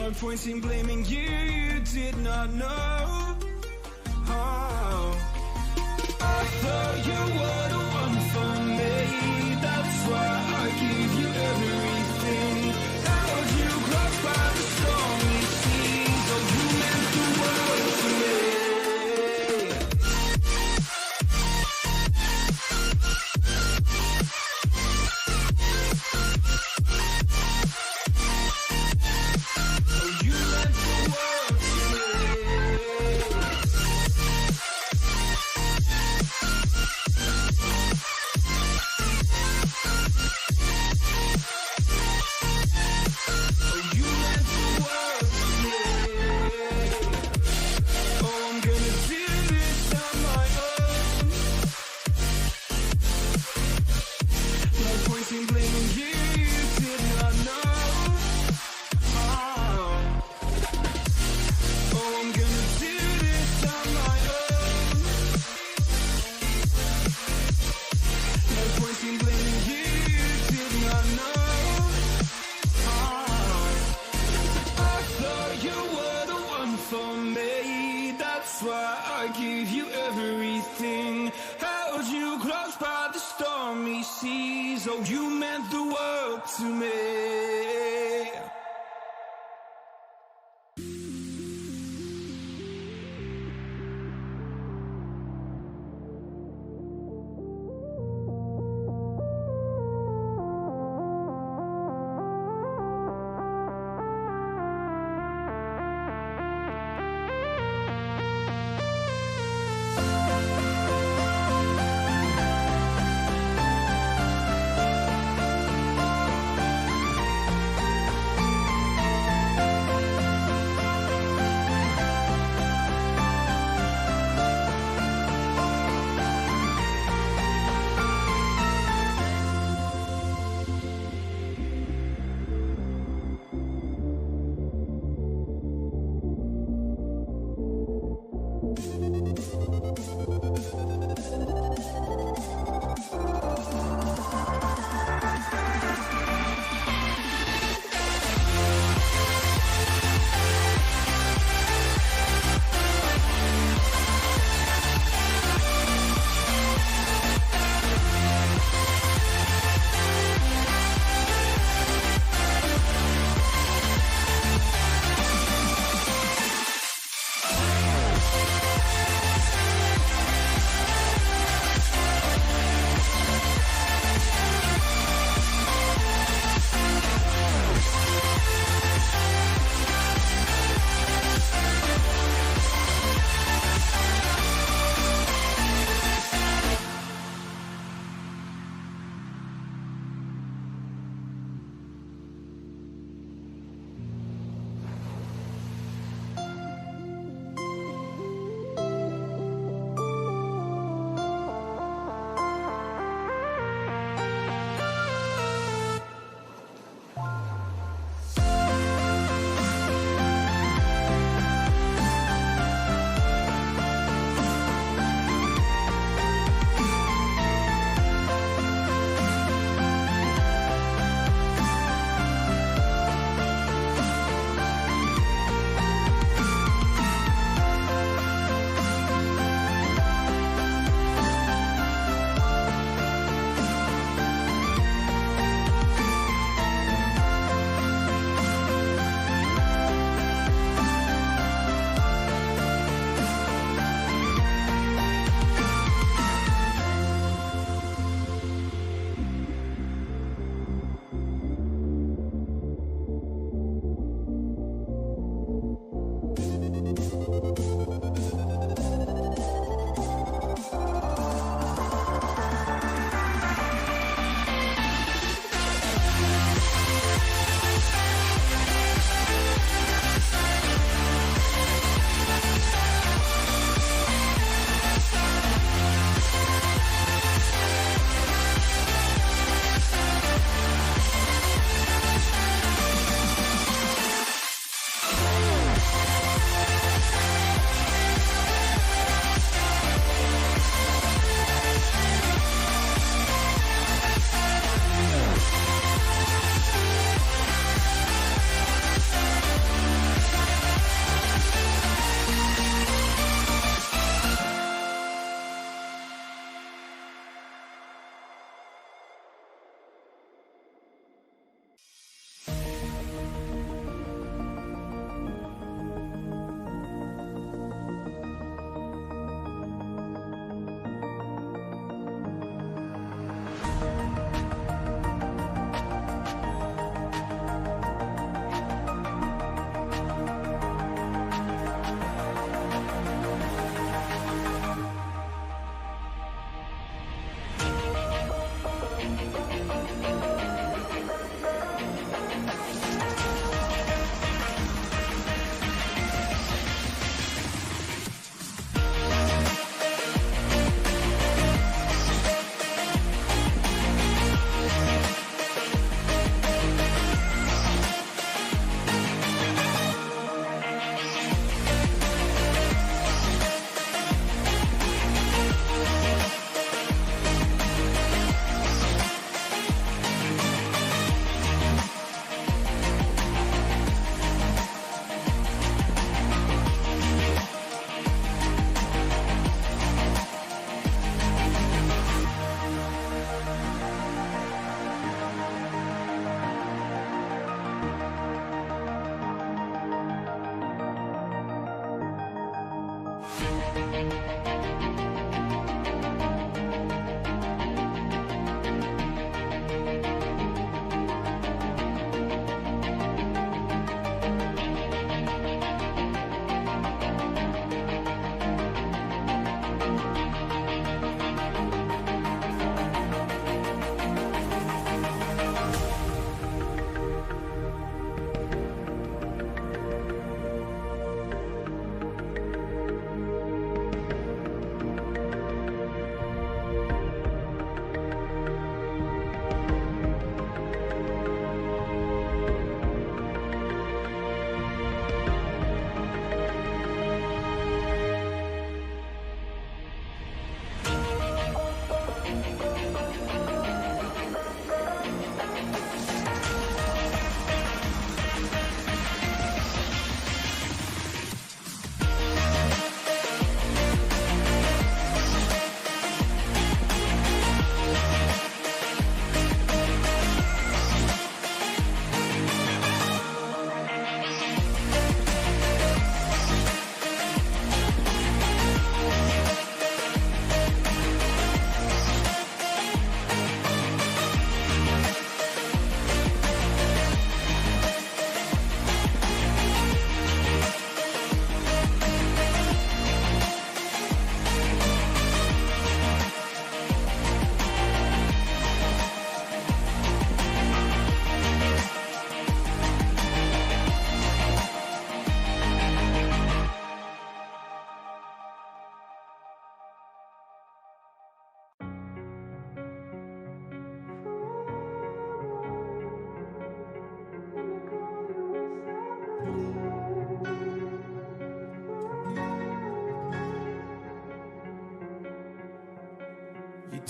No point in blaming you, you did not know. Oh, I thought you were the one for me. That's why I give you everything. Held you close by the stormy seas. Oh, you meant the world to me. Oh, you meant the world to me.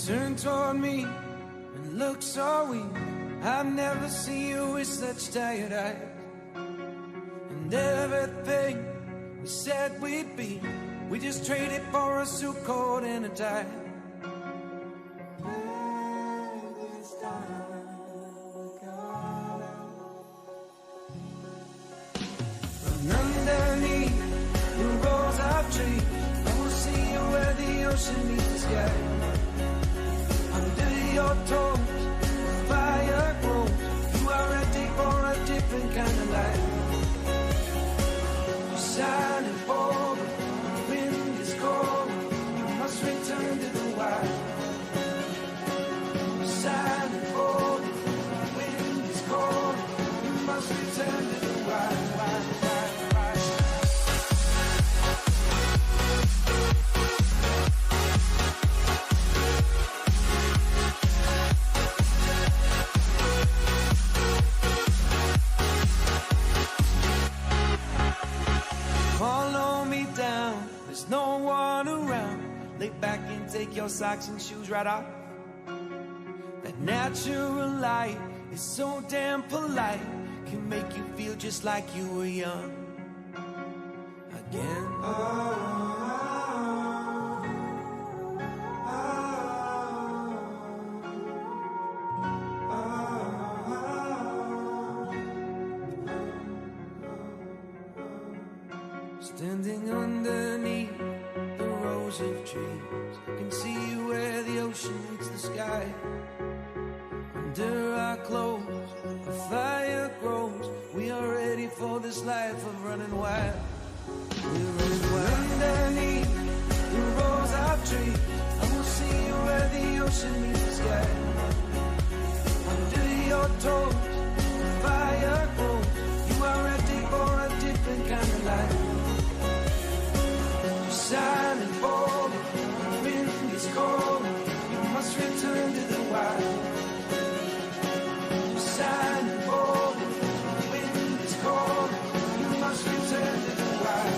Turn toward me and look so weak. I've never seen you with such tired eyes. And everything we said we'd be, we just traded for a suit coat and a tie. From underneath the rows of trees, I will see you where the ocean meets the sky. Under your toes, the fire grows. You are ready for a different kind of life. You're shining forward, the wind is cold. You must return to the wild. You're shining forward, the wind is cold. You must return to the wild. Follow me down, there's no one around. Lay back and take your socks and shoes right off. That natural light is so damn polite, can make you feel just like you were young again. Standing underneath the rows of trees, I can see where the ocean meets the sky. Under our clothes, the fire grows. We are ready for this life of running wild. We're running wild. Underneath the rows of trees, I will see you where the ocean meets the sky. Under your toes, the fire grows. You are ready for a different kind of life. Shining forward, the wind is cold. You must return to the wild. Shining forward, the wind is cold. You must return to the wild.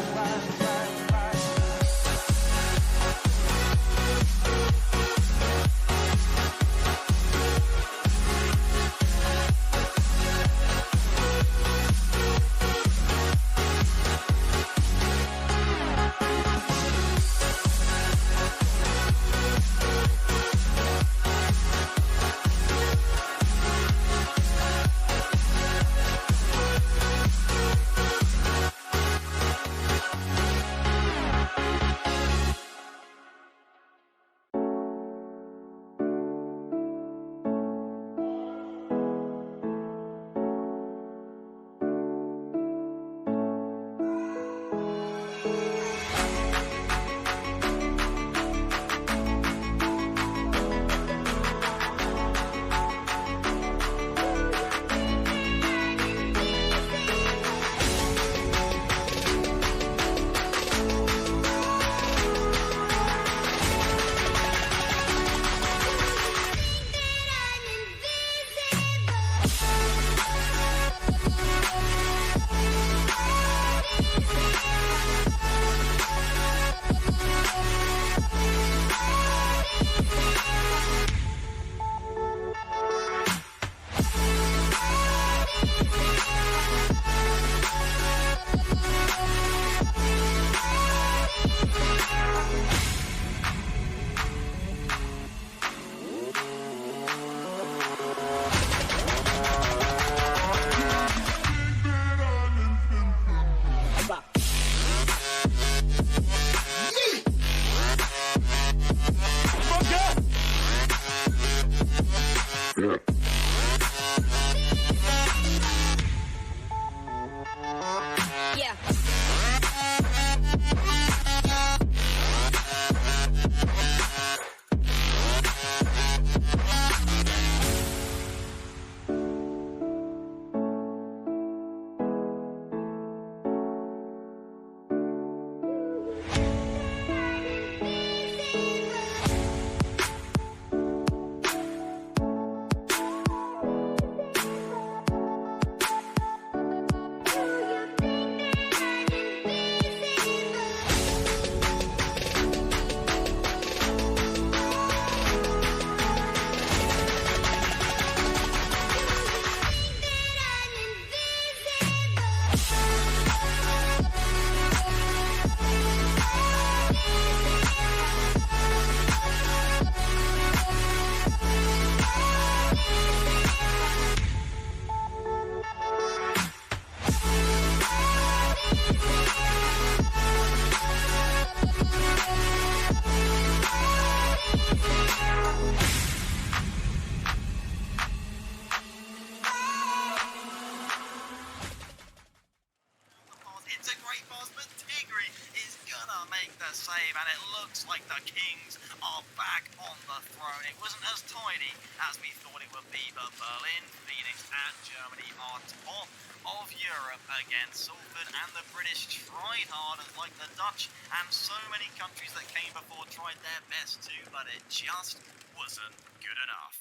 the save, and it looks like the Kings are back on the throne. It wasn't as tidy as we thought it would be, but Berlin, Phoenix and Germany are top of Europe against Salford, and the British tried hard, and like the Dutch and so many countries that came before tried their best too, but it just wasn't good enough.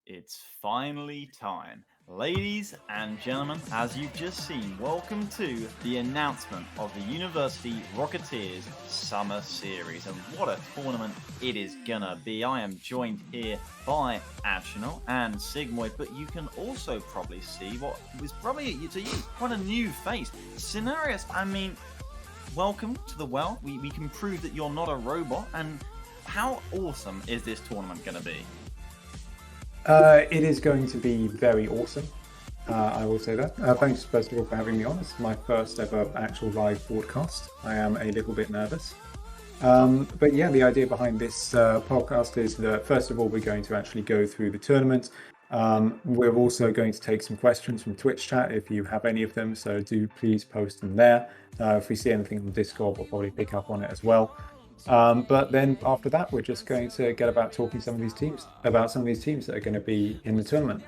It's finally time. Ladies and gentlemen, as you've just seen, welcome to the announcement of the University Rocketeers Summer Series. And what a tournament it is gonna be. I am joined here by Adtional and Sigmoid, but you can also probably see what was probably, to you, quite a new face. Scenarios, I mean, welcome to the world. We can prove that you're not a robot. And how awesome is this tournament gonna be? It is going to be very awesome. I will say that. Thanks, first of all, for having me on. It's my first ever actual live broadcast. I am a little bit nervous. But yeah, the idea behind this podcast is that, first of all, we're going to actually go through the tournament. We're also going to take some questions from Twitch chat if you have any of them, so do please post them there. If we see anything on Discord, we'll probably pick up on it as well. But then after that, we're just going to get about talking some of these teams that are going to be in the tournament.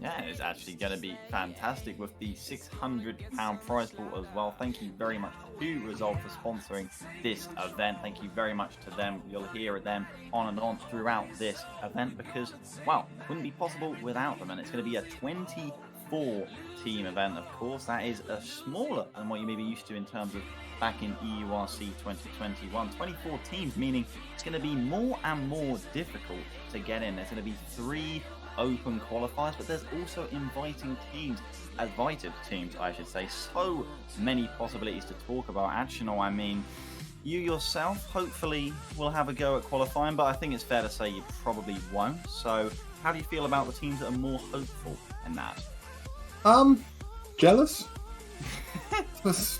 Yeah, it's actually going to be fantastic with the £600 prize pool as well. Thank you very much to Resolve for sponsoring this event. Thank you very much to them. You'll hear them on and on throughout this event because, well, it wouldn't be possible without them. And it's going to be a 24-team event, of course. That is smaller than what you may be used to in terms of back in EURC 2021. 24 teams, meaning it's going to be more and more difficult to get in. There's going to be 3 open qualifiers, but there's also invited teams, I should say. So many possibilities to talk about. Actually, I mean, you yourself hopefully will have a go at qualifying, but I think it's fair to say you probably won't. So how do you feel about the teams that are more hopeful in that? Jealous. That's,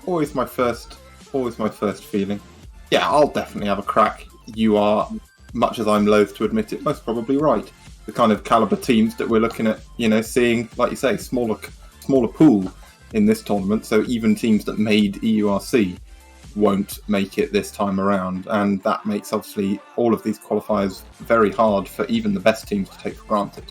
always my first feeling. Yeah, I'll definitely have a crack. You are, much as I'm loath to admit it, most probably right. The kind of caliber teams that we're looking at, seeing, like you say, smaller pool in this tournament. So even teams that made EURC won't make it this time around, and that makes obviously all of these qualifiers very hard for even the best teams to take for granted.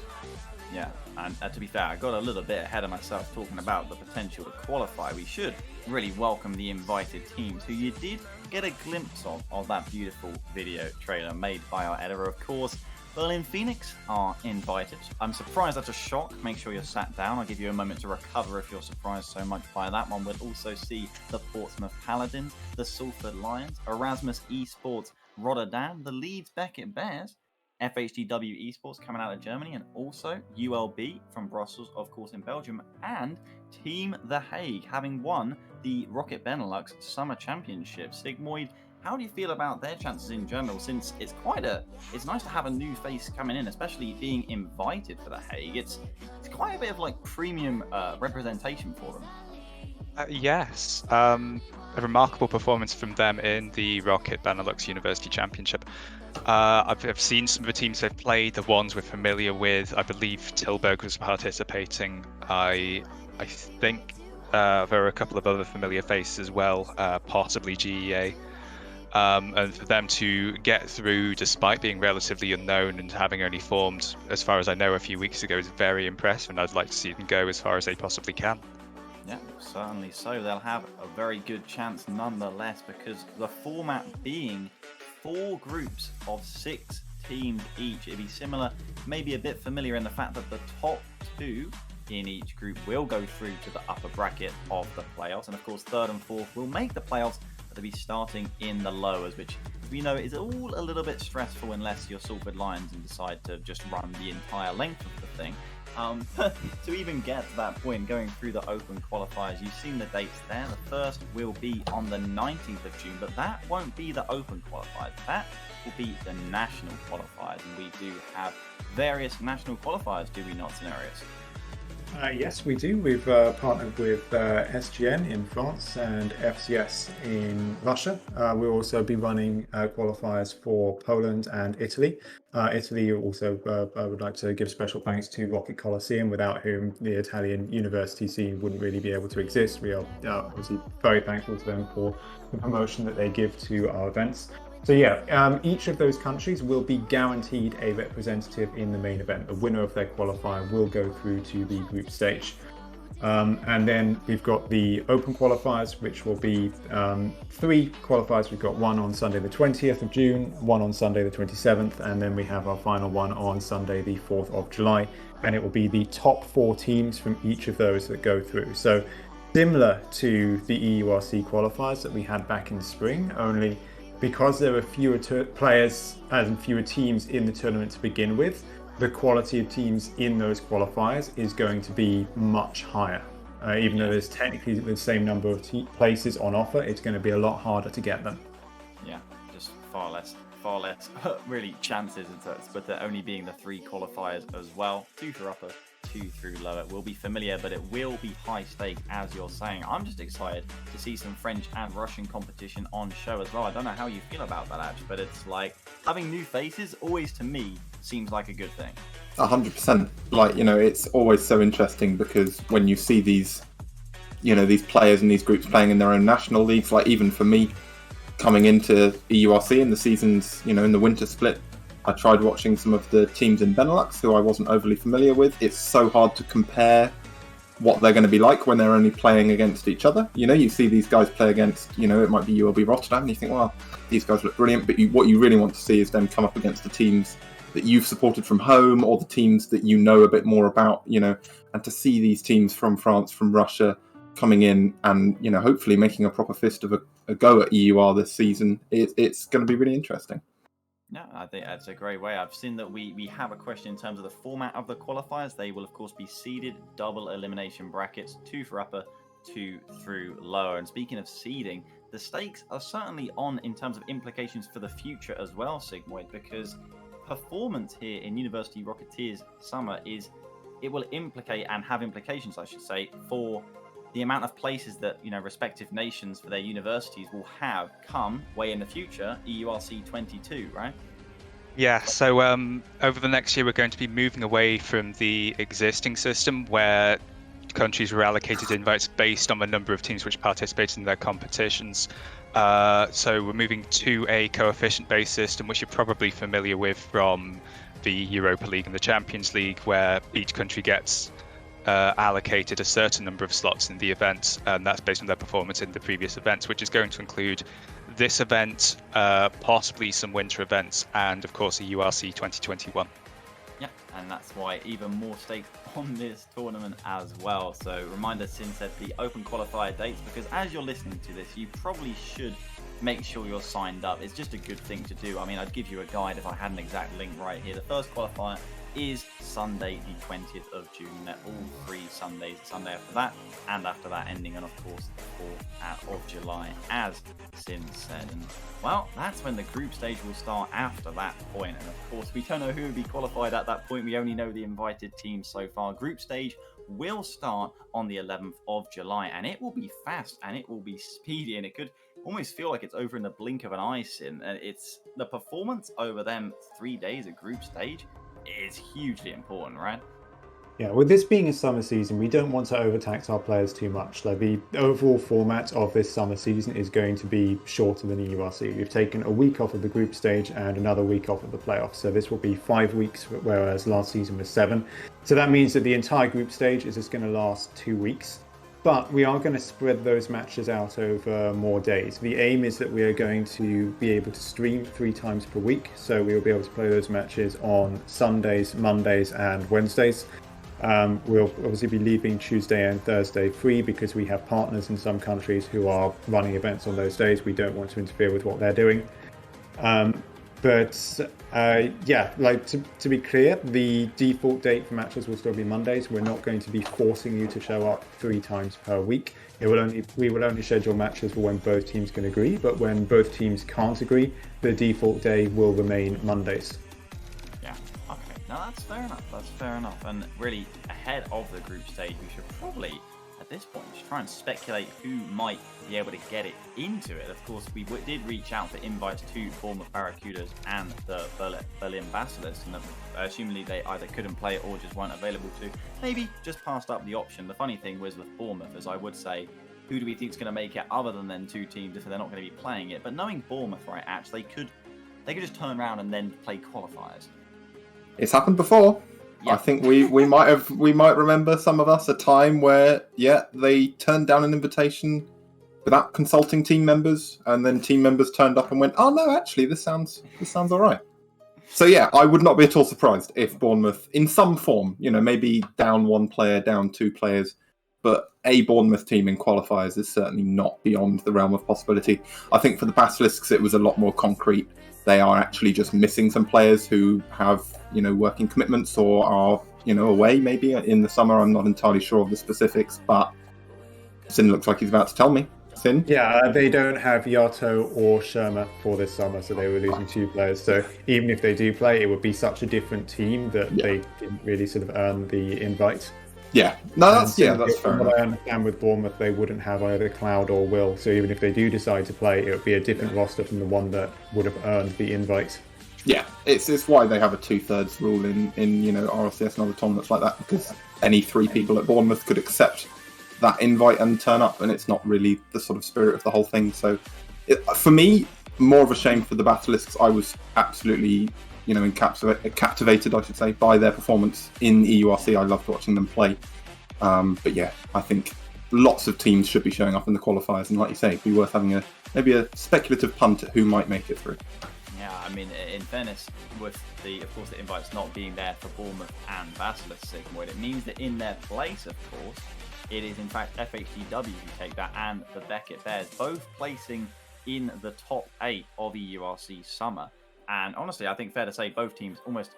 Yeah, and to be fair, I got a little bit ahead of myself talking about the potential to qualify. We should really welcome the invited teams who you did get a glimpse of that beautiful video trailer made by our editor, of course. Berlin Phoenix are invited. I'm surprised that's a shock. Make sure you're sat down. I'll give you a moment to recover if you're surprised so much by that one. We'll also see the Portsmouth Paladins, the Salford Lions, Erasmus Esports Rotterdam, the Leeds Beckett Bears, FHDW Esports coming out of Germany, and also ULB from Brussels, of course, in Belgium, and Team The Hague, having won the Rocket Benelux Summer Championship. Sigmoid, how do you feel about their chances in general, since it's nice to have a new face coming in, especially being invited for The Hague. It's quite a bit of like premium representation for them. Yes, a remarkable performance from them in the Rocket Benelux University Championship. I've seen some of the teams they've played, the ones we're familiar with. I believe Tilburg was participating. I think there are a couple of other familiar faces as well, possibly GEA. And for them to get through despite being relatively unknown and having only formed, as far as I know, a few weeks ago is very impressive, and I'd like to see them go as far as they possibly can. Yeah, certainly so. They'll have a very good chance nonetheless, because the format being 4 groups of 6 teams each. It'd be similar, maybe a bit familiar in the fact that the top 2 in each group will go through to the upper bracket of the playoffs. And of course, 3rd and 4th will make the playoffs, but they'll be starting in the lowers, which we know is all a little bit stressful unless you're Salford Lions and decide to just run the entire length of the thing. To even get to that point, going through the open qualifiers, you've seen the dates there. The first will be on the 19th of June, but that won't be the open qualifiers. That will be the national qualifiers, and we do have various national qualifiers, do we not, Scenarios? Yes, we do. We've partnered with SGN in France and FCS in Russia. We'll also be running qualifiers for Poland and Italy. Italy also, I would like to give special thanks to Rocket Coliseum, without whom the Italian university scene wouldn't really be able to exist. We are obviously very thankful to them for the promotion that they give to our events. So yeah, each of those countries will be guaranteed a representative in the main event. The winner of their qualifier will go through to the group stage. And then we've got the open qualifiers, which will be 3 qualifiers. We've got one on Sunday the 20th of June, one on Sunday the 27th, and then we have our final one on Sunday the 4th of July. And it will be the top 4 teams from each of those that go through. So similar to the EURC qualifiers that we had back in spring, only because there are fewer players and fewer teams in the tournament to begin with, the quality of teams in those qualifiers is going to be much higher. Even though there's technically the same number of places on offer, it's going to be a lot harder to get them. Yeah, just far less really chances, but there only being the 3 qualifiers as well. 2 for upper, 2 through lower. It will be familiar, but it will be high stakes, as you're saying. I'm just excited to see some French and Russian competition on show as well. I don't know how you feel about that, Adge, but it's like having new faces always, to me, seems like a good thing. 100%. Like, it's always so interesting, because when you see these, these players and these groups playing in their own national leagues, like even for me, coming into EURC in the seasons, in the winter split, I tried watching some of the teams in Benelux who I wasn't overly familiar with. It's so hard to compare what they're going to be like when they're only playing against each other. You see these guys play against, it might be ULB Rotterdam, and you think, well, these guys look brilliant, but what you really want to see is them come up against the teams that you've supported from home, or the teams that you know a bit more about, and to see these teams from France, from Russia, coming in and hopefully making a proper fist of a go at EUR this season, it's going to be really interesting. Yeah, I think that's a great way. I've seen that we have a question in terms of the format of the qualifiers. They will, of course, be seeded double elimination brackets, 2 for upper, 2 through lower. And speaking of seeding, the stakes are certainly on in terms of implications for the future as well, Sigmoid, because performance here in University Rocketeers Summer it will implicate and have implications, I should say, for the amount of places that respective nations for their universities will have come way in the future, EURC 22, right? Yeah, so over the next year, we're going to be moving away from the existing system where countries were allocated invites based on the number of teams which participated in their competitions. So we're moving to a coefficient-based system, which you're probably familiar with from the Europa League and the Champions League, where each country gets allocated a certain number of slots in the event, and that's based on their performance in the previous events, which is going to include this event, possibly some winter events, and of course a URC 2021. Yeah, and that's why even more stakes on this tournament as well. So reminder, Sin said the open qualifier dates, because as you're listening to this, you probably should make sure you're signed up. It's just a good thing to do. I mean, I'd give you a guide if I had an exact link right here. The first qualifier is Sunday the 20th of June. They're all 3 Sundays, the Sunday after that, and after that ending on, of course, the 4th of July, as Sin said. And well, that's when the group stage will start after that point. And of course, we don't know who will be qualified at that point. We only know the invited teams so far. Group stage will start on the 11th of July, and it will be fast and it will be speedy, and it could almost feel like it's over in the blink of an eye, Sin. And it's the performance over them 3 days at group stage is hugely important, right? Yeah, with this being a summer season, we don't want to overtax our players too much. Like the overall format of this summer season is going to be shorter than the URC. We've taken a week off of the group stage and another week off of the playoffs. So this will be 5 weeks, whereas last season was 7. So that means that the entire group stage is just going to last 2 weeks. But we are going to spread those matches out over more days. The aim is that we are going to be able to stream 3 times per week. So we will be able to play those matches on Sundays, Mondays, and Wednesdays. We'll obviously be leaving Tuesday and Thursday free because we have partners in some countries who are running events on those days. We don't want to interfere with what they're doing. Yeah, like to be clear, the default date for matches will still be Mondays. We're not going to be forcing you to show up 3 times per week. We will only schedule matches for when both teams can agree, but when both teams can't agree, the default day will remain Mondays. No, that's fair enough. That's fair enough. And really, ahead of the group stage, we should probably, at this point, just try and speculate who might be able to get it into it. Of course, we did reach out for invites to Bournemouth Barracudas and the Berlin Basilisks, and assumingly they either couldn't play it or just weren't available to. Maybe just passed up the option. The funny thing was with Bournemouth, as I would say, who do we think is going to make it other than them 2 teams if they're not going to be playing it? But knowing Bournemouth, right, actually, they could just turn around and then play qualifiers. It's happened before. Yeah. I think we might remember, some of us, a time where they turned down an invitation without consulting team members, and then team members turned up and went, "Oh no, actually this sounds all right." So yeah, I would not be at all surprised if Bournemouth, in some form, maybe down 1 player, down 2 players, but a Bournemouth team in qualifiers is certainly not beyond the realm of possibility. I think for the Basilisks it was a lot more concrete. They are actually just missing some players who have, working commitments or are, away maybe in the summer. I'm not entirely sure of the specifics, but Sin looks like he's about to tell me. Sin? Yeah, they don't have Yato or Sherma for this summer, so they were losing 2 players. So even if they do play, it would be such a different team that they didn't really sort of earn the invite. Yeah, no, that's fair enough. From what I understand with Bournemouth, they wouldn't have either Cloud or Will, so even if they do decide to play, it would be a different roster from the one that would have earned the invite. Yeah, it's why they have a 2/3 rule in RLCS and other tournaments like that, because any 3 people at Bournemouth could accept that invite and turn up, and it's not really the sort of spirit of the whole thing. So, for me, more of a shame for the Basilisks. I was absolutely captivated, I should say, by their performance in EURC. I loved watching them play. But yeah, I think lots of teams should be showing up in the qualifiers, and like you say, it'd be worth having maybe a speculative punt at who might make it through. Yeah, I mean, in fairness, with the invites not being there for Bournemouth and Basilisk Sigmoid, it means that in their place, of course, it is in fact FHDW who take that, and the Beckett Bears, both placing in the top 8 of EURC summer. And honestly, I think fair to say both teams almost,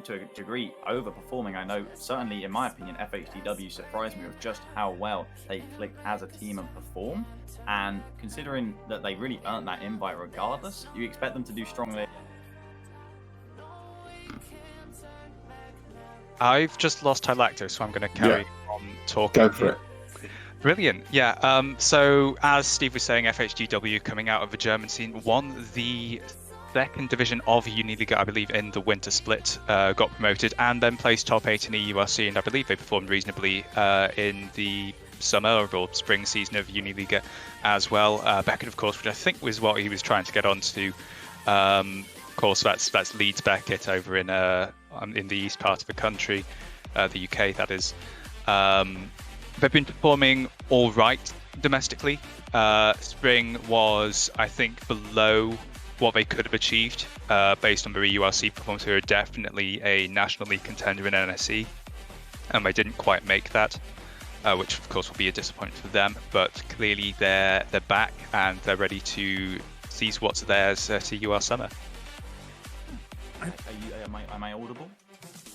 to a degree, overperforming. I know, certainly in my opinion, FHDW surprised me with just how well they clicked as a team and performed. And considering that they really earned that invite regardless, you expect them to do strongly. I've just lost Hilacto, so I'm going to carry on talking. Go for it. Brilliant. Yeah. So as Steve was saying, FHDW, coming out of the German scene, won the 2nd division of Uniliga, I believe, in the winter split, got promoted, and then placed top 8 in EURC, and I believe they performed reasonably in the summer or spring season of Uniliga as well. Beckett, of course, which I think was what he was trying to get onto. Of course, that's Leeds Beckett over in the east part of the country, the UK, that is. They've been performing all right domestically. Spring was, I think, below what they could have achieved based on their EURC performance. They were definitely a National League contender in NSE, and they didn't quite make that, which of course will be a disappointment for them. But clearly they're back and they're ready to seize what's theirs at EUR Summer. Am I audible?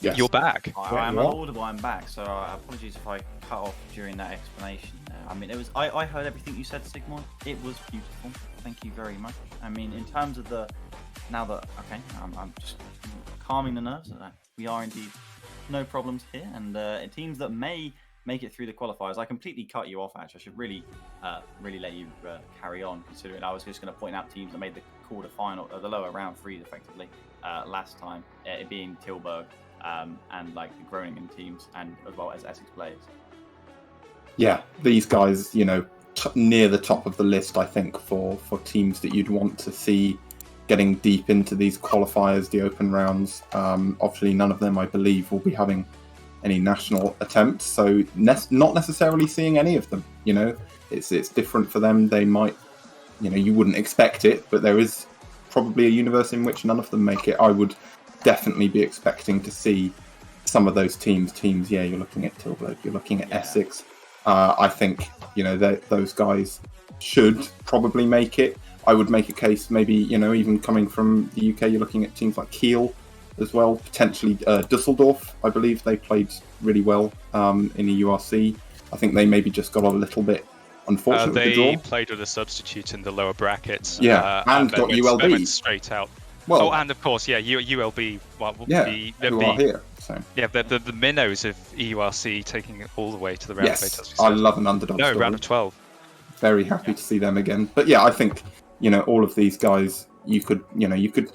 Yes. You're back. I'm audible. I'm back. So apologies if I cut off during that explanation. I mean, it was. I heard everything you said, Sigmund. It was beautiful. Thank you very much. I mean, in terms of I'm just calming the nerves. We are indeed no problems here, and teams that may make it through the qualifiers. I completely cut you off. Actually, I should really let you carry on. Considering I was just going to point out teams that made the quarterfinal, the lower round 3, effectively last time. It being Tilburg, and like the Groningen teams, and as well as Essex players. Yeah, these guys, near the top of the list, I think, for teams that you'd want to see getting deep into these qualifiers, the open rounds. Obviously, none of them, I believe, will be having any national attempts, so not necessarily seeing any of them. It's different for them. They might, you wouldn't expect it, but there is probably a universe in which none of them make it. I would definitely be expecting to see some of those teams. Yeah, you're looking at Tilburg, you're looking at Essex. I think those guys should probably make it. I would make a case, maybe even coming from the UK, you're looking at teams like Kiel as well, potentially Dusseldorf. I believe they played really well in the URC. I think they maybe just got a little bit unfortunate with the draw. They played with a substitute in the lower brackets. And got ULB. Went straight out. Well, and of course, ULB. Who are here. So. Yeah, the minnows of EURC taking it all the way to the round of 8. Yes, I love an underdog story. round of 12. Very happy to see them again. But yeah, I think all of these guys, you could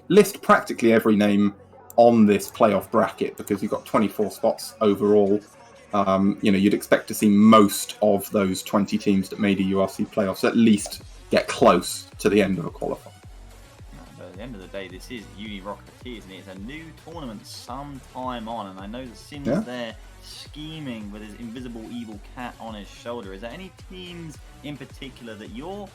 list practically every name on this playoff bracket, because you've got 24 spots overall. You'd expect to see most of those 20 teams that made a URC playoffs at least get close to the end of a qualifier. But at the end of the day, this is Uni Rocketeers, and it's a new tournament sometime on. And I know that Sim's there scheming with his invisible evil cat on his shoulder. Is there any teams in particular that you're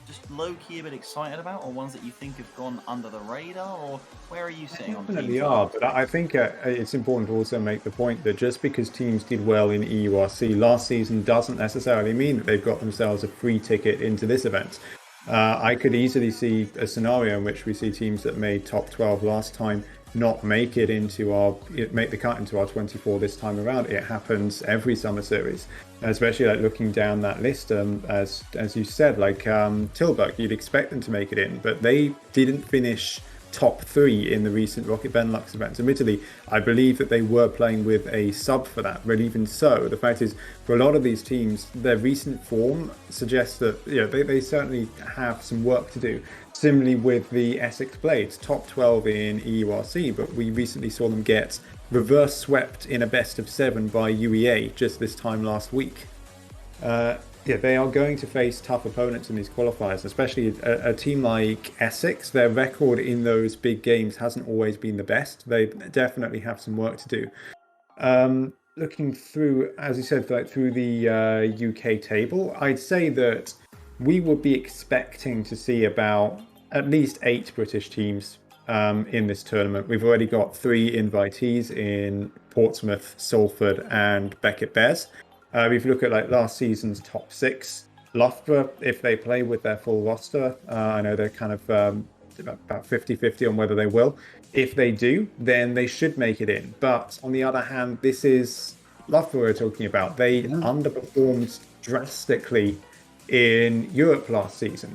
just low-key a bit excited about, or ones that you think have gone under the radar, or where are you sitting on teams? Definitely are, but I think it's important to also make the point that just because teams did well in EURC last season doesn't necessarily mean that they've got themselves a free ticket into this event. I could easily see a scenario in which we see teams that made top 12 last time not make the cut into our 24 this time around. It happens every summer series, especially looking down that list. As you said, Tilburg, you'd expect them to make it in, but they didn't finish top 3 in the recent Rocket Benelux events. Admittedly, I believe that they were playing with a sub for that, but even so, the fact is, for a lot of these teams, their recent form suggests that they certainly have some work to do. Similarly with the Essex Blades, top 12 in EURC, but we recently saw them get reverse swept in a best of 7 by UEA just this time last week. They are going to face tough opponents in these qualifiers, especially a team like Essex. Their record in those big games hasn't always been the best. They definitely have some work to do. Looking through, as you said, through the UK table, I'd say that we would be expecting to see about at least 8 British teams in this tournament. We've already got 3 invitees in Portsmouth, Salford and Beckett Bears. If you look at last season's top 6, Loughborough, if they play with their full roster, I know they're kind of about 50-50 on whether they will. If they do, then they should make it in. But on the other hand, this is Loughborough we're talking about. They underperformed drastically in Europe last season.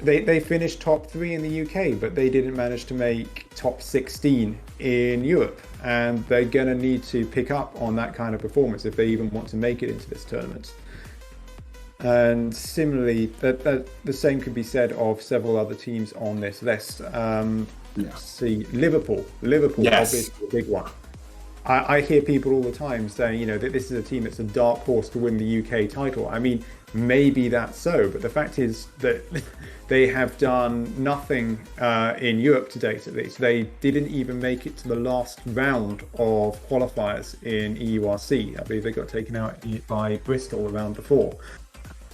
They finished top 3 in the UK, but they didn't manage to make top 16 in Europe. And they're going to need to pick up on that kind of performance if they even want to make it into this tournament. And similarly, the same could be said of several other teams on this list. Let's see, Liverpool, obviously a big one. I hear people all the time saying, that this is a team that's a dark horse to win the UK title. I mean, maybe that's so, but the fact is that they have done nothing in Europe to date, at least. They didn't even make it to the last round of qualifiers in EURC. I believe they got taken out by Bristol the round before.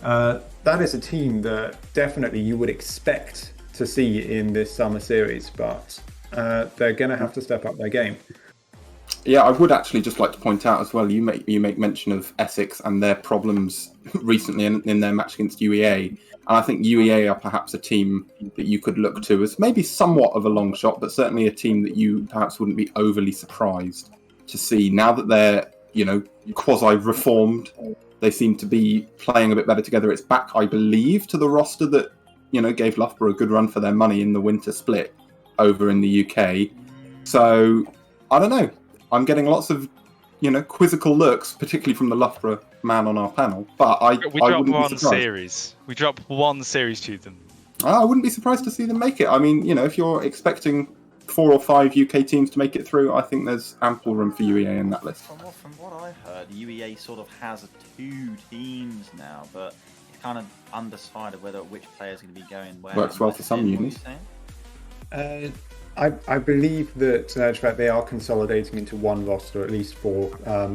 That is a team that definitely you would expect to see in this summer series, but they're going to have to step up their game. Yeah, I would actually just like to point out as well, you make mention of Essex and their problems recently in their match against UEA. And I think UEA are perhaps a team that you could look to as maybe somewhat of a long shot, but certainly a team that you perhaps wouldn't be overly surprised to see. Now that they're, quasi-reformed, they seem to be playing a bit better together. It's back, I believe, to the roster that, gave Loughborough a good run for their money in the winter split over in the UK. So, I don't know. I'm getting lots of, quizzical looks, particularly from the Loughborough man on our panel. But I wouldn't be surprised. We drop one series to them. I wouldn't be surprised to see them make it. I mean, if you're expecting 4 or 5 UK teams to make it through. I think there's ample room for UEA in that list. From what I heard, UEA sort of has 2 teams now, but it's kind of undecided which player's going to be going where. Works well for some unis. I believe that, in fact, they are consolidating into one roster, at least for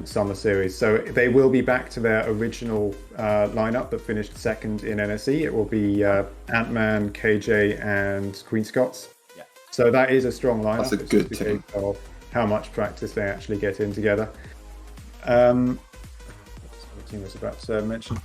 Summer Series. So they will be back to their original lineup that finished second in NSE. It will be Ant-Man, KJ, and Queen Scots. Yeah. So that is a strong lineup. That's a good team. Of how much practice they actually get in together. The team was about to mention.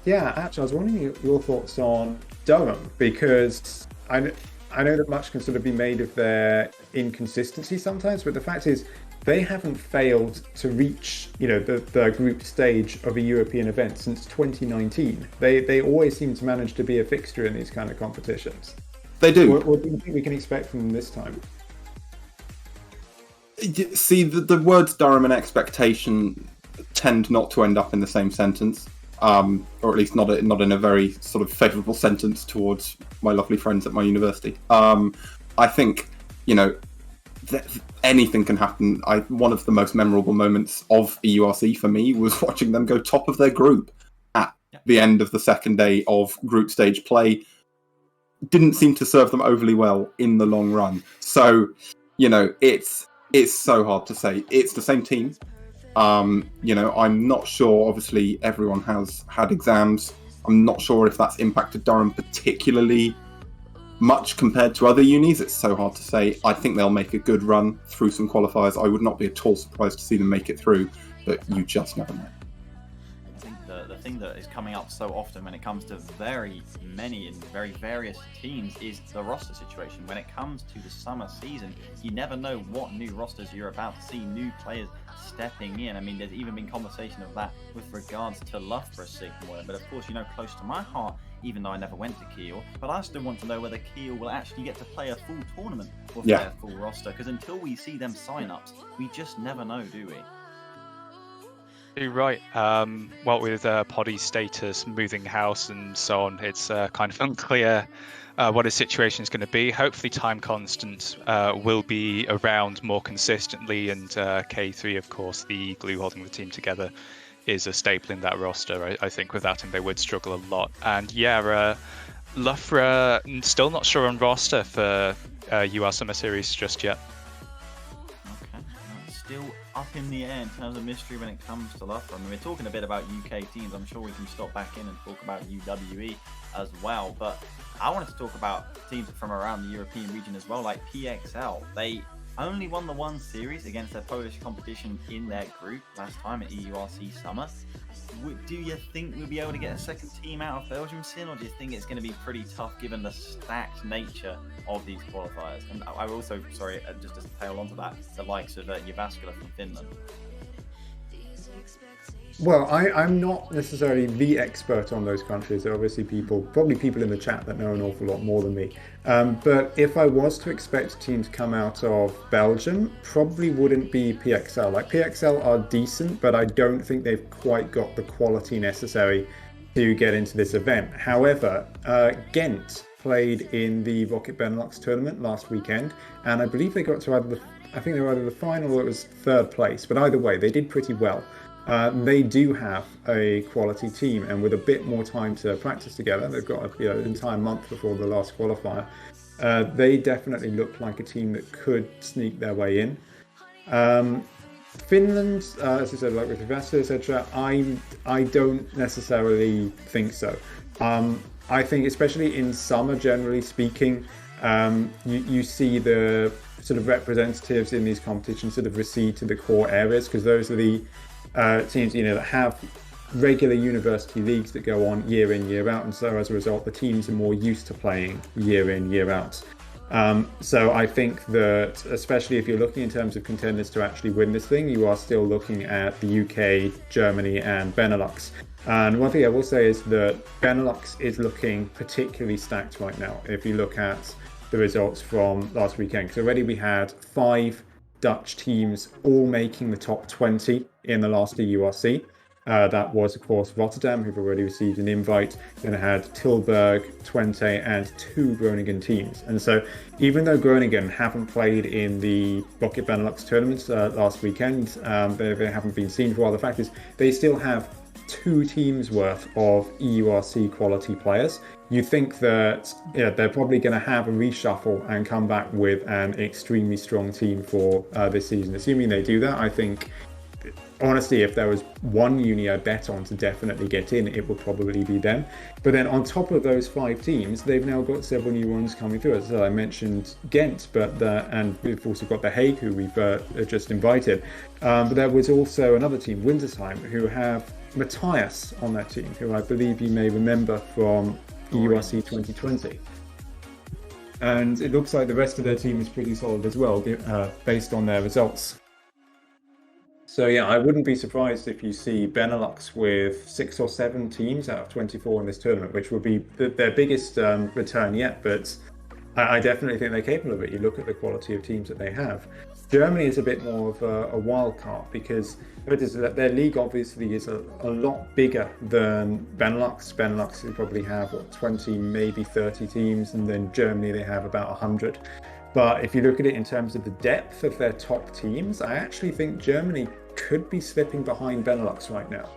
Yeah, actually, I was wondering your thoughts on Durham, because I know that much can sort of be made of their inconsistency sometimes, but the fact is they haven't failed to reach, the group stage of a European event since 2019. They always seem to manage to be a fixture in these kind of competitions. They do. What do you think we can expect from them this time? See, the words Durham and expectation tend not to end up in the same sentence. Or at least not in a very sort of favourable sentence towards my lovely friends at my university. I think, anything can happen. One of the most memorable moments of EURC for me was watching them go top of their group at the end of the second day of group stage play. Didn't seem to serve them overly well in the long run. So, it's so hard to say. It's the same team. I'm not sure. Obviously, everyone has had exams. I'm not sure if that's impacted Durham particularly much compared to other unis. It's so hard to say. I think they'll make a good run through some qualifiers. I would not be at all surprised to see them make it through, but you just never know. I think the thing that is coming up so often when it comes to very many and very various teams is the roster situation. When it comes to the summer season, you never know what new rosters you're about to see, new players stepping in. I mean, there's even been conversation of that with regards to Loughborough Sigma, but of course, close to my heart, even though I never went to Kiel, but I still want to know whether Kiel will actually get to play a full tournament with their full roster, because until we see them sign-ups, we just never know, do we? You're right. Well, with Poddy's status, moving house and so on, it's kind of unclear what his situation is going to be. Hopefully Time Constant will be around more consistently, and K3, of course, the glue holding the team together, is a staple in that roster. I think without him they would struggle a lot. And Loughborough, still not sure on roster for UR Summer Series just yet. Okay, still up in the air in terms of mystery when it comes to Loughborough. I mean, we're talking a bit about UK teams. I'm sure we can stop back in and talk about UWE as well, but I wanted to talk about teams from around the European region as well, like PXL. They only won the one series against their Polish competition in their group last time at EURC Summer. Do you think we'll be able to get a second team out of Belgium soon, or do you think it's going to be pretty tough given the stacked nature of these qualifiers? And I also, just to tail onto that, the likes of Jyväskylä from Finland. Well, I'm not necessarily the expert on those countries. There are obviously probably people in the chat that know an awful lot more than me. But if I was to expect a team to come out of Belgium, probably wouldn't be PXL. Like, PXL are decent, but I don't think they've quite got the quality necessary to get into this event. However, Ghent played in the Rocket Benelux tournament last weekend, and I believe they got to either the final or it was third place. But either way, they did pretty well. They do have a quality team, and with a bit more time to practice together, they've got an entire month before the last qualifier. They definitely look like a team that could sneak their way in. Finland, as I said, like with Varsity, etc., I don't necessarily think so. I think, especially in summer, generally speaking, you see the sort of representatives in these competitions sort of recede to the core areas, because those are the teams that have regular university leagues that go on year in, year out, and so as a result the teams are more used to playing year in, year out. So I think that, especially if you're looking in terms of contenders to actually win this thing, you are still looking at the UK, Germany and Benelux. And one thing I will say is that Benelux is looking particularly stacked right now if you look at the results from last weekend. So already we had 5 Dutch teams all making the top 20 in the last EURC. That was, of course, Rotterdam, who've already received an invite. Then it had Tilburg, Twente, and 2 Groningen teams. And so, even though Groningen haven't played in the Rocket Benelux tournaments last weekend, they haven't been seen for a while. The fact is, they still have 2 teams worth of EURC quality players. You think that they're probably going to have a reshuffle and come back with an extremely strong team for this season. Assuming they do that, I think, honestly, if there was one uni I'd bet on to definitely get in, it would probably be them. But then on top of those 5 teams, they've now got several new ones coming through. As I mentioned, Ghent, and we've also got The Hague, who we've just invited. But there was also another team, Wintersheim, who have Matthias on that team, who I believe you may remember from EURC 2020. And it looks like the rest of their team is pretty solid as well, based on their results. So yeah, I wouldn't be surprised if you see Benelux with 6 or 7 teams out of 24 in this tournament, which would be their biggest return yet. But I definitely think they're capable of it. You look at the quality of teams that they have. Germany is a bit more of a wild card because their league obviously is a lot bigger than Benelux. Benelux will probably have 20, maybe 30 teams, and then Germany they have about 100. But if you look at it in terms of the depth of their top teams, I actually think Germany could be slipping behind Benelux right now.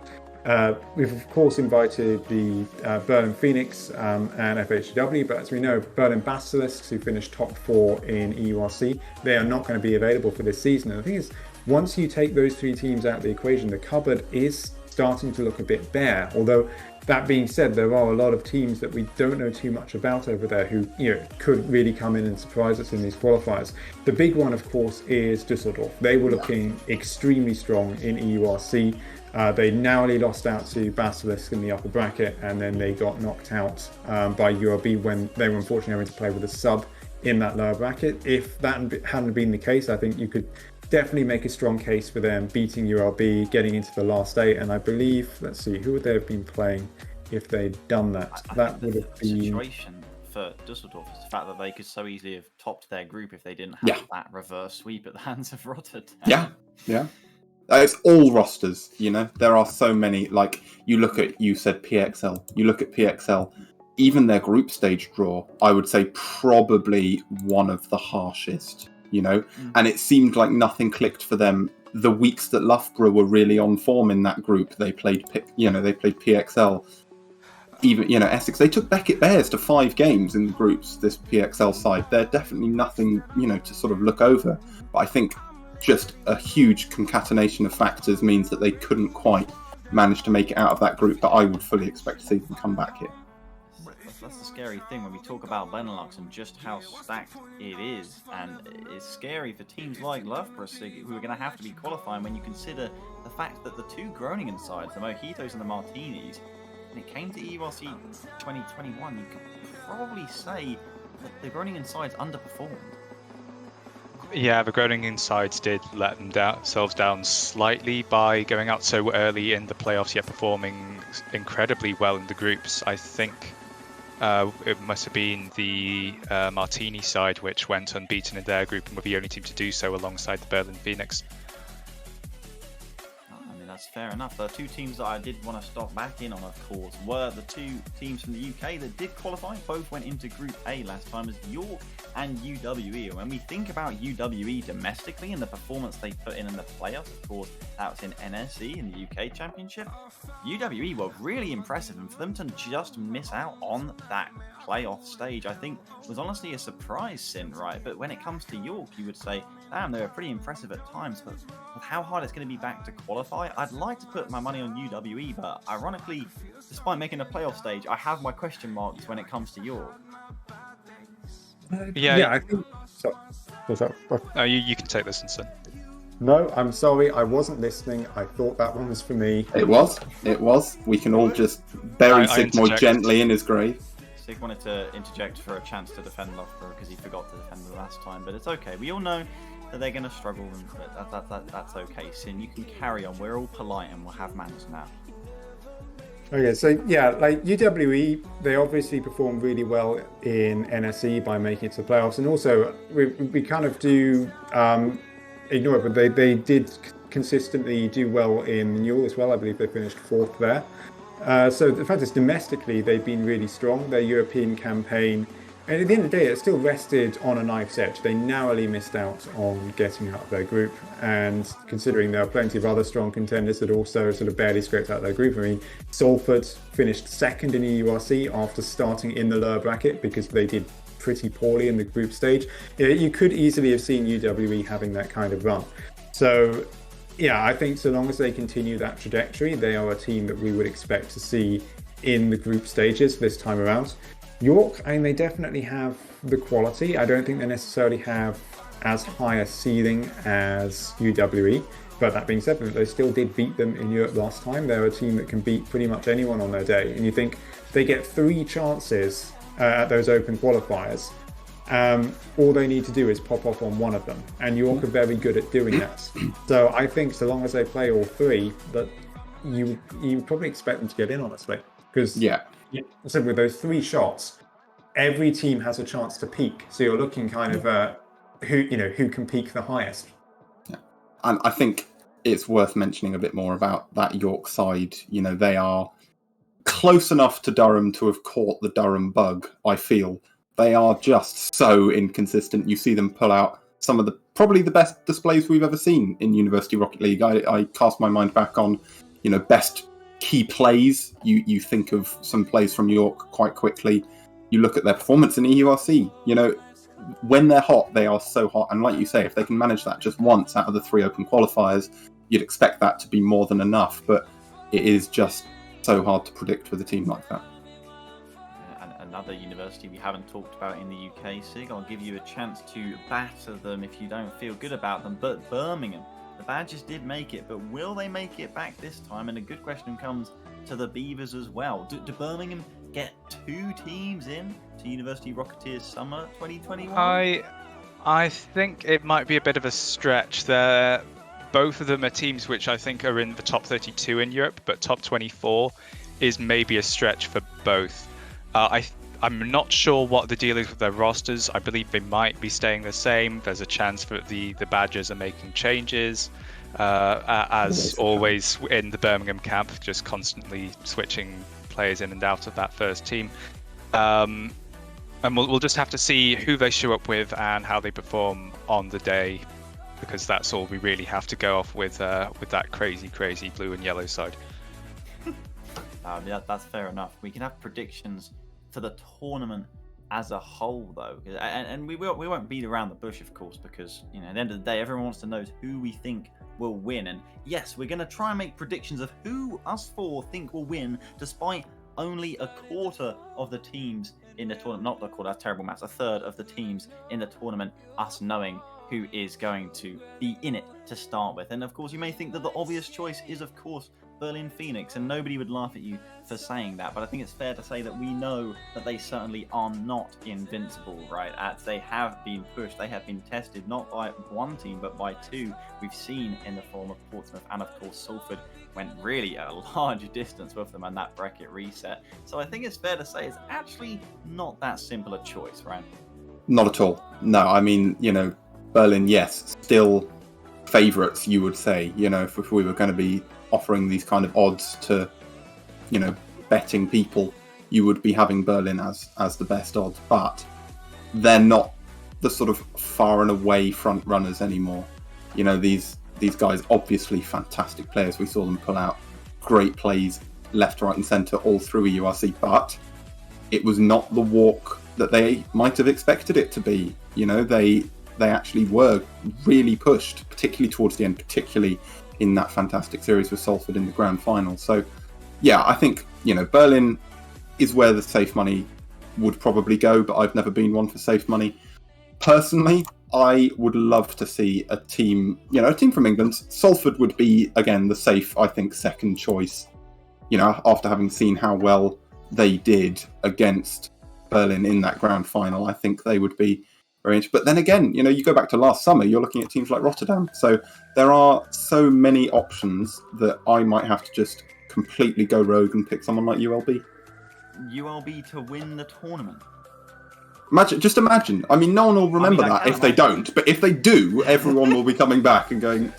We've of course invited the Berlin Phoenix and FHW, but as we know, Berlin Basilisks, who finished top 4 in EURC, they are not going to be available for this season. And the thing is, once you take those 3 teams out of the equation, the cupboard is starting to look a bit bare. Although that being said, there are a lot of teams that we don't know too much about over there who could really come in and surprise us in these qualifiers. The big one, of course, is Düsseldorf. They were looking extremely strong in EURC. They narrowly lost out to Basilisk in the upper bracket, and then they got knocked out by URB when they were unfortunately having to play with a sub in that lower bracket. If that hadn't been the case, I think you could definitely make a strong case for them beating URB, getting into the last 8. And I believe, let's see, who would they have been playing if they'd done that? That would have been... The situation for Dusseldorf is the fact that they could so easily have topped their group if they didn't have that reverse sweep at the hands of Rotterdam. Yeah. It's all rosters, There are so many. Like, you said PXL. You look at PXL, even their group stage draw, I would say probably one of the harshest, And it seemed like nothing clicked for them the weeks that Loughborough were really on form in that group. They played, PXL. Even, Essex, they took Beckett Bears to 5 games in the groups, this PXL side. They're definitely nothing, to sort of look over. But I think just a huge concatenation of factors means that they couldn't quite manage to make it out of that group, but I would fully expect to see them come back here. That's the scary thing when we talk about Benelux and just how stacked it is, and it's scary for teams like Loughborough who are going to have to be qualifying when you consider the fact that the 2 Groningen sides, the Mojitos and the Martinis, when it came to EURC 2021, you could probably say that the Groningen sides underperformed. Yeah, the Groningen sides did let themselves down slightly by going out so early in the playoffs, yet performing incredibly well in the groups. I think it must have been the Martini side which went unbeaten in their group and were the only team to do so alongside the Berlin Phoenix. I mean, that's fair enough. The 2 teams that I did want to stop back in on, of course, were the 2 teams from the UK that did qualify. Both went into Group A last time as York and UWE. And when we think about UWE domestically and the performance they put in the playoffs, of course, that was in NSE in the UK Championship, UWE were really impressive, and for them to just miss out on that playoff stage, I think was honestly a surprise, Sin, right? But when it comes to York, you would say, damn, they were pretty impressive at times, but with how hard it's going to be back to qualify, I'd like to put my money on UWE, but ironically, despite making a playoff stage, I have my question marks when it comes to York. I think so. Oh, you can take this, Sin. No, I'm sorry, I wasn't listening. I thought that one was for me. It was. We can all just bury Sigmund gently in his grave. Sig wanted to interject for a chance to defend Loughborough because he forgot to defend the last time, but it's okay. We all know that they're going to struggle, and that's okay. Sin, you can carry on. We're all polite and we'll have manners now. Okay, so yeah, like UWE, they obviously performed really well in NSE by making it to the playoffs, and also we kind of do ignore it, but they did consistently do well in Newell as well. I believe they finished 4th there. So the fact is, domestically, they've been really strong. Their European campaign, and at the end of the day, it still rested on a knife's edge. They narrowly missed out on getting out of their group. And considering there are plenty of other strong contenders that also sort of barely scraped out their group. I mean, Salford finished 2nd in EURC after starting in the lower bracket because they did pretty poorly in the group stage. You could easily have seen UWE having that kind of run. So yeah, I think so long as they continue that trajectory, they are a team that we would expect to see in the group stages this time around. York, I mean, they definitely have the quality. I don't think they necessarily have as high a ceiling as UWE. But that being said, they still did beat them in Europe last time. They're a team that can beat pretty much anyone on their day. And you think they get 3 chances at those open qualifiers. All they need to do is pop off on one of them, and York are very good at doing that. So I think so long as they play all 3, that you probably expect them to get in, honestly, because so with those 3 shots, every team has a chance to peak. So you're looking kind of who can peak the highest. Yeah, and I think it's worth mentioning a bit more about that York side. You know, they are close enough to Durham to have caught the Durham bug, I feel. They are just so inconsistent. You see them pull out some of probably the best displays we've ever seen in University Rocket League. I cast my mind back on, best key plays. You think of some plays from York quite quickly. You look at their performance in EURC. When they're hot, they are so hot. And like you say, if they can manage that just once out of the 3 open qualifiers, you'd expect that to be more than enough. But it is just so hard to predict with a team like that. Another university we haven't talked about in the UK, Sig, I'll give you a chance to batter them if you don't feel good about them, but Birmingham, the Badgers did make it, but will they make it back this time? And a good question comes to the Beavers as well. Do Birmingham get 2 teams in to University Rocketeers Summer 2021? I think it might be a bit of a stretch there. Both of them are teams which I think are in the top 32 in Europe, but top 24 is maybe a stretch for both. I'm not sure what the deal is with their rosters. I believe they might be staying the same. There's a chance that the Badgers are making changes, as always in the Birmingham camp, just constantly switching players in and out of that first team. And we'll just have to see who they show up with and how they perform on the day, because that's all we really have to go off with that crazy blue and yellow side. Yeah, that's fair enough. We can have predictions for the tournament as a whole, though, and we won't beat around the bush, of course, because at the end of the day, everyone wants to know who we think will win. And yes, we're going to try and make predictions of who us 4 think will win, despite only a quarter of the teams in the tournament. Not a quarter, that's terrible maths. A third of the teams in the tournament, us knowing who is going to be in it to start with. And of course, you may think that the obvious choice is, of course, Berlin Phoenix, and nobody would laugh at you for saying that, but I think it's fair to say that we know that they certainly are not invincible, right? As they have been pushed, they have been tested not by one team but by 2. We've seen in the form of Portsmouth, and of course Salford went really at a large distance with them and that bracket reset. So I think it's fair to say it's actually not that simple a choice, right? Not at all. No, I mean, Berlin, yes, still favourites, you would say. If we were going to be offering these kind of odds to, betting people, you would be having Berlin as the best odds, but they're not the sort of far and away front runners anymore. These guys, obviously fantastic players. We saw them pull out great plays left, right and centre all through EURC, but it was not the walk that they might have expected it to be. They actually were really pushed, particularly towards the end, particularly in that fantastic series with Salford in the grand final. So, yeah, I think, Berlin is where the safe money would probably go, but I've never been one for safe money. Personally, I would love to see a team from England. Salford would be, again, the safe, I think, second choice, after having seen how well they did against Berlin in that grand final. I think they would be very interesting. But then again, you go back to last summer, you're looking at teams like Rotterdam. So there are so many options that I might have to just completely go rogue and pick someone like ULB. ULB to win the tournament. Just imagine. I mean, no one will remember that if they don't. But if they do, everyone will be coming back and going,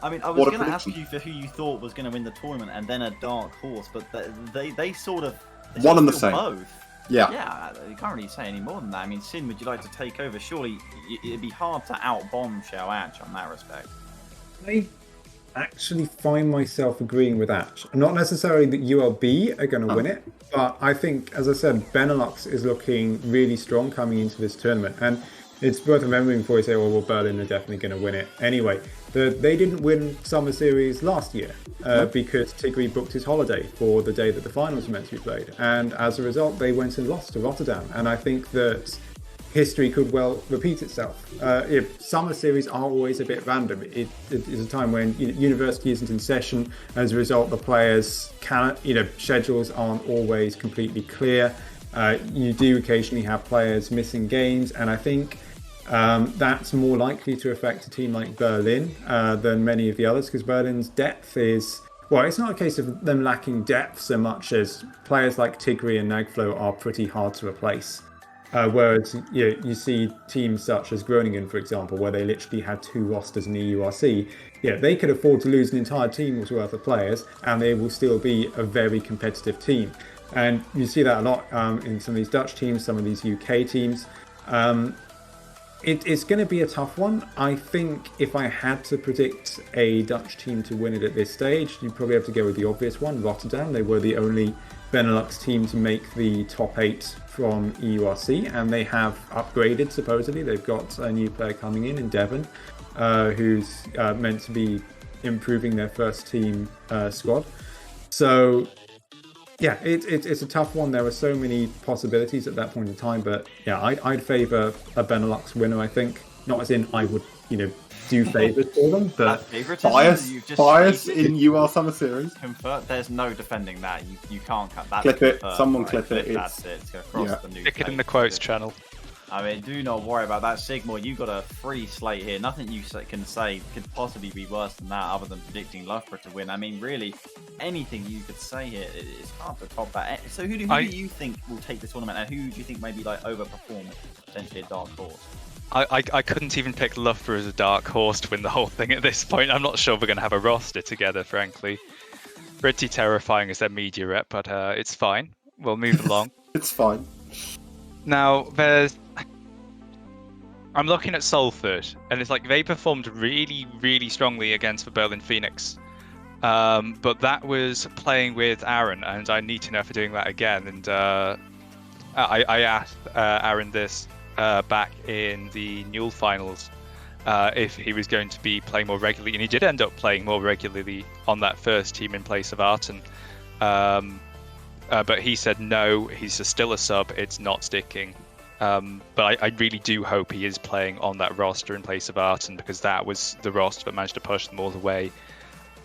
I mean, I was going to ask you for who you thought was going to win the tournament and then a dark horse, but they sort of one and the feel same. Both. Yeah. Yeah, you can't really say any more than that. I mean, Sin, would you like to take over? Surely it'd be hard to out-bomb Showmatches on that respect. I actually find myself agreeing with Ash. Not necessarily that ULB are going to win it, but I think, as I said, Benelux is looking really strong coming into this tournament. And it's worth remembering before we say, well, Berlin are definitely going to win it. Anyway, they didn't win Summer Series last year because Tigray booked his holiday for the day that the finals were meant to be played. And as a result, they went and lost to Rotterdam. And I think that history could well repeat itself. Summer series are always a bit random. It is a time when university isn't in session. As a result, the players' schedules aren't always completely clear. You do occasionally have players missing games, and I think that's more likely to affect a team like Berlin than many of the others, because Berlin's depth is... Well, it's not a case of them lacking depth so much as players like Tigray and Nagflo are pretty hard to replace. Whereas you see teams such as Groningen, for example, where they literally had 2 rosters in the EURC. They could afford to lose an entire team's worth of players, and they will still be a very competitive team. And you see that a lot in some of these Dutch teams, some of these UK teams. It's going to be a tough one. I think if I had to predict a Dutch team to win it at this stage, you'd probably have to go with the obvious one, Rotterdam. They were the only Benelux team to make the top 8 from EURC, and they have upgraded, supposedly. They've got a new player coming in Devon, who's meant to be improving their first team squad. So, yeah, it's a tough one. There are so many possibilities at that point in time, but yeah, I'd favour a Benelux winner, I think. Not as in I would, do favours for them, but bias in UR Summer Series. There's no defending that. You can't cut that. Clip it. Someone clip it. That's it. It's across the new. Stick it in the quotes channel. I mean, do not worry about that, Sigmore. You've got a free slate here. Nothing you can say could possibly be worse than that, other than predicting Loughborough to win. I mean, really, anything you could say here, it's hard to top that. So, who do you think will take the tournament, and who do you think maybe overperform potentially a dark horse? I couldn't even pick Loughborough as a dark horse to win the whole thing at this point. I'm not sure we're going to have a roster together, frankly. Pretty terrifying as their media rep, but it's fine. We'll move along. It's fine. Now, I'm looking at Salford, and it's like they performed really, really strongly against the Berlin Phoenix. But that was playing with Aaron, and I need to know if they're doing that again. And I asked Aaron this back in the Newell finals if he was going to be playing more regularly, and he did end up playing more regularly on that first team in place of Arten. But he said no, he's still a sub, it's not sticking. But I really do hope he is playing on that roster in place of Arten, because that was the roster that managed to push them all the way.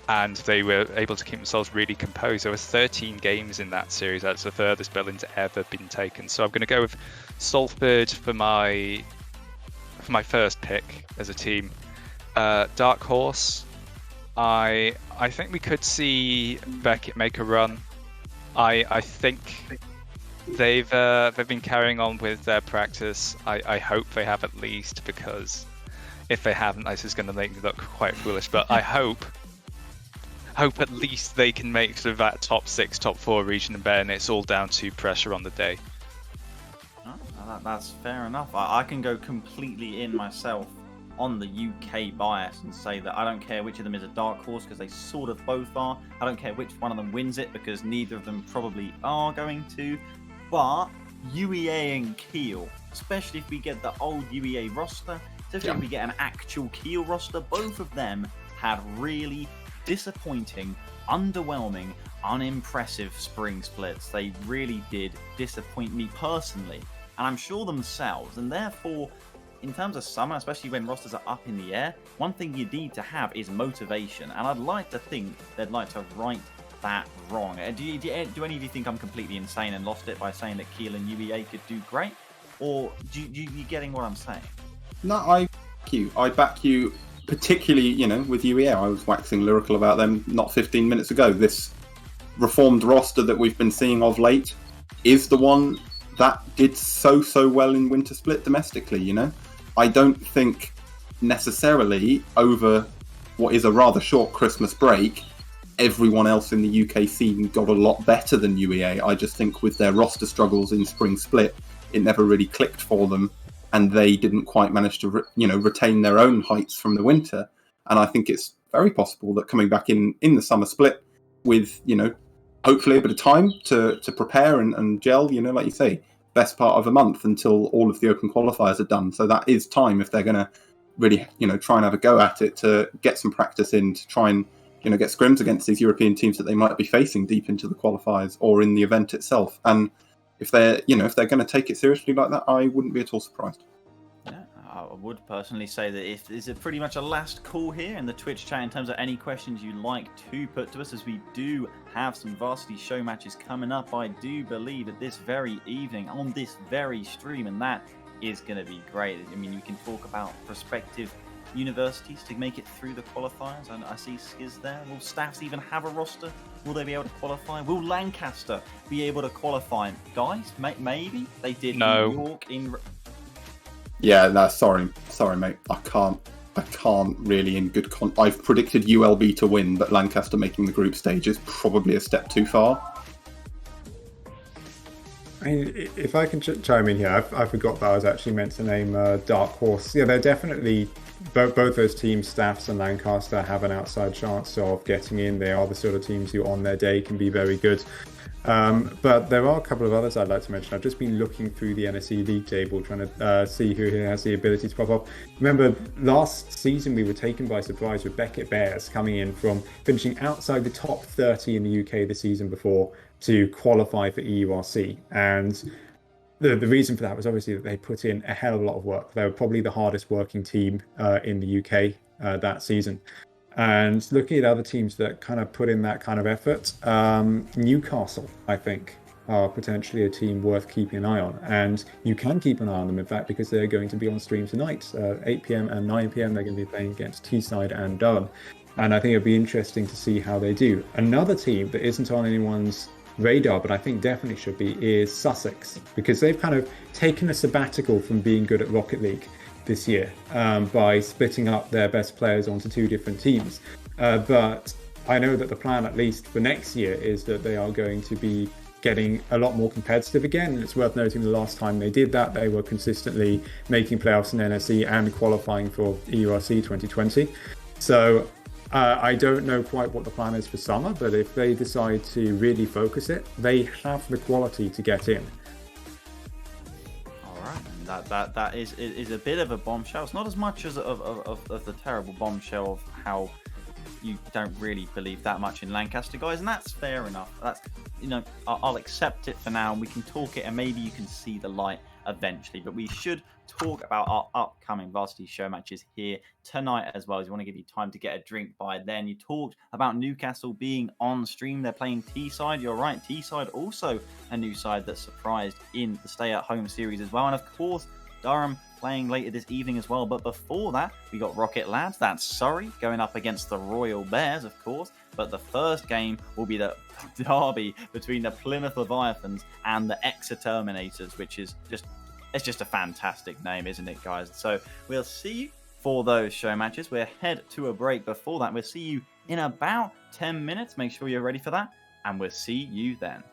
And they were able to keep themselves really composed. There was 13 games in that series. That's the furthest Berlin's ever been taken. So I'm going to go with Salford for my first pick as a team. Dark Horse. I think we could see Beckett make a run. I think they've been carrying on with their practice. I hope they have at least, because if they haven't, this is going to make me look quite foolish. But I hope at least they can make sort of that top 6, top 4 region, and then it's all down to pressure on the day. Oh, that's fair enough. I can go completely in myself on the UK bias and say that I don't care which of them is a dark horse, because they sort of both are. I don't care which one of them wins it, because neither of them probably are going to. But UEA and Kiel, especially if we get the old UEA roster, especially if we get an actual Kiel roster, both of them had really disappointing, underwhelming, unimpressive spring splits. They really did disappoint me personally, and I'm sure themselves. And therefore, in terms of summer, especially when rosters are up in the air, one thing you need to have is motivation. And I'd like to think they'd like to right that wrong. Do any of you think I'm completely insane and lost it by saying that Kiel and UEA could do great? Or you getting what I'm saying? No, I back you. Particularly, with UEA, I was waxing lyrical about them not 15 minutes ago. This reformed roster that we've been seeing of late is the one that did so well in Winter Split domestically, I don't think necessarily over what is a rather short Christmas break, everyone else in the UK scene got a lot better than UEA. I just think with their roster struggles in Spring Split, it never really clicked for them, and they didn't quite manage to retain their own heights from the winter. And I think it's very possible that coming back in the Summer Split with, hopefully a bit of time to prepare and gel, like you say, best part of a month until all of the open qualifiers are done. So that is time if they're going to really, try and have a go at it, to get some practice in, to try and, get scrims against these European teams that they might be facing deep into the qualifiers or in the event itself. And if they're going to take it seriously like that, I wouldn't be at all surprised. Yeah, I would personally say that if this is pretty much a last call here in the Twitch chat in terms of any questions you'd like to put to us, as we do have some varsity show matches coming up, I do believe, at this very evening on this very stream, and that is going to be great. I mean, you can talk about prospective universities to make it through the qualifiers, and I see Skiz there. Will Staffs even have a roster? Will they be able to qualify? Will Lancaster be able to qualify? Guys, maybe they did No. New York in... Yeah, no, sorry, mate. I can't really in good I've predicted ULB to win, but Lancaster making the group stage is probably a step too far. I mean, if I can chime in here, I forgot that I was actually meant to name Dark Horse. Yeah, they're definitely, both those teams, Staffs and Lancaster, have an outside chance of getting in. They are the sort of teams who on their day can be very good. But there are a couple of others I'd like to mention. I've just been looking through the NSE League table, trying to see who has the ability to pop up. Remember, last season we were taken by surprise with Beckett Bears coming in from finishing outside the top 30 in the UK the season before to qualify for EURC. And the reason for that was obviously that they put in a hell of a lot of work. They were probably the hardest working team in the UK that season. And looking at other teams that kind of put in that kind of effort, Newcastle, I think, are potentially a team worth keeping an eye on. And you can keep an eye on them, in fact, because they're going to be on stream tonight, 8 p.m. and 9 p.m. They're going to be playing against Teesside and Durham. And I think it'd be interesting to see how they do. Another team that isn't on anyone's radar, but I think definitely should be, is Sussex, because they've kind of taken a sabbatical from being good at Rocket League this year by splitting up their best players onto two different teams. But I know that the plan, at least for next year, is that they are going to be getting a lot more competitive again. And it's worth noting the last time they did that, they were consistently making playoffs in NSE and qualifying for EURC 2020. So I don't know quite what the plan is for summer, but if they decide to really focus it, they have the quality to get in. That is a bit of a bombshell. It's not as much as of the terrible bombshell of how you don't really believe that much in Lancaster, guys, and that's fair enough. That's, I'll accept it for now, and we can talk it, and maybe you can see the light eventually. But we should talk about our upcoming varsity show matches here tonight as well, as you want to give you time to get a drink by then. You talked about Newcastle being on stream. They're playing Teesside. You're right, Teesside also a new side that surprised in the stay-at-home series as well. And of course, Durham playing later this evening as well. But before that, we got Rocket Lads, that's Surrey, going up against the Royal Bears, of course. But the first game will be the derby between the Plymouth Leviathans and the Exeterminators, which is it's just a fantastic name, isn't it, guys? So we'll see you for those show matches. We'll head to a break before that. We'll see you in about 10 minutes. Make sure you're ready for that, and we'll see you then.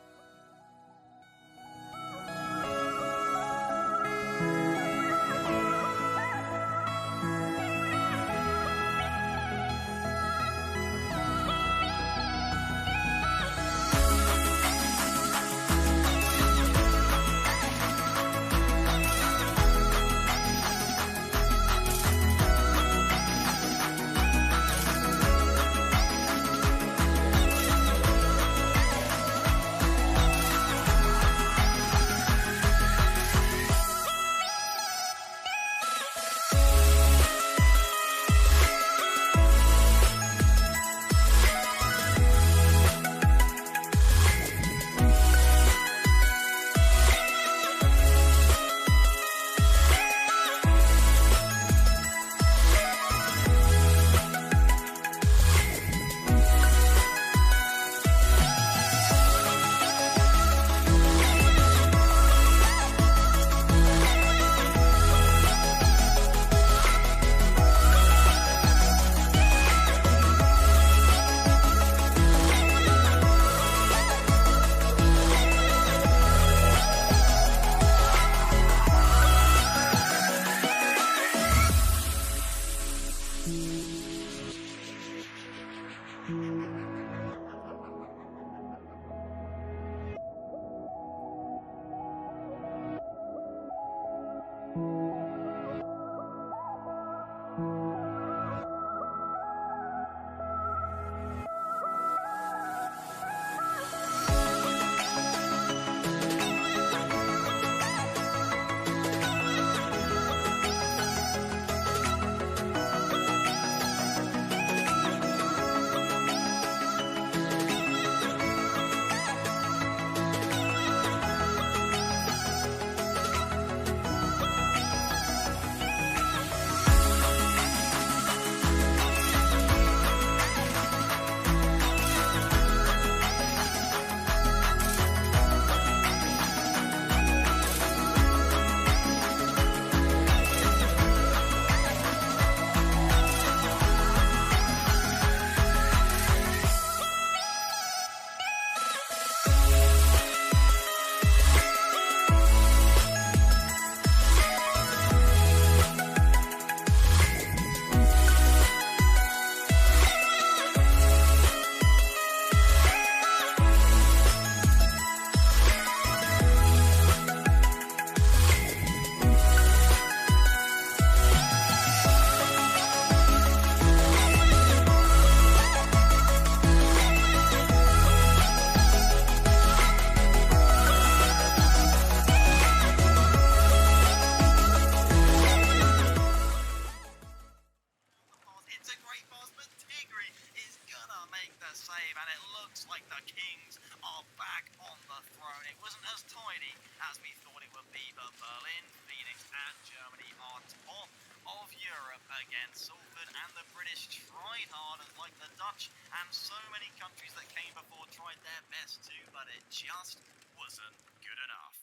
It's a great pass, but Tigre is gonna make the save, and it looks like the Kings are back on the throne. It wasn't as tidy as we thought it would be, but Berlin, Phoenix, and Germany are top of Europe against Salford, and the British tried hard, and like the Dutch and so many countries that came before tried their best too, but it just wasn't good enough.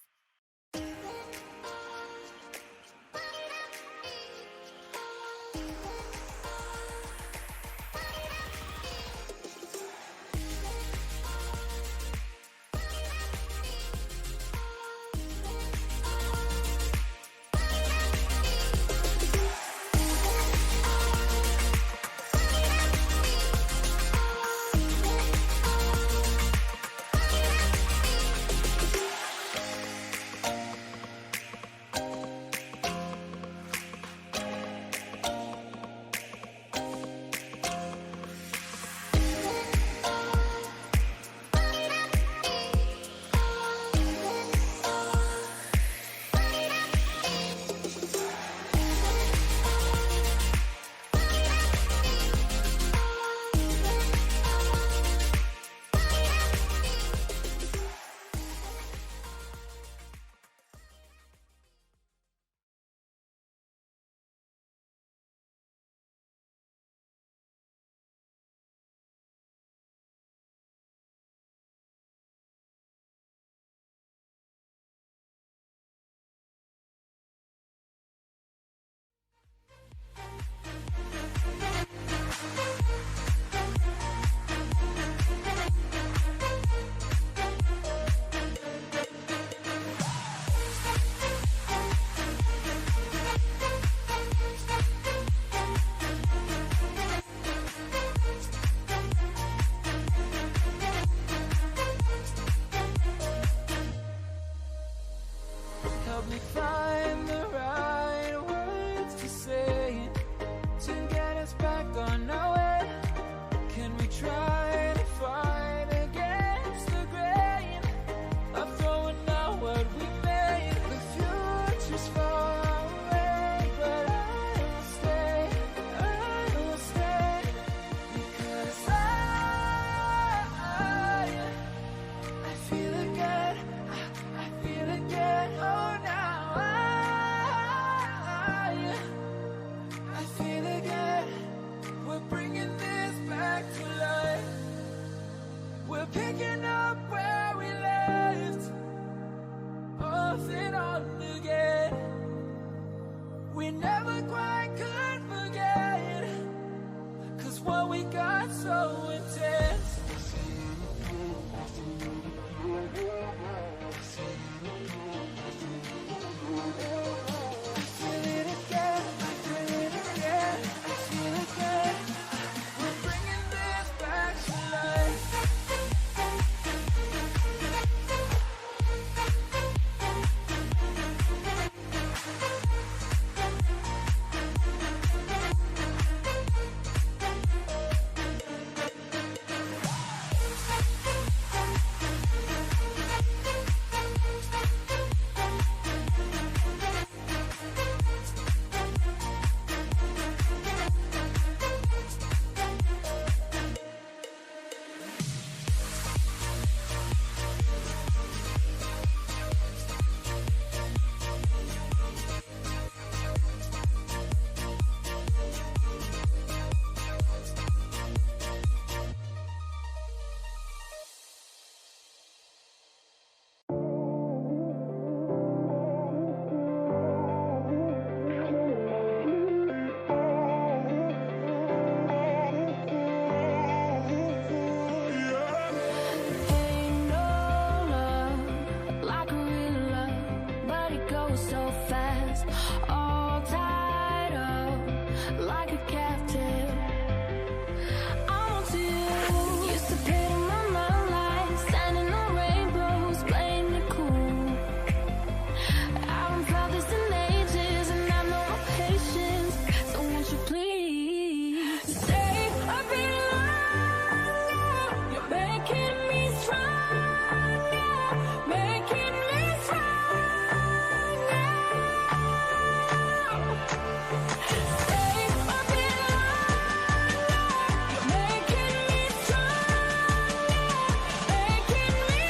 so fast, all tied up like a captive. I want you. Used to pit in my mind like standing on rainbows, playing it cool. I haven't felt this in ages, and I know my patience. So won't you please stay a bit longer? You're making me stronger, making me stronger. Stay a bit longer. You're making me stronger, making me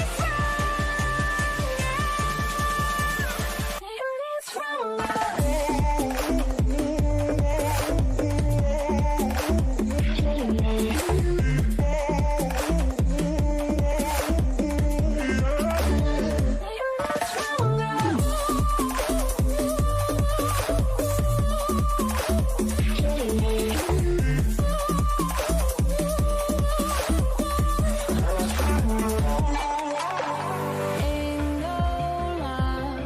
Ain't no luck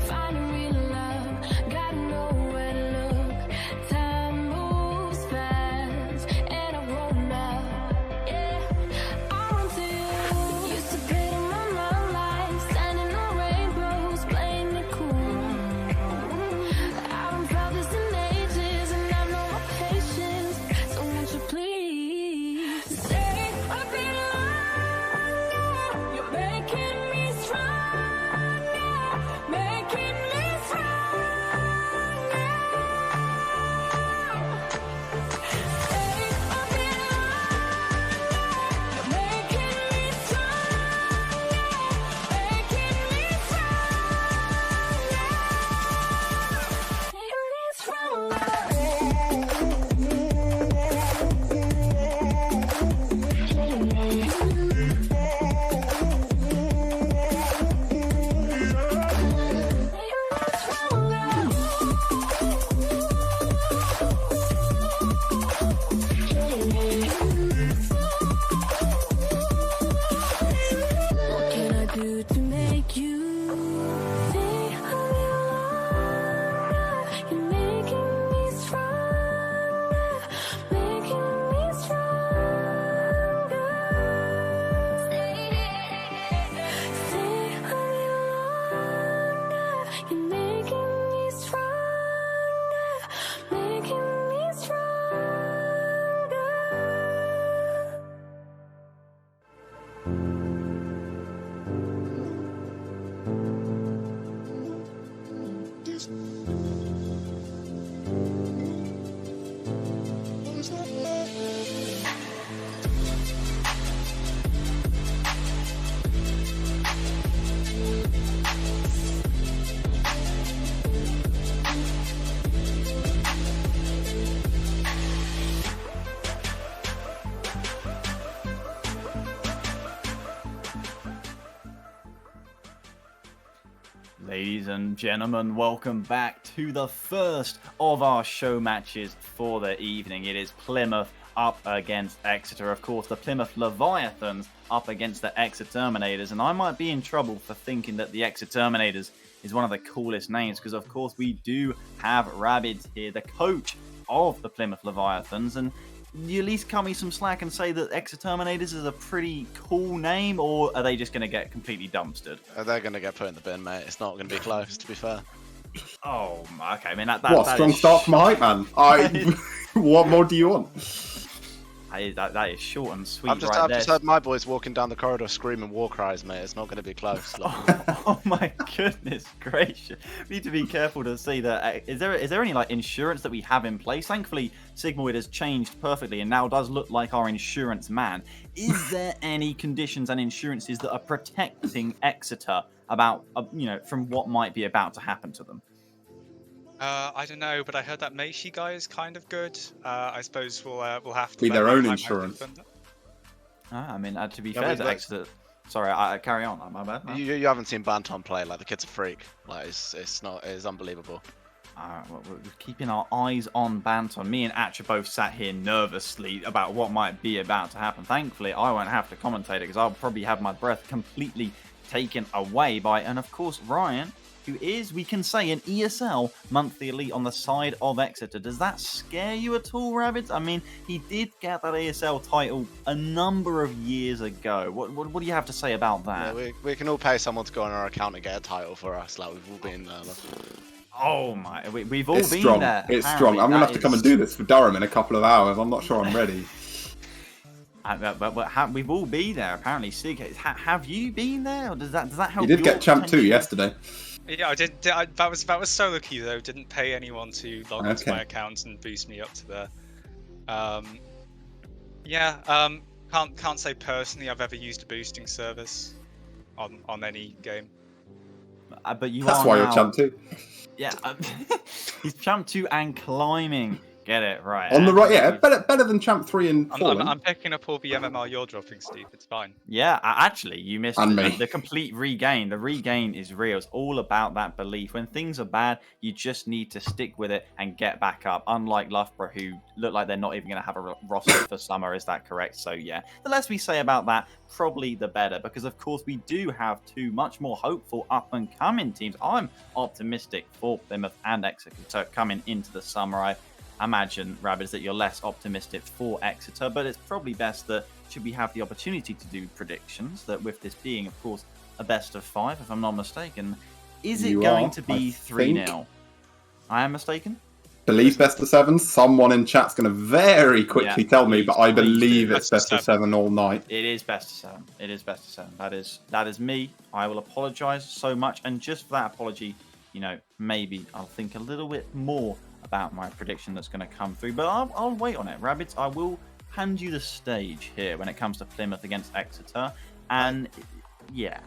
finding real love. Gotta know where to look. Time moves fast, and I've grown up. Yeah, I want to. Used to pit in my mind like standing on rainbows, playing it cool. I haven't felt this in ages, and I know my patience. So won't you please stay a bit longer? You're making me stronger, making me stronger. Stay a bit longer. You're making me stronger, making me What can I do to make you stay a little longer? You're making me stronger, making me stronger. Stay a little longer. You're making me stronger, making me stronger. Ladies and gentlemen, welcome back to the first of our show matches for the evening. It is Plymouth up against Exeter. Of course, the Plymouth Leviathans up against the Exeterminators. And I might be in trouble for thinking that the Exeterminators is one of the coolest names, because of course we do have Rabbids here, the coach of the Plymouth Leviathans. And you at least cut me some slack and say that Exeterminators is a pretty cool name, or are they just going to get completely dumpstered? They're going to get put in the bin, mate. It's not going to be close, to be fair. Oh, okay. I mean, that Strong is start from a hype man. What more do you want? that is short and sweet. I've just heard my boys walking down the corridor screaming war cries, mate. It's not going to be close. Oh my goodness gracious! We need to be careful to see that. Is there any like insurance that we have in place? Thankfully, Sigmoid has changed perfectly and now does look like our insurance man. Is there any conditions and insurances that are protecting Exeter about from what might be about to happen to them? I don't know, but I heard that Meishi guy is kind of good. I suppose we'll have to Be let their that own time insurance. happen. I mean, to be Yeah, fair but to like- Exeter, sorry, carry on. My bad. You haven't seen Banton play. Like, the kid's a freak. Like, it's unbelievable. We're keeping our eyes on Banton. Me and Atch are both sat here nervously about what might be about to happen. Thankfully, I won't have to commentate it because I'll probably have my breath completely taken away by, and of course, Ryan, who is, we can say, an ESL monthly elite on the side of Exeter. Does that scare you at all, Rabbids? I mean, he did get that ESL title a number of years ago. What do you have to say about that? Yeah, we can all pay someone to go on our account and get a title for us. Like, we've all been there. Oh my, we've all It's been strong. there. It's apparently. strong. I'm going to have to come and do Is- this for Durham in a couple of hours. I'm not sure I'm ready. But we've all been there, apparently. Sig, have you been there? Or does that help? You did your get Champ 2 potential? yesterday. Yeah, I did. That was solo queue though. Didn't pay anyone to log onto Okay. my account and boost me up to there. Can't say personally I've ever used a boosting service on any game. But you That's are why now, you're Champ 2. Yeah, he's Champ 2 and climbing. Get it right. On the and right, yeah, we've- better than Champ 3 and Fallen. I'm picking up all the MMR you're dropping, Steve. It's fine. Yeah, actually, you missed And it. me. The complete regain. The regain is real. It's all about that belief. When things are bad, you just need to stick with it and get back up. Unlike Loughborough, who look like they're not even going to have a roster for summer. Is that correct? So, yeah. The less we say about that, probably the better. Because, of course, we do have two much more hopeful up-and-coming teams. I'm optimistic for Plymouth and Exeter coming into the summer. I imagine, Rabbids, that you're less optimistic for Exeter, but it's probably best that, should we have the opportunity to do predictions, that with this being, of course, a best of 5, if I'm not mistaken, is it You going are, to be I 3-0? think. I am mistaken? Believe best of 7. Someone in chat's going to very quickly Yeah, tell me, please, but I please believe do. it's best of 7 all night. It is best of 7. It is best of 7. That is me. I will apologise so much, and just for that apology, maybe I'll think a little bit more about my prediction that's going to come through, but I'll wait on it. Rabbids, I will hand you the stage here when it comes to Plymouth against Exeter, and yeah.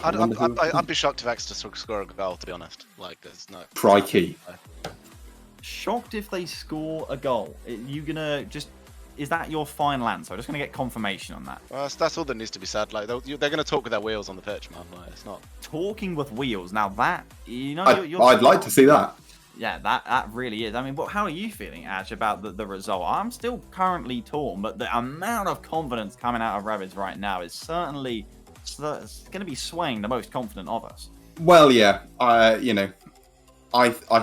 I'd be shocked if Exeter score a goal, to be honest. Like, there's no... Crikey. Shocked if they score a goal. Is that your final answer? I'm just going to get confirmation on that. Well, that's all that needs to be said. Like, they're going to talk with their wheels on the pitch, man. Like, it's not... Talking with wheels. Now that, I'd like to see that. Yeah, that really is. I mean, how are you feeling, Ash, about the result? I'm still currently torn, but the amount of confidence coming out of Rabbids right now is certainly going to be swaying the most confident of us. Well, yeah, I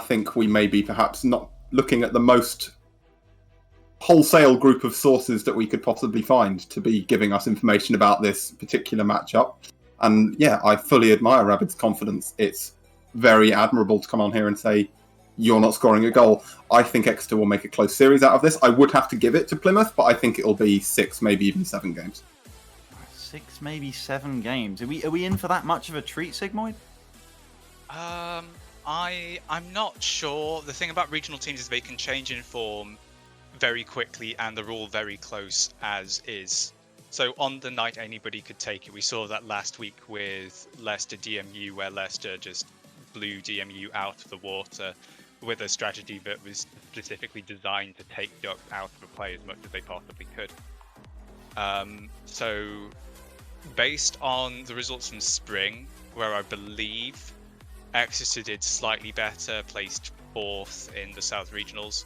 think we may be perhaps not looking at the most wholesale group of sources that we could possibly find to be giving us information about this particular matchup. And yeah, I fully admire Rabbids' confidence. It's very admirable to come on here and say, you're not scoring a goal. I think Exeter will make a close series out of this. I would have to give it to Plymouth, but I think it'll be 6, maybe even 7 games. 6, maybe 7 games. Are we in for that much of a treat, Sigmoid? I'm not sure. The thing about regional teams is they can change in form very quickly, and they're all very close as is. So on the night, anybody could take it. We saw that last week with Leicester DMU, where Leicester just blew DMU out of the water with a strategy that was specifically designed to take Duck out of the play as much as they possibly could. So based on the results from spring, where I believe Exeter did slightly better, placed 4th in the South Regionals,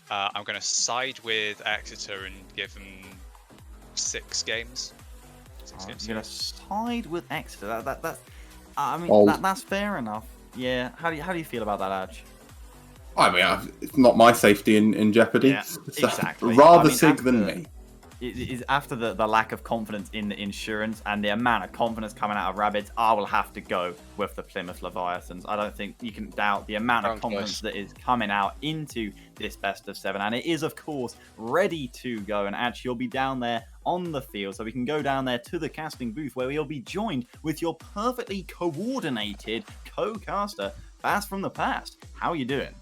I'm going to side with Exeter and give them 6 games. I'm going to side with Exeter. That's fair enough. Yeah. How do you feel about that, Adge? I mean, it's not my safety in jeopardy. Yeah, exactly. Rather Sig than me. It is after the lack of confidence in the insurance and the amount of confidence coming out of Rabbids, I will have to go with the Plymouth Leviathans. I don't think you can doubt the amount of confidence that is coming out into this best of 7. And it is, of course, ready to go. And actually, you'll be down there on the field. So we can go down there to the casting booth where we'll be joined with your perfectly coordinated co-caster, Fast from the Past. How are you doing?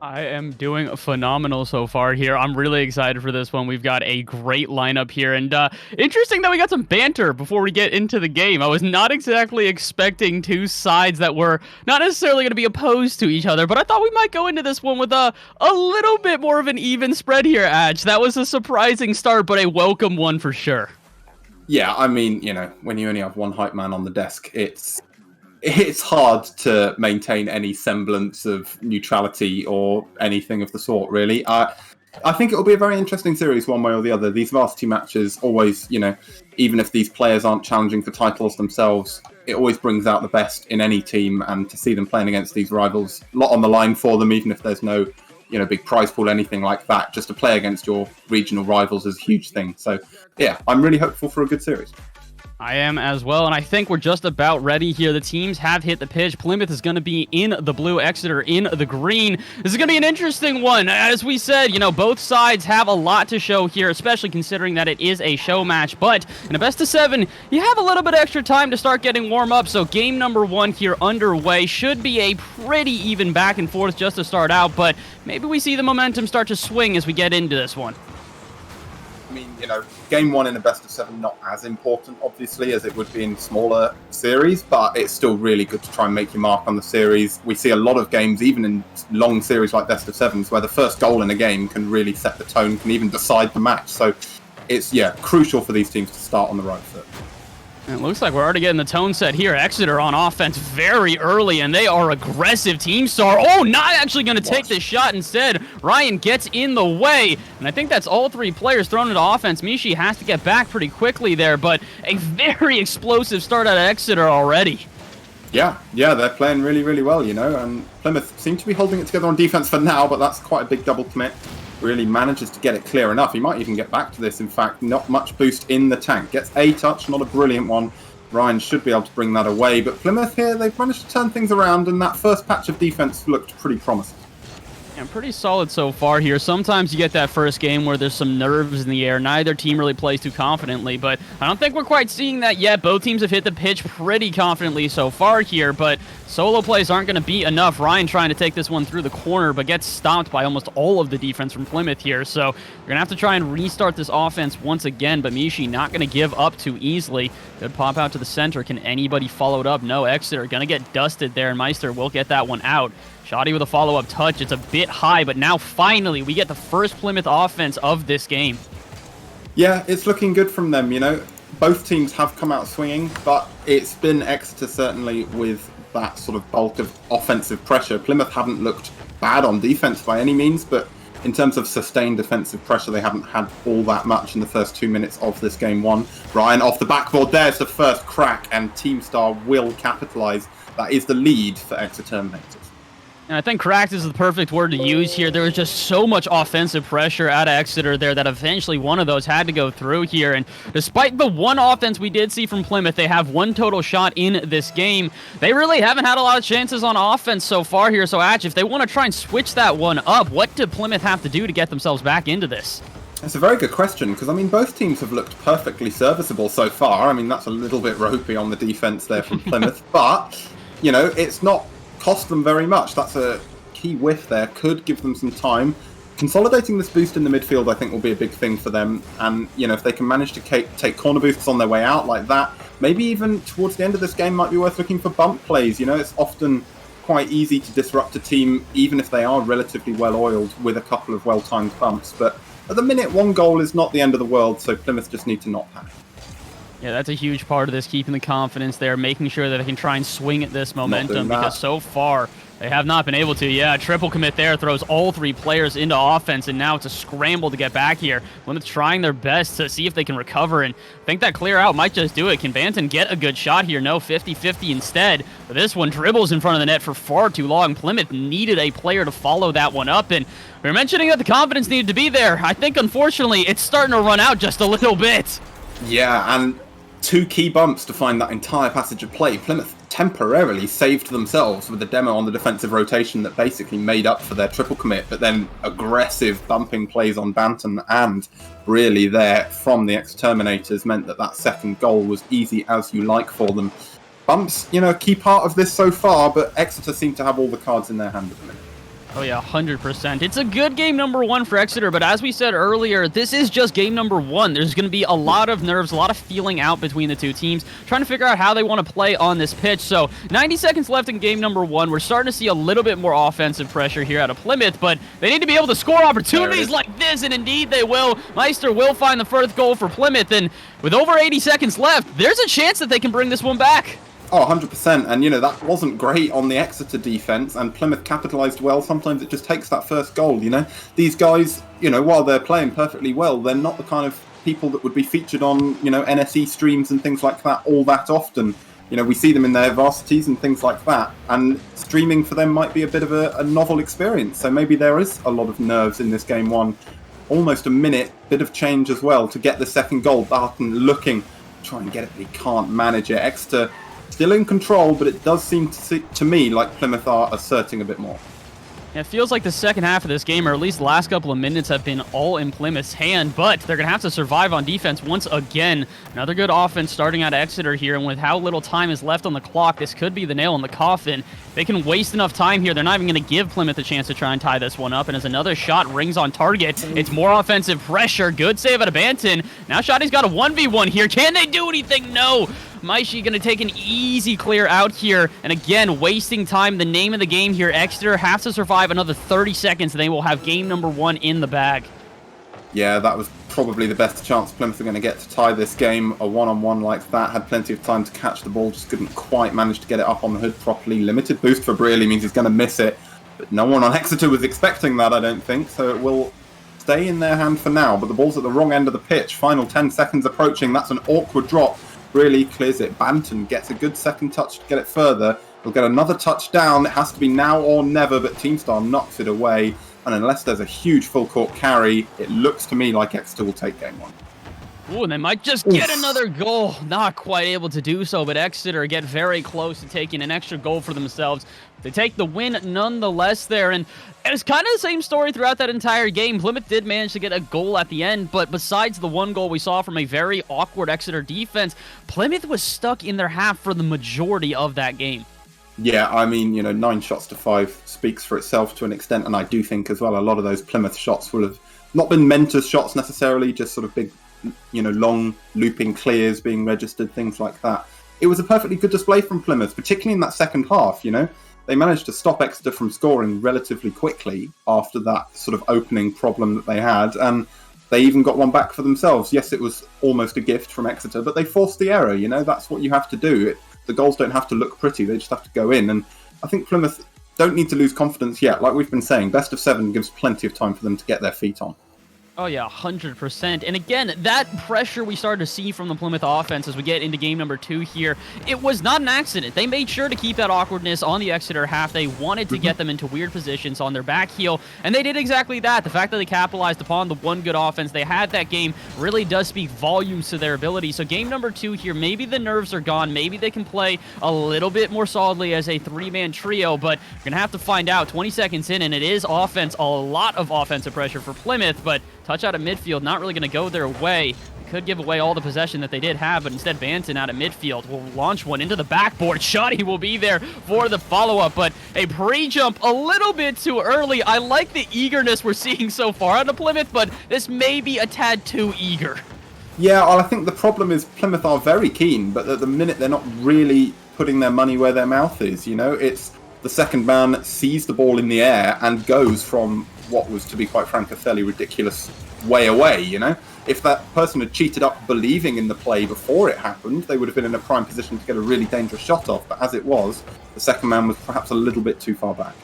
I am doing phenomenal so far here. I'm really excited for this one. We've got a great lineup here, and interesting that we got some banter before we get into the game. I was not exactly expecting two sides that were not necessarily going to be opposed to each other, but I thought we might go into this one with a little bit more of an even spread here, Adge. That was a surprising start, but a welcome one for sure. Yeah, I mean, when you only have one hype man on the desk, it's it's hard to maintain any semblance of neutrality or anything of the sort, really. I think it will be a very interesting series one way or the other. These varsity matches always, even if these players aren't challenging for titles themselves, it always brings out the best in any team, and to see them playing against these rivals, a lot on the line for them, even if there's no big prize pool, anything like that, just to play against your regional rivals is a huge thing. So yeah, I'm really hopeful for a good series. I am as well, and I think we're just about ready here. The teams have hit the pitch. Plymouth is going to be in the blue, Exeter in the green. This is going to be an interesting one. As we said, both sides have a lot to show here, especially considering that it is a show match. But in a best of 7, you have a little bit extra time to start getting warm up. So game number 1 here underway. Should be a pretty even back and forth just to start out, but maybe we see the momentum start to swing as we get into this one. I mean, game 1 in a best of 7 not as important, obviously, as it would be in smaller series, but it's still really good to try and make your mark on the series. We see a lot of games, even in long series like best of 7s, where the first goal in a game can really set the tone, can even decide the match. So it's, crucial for these teams to start on the right foot. It looks like we're already getting the tone set here. Exeter on offense very early, and they are aggressive. Team Star, not actually going to take this shot instead. Ryan gets in the way, and I think that's all 3 players thrown into offense. Mishi has to get back pretty quickly there, but a very explosive start out of Exeter already. Yeah, they're playing really, really well, and Plymouth seem to be holding it together on defense for now, but that's quite a big double commit. Really manages to get it clear enough. He might even get back to this. In fact, not much boost in the tank. Gets a touch, not a brilliant one. Ryan should be able to bring that away. But Plymouth here, they've managed to turn things around, and that first patch of defense looked pretty promising. Yeah, pretty solid so far here. Sometimes you get that first game where there's some nerves in the air. Neither team really plays too confidently, but I don't think we're quite seeing that yet. Both teams have hit the pitch pretty confidently so far here, but solo plays aren't going to be enough. Ryan trying to take this one through the corner, but gets stomped by almost all of the defense from Plymouth here, so you're going to have to try and restart this offense once again, but Mishi not going to give up too easily. Good pop out to the center. Can anybody follow it up? No, Exeter going to get dusted there, and Meister will get that one out. Shoddy with a follow-up touch. It's a bit high, but now finally we get the first Plymouth offense of this game. Yeah, it's looking good from them, Both teams have come out swinging, but it's been Exeter certainly with that sort of bulk of offensive pressure. Plymouth haven't looked bad on defense by any means, but in terms of sustained defensive pressure, they haven't had all that much in the first 2 minutes of this game 1. Ryan off the backboard, there's the first crack, and Team Star will capitalise. That is the lead for Exeter Terminators. And I think cracked is the perfect word to use here. There was just so much offensive pressure out of Exeter there that eventually one of those had to go through here. And despite the one offense we did see from Plymouth, they have 1 total shot in this game. They really haven't had a lot of chances on offense so far here. So, Atch, if they want to try and switch that one up, what do Plymouth have to do to get themselves back into this? It's a very good question, because, both teams have looked perfectly serviceable so far. That's a little bit ropey on the defense there from Plymouth, but, it's not cost them very much. That's a key whiff there. Could give them some time. Consolidating this boost in the midfield, I think, will be a big thing for them. And, if they can manage to take corner boosts on their way out like that, maybe even towards the end of this game might be worth looking for bump plays. It's often quite easy to disrupt a team, even if they are relatively well-oiled, with a couple of well-timed bumps. But at the minute, 1 goal is not the end of the world, so Plymouth just need to not panic. Yeah, that's a huge part of this, keeping the confidence there, making sure that they can try and swing at this momentum, because so far they have not been able to. Yeah, triple commit there, throws all 3 players into offense, and now it's a scramble to get back here. Plymouth trying their best to see if they can recover, and I think that clear out might just do it. Can Banton get a good shot here? No, 50-50 instead. But this one dribbles in front of the net for far too long. Plymouth needed a player to follow that one up, and we were mentioning that the confidence needed to be there. I think, unfortunately, it's starting to run out just a little bit. Yeah, and 2 key bumps to find that entire passage of play. Plymouth temporarily saved themselves with a demo on the defensive rotation that basically made up for their triple commit, but then aggressive bumping plays on Banton and really there from the Exterminators meant that second goal was easy as you like for them. Bumps, a key part of this so far, but Exeter seem to have all the cards in their hand at the minute. Oh yeah, 100%. It's a good game number 1 for Exeter, but as we said earlier, this is just game number 1. There's going to be a lot of nerves, a lot of feeling out between the 2 teams, trying to figure out how they want to play on this pitch. So 90 seconds left in game number 1. We're starting to see a little bit more offensive pressure here out of Plymouth, but they need to be able to score opportunities like this, and indeed they will. Meister will find the first goal for Plymouth, and with over 80 seconds left, there's a chance that they can bring this one back. Oh, 100%. And, that wasn't great on the Exeter defence, and Plymouth capitalised well. Sometimes it just takes that first goal, These guys, while they're playing perfectly well, they're not the kind of people that would be featured on, NSE streams and things like that all that often. We see them in their varsities and things like that, and streaming for them might be a bit of a novel experience. So maybe there is a lot of nerves in this game one. Almost a minute, bit of change as well to get the second goal. Barton looking, try and get it, but he can't manage it. Exeter still in control, but it does seem to me like Plymouth are asserting a bit more. It feels like the second half of this game, or at least the last couple of minutes, have been all in Plymouth's hand, but they're going to have to survive on defense once again. Another good offense starting out of Exeter here, and with how little time is left on the clock, this could be the nail in the coffin. They can waste enough time here. They're not even going to give Plymouth a chance to try and tie this one up, and as another shot rings on target, it's more offensive pressure. Good save out of Banton. Now Shotty's got a 1v1 here. Can they do anything? No. Maishi going to take an easy clear out here, and again, wasting time. The name of the game here, Exeter have to survive another 30 seconds, and they will have game number 1 in the bag. Yeah, that was probably the best chance Plymouth are going to get to tie this game. A one-on-one like that, had plenty of time to catch the ball, just couldn't quite manage to get it up on the hood properly. Limited boost for Brearley means he's going to miss it, but no one on Exeter was expecting that, I don't think, so it will stay in their hand for now, but the ball's at the wrong end of the pitch. Final 10 seconds approaching, that's an awkward drop. Really clears it. Banton gets a good second touch to get it further. He'll get another touchdown. It has to be now or never, but Teamstar knocks it away. And unless there's a huge full court carry, it looks to me like Exeter will take game 1. Ooh, and they might just get another goal. Not quite able to do so, but Exeter get very close to taking an extra goal for themselves. They take the win nonetheless there, and it's kind of the same story throughout that entire game. Plymouth did manage to get a goal at the end, but besides the one goal we saw from a very awkward Exeter defense, Plymouth was stuck in their half for the majority of that game. Yeah, I mean, 9 shots to 5 speaks for itself to an extent, and I do think as well a lot of those Plymouth shots will have not been Mentor's shots necessarily, just sort of big, long looping clears being registered, things like that. It was a perfectly good display from Plymouth, particularly in that second half, They managed to stop Exeter from scoring relatively quickly after that sort of opening problem that they had, and they even got one back for themselves. Yes, it was almost a gift from Exeter, but they forced the error, That's what you have to do. The goals don't have to look pretty, they just have to go in, and I think Plymouth don't need to lose confidence yet. Like we've been saying, best of 7 gives plenty of time for them to get their feet on. Oh, yeah, 100%. And again, that pressure we started to see from the Plymouth offense as we get into game number 2 here, it was not an accident. They made sure to keep that awkwardness on the Exeter half. They wanted to get them into weird positions on their back heel, and they did exactly that. The fact that they capitalized upon the one good offense they had that game really does speak volumes to their ability. So game number 2 here, maybe the nerves are gone. Maybe they can play a little bit more solidly as a 3-man trio, but you're going to have to find out 20 seconds in, and it is offense, a lot of offensive pressure for Plymouth, but touch out of midfield, not really going to go their way. They could give away all the possession that they did have, but instead Banton out of midfield will launch one into the backboard. Shotty will be there for the follow-up, but a pre-jump a little bit too early. I like the eagerness we're seeing so far out of Plymouth, but this may be a tad too eager. Yeah, well, I think the problem is Plymouth are very keen, but at the minute they're not really putting their money where their mouth is, It's the second man sees the ball in the air and goes from what was, to be quite frank, a fairly ridiculous way away, If that person had cheated up believing in the play before it happened, they would have been in a prime position to get a really dangerous shot off. But as it was, the second man was perhaps a little bit too far back.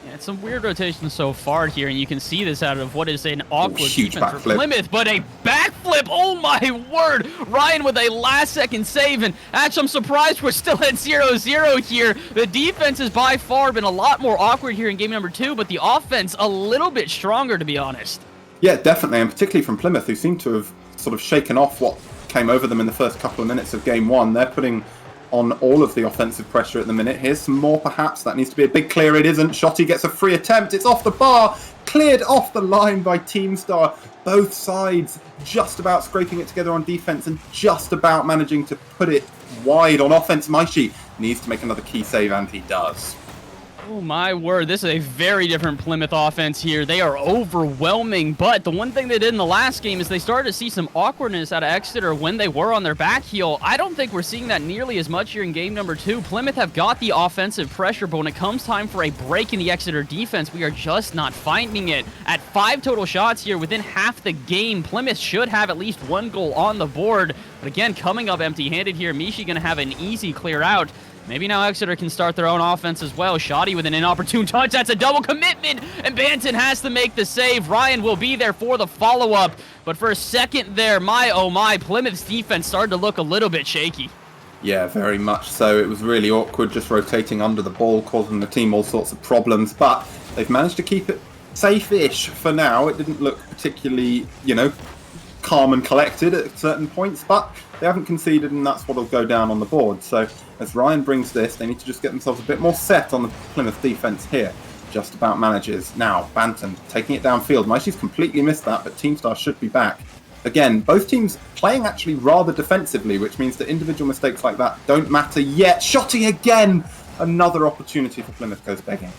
Yeah, it's some weird rotation so far here, and you can see this out of what is an awkward huge defense for backflip. Plymouth, but a backflip, oh my word! Ryan with a last-second save, and actually I'm surprised we're still at 0-0 here. The defense has by far been a lot more awkward here in game number 2, but the offense a little bit stronger, to be honest. Yeah, definitely, and particularly from Plymouth, who seem to have sort of shaken off what came over them in the first couple of minutes of game 1. They're putting on all of the offensive pressure at the minute. Here's some more, perhaps. That needs to be a big clear. It isn't. Shotty gets a free attempt. It's off the bar. Cleared off the line by Teamstar. Both sides just about scraping it together on defense and just about managing to put it wide on offense. Maishi needs to make another key save, and he does. Oh my word, this is a very different Plymouth offense here. They are overwhelming, but the one thing they did in the last game is they started to see some awkwardness out of Exeter when they were on their back heel. I don't think we're seeing that nearly as much here in game number 2. Plymouth have got the offensive pressure, but when it comes time for a break in the Exeter defense, we are just not finding it. At 5 total shots here within half the game, Plymouth should have at least 1 goal on the board. But again, coming up empty-handed here, Mishi going to have an easy clear out. Maybe now Exeter can start their own offense as well. Shoddy with an inopportune touch. That's a double commitment, and Banton has to make the save. Ryan will be there for the follow-up, but for a second there, my oh my, Plymouth's defense started to look a little bit shaky. Yeah, very much so. It was really awkward, just rotating under the ball, causing the team all sorts of problems, but they've managed to keep it safe-ish for now. It didn't look particularly, calm and collected at certain points, but they haven't conceded, and that's what will go down on the board. So as Ryan brings this, they need to just get themselves a bit more set on the Plymouth defence here. Just about manages. Now, Banton taking it downfield. Maishi's completely missed that, but Team Star should be back. Again, both teams playing actually rather defensively, which means that individual mistakes like that don't matter yet. Shotty again! Another opportunity for Plymouth goes begging.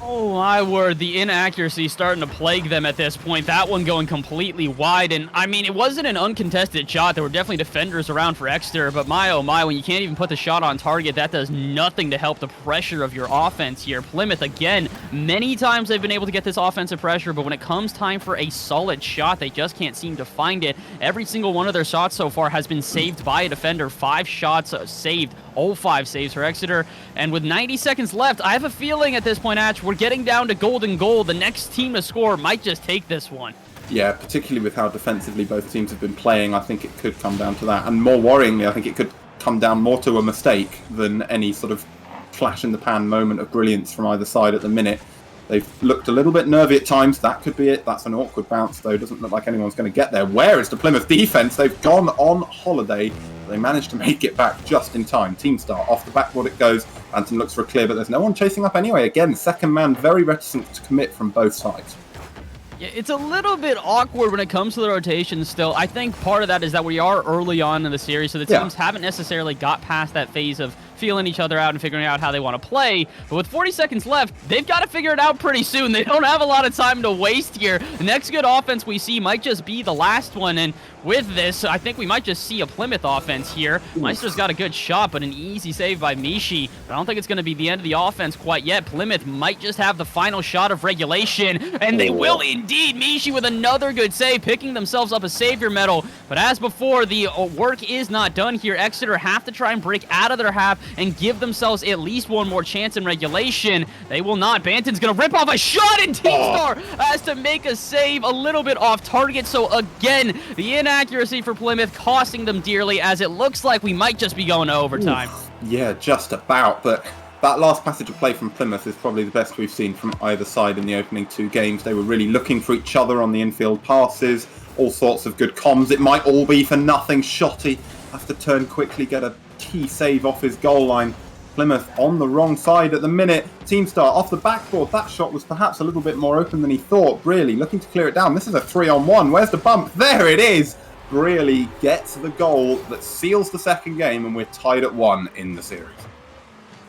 Oh my word, the inaccuracy starting to plague them at this point. That one going completely wide, and I mean, it wasn't an uncontested shot. There were definitely defenders around for Exeter, but my oh my, when you can't even put the shot on target, that does nothing to help the pressure of your offense here. Plymouth, again, many times they've been able to get this offensive pressure, but when it comes time for a solid shot, they just can't seem to find it. Every single one of their shots so far has been saved by a defender. 5 shots saved, all 5 saves for Exeter, and with 90 seconds left, I have a feeling at this point, Atch, we're getting down to golden goal. The next team to score might just take this one. Yeah, particularly with how defensively both teams have been playing, I think it could come down to that. And more worryingly, I think it could come down more to a mistake than any sort of flash-in-the-pan moment of brilliance from either side at the minute. They've looked a little bit nervy at times. That could be it. That's an awkward bounce, though. Doesn't look like anyone's going to get there. Where is the Plymouth defence? They've gone on holiday. They managed to make it back just in time. Team Star, off the backboard it goes. Banton looks for a clear, but there's no one chasing up anyway. Again, second man very reticent to commit from both sides. Yeah, it's a little bit awkward when it comes to the rotation still. I think part of that is that we are early on in the series, so the teams haven't necessarily got past that phase of feeling each other out and figuring out how they want to play. But with 40 seconds left, they've got to figure it out pretty soon. They don't have a lot of time to waste here. The next good offense we see might just be the last one, and with this, I think we might just see a Plymouth offense here. Meister's got a good shot, but an easy save by Mishi. But I don't think it's going to be the end of the offense quite yet. Plymouth might just have the final shot of regulation, and they will indeed. Mishi with another good save, picking themselves up a savior medal. But as before, the work is not done here. Exeter have to try and break out of their half and give themselves at least one more chance in regulation. They will not. Banton's going to rip off a shot, and Team Star has to make a save a little bit off target. So again, the inaccuracy for Plymouth costing them dearly, as it looks like we might just be going to overtime. Yeah, just about. But that last passage of play from Plymouth is probably the best we've seen from either side in the opening 2 games. They were really looking for each other on the infield passes, all sorts of good comms. It might all be for nothing. Shotty has to turn quickly, get a key save off his goal line. Plymouth on the wrong side at the minute. Team Star off the backboard. That shot was perhaps a little bit more open than he thought. Brearley looking to clear it down. This is a 3-on-1. Where's the bump? There it is. Brearley gets the goal that seals the second game, and we're tied at 1 in the series.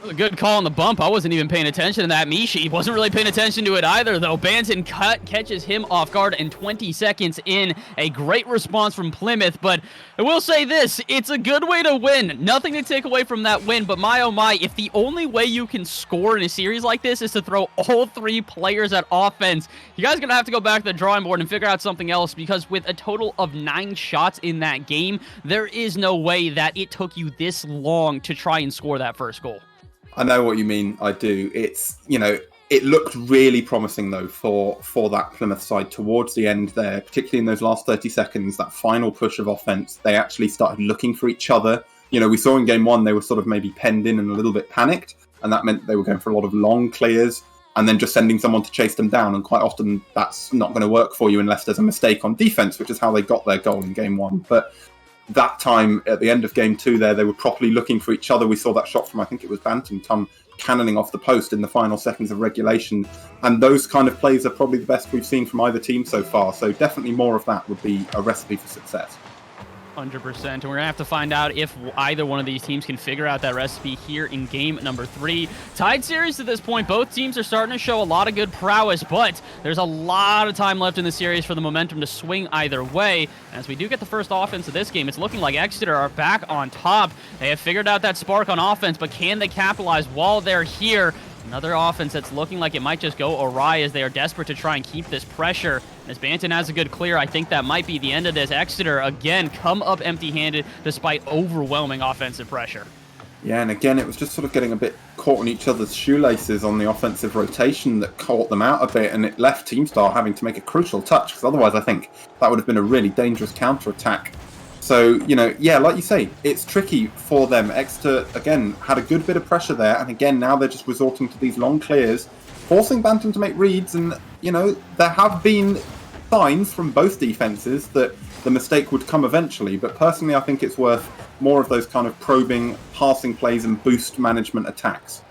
A good call on the bump. I wasn't even paying attention to that. Mishi wasn't really paying attention to it either, though. Banton catches him off guard, and 20 seconds in, a great response from Plymouth. But I will say this, it's a good way to win. Nothing to take away from that win, but my oh my, if the only way you can score in a series like this is to throw all 3 players at offense, you guys are going to have to go back to the drawing board and figure out something else, because with a total of 9 shots in that game, there is no way that it took you this long to try and score that first goal. I know what you mean. I do. It's, it looked really promising, though, for that Plymouth side towards the end there, particularly in those last 30 seconds, that final push of offense. They actually started looking for each other. We saw in game 1, they were sort of maybe penned in and a little bit panicked, and that meant they were going for a lot of long clears and then just sending someone to chase them down. And quite often that's not going to work for you unless there's a mistake on defense, which is how they got their goal in game 1. But that time, at the end of game 2 there, they were properly looking for each other. We saw that shot from, I think it was Banton, come cannoning off the post in the final seconds of regulation. And those kind of plays are probably the best we've seen from either team so far. So definitely more of that would be a recipe for success. 100%. And we're going to have to find out if either one of these teams can figure out that recipe here in game number 3. Tied series at this point. Both teams are starting to show a lot of good prowess, but there's a lot of time left in the series for the momentum to swing either way. As we do get the first offense of this game, it's looking like Exeter are back on top. They have figured out that spark on offense, but can they capitalize while they're here? Another offense that's looking like it might just go awry as they are desperate to try and keep this pressure. And as Banton has a good clear, I think that might be the end of this. Exeter, again, come up empty-handed despite overwhelming offensive pressure. Yeah, and again, it was just sort of getting a bit caught in each other's shoelaces on the offensive rotation that caught them out a bit, and it left Teamstar having to make a crucial touch, because otherwise I think that would have been a really dangerous counter-attack. So, you know, yeah, like you say, it's tricky for them. Exeter, again, had a good bit of pressure there, and again, now they're just resorting to these long clears, forcing Bantam to make reads, and, you know, there have been signs from both defences that the mistake would come eventually, but personally I think it's worth more of those kind of probing, passing plays and boost management attacks.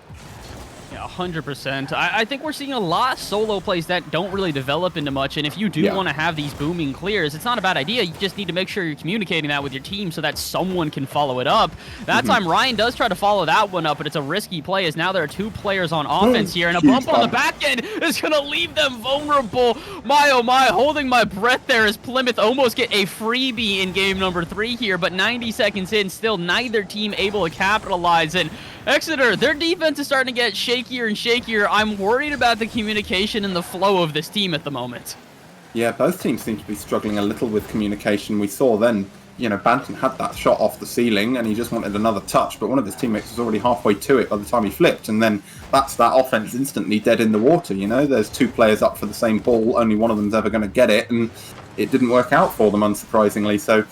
Yeah, 100%. I think we're seeing a lot of solo plays that don't really develop into much, and if you do want to have these booming clears, it's not a bad idea. You just need to make sure you're communicating that with your team so that someone can follow it up. That time, Ryan does try to follow that one up, but it's a risky play as now there are 2 players on offense here, and a bump on the back end is going to leave them vulnerable. My, oh my, holding my breath there as Plymouth almost get a freebie in game number 3 here, but 90 seconds in, still neither team able to capitalize, and Exeter, their defense is starting to get shakier and shakier. I'm worried about the communication and the flow of this team at the moment. Yeah, both teams seem to be struggling a little with communication. We saw then, you know, Banton had that shot off the ceiling and he just wanted another touch, but one of his teammates was already halfway to it by the time he flipped, and then that's that offense instantly dead in the water, you know? There's 2 players up for the same ball, only one of them's ever going to get it, and it didn't work out for them, unsurprisingly. So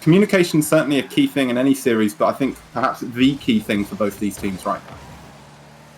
communication is certainly a key thing in any series, but I think perhaps the key thing for both these teams right now.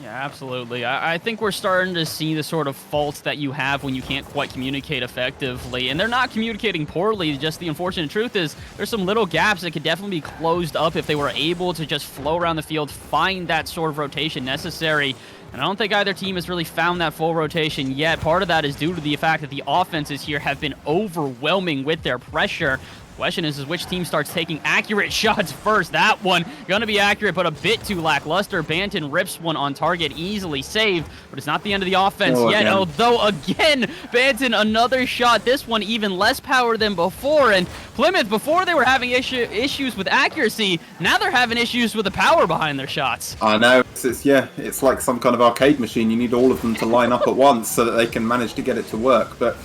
Yeah, absolutely. I think we're starting to see the sort of faults that you have when you can't quite communicate effectively. And they're not communicating poorly, just the unfortunate truth is there's some little gaps that could definitely be closed up if they were able to just flow around the field, find that sort of rotation necessary. And I don't think either team has really found that full rotation yet. Part of that is due to the fact that the offenses here have been overwhelming with their pressure. Question is which team starts taking accurate shots first. That one going to be accurate, but a bit too lackluster. Banton rips one on target, easily saved, but it's not the end of the offense yet. Again. Although, again, Banton, another shot. This one even less power than before. And Plymouth, before they were having issues with accuracy, now they're having issues with the power behind their shots. I know. It's like some kind of arcade machine. You need all of them to line up at once so that they can manage to get it to work. But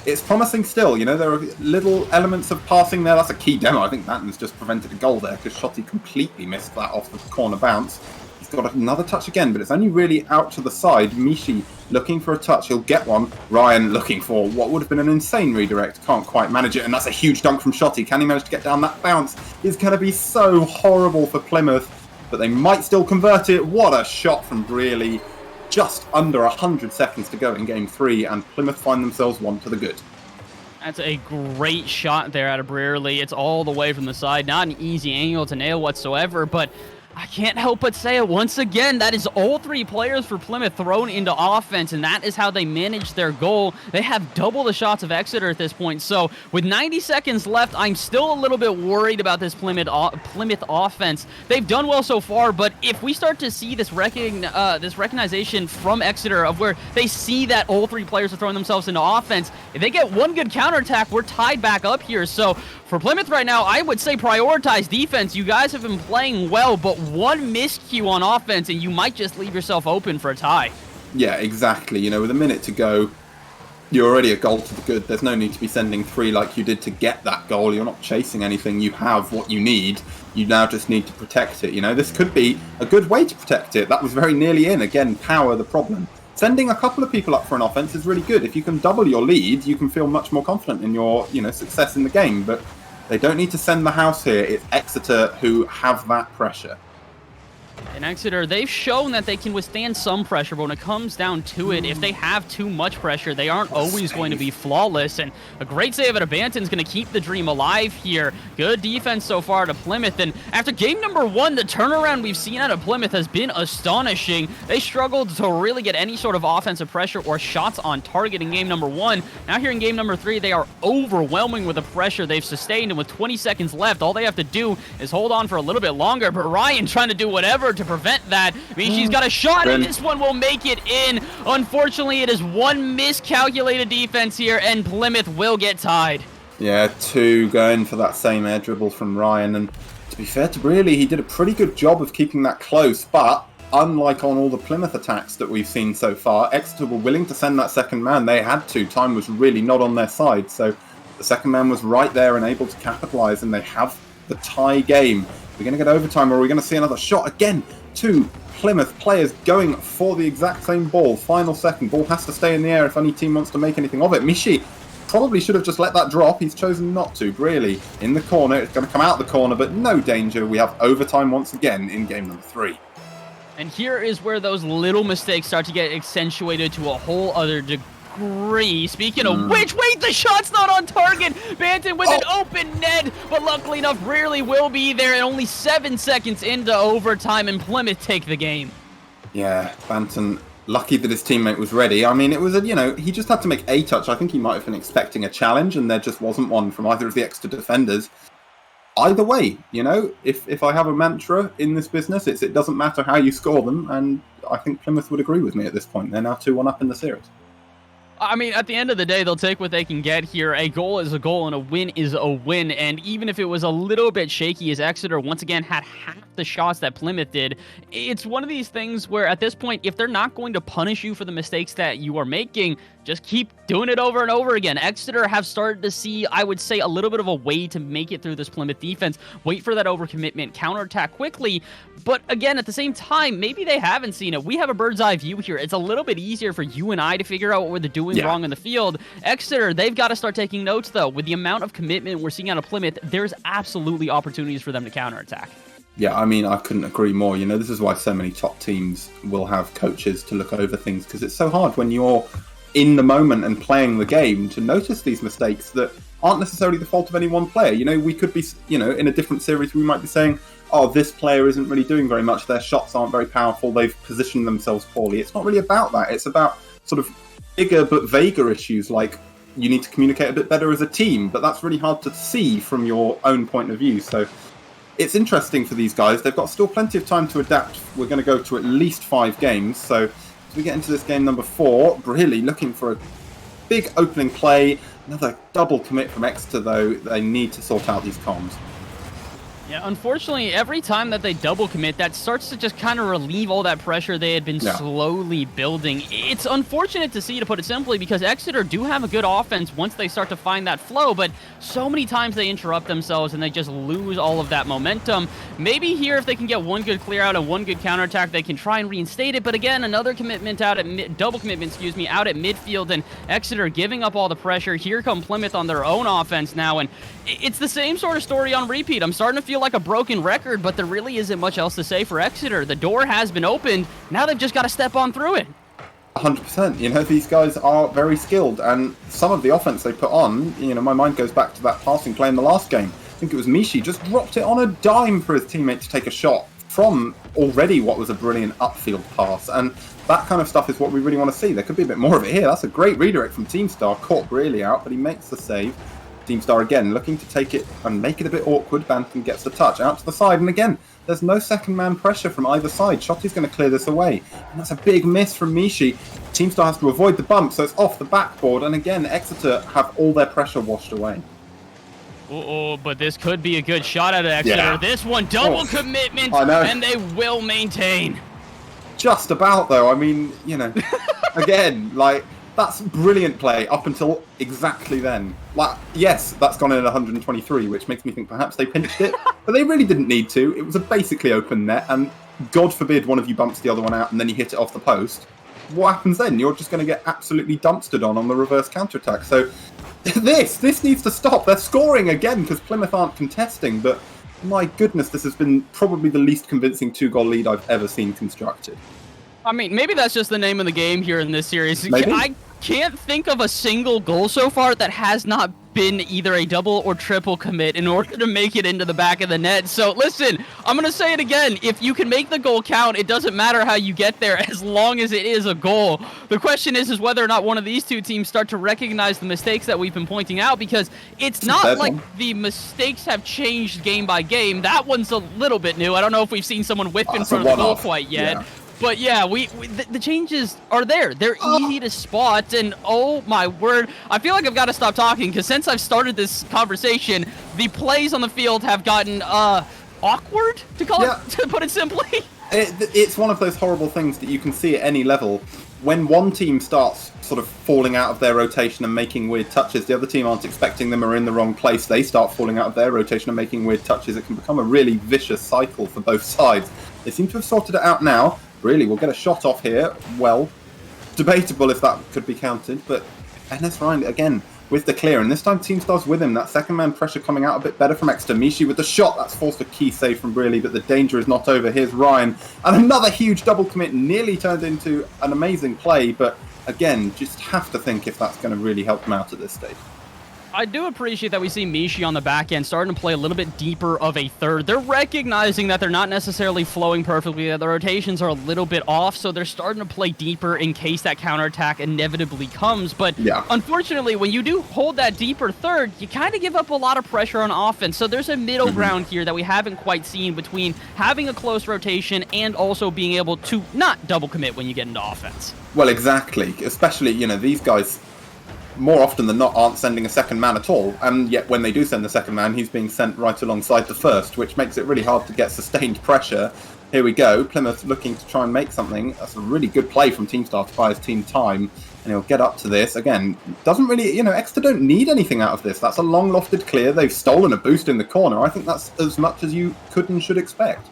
it's promising still, you know, there are little elements of passing there. That's a key demo. I think Banton's just prevented a goal there because Shotty completely missed that off the corner bounce. He's got another touch again, but it's only really out to the side. Mishi looking for a touch. He'll get one. Ryan looking for what would have been an insane redirect. Can't quite manage it, and that's a huge dunk from Shotty. Can he manage to get down that bounce? It's going to be so horrible for Plymouth, but they might still convert it. What a shot from Brearley. Just under 100 seconds to go in Game 3, and Plymouth find themselves one to the good. That's a great shot there out of Brearley. It's all the way from the side. Not an easy angle to nail whatsoever, but I can't help but say it once again. That is all 3 players for Plymouth thrown into offense, and that is how they manage their goal. They have double the shots of Exeter at this point. So with 90 seconds left, I'm still a little bit worried about this Plymouth offense. They've done well so far, but if we start to see this recognition from Exeter of where they see that all 3 players are throwing themselves into offense, if they get one good counterattack, we're tied back up here. So for Plymouth right now, I would say prioritize defense. You guys have been playing well, but one miscue on offense and you might just leave yourself open for a tie. Yeah, exactly. You know, with a minute to go, you're already a goal to the good. There's no need to be sending 3 like you did to get that goal. You're not chasing anything. You have what you need. You now just need to protect it. You know, this could be a good way to protect it. That was very nearly in. Again, power the problem. Sending a couple of people up for an offense is really good. If you can double your lead, you can feel much more confident in your, you know, success in the game. But they don't need to send the house here. It's Exeter who have that pressure. And Exeter, they've shown that they can withstand some pressure, but when it comes down to it, if they have too much pressure, they aren't always going to be flawless. And a great save at Abanton's going to keep the dream alive here. Good defense so far to Plymouth. And after game number 1, the turnaround we've seen out of Plymouth has been astonishing. They struggled to really get any sort of offensive pressure or shots on target in game number 1. Now here in game number 3, they are overwhelming with the pressure they've sustained. And with 20 seconds left, all they have to do is hold on for a little bit longer. But Ryan trying to do whatever to prevent that. Mishi's got a shot, and this one will make it in. Unfortunately, it is one miscalculated defense here, and Plymouth will get tied. Yeah, 2 going for that same air dribble from Ryan. And to be fair to Brearley, he did a pretty good job of keeping that close. But unlike on all the Plymouth attacks that we've seen so far, Exeter were willing to send that second man. They had to. Time was really not on their side. So the second man was right there and able to capitalise, and they have the tie game. We're going to get overtime, or we're going to see another shot again. 2 Plymouth players going for the exact same ball. Final second. Ball has to stay in the air if any team wants to make anything of it. Mishi probably should have just let that drop. He's chosen not to. Brearley in the corner. It's going to come out the corner, but no danger. We have overtime once again in game number 3. And here is where those little mistakes start to get accentuated to a whole other degree. Speaking of which, wait, the shot's not on target. Banton with an open net, but luckily enough, Brearley will be there, and only 7 seconds into overtime, and Plymouth take the game. Yeah, Banton, lucky that his teammate was ready. I mean, it was he just had to make a touch. I think he might have been expecting a challenge, and there just wasn't one from either of the Exeter defenders. Either way, if I have a mantra in this business, it doesn't matter how you score them, and I think Plymouth would agree with me at this point. They're now 2-1 up in the series. I mean, at the end of the day, they'll take what they can get here. A goal is a goal and a win is a win. And even if it was a little bit shaky as Exeter once again had half the shots that Plymouth did, it's one of these things where at this point, if they're not going to punish you for the mistakes that you are making, just keep doing it over and over again. Exeter have started to see, I would say, a little bit of a way to make it through this Plymouth defense. Wait for that overcommitment, counterattack quickly. But again, at the same time, maybe they haven't seen it. We have a bird's eye view here. It's a little bit easier for you and I to figure out what they're doing wrong in the field. Exeter, they've got to start taking notes, though. With the amount of commitment we're seeing out of Plymouth, there's absolutely opportunities for them to counterattack. Yeah, I mean, I couldn't agree more. This is why so many top teams will have coaches to look over things, because it's so hard when you're in the moment and playing the game to notice these mistakes that aren't necessarily the fault of any one player. We could be, in a different series, we might be saying, oh, this player isn't really doing very much. Their shots aren't very powerful. They've positioned themselves poorly. It's not really about that. It's about sort of bigger but vaguer issues like you need to communicate a bit better as a team, but that's really hard to see from your own point of view. So it's interesting for these guys. They've got still plenty of time to adapt. We're going to go to at least 5 games. So as we get into this game number 4, Brearley looking for a big opening play. Another double commit from Exeter, though. They need to sort out these comms. Yeah, unfortunately, every time that they double commit, that starts to just kind of relieve all that pressure they had been slowly building. It's unfortunate to see, to put it simply, because Exeter do have a good offense once they start to find that flow, but so many times they interrupt themselves and they just lose all of that momentum. Maybe here, if they can get one good clear out and one good counterattack, they can try and reinstate it, but again, another commitment out at double commitment, out at midfield, and Exeter giving up all the pressure. Here come Plymouth on their own offense now, and it's the same sort of story on repeat. I'm starting to feel like a broken record, but there really isn't much else to say for Exeter. The door has been opened. Now they've just got to step on through it. 100%. These guys are very skilled, and some of the offense they put on, my mind goes back to that passing play in the last game. I think it was Mishi just dropped it on a dime for his teammate to take a shot from already what was a brilliant upfield pass, and that kind of stuff is what we really want to see. There could be a bit more of it here. That's a great redirect from Teamstar. Caught Brearley out, but he makes the save. Teamstar again looking to take it and make it a bit awkward. Banton gets the touch out to the side, and again there's no second man pressure from either side. Shotty's going to clear this away, and that's a big miss from Mishi. Teamstar has to avoid the bump, so it's off the backboard, and again Exeter have all their pressure washed away. Oh, but this could be a good shot out of Exeter. Yeah. This one, double commitment, I know. and they will maintain. Just about, though. I mean, again, that's brilliant play up until exactly then. Yes, that's gone in at 123, which makes me think perhaps they pinched it, but they really didn't need to. It was a basically open net, and God forbid one of you bumps the other one out and then you hit it off the post. What happens then? You're just going to get absolutely dumpstered on the reverse counterattack. So this needs to stop. They're scoring again because Plymouth aren't contesting, but my goodness, this has been probably the least convincing 2-goal lead I've ever seen constructed. I mean, maybe that's just the name of the game here in this series. Maybe. I can't think of a single goal so far that has not been either a double or triple commit in order to make it into the back of the net. So listen, I'm going to say it again. If you can make the goal count, it doesn't matter how you get there as long as it is a goal. The question is whether or not one of these two teams start to recognize the mistakes that we've been pointing out, because it's not like the mistakes have changed game by game. That one's a little bit new. I don't know if we've seen someone whip in front of the goal quite yet. Yeah. But yeah, the changes are there. They're easy to spot, and oh my word, I feel like I've got to stop talking, because since I've started this conversation, the plays on the field have gotten awkward, to put it simply. It's one of those horrible things that you can see at any level. When one team starts sort of falling out of their rotation and making weird touches, the other team aren't expecting them or are in the wrong place. They start falling out of their rotation and making weird touches. It can become a really vicious cycle for both sides. They seem to have sorted it out now. Really, we'll get a shot off here. Well, debatable if that could be counted, but Enes Ryan, again, with the clear, and this time Team Stars with him. That second man pressure coming out a bit better from Exeter. Mishi with the shot, that's forced a key save from Brearley, but the danger is not over. Here's Ryan, and another huge double commit, nearly turned into an amazing play, but again, just have to think if that's going to really help them out at this stage. I do appreciate that we see Mishi on the back end starting to play a little bit deeper of a third. They're recognizing that they're not necessarily flowing perfectly, that the rotations are a little bit off, so they're starting to play deeper in case that counterattack inevitably comes. But unfortunately, when you do hold that deeper third, you kind of give up a lot of pressure on offense. So there's a middle ground here that we haven't quite seen between having a close rotation and also being able to not double commit when you get into offense. Well, exactly. Especially, you know, these guys more often than not aren't sending a second man at all, and yet when they do send the second man, he's being sent right alongside the first, which makes it really hard to get sustained pressure. Here we go, Plymouth looking to try and make something. That's a really good play from Team Star to buy his team time, and he'll get up to this. Again, doesn't really, you know, Exeter don't need anything out of this. That's a long lofted clear. They've stolen a boost in the corner. I think that's as much as you could and should expect.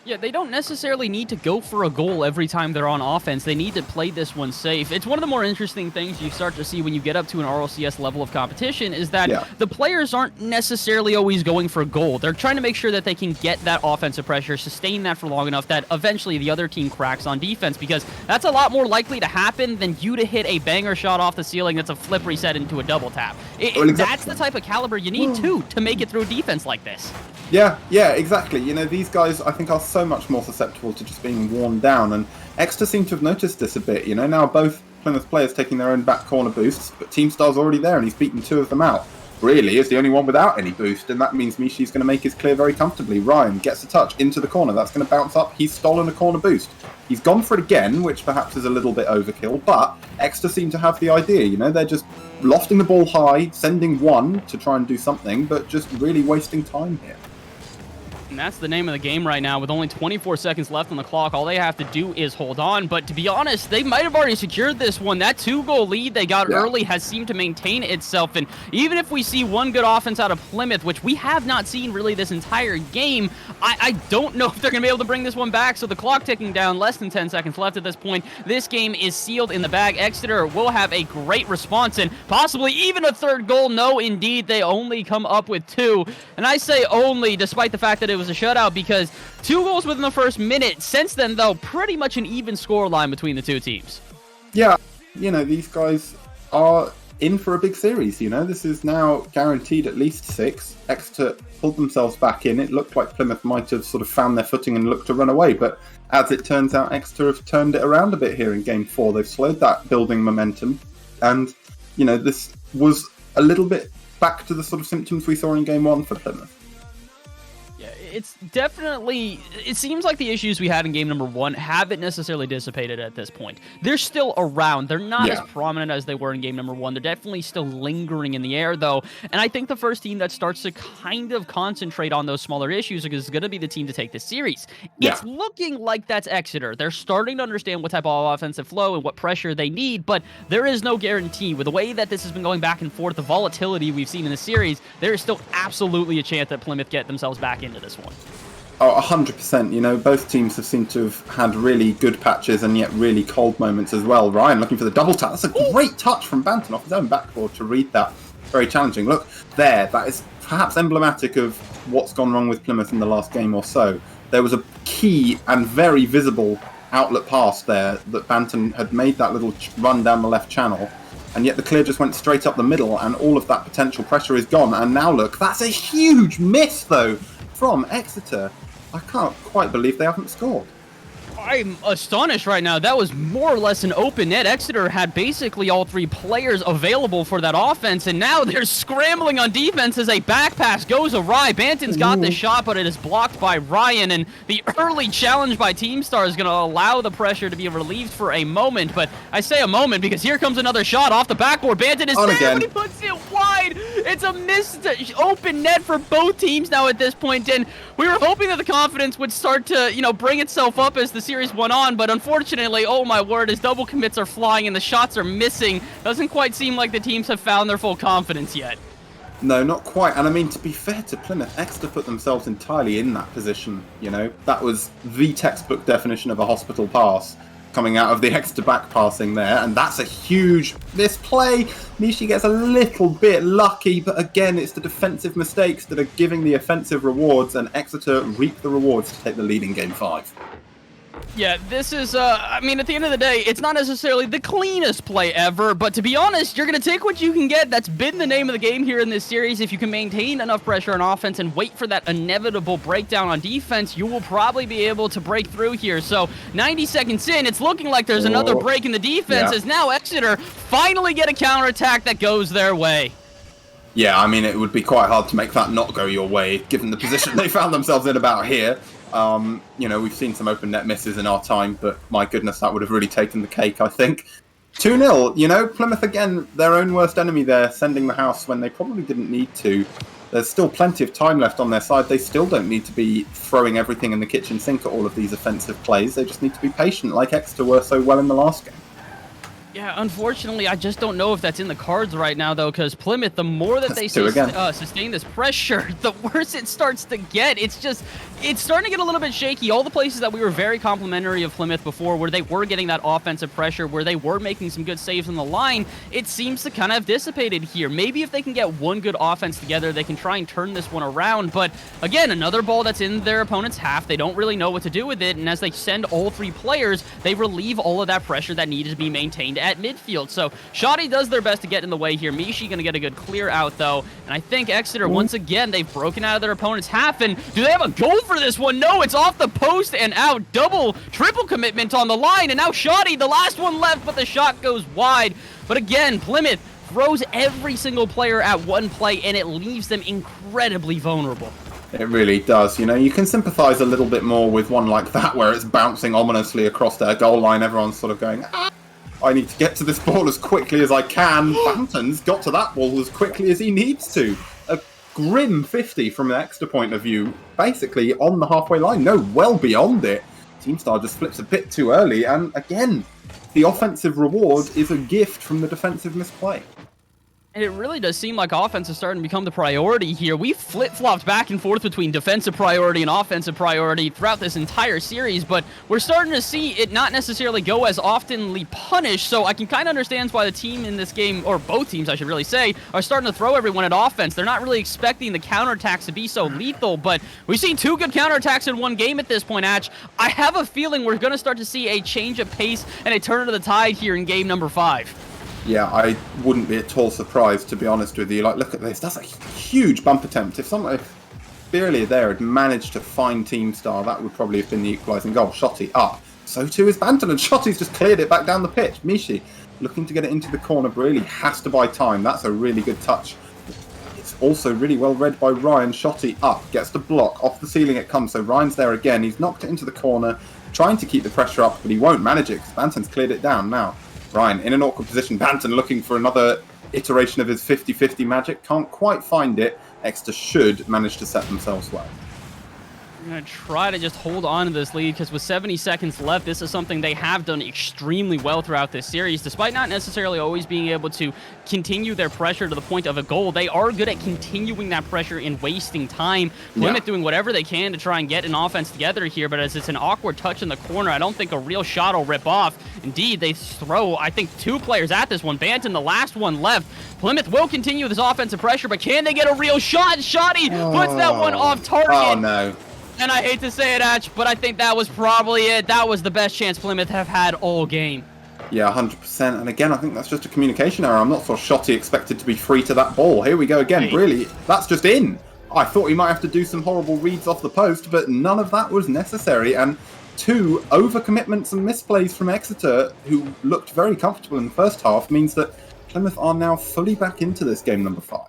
Yeah, they don't necessarily need to go for a goal every time they're on offense. They need to play this one safe. It's one of the more interesting things you start to see when you get up to an RLCS level of competition is that the players aren't necessarily always going for a goal. They're trying to make sure that they can get that offensive pressure, sustain that for long enough that eventually the other team cracks on defense, because that's a lot more likely to happen than you to hit a banger shot off the ceiling that's a flip reset into a double tap. That's the type of caliber you need, too, to make it through a defense like this. Yeah, exactly. You know, these guys, I think, are so much more susceptible to just being worn down, and Exeter seem to have noticed this a bit. You know, now both Plymouth players taking their own back corner boosts, but Team Star's already there, and he's beaten two of them out. Really is the only one without any boost, and that means Mishi's going to make his clear very comfortably. Ryan gets a touch into the corner. That's going to bounce up. He's stolen a corner boost. He's gone for it again, which perhaps is a little bit overkill, but Exeter seem to have the idea. You know, they're just lofting the ball high, sending one to try and do something, but just really wasting time here. And that's the name of the game right now. With only 24 seconds left on the clock, all they have to do is hold on. But to be honest, they might have already secured this one. That 2-goal lead they got early has seemed to maintain itself. And even if we see one good offense out of Plymouth, which we have not seen really this entire game, I don't know if they're going to be able to bring this one back. So the clock ticking down, less than 10 seconds left at this point. This game is sealed in the bag. Exeter will have a great response and possibly even a third goal. No, indeed, they only come up with two. And I say only, despite the fact that it was a shutout, because 2 goals within the first minute. Since then, though, pretty much an even scoreline between the two teams. Yeah, you know, these guys are in for a big series. You know, this is now guaranteed at least 6. Exeter pulled themselves back in. It looked like Plymouth might have sort of found their footing and looked to run away, but as it turns out, Exeter have turned it around a bit here in Game 4. They've slowed that building momentum, and, you know, this was a little bit back to the sort of symptoms we saw in Game 1 for Plymouth. It's definitely, it seems like the issues we had in game number 1 haven't necessarily dissipated at this point. They're still around. They're not as prominent as they were in game number 1. They're definitely still lingering in the air, though. And I think the first team that starts to kind of concentrate on those smaller issues is going to be the team to take this series. It's looking like that's Exeter. They're starting to understand what type of offensive flow and what pressure they need, but there is no guarantee. With the way that this has been going back and forth, the volatility we've seen in the series, there is still absolutely a chance that Plymouth get themselves back into this one. Oh, 100%. You know, both teams have seemed to have had really good patches and yet really cold moments as well. Ryan looking for the double tap. That's a great touch from Banton off his own backboard to read that. Very challenging. Look, there. That is perhaps emblematic of what's gone wrong with Plymouth in the last game or so. There was a key and very visible outlet pass there that Banton had made that little run down the left channel, and yet the clear just went straight up the middle, and all of that potential pressure is gone. And now look, that's a huge miss though from Exeter. I can't quite believe they haven't scored. I'm astonished right now. That was more or less an open net. Exeter had basically all three players available for that offense, and now they're scrambling on defense as a back pass goes awry. Banton's got the shot, but it is blocked by Ryan, and the early challenge by Team Star is going to allow the pressure to be relieved for a moment, but I say a moment because here comes another shot off the backboard. Banton is there, but he puts it wide. It's a missed open net for both teams now at this point, and we were hoping that the confidence would start to, bring itself up as the series went on, but unfortunately, oh my word, as double commits are flying and the shots are missing, doesn't quite seem like the teams have found their full confidence yet. No, not quite. And I mean, to be fair to Plymouth, Exeter put themselves entirely in that position, That was the textbook definition of a hospital pass coming out of the Exeter back passing there, and that's a huge misplay. Mishi gets a little bit lucky, but again, it's the defensive mistakes that are giving the offensive rewards, and Exeter reap the rewards to take the lead in Game 5. Yeah, this is, at the end of the day, it's not necessarily the cleanest play ever, but to be honest, you're going to take what you can get. That's been the name of the game here in this series. If you can maintain enough pressure on offense and wait for that inevitable breakdown on defense, you will probably be able to break through here. So 90 seconds in, it's looking like there's another break in the defense as now Exeter finally get a counterattack that goes their way. Yeah, it would be quite hard to make that not go your way, given the position they found themselves in about here. We've seen some open net misses in our time, but my goodness, that would have really taken the cake, I think. 2-0, Plymouth again, their own worst enemy there, sending the house when they probably didn't need to. There's still plenty of time left on their side. They still don't need to be throwing everything in the kitchen sink at all of these offensive plays. They just need to be patient, like Exeter were so well in the last game. Yeah, unfortunately, I just don't know if that's in the cards right now, though, because Plymouth, the more that they sustain this pressure, the worse it starts to get. It's starting to get a little bit shaky. All the places that we were very complimentary of Plymouth before, where they were getting that offensive pressure, where they were making some good saves on the line, it seems to kind of have dissipated here. Maybe if they can get one good offense together, they can try and turn this one around. But again, another ball that's in their opponent's half. They don't really know what to do with it, and as they send all three players, they relieve all of that pressure that needed to be maintained at midfield. So Shoddy does their best to get in the way here. Mishi going to get a good clear out, though. And I think Exeter, once again, they've broken out of their opponent's half. And do they have a goal for this one? No, it's off the post and out. Triple commitment on the line. And now Shoddy, the last one left, but the shot goes wide. But again, Plymouth throws every single player at one play, and it leaves them incredibly vulnerable. It really does. You can sympathise a little bit more with one like that, where it's bouncing ominously across their goal line. Everyone's sort of going, I need to get to this ball as quickly as I can. Banton's got to that ball as quickly as he needs to. A grim 50 from an Exeter point of view, basically on the halfway line. No, well beyond it. Team Star just flips a bit too early, and again, the offensive reward is a gift from the defensive misplay. And it really does seem like offense is starting to become the priority here. We've flip-flopped back and forth between defensive priority and offensive priority throughout this entire series, but we're starting to see it not necessarily go as oftenly punished, so I can kind of understand why the team in this game, or both teams I should really say, are starting to throw everyone at offense. They're not really expecting the counterattacks to be so lethal, but we've seen two good counterattacks in one game at this point, Atch. I have a feeling we're going to start to see a change of pace and a turn of the tide here in game number 5. Yeah, I wouldn't be at all surprised, to be honest with you. Look at this. That's a huge bump attempt. If Birlier there had managed to find Team Star, that would probably have been the equalising goal. Shotty up. So too is Banton, and Shotty's just cleared it back down the pitch. Mishi looking to get it into the corner, but really has to buy time. That's a really good touch. It's also really well read by Ryan. Shotty up, gets the block. Off the ceiling it comes, so Ryan's there again. He's knocked it into the corner, trying to keep the pressure up, but he won't manage it because Banton's cleared it down now. Ryan in an awkward position. Banton looking for another iteration of his 50-50 magic. Can't quite find it. Exeter should manage to set themselves well. I'm going to try to just hold on to this lead because with 70 seconds left, this is something they have done extremely well throughout this series. Despite not necessarily always being able to continue their pressure to the point of a goal, they are good at continuing that pressure and wasting time. Plymouth doing whatever they can to try and get an offense together here, but as it's an awkward touch in the corner, I don't think a real shot will rip off. Indeed, they throw, I think, 2 players at this one. Banton, the last one left. Plymouth will continue this offensive pressure, but can they get a real shot? Shotty puts that one off target. Oh, no. And I hate to say it, Atch, but I think that was probably it. That was the best chance Plymouth have had all game. Yeah, 100%. And again, I think that's just a communication error. I'm not sure Shotty expected to be free to that ball. Here we go again. Right. Really, that's just in. I thought he might have to do some horrible reads off the post, but none of that was necessary. And 2 overcommitments and misplays from Exeter, who looked very comfortable in the first half, means that Plymouth are now fully back into this game number 5.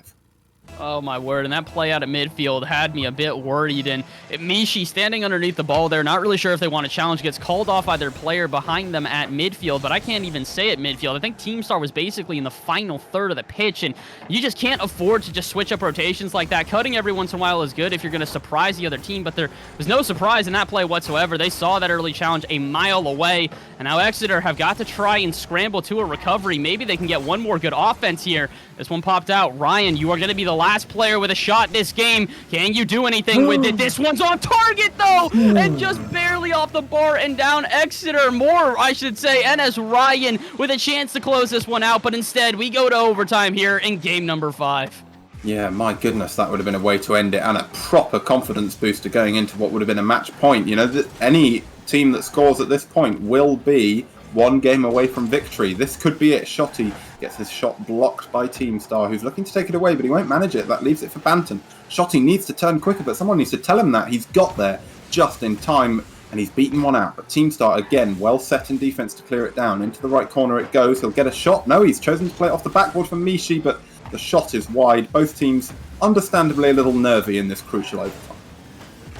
Oh, my word. And that play out at midfield had me a bit worried. And Mishi standing underneath the ball there, not really sure if they want to challenge, gets called off by their player behind them at midfield. But I can't even say at midfield. I think Team Star was basically in the final third of the pitch. And you just can't afford to just switch up rotations like that. Cutting every once in a while is good if you're going to surprise the other team. But there was no surprise in that play whatsoever. They saw that early challenge a mile away. And now Exeter have got to try and scramble to a recovery. Maybe they can get one more good offense here. This one popped out. Ryan, you are going to be the last player with a shot this game. Can you do anything with it? This one's on target, though, and just barely off the bar and down. Exeter, more, I should say, NS Ryan with a chance to close this one out, but instead we go to overtime here in game number 5. Yeah, my goodness, that would have been a way to end it, and a proper confidence booster going into what would have been a match point. You know, any team that scores at this point will be 1 game away from victory. This could be it. Shotty gets his shot blocked by Team Star, who's looking to take it away, but he won't manage it. That leaves it for Banton. Shotty needs to turn quicker, but someone needs to tell him that. He's got there just in time, and he's beaten one out. But Team Star, again, well set in defense to clear it down. Into the right corner it goes. He'll get a shot. No, he's chosen to play it off the backboard from Mishi, but the shot is wide. Both teams, understandably, a little nervy in this crucial overtime.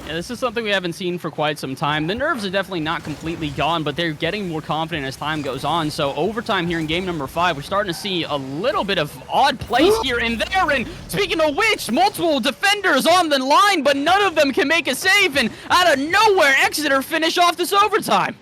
Yeah, this is something we haven't seen for quite some time. The nerves are definitely not completely gone, but they're getting more confident as time goes on. So overtime here in game number 5, we're starting to see a little bit of odd plays here and there. And speaking of which, multiple defenders on the line, but none of them can make a save. And out of nowhere, Exeter finish off this overtime.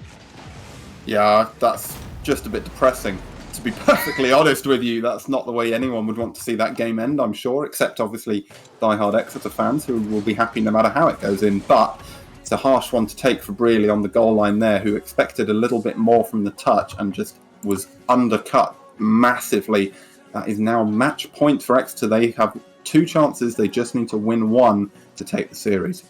Yeah, that's just a bit depressing. To be perfectly honest with you, that's not the way anyone would want to see that game end, I'm sure, except obviously diehard Exeter fans who will be happy no matter how it goes in. But it's a harsh one to take for Brearley on the goal line there, who expected a little bit more from the touch and just was undercut massively. That is now match point for Exeter. They have 2 chances. They just need to win 1 to take the series.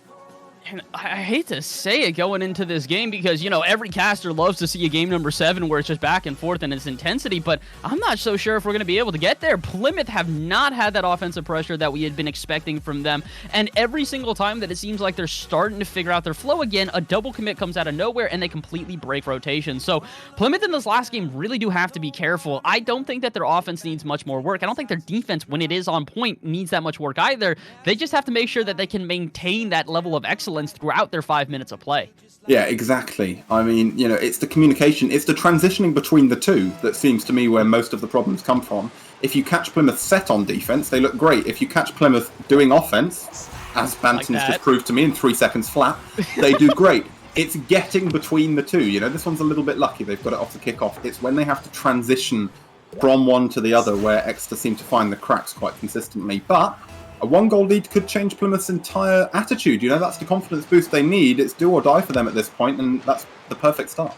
And I hate to say it going into this game because, you know, every caster loves to see a game number 7 where it's just back and forth in its intensity, but I'm not so sure if we're going to be able to get there. Plymouth have not had that offensive pressure that we had been expecting from them, and every single time that it seems like they're starting to figure out their flow again, a double commit comes out of nowhere and they completely break rotation. So Plymouth in this last game really do have to be careful. I don't think that their offense needs much more work. I don't think their defense, when it is on point, needs that much work either. They just have to make sure that they can maintain that level of excellence throughout their 5 minutes of play. Yeah, exactly. I mean, you know, it's the communication, it's the transitioning between the two that seems to me where most of the problems come from. If you catch Plymouth set on defense, they look great. If you catch Plymouth doing offense, as Banton's just proved to me in 3 seconds flat, they do great. It's getting between the two. You know, this one's a little bit lucky. They've got it off the kickoff. It's when they have to transition from one to the other where Exeter seem to find the cracks quite consistently. But a 1-goal lead could change Plymouth's entire attitude. You know, that's the confidence boost they need. It's do or die for them at this point, and that's the perfect start.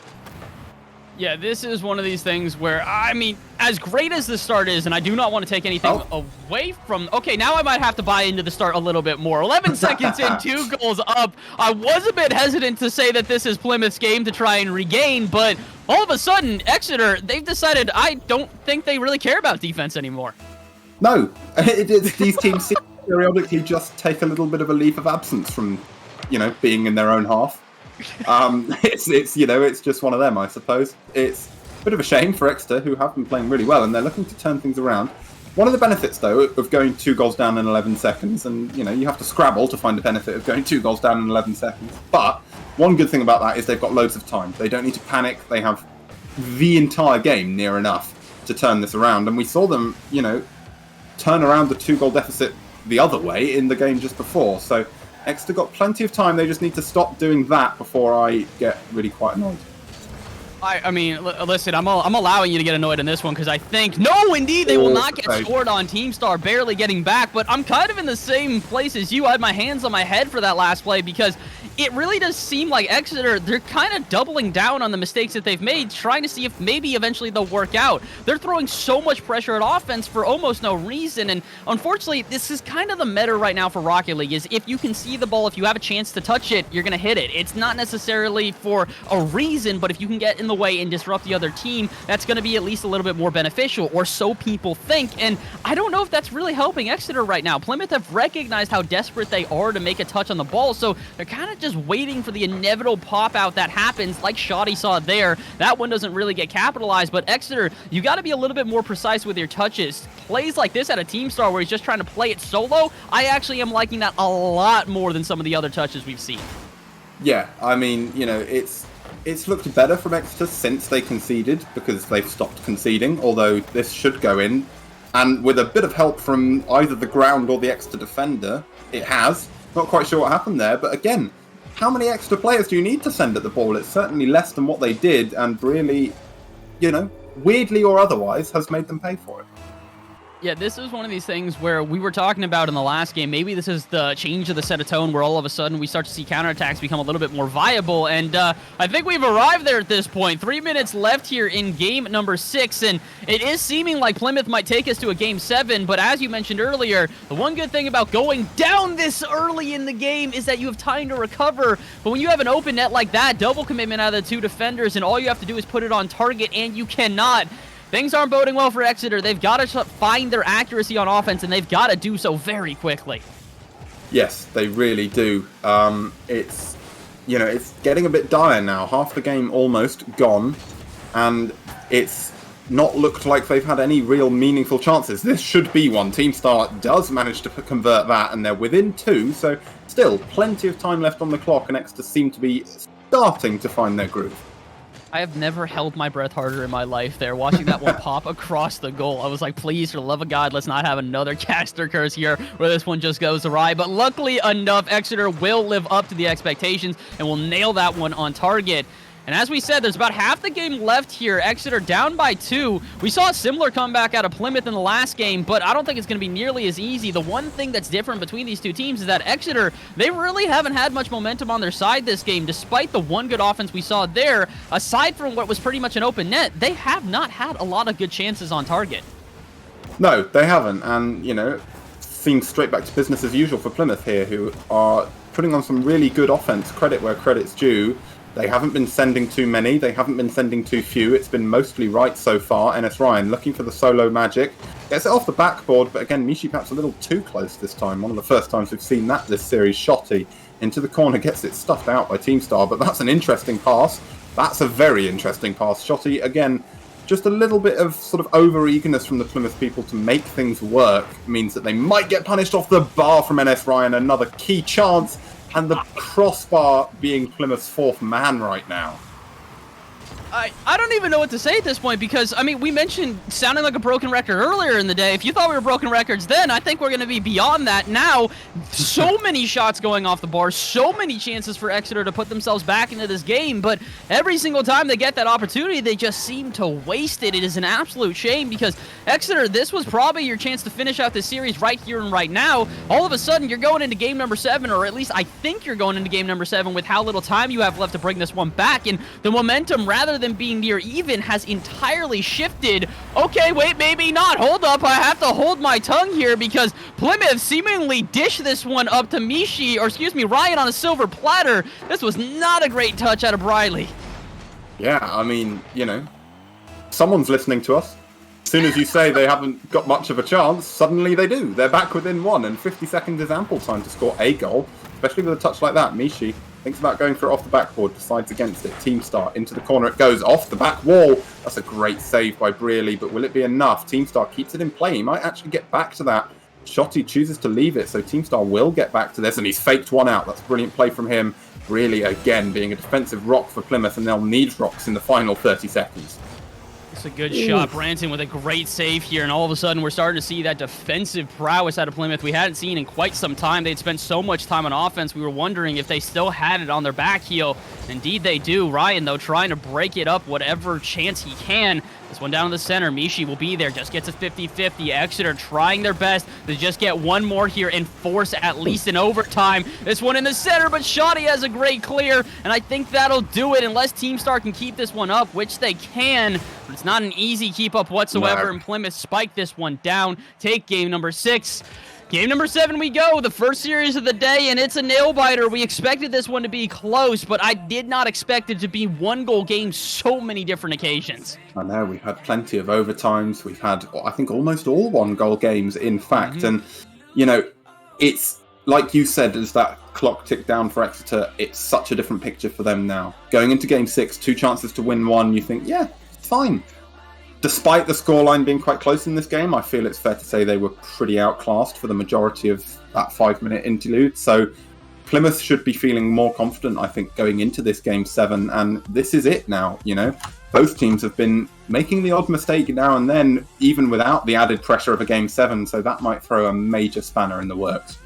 Yeah, this is one of these things where, I mean, as great as the start is, and I do not want to take anything away from... Okay, now I might have to buy into the start a little bit more. 11 seconds in, 2 goals up. I was a bit hesitant to say that this is Plymouth's game to try and regain, but all of a sudden, Exeter, they've decided I don't think they really care about defense anymore. No, these teams seem to periodically just take a little bit of a leave of absence from, you know, being in their own half. It's you know, it's just one of them, I suppose. It's a bit of a shame for Exeter, who have been playing really well, and they're looking to turn things around. One of the benefits, though, of going 2 goals down in 11 seconds, and, you know, you have to scrabble to find the benefit of going 2 goals down in 11 seconds, but one good thing about that is they've got loads of time. They don't need to panic. They have the entire game near enough to turn this around, and we saw them, you know, turn around the 2-goal deficit the other way in the game just before. So Exeter got plenty of time. They just need to stop doing that before I get really quite annoyed. I mean, listen, I'm allowing you to get annoyed in this one because I think, no, indeed, they will not get scored on Team Star, barely getting back, but I'm kind of in the same place as you. I had my hands on my head for that last play because it really does seem like Exeter, they're kind of doubling down on the mistakes that they've made, trying to see if maybe eventually they'll work out. They're throwing so much pressure at offense for almost no reason, and unfortunately, this is kind of the meta right now for Rocket League, is if you can see the ball, if you have a chance to touch it, you're going to hit it. It's not necessarily for a reason, but if you can get in the way and disrupt the other team, that's going to be at least a little bit more beneficial, or so people think, and I don't know if that's really helping Exeter right now. Plymouth have recognized how desperate they are to make a touch on the ball, so they're kind of just waiting for the inevitable pop-out that happens, like Shoddy saw there. That one doesn't really get capitalized, but Exeter, you got to be a little bit more precise with your touches. Plays like this at a Team Star where he's just trying to play it solo, I actually am liking that a lot more than some of the other touches we've seen. Yeah, I mean, you know, it's looked better from Exeter since they conceded, because they've stopped conceding, although this should go in. And with a bit of help from either the ground or the Exeter defender, it has. Not quite sure what happened there, but again, how many extra players do you need to send at the ball? It's certainly less than what they did, and really, you know, weirdly or otherwise, has made them pay for it. Yeah, this is one of these things where we were talking about in the last game. Maybe this is the change of the set of tone where all of a sudden we start to see counterattacks become a little bit more viable. And I think we've arrived there at this point. 3 minutes left here in game number 6. And it is seeming like Plymouth might take us to a game 7. But as you mentioned earlier, the one good thing about going down this early in the game is that you have time to recover. But when you have an open net like that, double commitment out of the 2 defenders, and all you have to do is put it on target, and you cannot. Things aren't boding well for Exeter. They've got to find their accuracy on offense, and they've got to do so very quickly. Yes, they really do. It's, you know, it's getting a bit dire now. Half the game almost gone, and it's not looked like they've had any real meaningful chances. This should be one. Team Star does manage to convert that, and they're within 2, so still plenty of time left on the clock, and Exeter seem to be starting to find their groove. I have never held my breath harder in my life there. Watching that one pop across the goal, I was like, please, for the love of God, let's not have another caster curse here where this one just goes awry. But luckily enough, Exeter will live up to the expectations and will nail that one on target. And as we said, there's about half the game left here. Exeter down by 2. We saw a similar comeback out of Plymouth in the last game, but I don't think it's going to be nearly as easy. The one thing that's different between these two teams is that Exeter, they really haven't had much momentum on their side this game. Despite the one good offense we saw there, aside from what was pretty much an open net, they have not had a lot of good chances on target. No, they haven't. And, you know, it seems straight back to business as usual for Plymouth here, who are putting on some really good offense, credit where credit's due. They haven't been sending too many. They haven't been sending too few. It's been mostly right so far. NS Ryan looking for the solo magic. Gets it off the backboard, but again, Mishi perhaps a little too close this time. One of the first times we've seen that this series. Shotty into the corner, gets it stuffed out by Team Star, but that's an interesting pass. That's a very interesting pass. Shotty, again, just a little bit of sort of over-eagerness from the Plymouth people to make things work means that they might get punished off the bar from NS Ryan. Another key chance. And the crossbar being Plymouth's 4th man right now. I don't even know what to say at this point because, I mean, we mentioned sounding like a broken record earlier in the day. If you thought we were broken records then, I think we're going to be beyond that now. So many shots going off the bar, so many chances for Exeter to put themselves back into this game, but every single time they get that opportunity, they just seem to waste it. It is an absolute shame because Exeter, this was probably your chance to finish out this series right here and right now. All of a sudden, you're going into game number 7, or at least I think you're going into game number 7 with how little time you have left to bring this one back, and the momentum, rather than being near even, has entirely shifted. Okay, wait, maybe not. Hold up, I have to hold my tongue here because Plymouth seemingly dished this one up to Mishi, or excuse me, Ryan on a silver platter. This was not a great touch out of Briley. Yeah, I mean, you know, someone's listening to us. As soon as you say they haven't got much of a chance, suddenly they do. They're back within 1, and 50 seconds is ample time to score a goal, especially with a touch like that. Mishi thinks about going for it off the backboard, decides against it. Team Star into the corner, it goes off the back wall. That's a great save by Brearley, but will it be enough? Team Star keeps it in play. He might actually get back to that. Shotty chooses to leave it, so Team Star will get back to this, and he's faked one out. That's a brilliant play from him. Brearley, again, being a defensive rock for Plymouth, and they'll need rocks in the final 30 seconds. It's a good shot. Branson with a great save here, and all of a sudden we're starting to see that defensive prowess out of Plymouth we hadn't seen in quite some time. They'd spent so much time on offense, we were wondering if they still had it on their back heel. Indeed they do. Ryan, though, trying to break it up whatever chance he can. This one down in the center. Mishi will be there. Just gets a 50-50. Exeter trying their best to just get one more here and force at least an overtime. This one in the center, but Shoddy has a great clear, and I think that'll do it unless Team Star can keep this one up, which they can. But it's not an easy keep up whatsoever, and Plymouth spike this one down. Take game number 6. Game number 7 we go, the first series of the day, and it's a nail-biter. We expected this one to be close, but I did not expect it to be one-goal games so many different occasions. I know, we've had plenty of overtimes. We've had, I think, almost all one-goal games, in fact. And, you know, it's, like you said, as that clock ticked down for Exeter, it's such a different picture for them now. Going into game 6, 2 chances to win 1, you think, yeah, it's fine. Despite the scoreline being quite close in this game, I feel it's fair to say they were pretty outclassed for the majority of that 5-minute interlude. So Plymouth should be feeling more confident, I think, going into this game 7. And this is it now, you know. Both teams have been making the odd mistake now and then, even without the added pressure of a game 7. So that might throw a major spanner in the works.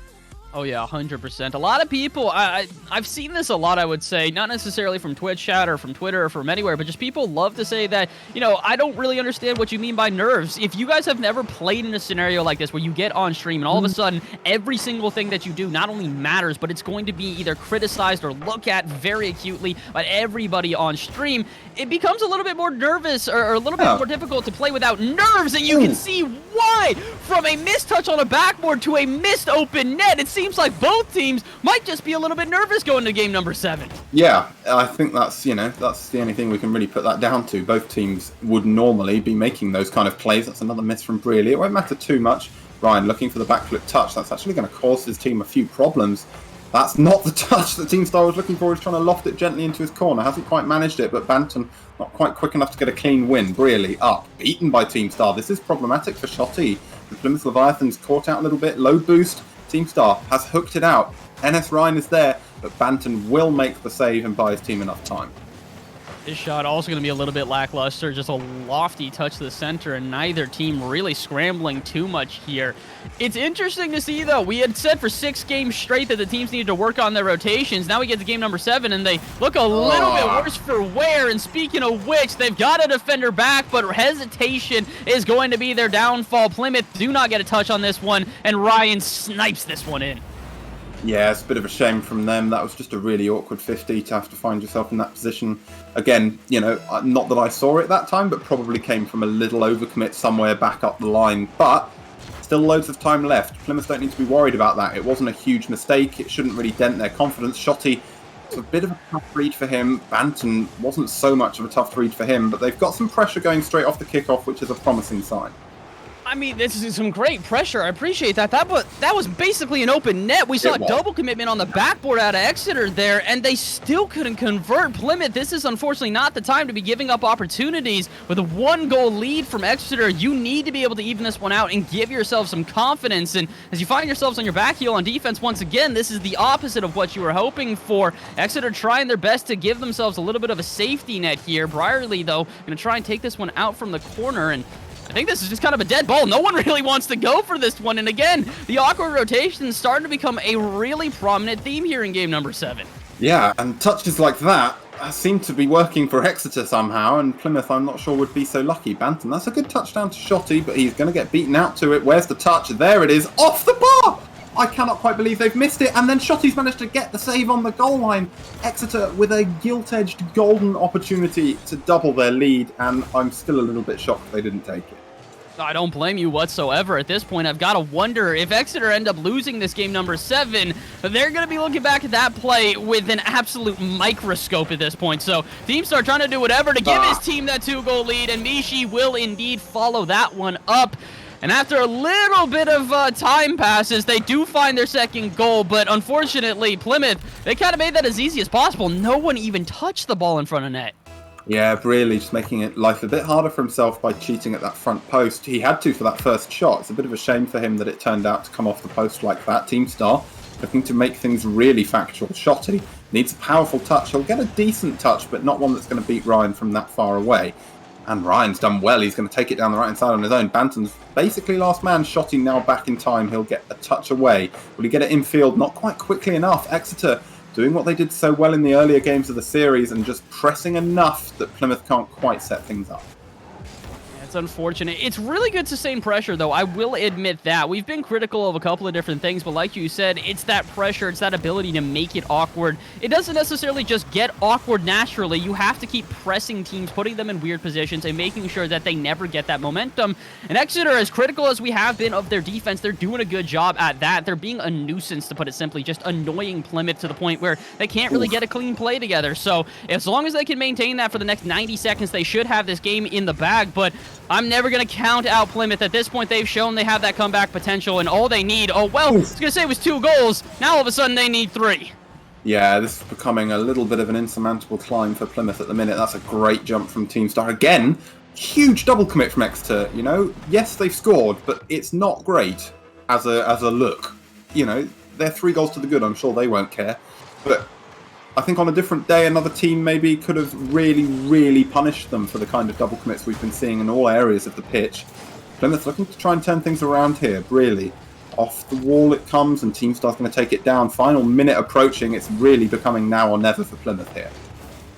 Oh yeah, 100%. A lot of people, I've seen this a lot, I would say, not necessarily from Twitch chat or from Twitter or from anywhere, but just people love to say that, you know, I don't really understand what you mean by nerves. If you guys have never played in a scenario like this where you get on stream and all of a sudden every single thing that you do not only matters, but it's going to be either criticized or looked at very acutely by everybody on stream, it becomes a little bit more nervous or a little bit more difficult to play without nerves, and you can see why. From a missed touch on a backboard to a missed open net, it seems like both teams might just be a little bit nervous going to game number 7. Yeah, I think that's, you know, that's the only thing we can really put that down to. Both teams would normally be making those kind of plays. That's another miss from Brearley. It won't matter too much. Ryan looking for the backflip touch. That's actually going to cause his team a few problems. That's not the touch that Team Star was looking for. He's trying to loft it gently into his corner. Hasn't quite managed it, but Banton not quite quick enough to get a clean win. Brearley up, beaten by Team Star. This is problematic for Shotty. The Plymouth Leviathan's caught out a little bit. Low boost. Team Star has hooked it out. NS Ryan is there, but Banton will make the save and buy his team enough time. This shot also going to be a little bit lackluster, just a lofty touch to the center, and neither team really scrambling too much here. It's interesting to see, though. We had said for 6 games straight that the teams needed to work on their rotations. Now we get to game number 7, and they look a little bit worse for wear. And speaking of which, they've got a defender back, but hesitation is going to be their downfall. Plymouth do not get a touch on this one, and Ryan snipes this one in. Yeah, it's a bit of a shame from them. That was just a really awkward 50 to have to find yourself in that position. Again, you know, not that I saw it that time, but probably came from a little overcommit somewhere back up the line. But still loads of time left. Plymouth don't need to be worried about that. It wasn't a huge mistake. It shouldn't really dent their confidence. Shotty, it's a bit of a tough read for him. Banton wasn't so much of a tough read for him, but they've got some pressure going straight off the kickoff, which is a promising sign. I mean, this is some great pressure. I appreciate that. That was basically an open net. We saw a double commitment on the backboard out of Exeter there, and they still couldn't convert. Plymouth, this is unfortunately not the time to be giving up opportunities. With a 1-goal lead from Exeter, you need to be able to even this one out and give yourself some confidence. And as you find yourselves on your back heel on defense once again, this is the opposite of what you were hoping for. Exeter trying their best to give themselves a little bit of a safety net here. Brierley, though, going to try and take this one out from the corner, and I think this is just kind of a dead ball. No one really wants to go for this one. And again, the awkward rotation is starting to become a really prominent theme here in game number 7. Yeah, and touches like that seem to be working for Exeter somehow, and Plymouth, I'm not sure, would be so lucky. Banton, that's a good touchdown to Shotty, but he's going to get beaten out to it. Where's the touch? There it is, off the bar! I cannot quite believe they've missed it, and then Shotty's managed to get the save on the goal line. Exeter with a gilt-edged golden opportunity to double their lead, and I'm still a little bit shocked they didn't take it. I don't blame you whatsoever. At this point, I've got to wonder if Exeter end up losing this game number 7, they're going to be looking back at that play with an absolute microscope at this point. So teams start trying to do whatever to give his team that 2-goal lead, and Mishi will indeed follow that one up. And after a little bit of time passes, they do find their second goal, but unfortunately, Plymouth, they kind of made that as easy as possible. No one even touched the ball in front of net. Yeah, really just making it life a bit harder for himself by cheating at that front post. He had to for that first shot. It's a bit of a shame for him that it turned out to come off the post like that. Team Star looking to make things really factual. Shotty needs a powerful touch. He'll get a decent touch, but not one that's going to beat Ryan from that far away. And Ryan's done well. He's going to take it down the right-hand side on his own. Bantam's basically last man. Shotty now back in time. He'll get a touch away. Will he get it infield? Not quite quickly enough. Exeter doing what they did so well in the earlier games of the series and just pressing enough that Plymouth can't quite set things up. It's unfortunate. It's really good sustained pressure, though. I will admit that. We've been critical of a couple of different things, but like you said, it's that pressure, it's that ability to make it awkward. It doesn't necessarily just get awkward naturally. You have to keep pressing teams, putting them in weird positions, and making sure that they never get that momentum. And Exeter, as critical as we have been of their defense, they're doing a good job at that. They're being a nuisance, to put it simply, just annoying Plymouth to the point where they can't really get a clean play together. So as long as they can maintain that for the next 90 seconds, they should have this game in the bag, but I'm never going to count out Plymouth. At this point, they've shown they have that comeback potential, and all they need, I was going to say it was 2 goals. Now all of a sudden they need 3. Yeah, this is becoming a little bit of an insurmountable climb for Plymouth at the minute. That's a great jump from Team Star. Again, huge double commit from Exeter, you know. Yes, they've scored, but it's not great as a look. You know, they're 3 goals to the good. I'm sure they won't care. But I think on a different day, another team maybe could have really, really punished them for the kind of double commits we've been seeing in all areas of the pitch. Plymouth looking to try and turn things around here, really. Off the wall it comes, and Team Star's going to take it down. Final minute approaching. It's really becoming now or never for Plymouth here.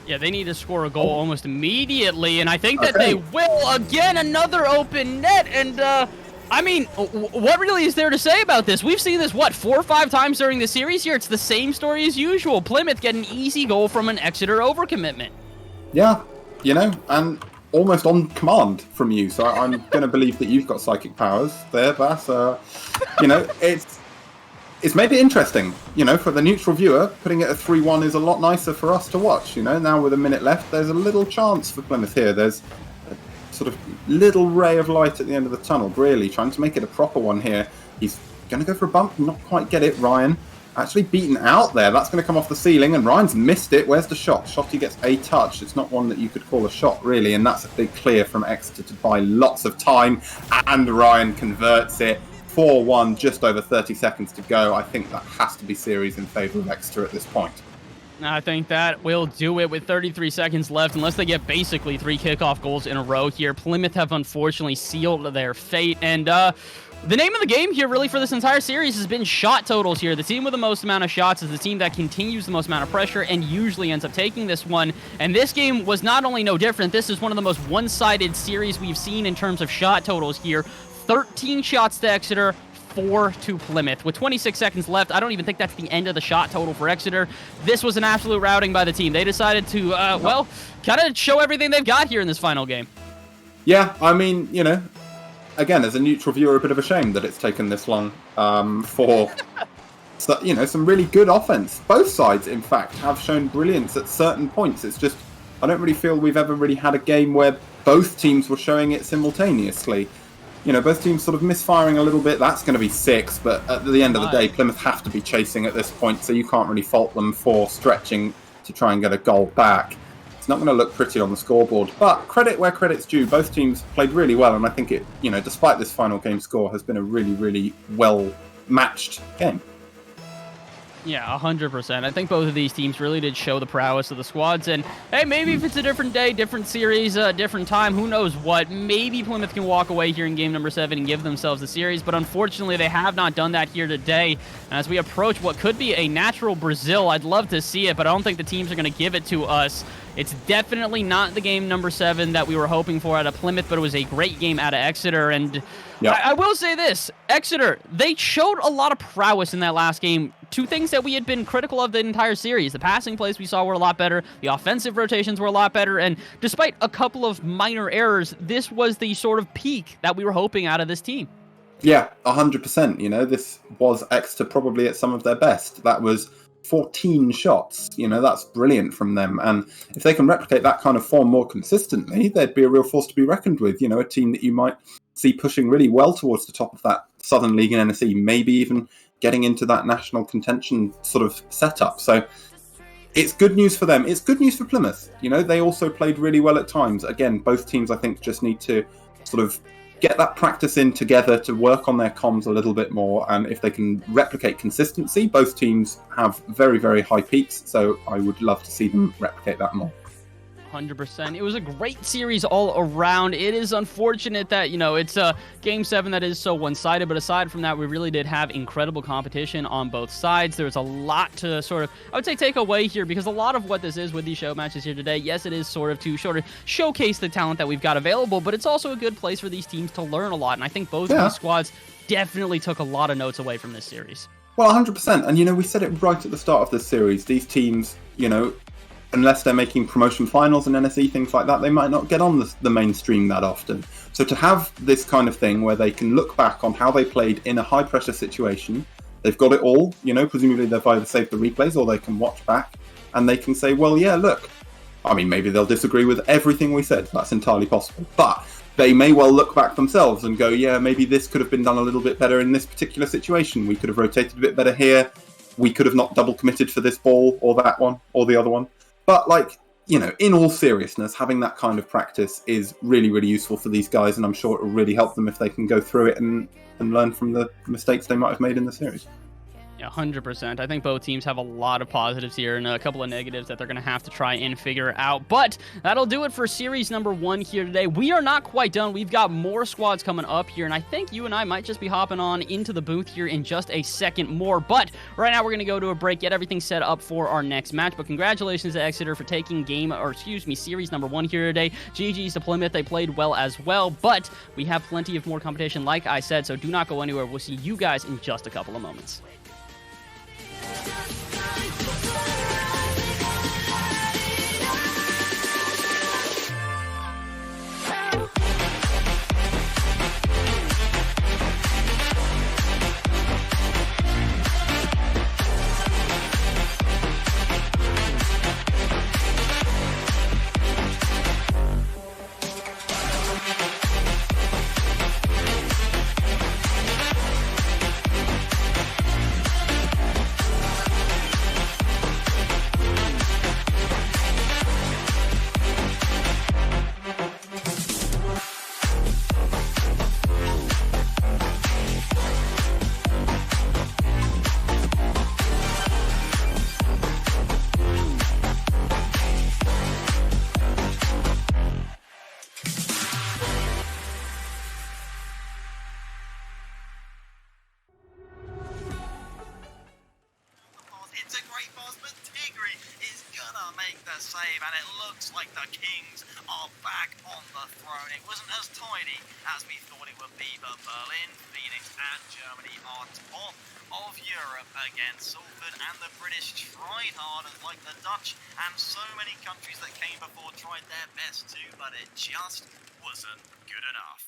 Yeah, they need to score a goal almost immediately, and I think that they will. Again, another open net, and I mean, what really is there to say about this? We've seen this, 4 or 5 times during the series here. It's the same story as usual. Plymouth get an easy goal from an Exeter overcommitment. Yeah, you know, and almost on command from you. So I'm going to believe that you've got psychic powers there, Bass. You know, it's made it interesting. You know, for the neutral viewer, putting it at 3-1 is a lot nicer for us to watch. You know, now with a minute left, there's a little chance for Plymouth here. There's sort of little ray of light at the end of the tunnel, really, trying to make it a proper one here. He's going to go for a bump, not quite get it. Ryan actually beaten out there. That's going to come off the ceiling, and Ryan's missed it. Where's the shot? Shotty gets a touch. It's not one that you could call a shot, really, and that's a big clear from Exeter to buy lots of time, and Ryan converts it. 4-1, just over 30 seconds to go. I think that has to be series in favour of Exeter at this point. I think that will do it with 33 seconds left, unless they get basically 3 kickoff goals in a row here. Plymouth have unfortunately sealed their fate, and the name of the game here really for this entire series has been shot totals here. The team with the most amount of shots is the team that continues the most amount of pressure and usually ends up taking this one. And this game was not only no different, this is one of the most one-sided series we've seen in terms of shot totals here. 13 shots to Exeter, 4 to Plymouth. With 26 seconds left, I don't even think that's the end of the shot total for Exeter. This was an absolute routing by the team. They decided to, kind of show everything they've got here in this final game. Yeah, I mean, you know, again, as a neutral viewer, a bit of a shame that it's taken this long for, you know, some really good offense. Both sides, in fact, have shown brilliance at certain points. It's just, I don't really feel we've ever really had a game where both teams were showing it simultaneously. You know, both teams sort of misfiring a little bit. That's going to be 6, but at the end of the day, Plymouth have to be chasing at this point, so you can't really fault them for stretching to try and get a goal back. It's not going to look pretty on the scoreboard, but credit where credit's due. Both teams played really well, and I think it, you know, despite this final game score, has been a really, really well-matched game. Yeah, 100%. I think both of these teams really did show the prowess of the squads. And, hey, maybe if it's a different day, different series, different time, who knows what, maybe Plymouth can walk away here in game number 7 and give themselves the series. But unfortunately, they have not done that here today. And as we approach what could be a natural Brazil, I'd love to see it, but I don't think the teams are going to give it to us. It's definitely not the game number 7 that we were hoping for out of Plymouth, but it was a great game out of Exeter. And I will say this, Exeter, they showed a lot of prowess in that last game. 2 things that we had been critical of the entire series. The passing plays we saw were a lot better. The offensive rotations were a lot better. And despite a couple of minor errors, this was the sort of peak that we were hoping out of this team. Yeah, 100%. You know, this was Exeter probably at some of their best. That was 14 shots. You know, that's brilliant from them. And if they can replicate that kind of form more consistently, they'd be a real force to be reckoned with. You know, a team that you might see pushing really well towards the top of that Southern League in NSE, maybe even getting into that national contention sort of setup. So it's good news for them. It's good news for Plymouth. You know, they also played really well at times. Again, both teams, I think, just need to sort of get that practice in together to work on their comms a little bit more. And if they can replicate consistency, both teams have very, very high peaks. So I would love to see them replicate that more. 100%. It was a great series all around. It is unfortunate that, it's a Game 7 that is so one-sided, but aside from that, we really did have incredible competition on both sides. There was a lot to sort of, I would say, take away here, because a lot of what this is with these show matches here today, yes, it is sort of to showcase the talent that we've got available, but it's also a good place for these teams to learn a lot, and I think both of these squads definitely took a lot of notes away from this series. Well, 100%. And, we said it right at the start of this series. These teams, unless they're making promotion finals and NSE, things like that, they might not get on the mainstream that often. So to have this kind of thing where they can look back on how they played in a high-pressure situation, they've got it all, presumably they've either saved the replays or they can watch back, and they can say, well, yeah, look, I mean, maybe they'll disagree with everything we said. That's entirely possible. But they may well look back themselves and go, yeah, maybe this could have been done a little bit better in this particular situation. We could have rotated a bit better here. We could have not double committed for this ball or that one or the other one. But, in all seriousness, having that kind of practice is really, really useful for these guys, and I'm sure it will really help them if they can go through it and learn from the mistakes they might have made in the series. Yeah, 100%. I think both teams have a lot of positives here and a couple of negatives that they're going to have to try and figure out. But that'll do it for series number 1 here today. We are not quite done. We've got more squads coming up here, and I think you and I might just be hopping on into the booth here in just a second more. But right now we're going to go to a break, get everything set up for our next match. But congratulations to Exeter for taking series number 1 here today. GG's to Plymouth. They played well as well, but we have plenty of more competition, like I said, so do not go anywhere. We'll see you guys in just a couple of moments. It's a great pass, but Tigray is gonna make the save, and it looks like the Kings are back on the throne. It wasn't as tidy as we thought it would be, but Berlin, Phoenix, and Germany are top of Europe against Salford, and the British tried hard, like the Dutch and so many countries that came before tried their best too, but it just wasn't good enough.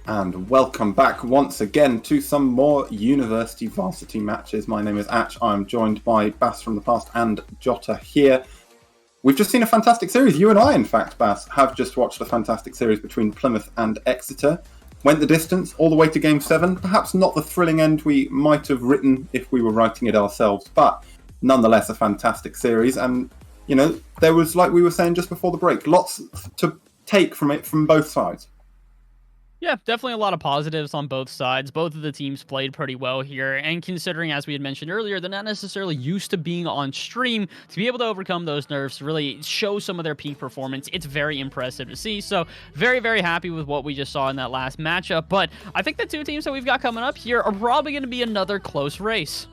And welcome back once again to some more University Varsity matches. My name is Atch. I'm joined by Bass from the past and Jota here. We've just seen a fantastic series. You and I, in fact, Bass, have just watched a fantastic series between Plymouth and Exeter. Went the distance all the way to Game 7. Perhaps not the thrilling end we might have written if we were writing it ourselves, but nonetheless a fantastic series. And, you know, there was, like we were saying just before the break, lots to take from it from both sides. Yeah, definitely a lot of positives on both sides. Both of the teams played pretty well here. And considering, as we had mentioned earlier, they're not necessarily used to being on stream, to be able to overcome those nerves, to really show some of their peak performance, it's very impressive to see. So very, very happy with what we just saw in that last matchup. But I think the two teams that we've got coming up here are probably going to be another close race.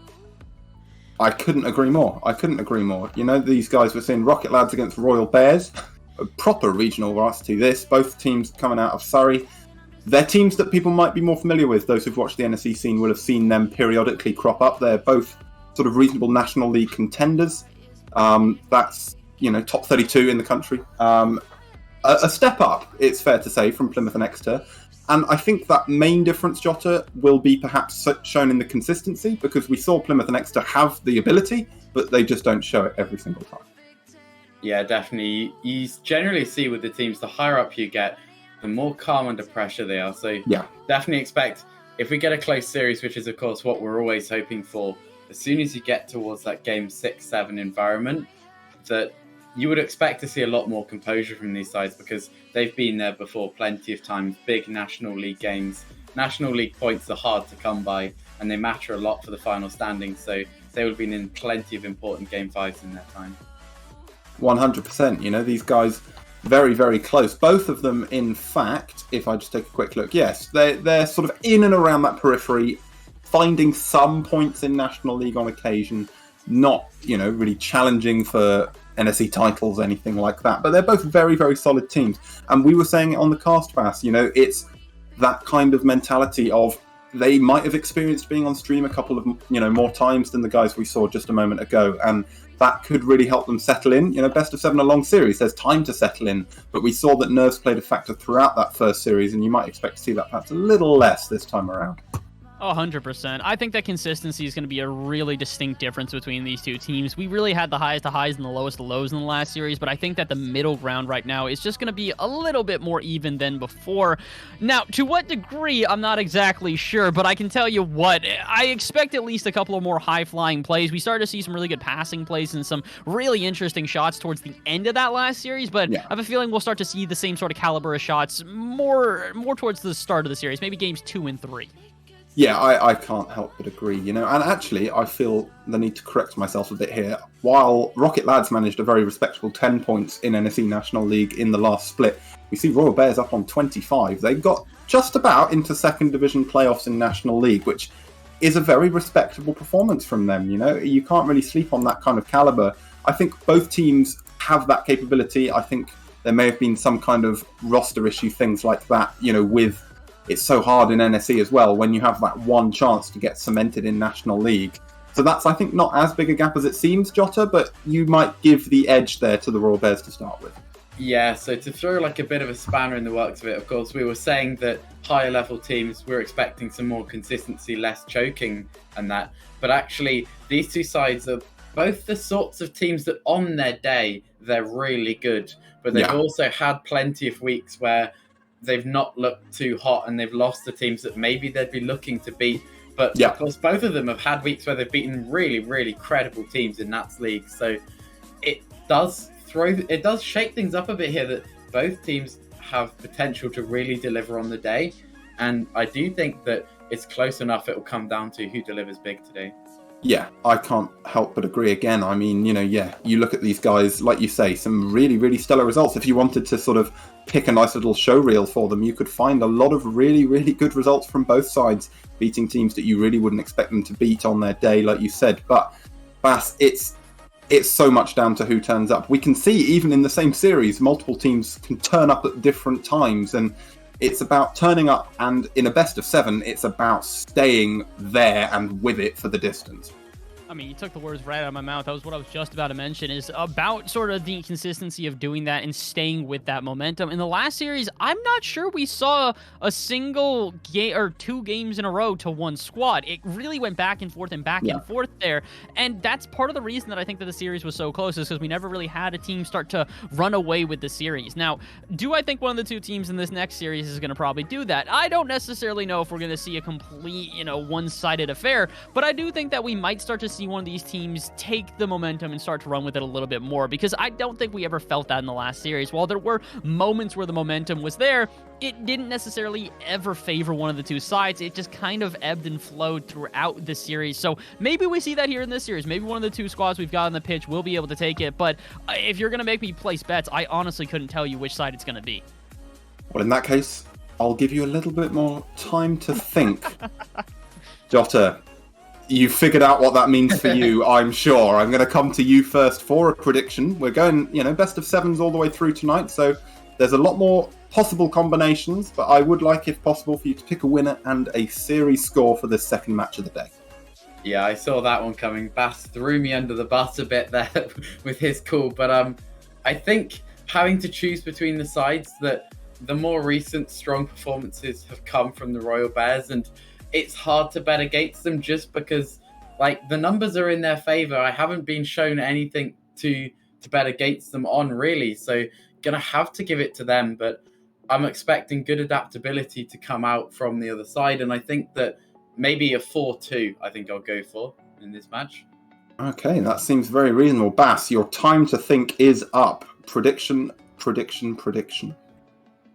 I couldn't agree more. You know, these guys were seeing Rocket Lads against Royal Bears, a proper regional varsity this. Both teams coming out of Surrey. They're teams that people might be more familiar with. Those who've watched the NSE scene will have seen them periodically crop up. They're both sort of reasonable National League contenders. That's, you know, top 32 in the country. A step up, it's fair to say, from Plymouth and Exeter. And I think that main difference, Jota, will be perhaps shown in the consistency, because we saw Plymouth and Exeter have the ability, but they just don't show it every single time. Yeah, definitely. You generally see with the teams, the higher up you get, the more calm under pressure they are. So yeah, definitely expect, if we get a close series, which is of course what we're always hoping for, as soon as you get towards that game 6-7 environment, that you would expect to see a lot more composure from these sides, because they've been there before plenty of times. Big National League games. National League points are hard to come by, and they matter a lot for the final standings. So they would have been in plenty of important game 5s in their time. 100%. You know, these guys, very, very close. Both of them, in fact, if I just take a quick look, yes, they're sort of in and around that periphery, finding some points in National League on occasion, not, you know, really challenging for NSE titles, anything like that. But they're both very, very solid teams. And we were saying it on the cast pass, you know, it's that kind of mentality of they might have experienced being on stream a couple of more times than the guys we saw just a moment ago, and that could really help them settle in. Best of 7 a long series, there's time to settle in, but we saw that nerves played a factor throughout that first series, and you might expect to see that perhaps a little less this time around. 100%. I think that consistency is going to be a really distinct difference between these two teams. We really had the highest of highs and the lowest of lows in the last series, but I think that the middle ground right now is just going to be a little bit more even than before. Now, to what degree, I'm not exactly sure, but I can tell you what, I expect at least a couple of more high-flying plays. We started to see some really good passing plays and some really interesting shots towards the end of that last series, but I have a feeling we'll start to see the same sort of caliber of shots more towards the start of the series, maybe games 2 and 3. Yeah, I can't help but agree, and actually I feel the need to correct myself a bit here. While Rocket Lads managed a very respectable 10 points in NSE National League in the last split, we see Royal Bears up on 25. They got just about into second division playoffs in National League, which is a very respectable performance from them. You can't really sleep on that kind of caliber. I think both teams have that capability. I think there may have been some kind of roster issue, things like that, with it's so hard in NSE as well when you have that one chance to get cemented in National League. So that's, I think, not as big a gap as it seems, Jota, but you might give the edge there to the Royal Bears to start with. Yeah, so to throw like a bit of a spanner in the works of it, of course, we were saying that higher level teams, we're expecting some more consistency, less choking and that. But actually, these two sides are both the sorts of teams that on their day, they're really good. But they've also had plenty of weeks where they've not looked too hot and they've lost to teams that maybe they'd be looking to beat. But of course, both of them have had weeks where they've beaten really, really credible teams in Nats League. So it does shake things up a bit here that both teams have potential to really deliver on the day. And I do think that it's close enough. It will come down to who delivers big today. Yeah, I can't help but agree again. I mean, you look at these guys, like you say, some really, really stellar results. If you wanted to sort of pick a nice little show reel for them, you could find a lot of really, really good results from both sides, beating teams that you really wouldn't expect them to beat on their day, like you said. But, Bass, it's so much down to who turns up. We can see, even in the same series, multiple teams can turn up at different times, and it's about turning up, and in a best of 7, it's about staying there and with it for the distance. I mean, you took the words right out of my mouth. That was what I was just about to mention, is about sort of the consistency of doing that and staying with that momentum. In the last series, I'm not sure we saw a single game or 2 games in a row to one squad. It really went back and forth and back and forth there. And that's part of the reason that I think that the series was so close, is because we never really had a team start to run away with the series. Now, do I think one of the 2 teams in this next series is going to probably do that? I don't necessarily know if we're going to see a complete, one-sided affair, but I do think that we might start to see one of these teams take the momentum and start to run with it a little bit more, because I don't think we ever felt that in the last series. While there were moments where the momentum was there, it didn't necessarily ever favor one of the 2 sides. It just kind of ebbed and flowed throughout the series. So maybe we see that here in this series. Maybe one of the 2 squads we've got on the pitch will be able to take it, but if you're going to make me place bets, I honestly couldn't tell you which side it's going to be. Well, in that case, I'll give you a little bit more time to think. Jota, you figured out what that means for you, I'm sure. I'm going to come to you first for a prediction. We're going, best of 7s all the way through tonight, so there's a lot more possible combinations, but I would like, if possible, for you to pick a winner and a series score for this second match of the day. Yeah, I saw that one coming. Bass threw me under the bus a bit there with his call, but I think having to choose between the sides, that the more recent strong performances have come from the Royal Bears, and it's hard to bet against them just because, the numbers are in their favor. I haven't been shown anything to bet against them on, really. So gonna have to give it to them, but I'm expecting good adaptability to come out from the other side, and I think that maybe a 4-2 I think I'll go for in this match. Okay, that seems very reasonable. Bass, your time to think is up. Prediction.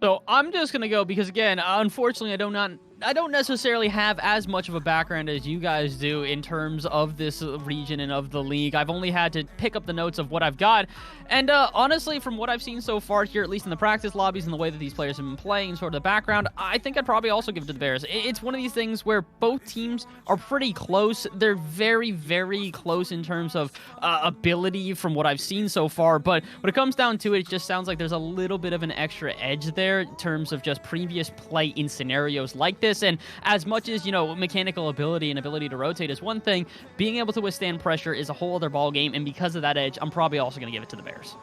So I'm just going to go because, again, unfortunately, I don't necessarily have as much of a background as you guys do in terms of this region and of the league. I've only had to pick up the notes of what I've got. And honestly, from what I've seen so far here, at least in the practice lobbies and the way that these players have been playing, sort of the background, I think I'd probably also give it to the Bears. It's one of these things where both teams are pretty close. They're very, very close in terms of ability from what I've seen so far. But when it comes down to it, it just sounds like there's a little bit of an extra edge there in terms of just previous play in scenarios like this. this. And as much as, mechanical ability and ability to rotate is one thing, being able to withstand pressure is a whole other ball game. And because of that edge, I'm probably also going to give it to the Bears.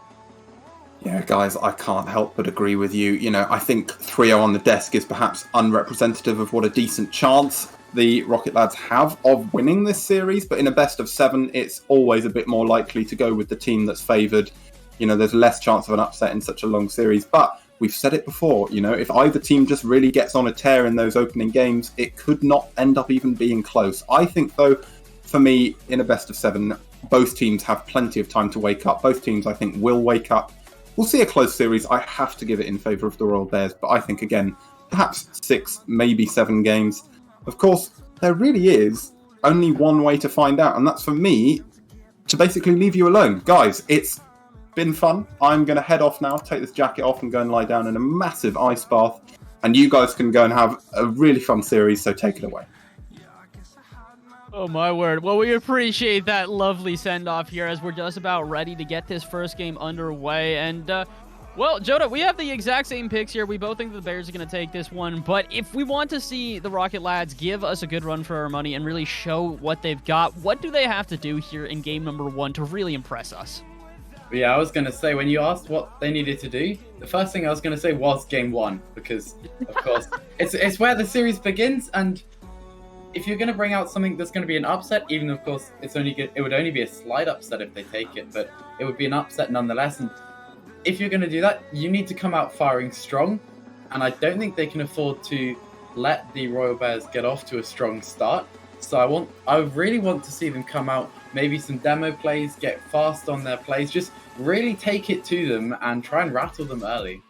Yeah, guys, I can't help but agree with you. I think 3-0 on the desk is perhaps unrepresentative of what a decent chance the Rocket Lads have of winning this series, but in a best of 7, it's always a bit more likely to go with the team that's favoured. There's less chance of an upset in such a long series, but we've said it before, if either team just really gets on a tear in those opening games, it could not end up even being close. I think, though, for me, in a best of 7, both teams have plenty of time to wake up. Both teams, I think, will wake up. We'll see a close series. I have to give it in favour of the Royal Bears, but I think, again, perhaps 6, maybe 7 games. Of course, there really is only one way to find out, and that's for me to basically leave you alone. Guys, it's been fun. I'm going to head off now, take this jacket off and go and lie down in a massive ice bath, and you guys can go and have a really fun series, so take it away. Oh, my word. Well, we appreciate that lovely send-off here as we're just about ready to get this first game underway. And, well, Joda, we have the exact same picks here. We both think the Bears are going to take this one. But if we want to see the Rocket Lads give us a good run for our money and really show what they've got, what do they have to do here in game number 1 to really impress us? Yeah, I was going to say, when you asked what they needed to do, the first thing I was going to say was game 1. Because, of course, it's where the series begins, and if you're going to bring out something that's going to be an upset, even though, of course, it would only be a slight upset if they take it, but it would be an upset nonetheless. And if you're going to do that, you need to come out firing strong. And I don't think they can afford to let the Royal Bears get off to a strong start. So I really want to see them come out, maybe some demo plays, get fast on their plays, just really take it to them and try and rattle them early.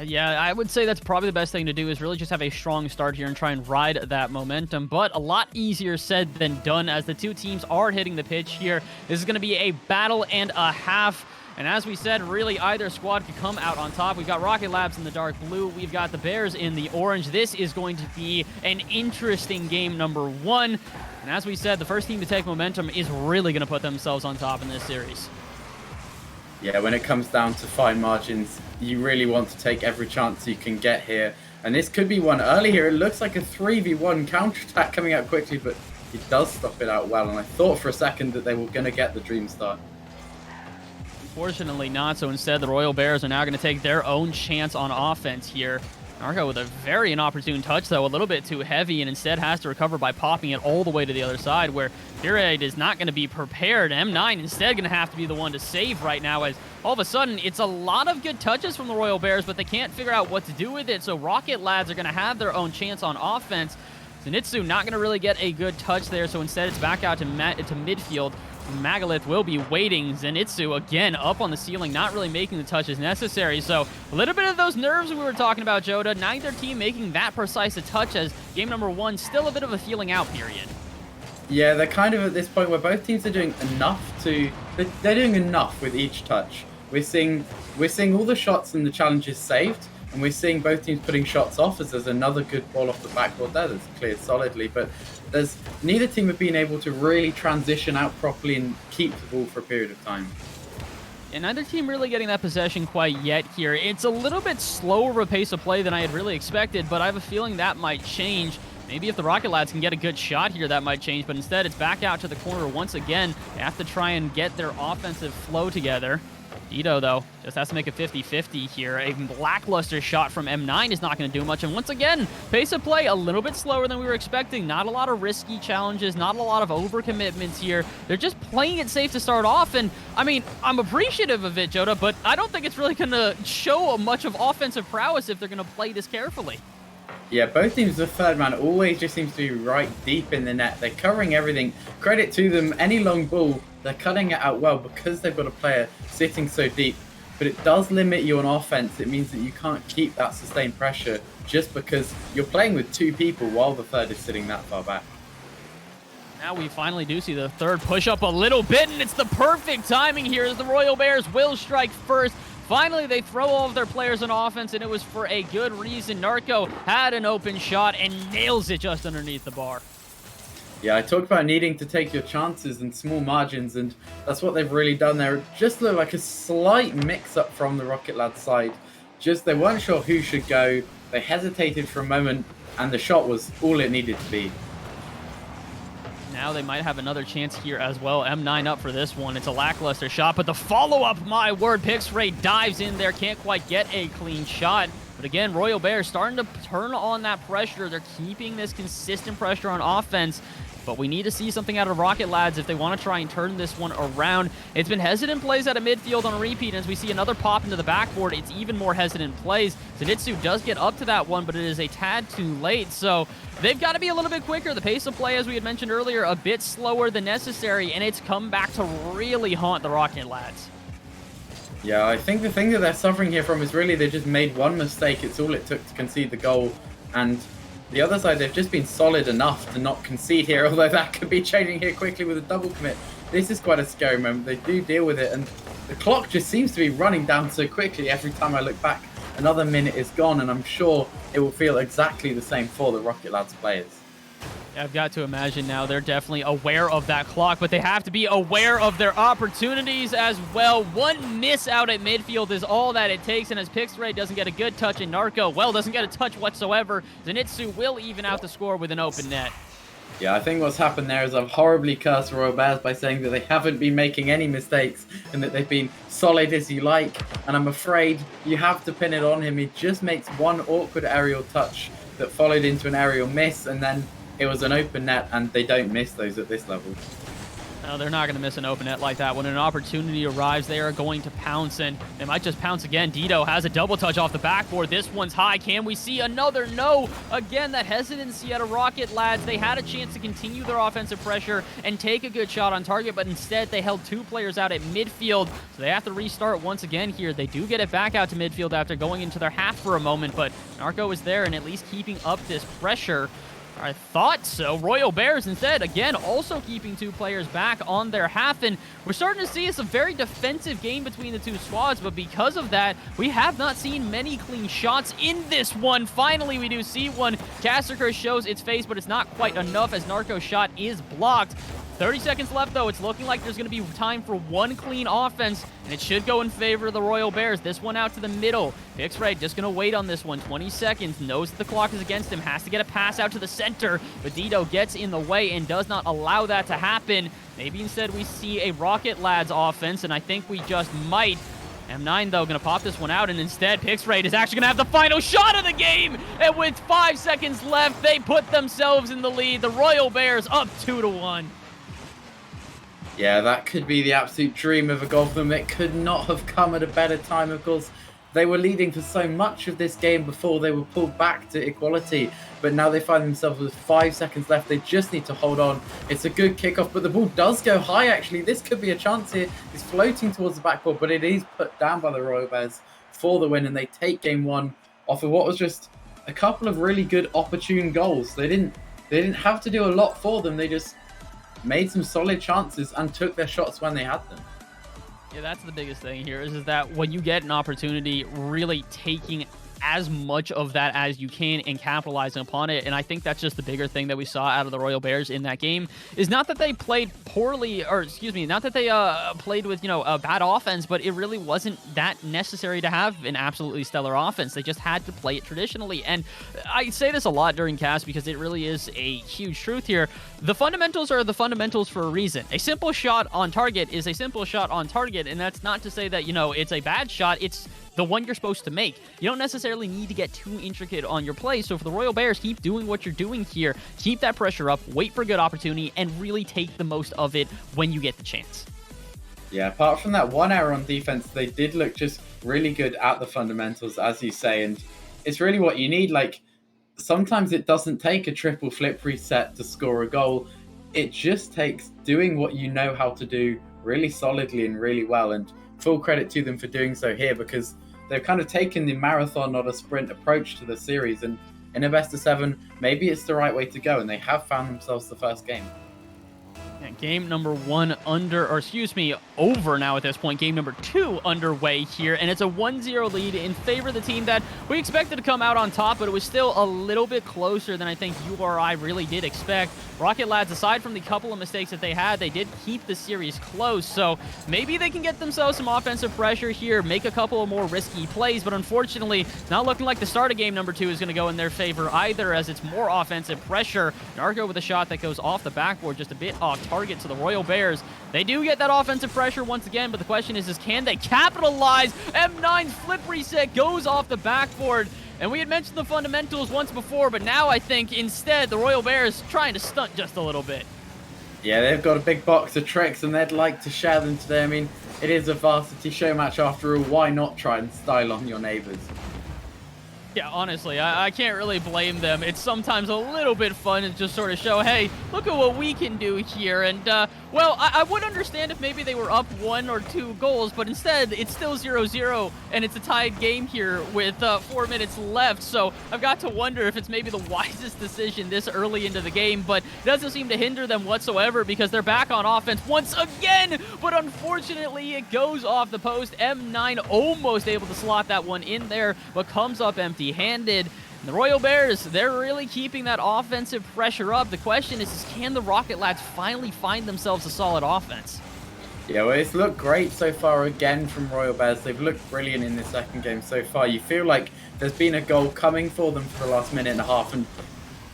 Yeah, I would say that's probably the best thing to do is really just have a strong start here and try and ride that momentum, but a lot easier said than done as the two teams are hitting the pitch here. This is going to be a battle and a half, and as we said, really either squad could come out on top. We've got Rocket Labs in the dark blue. We've got the Bears in the orange. This is going to be an interesting game number 1, and as we said, the first team to take momentum is really going to put themselves on top in this series. Yeah, when it comes down to fine margins, you really want to take every chance you can get here. And this could be one early here. It looks like a 3v1 counterattack coming out quickly, but he does stop it out well. And I thought for a second that they were going to get the dream start. Unfortunately not, so instead the Royal Bears are now going to take their own chance on offense here. Narco with a very inopportune touch, though, a little bit too heavy, and instead has to recover by popping it all the way to the other side, where Pirate is not going to be prepared. M9 instead going to have to be the one to save right now, as all of a sudden it's a lot of good touches from the Royal Bears, but they can't figure out what to do with it, so Rocket Lads are going to have their own chance on offense. Zenitsu not going to really get a good touch there, so instead it's back out to midfield. Megalith will be waiting. Zenitsu again up on the ceiling, not really making the touches necessary. So a little bit of those nerves we were talking about, Joda. Neither team making that precise a touch, as game number 1 still a bit of a feeling out period. Yeah, they're kind of at this point where both teams are doing enough they're doing enough with each touch. We're seeing all the shots and the challenges saved, and we're seeing both teams putting shots off, as there's another good ball off the backboard there that's cleared solidly, but neither team have been able to really transition out properly and keep the ball for a period of time. And neither team really getting that possession quite yet here. It's a little bit slower of a pace of play than I had really expected, but I have a feeling that might change. Maybe if the Rocket Lads can get a good shot here, that might change, but instead it's back out to the corner once again. They have to try and get their offensive flow together. Dito, though, just has to make a 50-50 here. A lackluster shot from M9 is not going to do much. And once again, pace of play a little bit slower than we were expecting. Not a lot of risky challenges, not a lot of overcommitments here. They're just playing it safe to start off. And, I mean, I'm appreciative of it, Joda, but I don't think it's really going to show much of offensive prowess if they're going to play this carefully. Yeah, both teams, the third man always just seems to be right deep in the net. They're covering everything. Credit to them, any long ball, they're cutting it out well because they've got a player sitting so deep. But it does limit you on offense. It means that you can't keep that sustained pressure just because you're playing with 2 people while the third is sitting that far back. Now we finally do see the third push up a little bit, and it's the perfect timing here as the Royal Bears will strike first. Finally, they throw all of their players on offense, and it was for a good reason. Narco had an open shot and nails it just underneath the bar. Yeah, I talked about needing to take your chances and small margins, and that's what they've really done there. Just looked like a slight mix-up from the Rocket Lads side. Just they weren't sure who should go. They hesitated for a moment. and the shot was all it needed to be. Now they might have another chance here as well. M9 up for this one. It's a lackluster shot, but the follow-up, my word, Pixray dives in there, can't quite get a clean shot. But again, Royal Bears starting to turn on that pressure. They're keeping this consistent pressure on offense. But we need to see something out of Rocket Lads if they want to try and turn this one around. It's been hesitant plays out of midfield on a repeat, and as we see another pop into the backboard, it's even more hesitant plays. Zenitsu does get up to that one, but it is a tad too late, so they've got to be a little bit quicker. The pace of play, as we had mentioned earlier, a bit slower than necessary, and it's come back to really haunt the Rocket Lads. Yeah, I think the thing that they're suffering here from is really they just made one mistake. It's all it took to concede the goal, and the other side, they've just been solid enough to not concede here, although that could be changing here quickly with a double commit. This is quite a scary moment. They do deal with it, and the clock just seems to be running down so quickly every time I look back. Another minute is gone, and I'm sure it will feel exactly the same for the Rocket Lads players. I've got to imagine now they're definitely aware of that clock, but they have to be aware of their opportunities as well. One miss out at midfield is all that it takes, and as Pixray doesn't get a good touch and Narco, well, doesn't get a touch whatsoever, Zenitsu will even out the score with an open net. Yeah, I think what's happened there is I've horribly cursed Royal Bears by saying that they haven't been making any mistakes and that they've been solid as you like, and I'm afraid you have to pin it on him. He just makes one awkward aerial touch that followed into an aerial miss, and then it was an open net, and they don't miss those at this level. No, they're not going to miss an open net like that. When an opportunity arrives, they are going to pounce, and they might just pounce again. Dito has a double touch off the backboard. This one's high. Can we see another? No. Again, that hesitancy out of Rocket Lads. They had a chance to continue their offensive pressure and take a good shot on target, but instead they held two players out at midfield, so they have to restart once again here. They do get it back out to midfield after going into their half for a moment, but Narco is there and at least keeping up this pressure. I thought so. Royal Bears instead, again, also keeping two players back on their half, and we're starting to see it's a very defensive game between the two squads, but because of that, we have not seen many clean shots in this one. Finally, we do see one. Caster Curse shows its face, but it's not quite enough as Narco's shot is blocked. 30 seconds left, though. It's looking like there's going to be time for one clean offense, and it should go in favor of the Royal Bears. This one out to the middle. Pixray just going to wait on this one. 20 seconds. Knows that the clock is against him. Has to get a pass out to the center, but Dito gets in the way and does not allow that to happen. Maybe instead we see a Rocket Lads offense, and I think we just might. M9, though, going to pop this one out, and instead Pixray is actually going to have the final shot of the game, and with 5 seconds left, they put themselves in the lead. The Royal Bears up 2-1. Yeah, that could be the absolute dream of a goal for them. It could not have come at a better time. Of course, they were leading for so much of this game before they were pulled back to equality, but now they find themselves with 5 seconds left. They just need to hold on. It's a good kickoff, but the ball does go high, actually. This could be a chance here. It's floating towards the backboard, but it is put down by the Royal Bears for the win, and they take game one off of what was just a couple of really good opportune goals. They didn't have to do a lot for them. They just made some solid chances and took their shots when they had them. Yeah, that's the biggest thing here is that when you get an opportunity, really taking as much of that as you can and capitalizing upon it. And I think that's just the bigger thing that we saw out of the Royal Bears in that game is not that they played poorly, or excuse me, not that they played with, a bad offense, but it really wasn't that necessary to have an absolutely stellar offense. They just had to play it traditionally. And I say this a lot during cast because it really is a huge truth here. The fundamentals are the fundamentals for a reason. A simple shot on target is a simple shot on target, and that's not to say that, it's a bad shot. It's the one you're supposed to make. You don't necessarily need to get too intricate on your play. So for the Royal Bears, keep doing what you're doing here. Keep that pressure up, wait for a good opportunity, and really take the most of it when you get the chance. Yeah, apart from that one error on defense, they did look just really good at the fundamentals, as you say, and it's really what you need. Like, sometimes it doesn't take a triple flip reset to score a goal. It just takes doing what you know how to do really solidly and really well, and full credit to them for doing so here, because they've kind of taken the marathon, not a sprint approach to the series, and in a best of 7, maybe it's the right way to go, and they have found themselves the first game. Yeah, Game number one over now at this point. Game number 2 underway here, and it's a 1-0 lead in favor of the team that we expected to come out on top, but it was still a little bit closer than I think you or I really did expect. Rocket Lads, aside from the couple of mistakes that they had, they did keep the series close, so maybe they can get themselves some offensive pressure here, make a couple of more risky plays, but unfortunately, it's not looking like the start of game number 2 is going to go in their favor either, as it's more offensive pressure. Narco with a shot that goes off the backboard, just a bit off target to the Royal Bears. They do get that offensive pressure once again, but the question is can they capitalize? M9's flip reset goes off the backboard. And we had mentioned the fundamentals once before, but now I think instead the Royal Bears trying to stunt just a little bit. Yeah, they've got a big box of tricks and they'd like to share them today. I mean, it is a varsity show match after all. Why not try and style on your neighbors? Yeah, honestly, I can't really blame them. It's sometimes a little bit fun to just sort of show, hey, look at what we can do here. And, well, I would understand if maybe they were up 1 or 2 goals, but instead it's still 0-0, and it's a tied game here with 4 minutes left. So I've got to wonder if it's maybe the wisest decision this early into the game, but it doesn't seem to hinder them whatsoever because they're back on offense once again. But unfortunately, it goes off the post. M9 almost able to slot that one in there, but comes up empty-handed. And the Royal Bears, they're really keeping that offensive pressure up. The question is can the Rocket Lads finally find themselves a solid offense? Yeah, well, it's looked great so far again from Royal Bears. They've looked brilliant in this second game so far. You feel like there's been a goal coming for them for the last minute and a half, and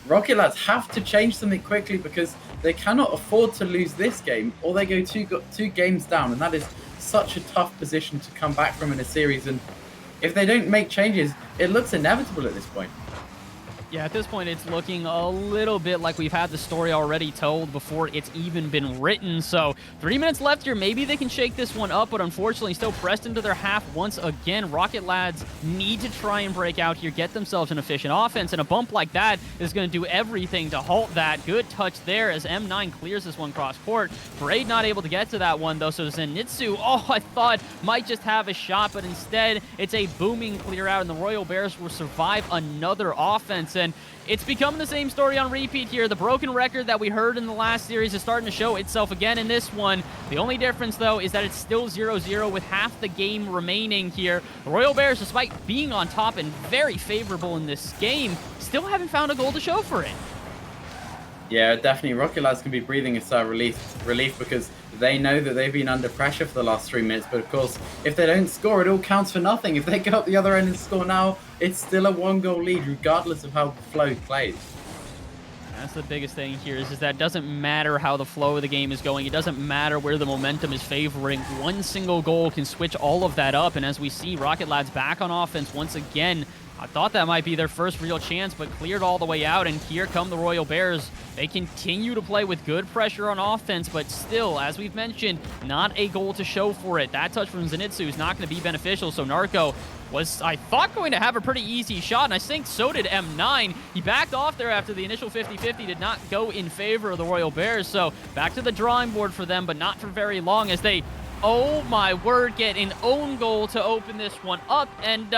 Rocket Lads have to change something quickly because they cannot afford to lose this game or they go two games down, and that is such a tough position to come back from in a series. And if they don't make changes, it looks inevitable at this point. Yeah, at this point, it's looking a little bit like we've had the story already told before it's even been written. So 3 minutes left here. Maybe they can shake this one up, but unfortunately still pressed into their half once again. Rocket Lads need to try and break out here, get themselves an efficient offense, and a bump like that is going to do everything to halt that. Good touch there as M9 clears this one cross court. Braid not able to get to that one, though, so Zenitsu, I thought might just have a shot, but instead it's a booming clear out, and the Royal Bears will survive another offense. And it's become the same story on repeat here. The broken record that we heard in the last series is starting to show itself again in this one. The only difference, though, is that it's still 0-0 with half the game remaining here. The Royal Bears, despite being on top and very favorable in this game, still haven't found a goal to show for it. Yeah, definitely. Rocket Lads can be breathing a sigh of relief because they know that they've been under pressure for the last 3 minutes. But of course, if they don't score, it all counts for nothing. If they go up the other end and score now, it's still a 1-goal lead, regardless of how the flow plays. That's the biggest thing here is that it doesn't matter how the flow of the game is going. It doesn't matter where the momentum is favoring. One single goal can switch all of that up. And as we see Rocket Lads back on offense once again, I thought that might be their first real chance, but cleared all the way out, and here come the Royal Bears. They continue to play with good pressure on offense, but still, as we've mentioned, not a goal to show for it. That touch from Zenitsu is not going to be beneficial, so Narco was, I thought, going to have a pretty easy shot, and I think so did M9. He backed off there after the initial 50-50 did not go in favor of the Royal Bears, so back to the drawing board for them, but not for very long as they, oh my word, get an own goal to open this one up, and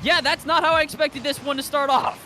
yeah, that's not how I expected this one to start off.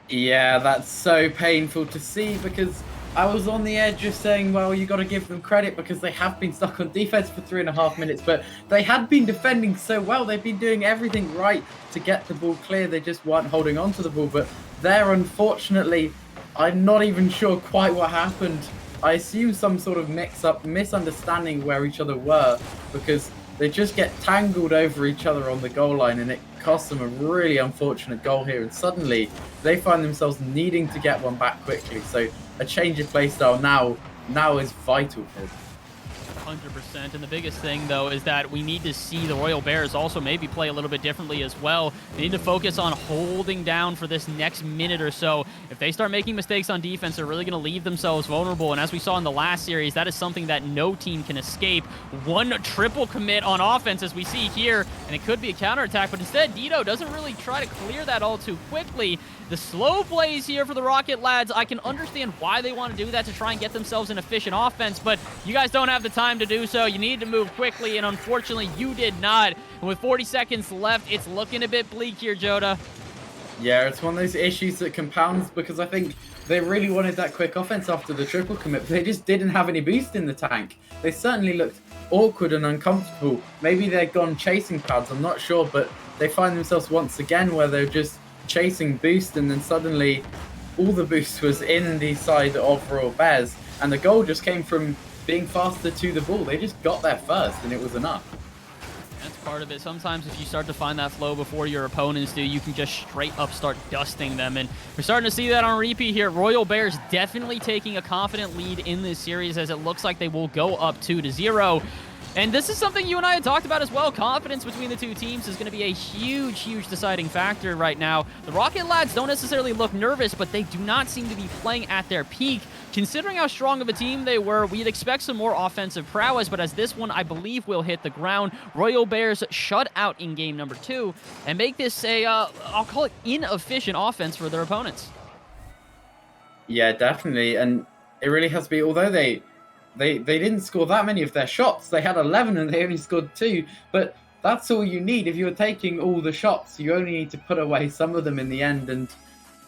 Yeah, that's so painful to see because I was on the edge of saying, well, you got to give them credit because they have been stuck on defense for 3.5 minutes, but they had been defending so well. They've been doing everything right to get the ball clear. They just weren't holding on to the ball, but there, unfortunately, I'm not even sure quite what happened. I assume some sort of mix-up, misunderstanding where each other were because they just get tangled over each other on the goal line, and it costs them a really unfortunate goal here. And suddenly, they find themselves needing to get one back quickly. So a change of play style now is vital for them. 100%. And the biggest thing, though, is that we need to see the Royal Bears also maybe play a little bit differently as well. They need to focus on holding down for this next minute or so. If they start making mistakes on defense, they're really going to leave themselves vulnerable. And as we saw in the last series, that is something that no team can escape. One triple commit on offense, as we see here, and it could be a counterattack, but instead, Dito doesn't really try to clear that all too quickly. The slow plays here for the Rocket Lads, I can understand why they want to do that to try and get themselves an efficient offense, but you guys don't have the time to do so. You need to move quickly, and unfortunately, you did not. And with 40 seconds left, it's looking a bit bleak here, Joda. Yeah, it's one of those issues that compounds because I think they really wanted that quick offense after the triple commit, but they just didn't have any boost in the tank. They certainly looked awkward and uncomfortable. Maybe they'd gone chasing pads, I'm not sure, but they find themselves once again where they're just chasing boost, and then suddenly all the boost was in the side of Royal Bears, and the goal just came from being faster to the ball. They just got there first, and it was enough. That's part of it. Sometimes if you start to find that flow before your opponents do, you can just straight up start dusting them. And we're starting to see that on repeat here. Royal Bears definitely taking a confident lead in this series as it looks like they will go up 2-0. And this is something you and I had talked about as well. Confidence between the two teams is going to be a huge, huge deciding factor right now. The Rocket lads don't necessarily look nervous, but they do not seem to be playing at their peak. Considering how strong of a team they were, we'd expect some more offensive prowess, but as this one, I believe, will hit the ground, Royal Bears shut out in game number 2 and make this a, I'll call it inefficient offense for their opponents. Yeah, definitely. And it really has to be, although they didn't score that many of their shots. They had 11 and they only scored 2. But that's all you need. If you're taking all the shots, you only need to put away some of them in the end. And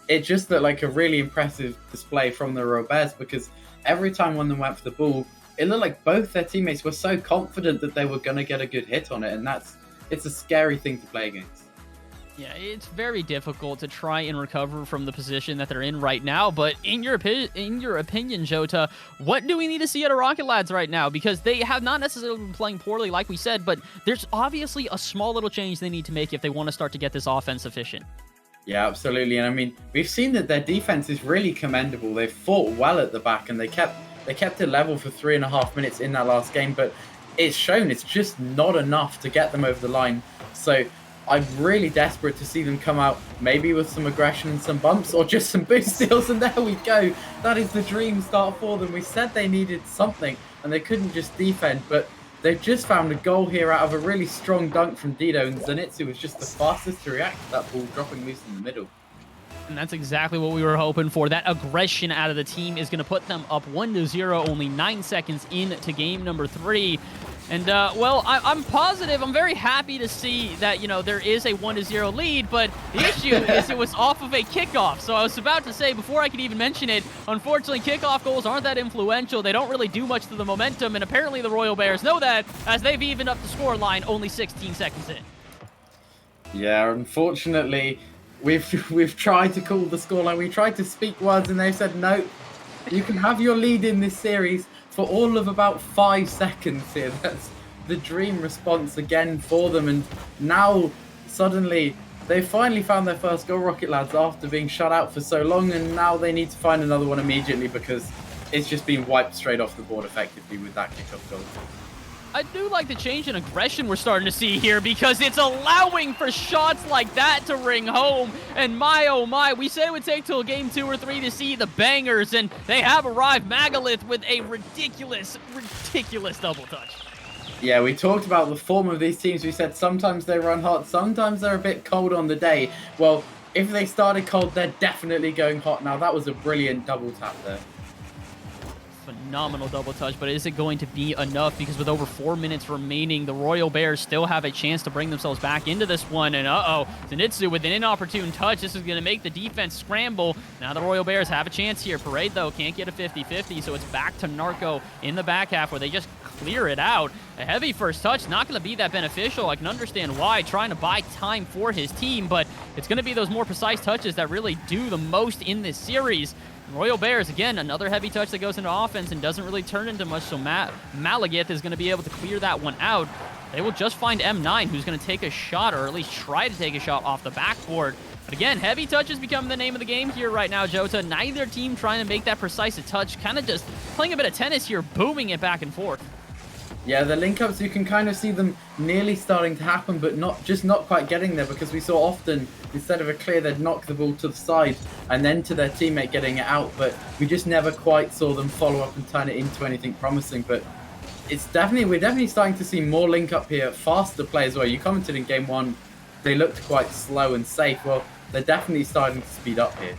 it just looked like a really impressive display from the Royal Bears because every time one of them went for the ball, it looked like both their teammates were so confident that they were going to get a good hit on it. And it's a scary thing to play against. Yeah, it's very difficult to try and recover from the position that they're in right now. But in your opinion, Jota, what do we need to see out of Rocket Lads right now? Because they have not necessarily been playing poorly, like we said, but there's obviously a small little change they need to make if they want to start to get this offense efficient. Yeah, absolutely. And I mean, we've seen that their defense is really commendable. They've fought well at the back and they kept it level for 3.5 minutes in that last game. But it's shown it's just not enough to get them over the line. So I'm really desperate to see them come out maybe with some aggression and some bumps or just some boost steals, and there we go. That is the dream start for them. We said they needed something and they couldn't just defend, but they've just found a goal here out of a really strong dunk from Dido, and Zenitsu was just the fastest to react to that ball dropping loose in the middle. And that's exactly what we were hoping for. That aggression out of the team is going to put them up 1-0, only 9 seconds into game number 3. And, well, I'm positive, I'm very happy to see that, you know, there is a 1-0 lead, but the issue is it was off of a kickoff. So I was about to say, before I could even mention it, unfortunately, kickoff goals aren't that influential. They don't really do much to the momentum, and apparently the Royal Bears know that, as they've evened up the score line only 16 seconds in. Yeah, unfortunately, we've tried to call the scoreline. We tried to speak words, and they've said, no, you can have your lead in this series for all of about 5 seconds here. That's the dream response again for them. And now, suddenly, they finally found their first goal, Rocket Lads, after being shut out for so long. And now they need to find another one immediately because it's just been wiped straight off the board effectively with that kickoff goal. I do like the change in aggression we're starting to see here because it's allowing for shots like that to ring home. And my, oh my, we said it would take till game 2 or 3 to see the bangers, and they have arrived. Magalith with a ridiculous double touch. Yeah, we talked about the form of these teams. We said sometimes they run hot, sometimes they're a bit cold on the day. Well, if they started cold, they're definitely going hot. Now, that was a brilliant double tap there. Phenomenal double touch, but is it going to be enough? Because with over 4 minutes remaining, the Royal Bears still have a chance to bring themselves back into this one. And Zenitsu with an inopportune touch. This is going to make the defense scramble. Now the Royal Bears have a chance here. Parade, though, can't get a 50-50, so it's back to Narco in the back half where they just clear it out. A heavy first touch, not going to be that beneficial. I can understand why, trying to buy time for his team, but it's going to be those more precise touches that really do the most in this series. Royal Bears, again, another heavy touch that goes into offense and doesn't really turn into much, so Malagith is going to be able to clear that one out. They will just find M9, who's going to take a shot, or at least try to take a shot off the backboard. But again, heavy touches become the name of the game here right now, Jota. Neither team trying to make that precise a touch, kind of just playing a bit of tennis here, booming it back and forth. Yeah, the link-ups, you can kind of see them nearly starting to happen, but not quite getting there, because we saw often, instead of a clear, they'd knock the ball to the side and then to their teammate getting it out, but we just never quite saw them follow up and turn it into anything promising. But we're definitely starting to see more link-up here, faster play as well. You commented in Game 1, they looked quite slow and safe. Well, they're definitely starting to speed up here.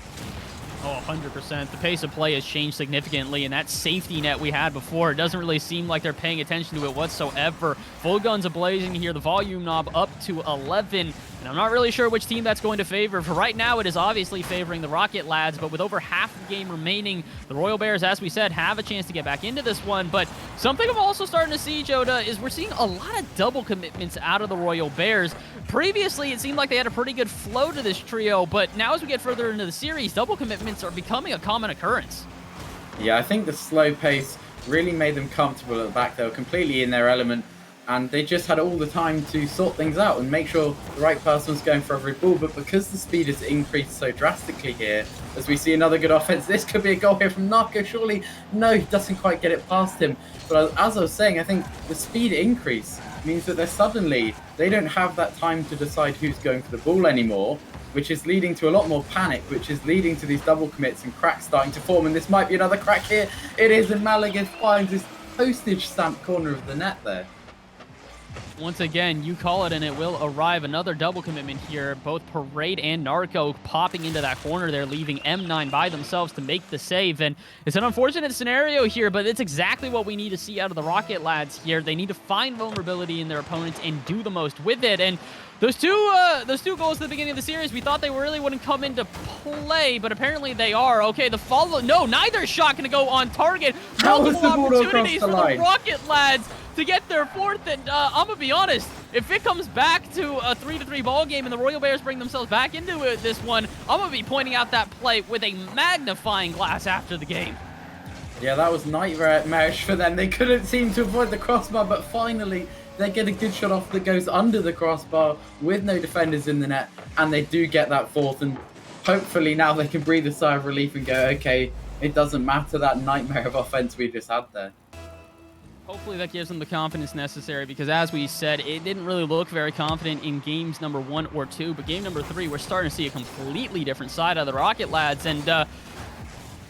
Oh, 100%. The pace of play has changed significantly, and that safety net we had before, it doesn't really seem like they're paying attention to it whatsoever. Full guns ablazing here, the volume knob up to 11. And And I'm not really sure which team that's going to favor. For right now, it is obviously favoring the Rocket Lads, but with over half the game remaining, the Royal Bears, as we said, have a chance to get back into this one. But something I'm also starting to see, Joda, is we're seeing a lot of double commitments out of the Royal Bears. Previously, it seemed like they had a pretty good flow to this trio, but now as we get further into the series, double commitments are becoming a common occurrence. Yeah, I think the slow pace really made them comfortable at the back. They were completely in their element, and they just had all the time to sort things out and make sure the right person was going for every ball. But because the speed has increased so drastically here, as we see another good offense, this could be a goal here from Narco. Surely, no, he doesn't quite get it past him. But as I was saying, I think the speed increase means that they don't have that time to decide who's going for the ball anymore, which is leading to a lot more panic, which is leading to these double commits and cracks starting to form. And this might be another crack here. It is, and Malaga finds this postage stamp corner of the net there. Once again, you call it and it will arrive. Another double commitment here. Both Parade and Narco popping into that corner there, leaving M9 by themselves to make the save. And it's an unfortunate scenario here, but it's exactly what we need to see out of the Rocket Lads here. They need to find vulnerability in their opponents and do the most with it. And those two goals at the beginning of the series, we thought they really wouldn't come into play, but apparently they are. Okay, the follow. No, neither shot going to go on target. Multiple opportunities for the Rocket Lads to get their fourth, and I'm gonna be honest, if it comes back to a 3-3 ball game and the Royal Bears bring themselves back into this one, I'm gonna be pointing out that play with a magnifying glass after the game. Yeah, that was nightmarish for them. They couldn't seem to avoid the crossbar, but finally they get a good shot off that goes under the crossbar with no defenders in the net, and they do get that fourth, and hopefully now they can breathe a sigh of relief and go, okay, it doesn't matter that nightmare of offense we just had there. Hopefully that gives them the confidence necessary, because as we said, it didn't really look very confident in games number 1 or 2, but game number 3, we're starting to see a completely different side of the Rocket Lads, and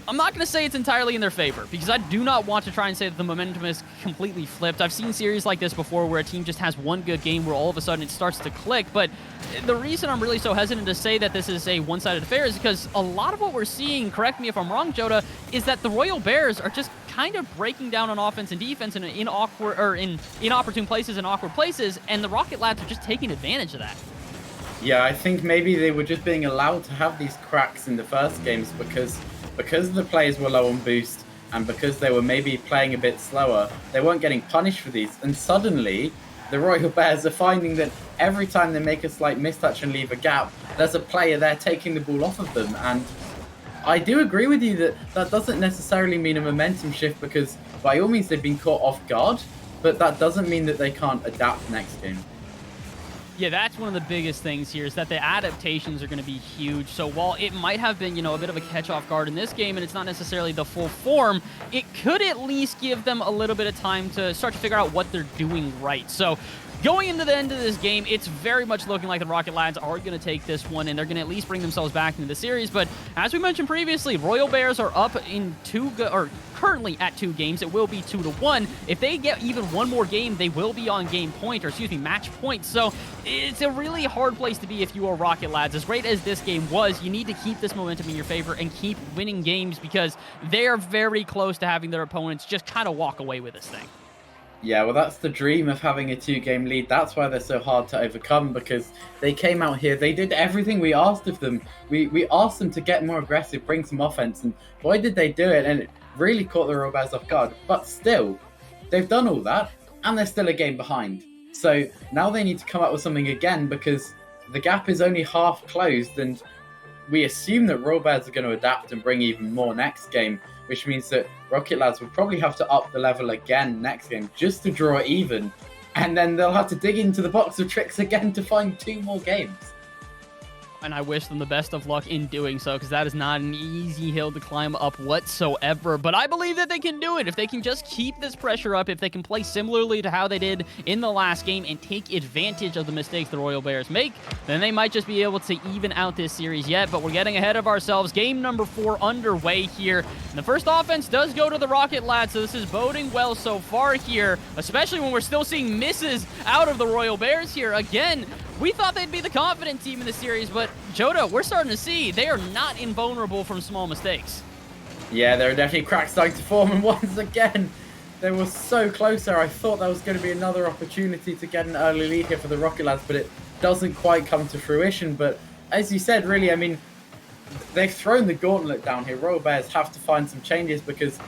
I'm not going to say it's entirely in their favor, because I do not want to try and say that the momentum is completely flipped. I've seen series like this before where a team just has one good game where all of a sudden it starts to click, but the reason I'm really so hesitant to say that this is a one-sided affair is because a lot of what we're seeing, correct me if I'm wrong, Joda, is that the Royal Bears are just kind of breaking down on offense and defense in inopportune places and awkward places, and the Rocket Lads are just taking advantage of that. Yeah, I think maybe they were just being allowed to have these cracks in the first games because the players were low on boost and because they were maybe playing a bit slower, they weren't getting punished for these. And suddenly, the Royal Bears are finding that every time they make a slight mistouch and leave a gap, there's a player there taking the ball off of them. And I do agree with you that that doesn't necessarily mean a momentum shift, because by all means they've been caught off guard, but that doesn't mean that they can't adapt next game. Yeah, that's one of the biggest things here, is that the adaptations are going to be huge. So while it might have been, a bit of a catch off guard in this game, and it's not necessarily the full form, it could at least give them a little bit of time to start to figure out what they're doing right. So going into the end of this game, it's very much looking like the Rocket Lads are going to take this one, and they're going to at least bring themselves back into the series. But as we mentioned previously, Royal Bears are up in currently at 2 games. It will be 2-1. If they get even one more game, they will be on match point. So it's a really hard place to be if you are Rocket Lads. As great as this game was, you need to keep this momentum in your favor and keep winning games, because they are very close to having their opponents just kind of walk away with this thing. Yeah, well, that's the dream of having a 2-game lead. That's why they're so hard to overcome, because they came out here, they did everything we asked of them. We asked them to get more aggressive, bring some offense, and boy, did they do it, and it really caught the Royal Bears off guard. But still, they've done all that, and they're still a game behind. So now they need to come up with something again, because the gap is only half closed, and we assume that Royal Bears are going to adapt and bring even more next game, which means that Rocket Lads will probably have to up the level again next game just to draw even, and then they'll have to dig into the box of tricks again to find 2 more games. And I wish them the best of luck in doing so, because that is not an easy hill to climb up whatsoever. But I believe that they can do it if they can just keep this pressure up, if they can play similarly to how they did in the last game and take advantage of the mistakes the Royal Bears make, then they might just be able to even out this series yet. But we're getting ahead of ourselves. Game number 4 underway here. And the first offense does go to the Rocket Lads, so this is boding well so far here, especially when we're still seeing misses out of the Royal Bears here. Again, we thought they'd be the confident team in the series, but Joda, we're starting to see they are not invulnerable from small mistakes. Yeah, there are definitely cracks starting to form, and once again, they were so close there. I thought that was going to be another opportunity to get an early lead here for the Rocket Lads, but it doesn't quite come to fruition. But as you said, really, I mean, they've thrown the gauntlet down here. Royal Bears have to find some changes because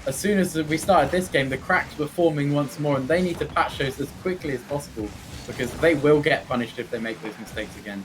as soon as we started this game, the cracks were forming once more, and they need to patch those as quickly as possible because they will get punished if they make those mistakes again.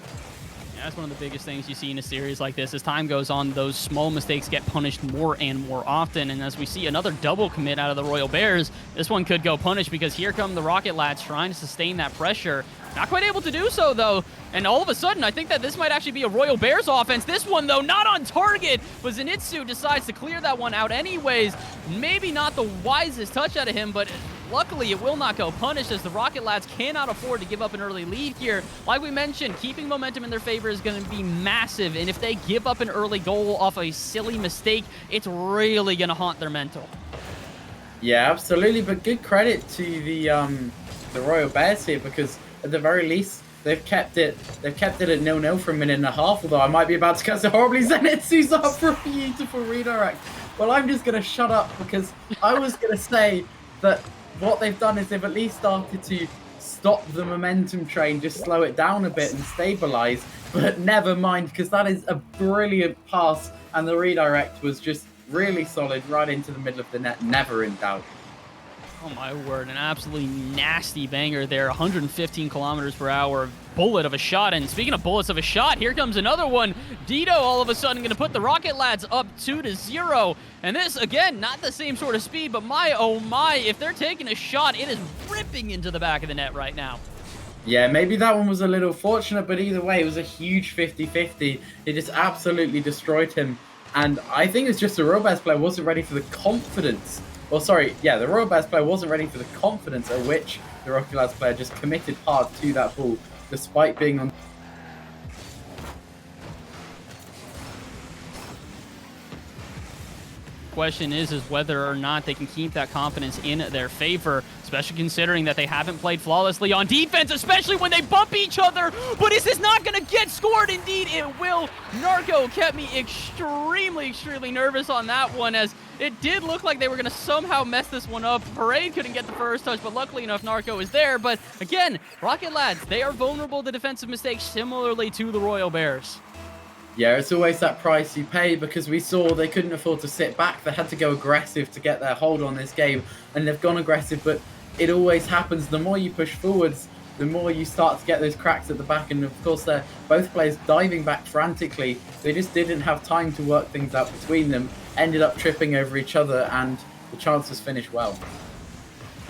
Yeah, that's one of the biggest things you see in a series like this. As time goes on, those small mistakes get punished more and more often. And as we see another double commit out of the Royal Bears, this one could go punished because here come the Rocket Lads trying to sustain that pressure. Not quite able to do so, though. And all of a sudden, I think that this might actually be a Royal Bears offense. This one, though, not on target. But Zenitsu decides to clear that one out anyways. Maybe not the wisest touch out of him, but luckily it will not go punished as the Rocket Lads cannot afford to give up an early lead here. Like we mentioned, keeping momentum in their favor is going to be massive. And if they give up an early goal off a silly mistake, it's really going to haunt their mental. Yeah, absolutely. But good credit to the Royal Bears here because at the very least, they've kept it at 0-0 for a minute and a half, although I might be about to cut so horribly. Zenitsu's up for a beautiful redirect. Well, I'm just going to shut up because I was going to say that what they've done is they've at least started to stop the momentum train, just slow it down a bit and stabilize, but never mind because that is a brilliant pass and the redirect was just really solid right into the middle of the net, never in doubt. Oh my word, an absolutely nasty banger there. 115 kilometers per hour bullet of a shot. And speaking of bullets of a shot, here comes another one. Dito all of a sudden going to put the Rocket Lads up 2-0. And this, again, not the same sort of speed, but my, oh my, if they're taking a shot, it is ripping into the back of the net right now. Yeah, maybe that one was a little fortunate, but either way, it was a huge 50-50. It just absolutely destroyed him. And I think it's just the Royal Bears player wasn't ready for the confidence. Well, sorry, yeah, the Royal Bears player wasn't ready for the confidence at which the Rocket Lads player just committed hard to that ball, despite being on. Question is whether or not they can keep that confidence in their favor, especially considering that they haven't played flawlessly on defense, especially when they bump each other. But is this not going to get scored? Indeed, it will. Narco kept me extremely nervous on that one, as it did look like they were going to somehow mess this one up. Parade couldn't get the first touch, but luckily enough, Narco is there. But again, Rocket Lads, they are vulnerable to defensive mistakes similarly to the Royal Bears. Yeah, it's always that price you pay because we saw they couldn't afford to sit back. They had to go aggressive to get their hold on this game, and they've gone aggressive, but it always happens. The more you push forwards, the more you start to get those cracks at the back, and of course they're both players diving back frantically. They just didn't have time to work things out between them, ended up tripping over each other, and the chances finished well.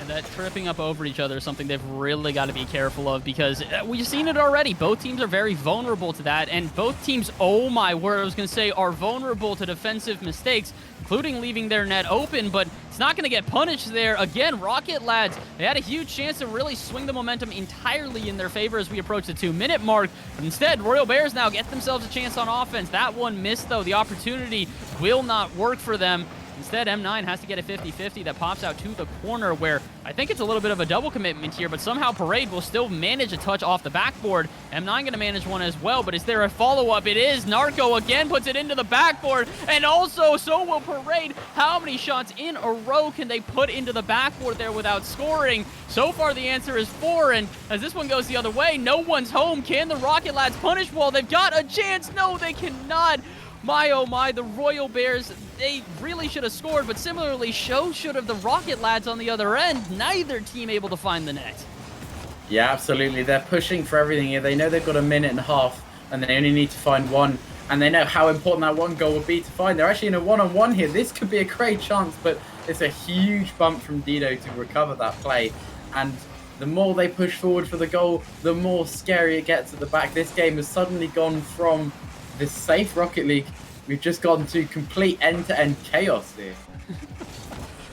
And that tripping up over each other is something they've really got to be careful of because we've seen it already. Both teams are very vulnerable to that, and both teams, oh my word, I was going to say, are vulnerable to defensive mistakes, including leaving their net open, but it's not going to get punished there. Again, Rocket Lads, they had a huge chance to really swing the momentum entirely in their favor as we approach the 2-minute mark, but instead, Royal Bears now get themselves a chance on offense. That one missed, though. The opportunity will not work for them. Instead, M9 has to get a 50-50 that pops out to the corner where I think it's a little bit of a double commitment here, but somehow Parade will still manage a touch off the backboard. M9 going to manage one as well, but is there a follow-up? It is. Narco again puts it into the backboard, and also so will Parade. How many shots in a row can they put into the backboard there without scoring? So far, the answer is 4, and as this one goes the other way, no one's home. Can the Rocket Lads punish? Well, they've got a chance. No, they cannot. My, oh my, the Royal Bears, they really should have scored, but similarly, so should have the Rocket Lads on the other end. Neither team able to find the net. Yeah, absolutely. They're pushing for everything here. They know they've got a minute and a half, and they only need to find one. And they know how important that one goal would be to find. They're actually in a one-on-one here. This could be a great chance, but it's a huge bump from Dito to recover that play. And the more they push forward for the goal, the more scary it gets at the back. This game has suddenly gone from this safe Rocket League, we've just gone to complete end-to-end chaos here.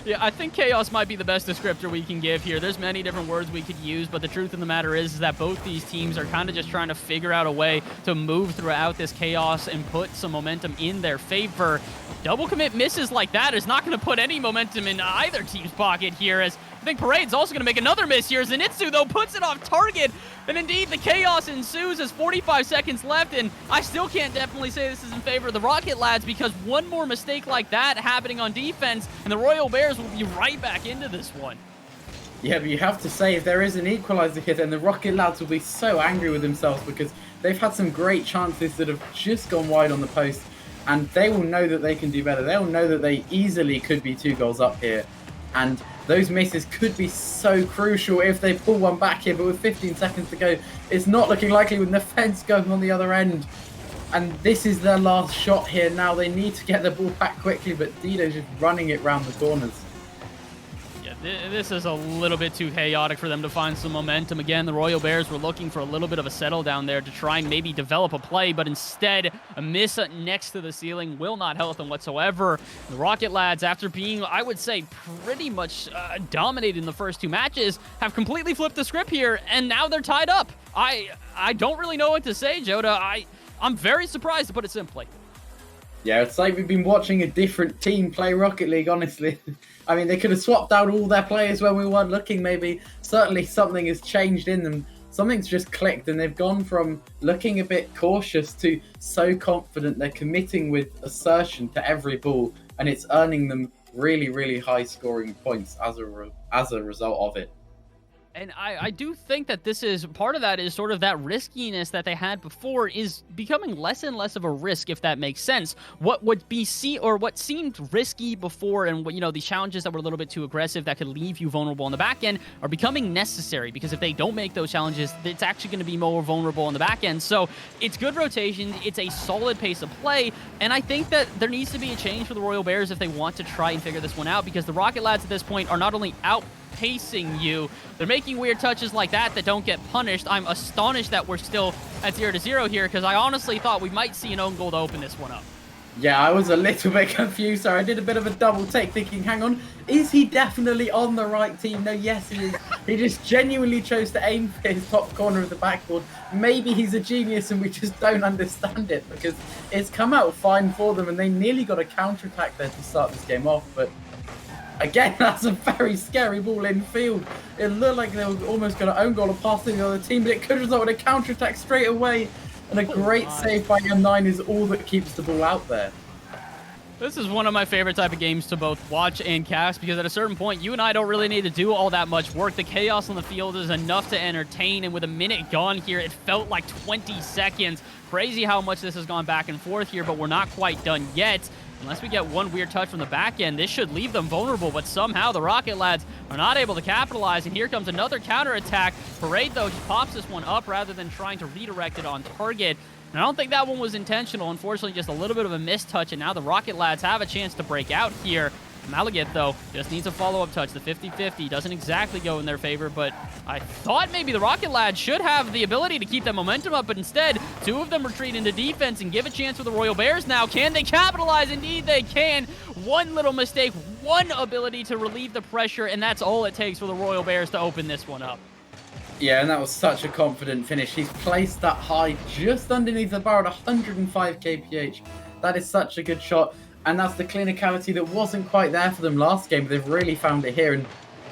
Yeah, I think chaos might be the best descriptor we can give here. There's many different words we could use, but the truth of the matter is that both these teams are kind of just trying to figure out a way to move throughout this chaos and put some momentum in their favor. Double commit misses like that is not going to put any momentum in either team's pocket here, as I think Parade's also going to make another miss here. Zenitsu, though, puts it off target. And indeed, the chaos ensues as 45 seconds left. And I still can't definitely say this is in favor of the Rocket Lads because one more mistake like that happening on defense, and the Royal Bears will be right back into this one. Yeah, but you have to say, if there is an equaliser here, then the Rocket lads will be so angry with themselves because they've had some great chances that have just gone wide on the post, and they will know that they can do better. They'll know that they easily could be 2 goals up here, and those misses could be so crucial if they pull one back here, but with 15 seconds to go, it's not looking likely with the fence going on the other end. And this is their last shot here now. They need to get the ball back quickly, but Dido's just running it round the corners. This is a little bit too chaotic for them to find some momentum. Again, the Royal Bears were looking for a little bit of a settle down there to try and maybe develop a play, but instead, a miss next to the ceiling will not help them whatsoever. The Rocket lads, after being, I would say, pretty much dominated in the first 2 matches, have completely flipped the script here, and now they're tied up. I don't really know what to say, Joda. I'm very surprised, to put it simply. Yeah, it's like we've been watching a different team play Rocket League, honestly. I mean, they could have swapped out all their players when we weren't looking, maybe. Certainly something has changed in them. Something's just clicked, and they've gone from looking a bit cautious to so confident. They're committing with assertion to every ball, and it's earning them really, really high scoring points as a result of it. And I do think that this is part of that is sort of that riskiness that they had before is becoming less and less of a risk, if that makes sense. What seemed risky before, and these challenges that were a little bit too aggressive that could leave you vulnerable on the back end are becoming necessary, because if they don't make those challenges, it's actually going to be more vulnerable on the back end. So it's good rotation, it's a solid pace of play, and I think that there needs to be a change for the Royal Bears if they want to try and figure this one out, because the Rocket lads at this point are not only outpacing you, they're making weird touches like that don't get punished. I'm astonished that we're still at 0-0 here, because I honestly thought we might see an own goal to open this one up. Yeah, I was a little bit confused, so I did a bit of a double take thinking, hang on, is he definitely on the right team? No, yes he is. He just genuinely chose to aim for his top corner of the backboard. Maybe he's a genius and we just don't understand it, because it's come out fine for them and they nearly got a counter-attack there to start this game off, but again, that's a very scary ball in field. It looked like they were almost going to own goal or pass to the other team, but it could result in a counter-attack straight away. And a great save by M9 is all that keeps the ball out there. This is one of my favorite type of games to both watch and cast, because at a certain point, you and I don't really need to do all that much work. The chaos on the field is enough to entertain, and with a minute gone here, it felt like 20 seconds. Crazy how much this has gone back and forth here, but we're not quite done yet. Unless we get one weird touch from the back end, this should leave them vulnerable, but somehow the Rocket lads are not able to capitalize, and here comes another counterattack. Parade, though, just pops this one up rather than trying to redirect it on target. And I don't think that one was intentional. Unfortunately, just a little bit of a missed touch, and now the Rocket lads have a chance to break out here. Malagat, though, just needs a follow-up touch. The 50-50 doesn't exactly go in their favor, but I thought maybe the Rocket lads should have the ability to keep that momentum up, but instead, 2 of them retreat into defense and give a chance for the Royal Bears now. Can they capitalize? Indeed, they can. One little mistake, one ability to relieve the pressure, and that's all it takes for the Royal Bears to open this one up. Yeah, and that was such a confident finish. He's placed that high just underneath the bar at 105 kph. That is such a good shot. And that's the clinicality that wasn't quite there for them last game, but they've really found it here. And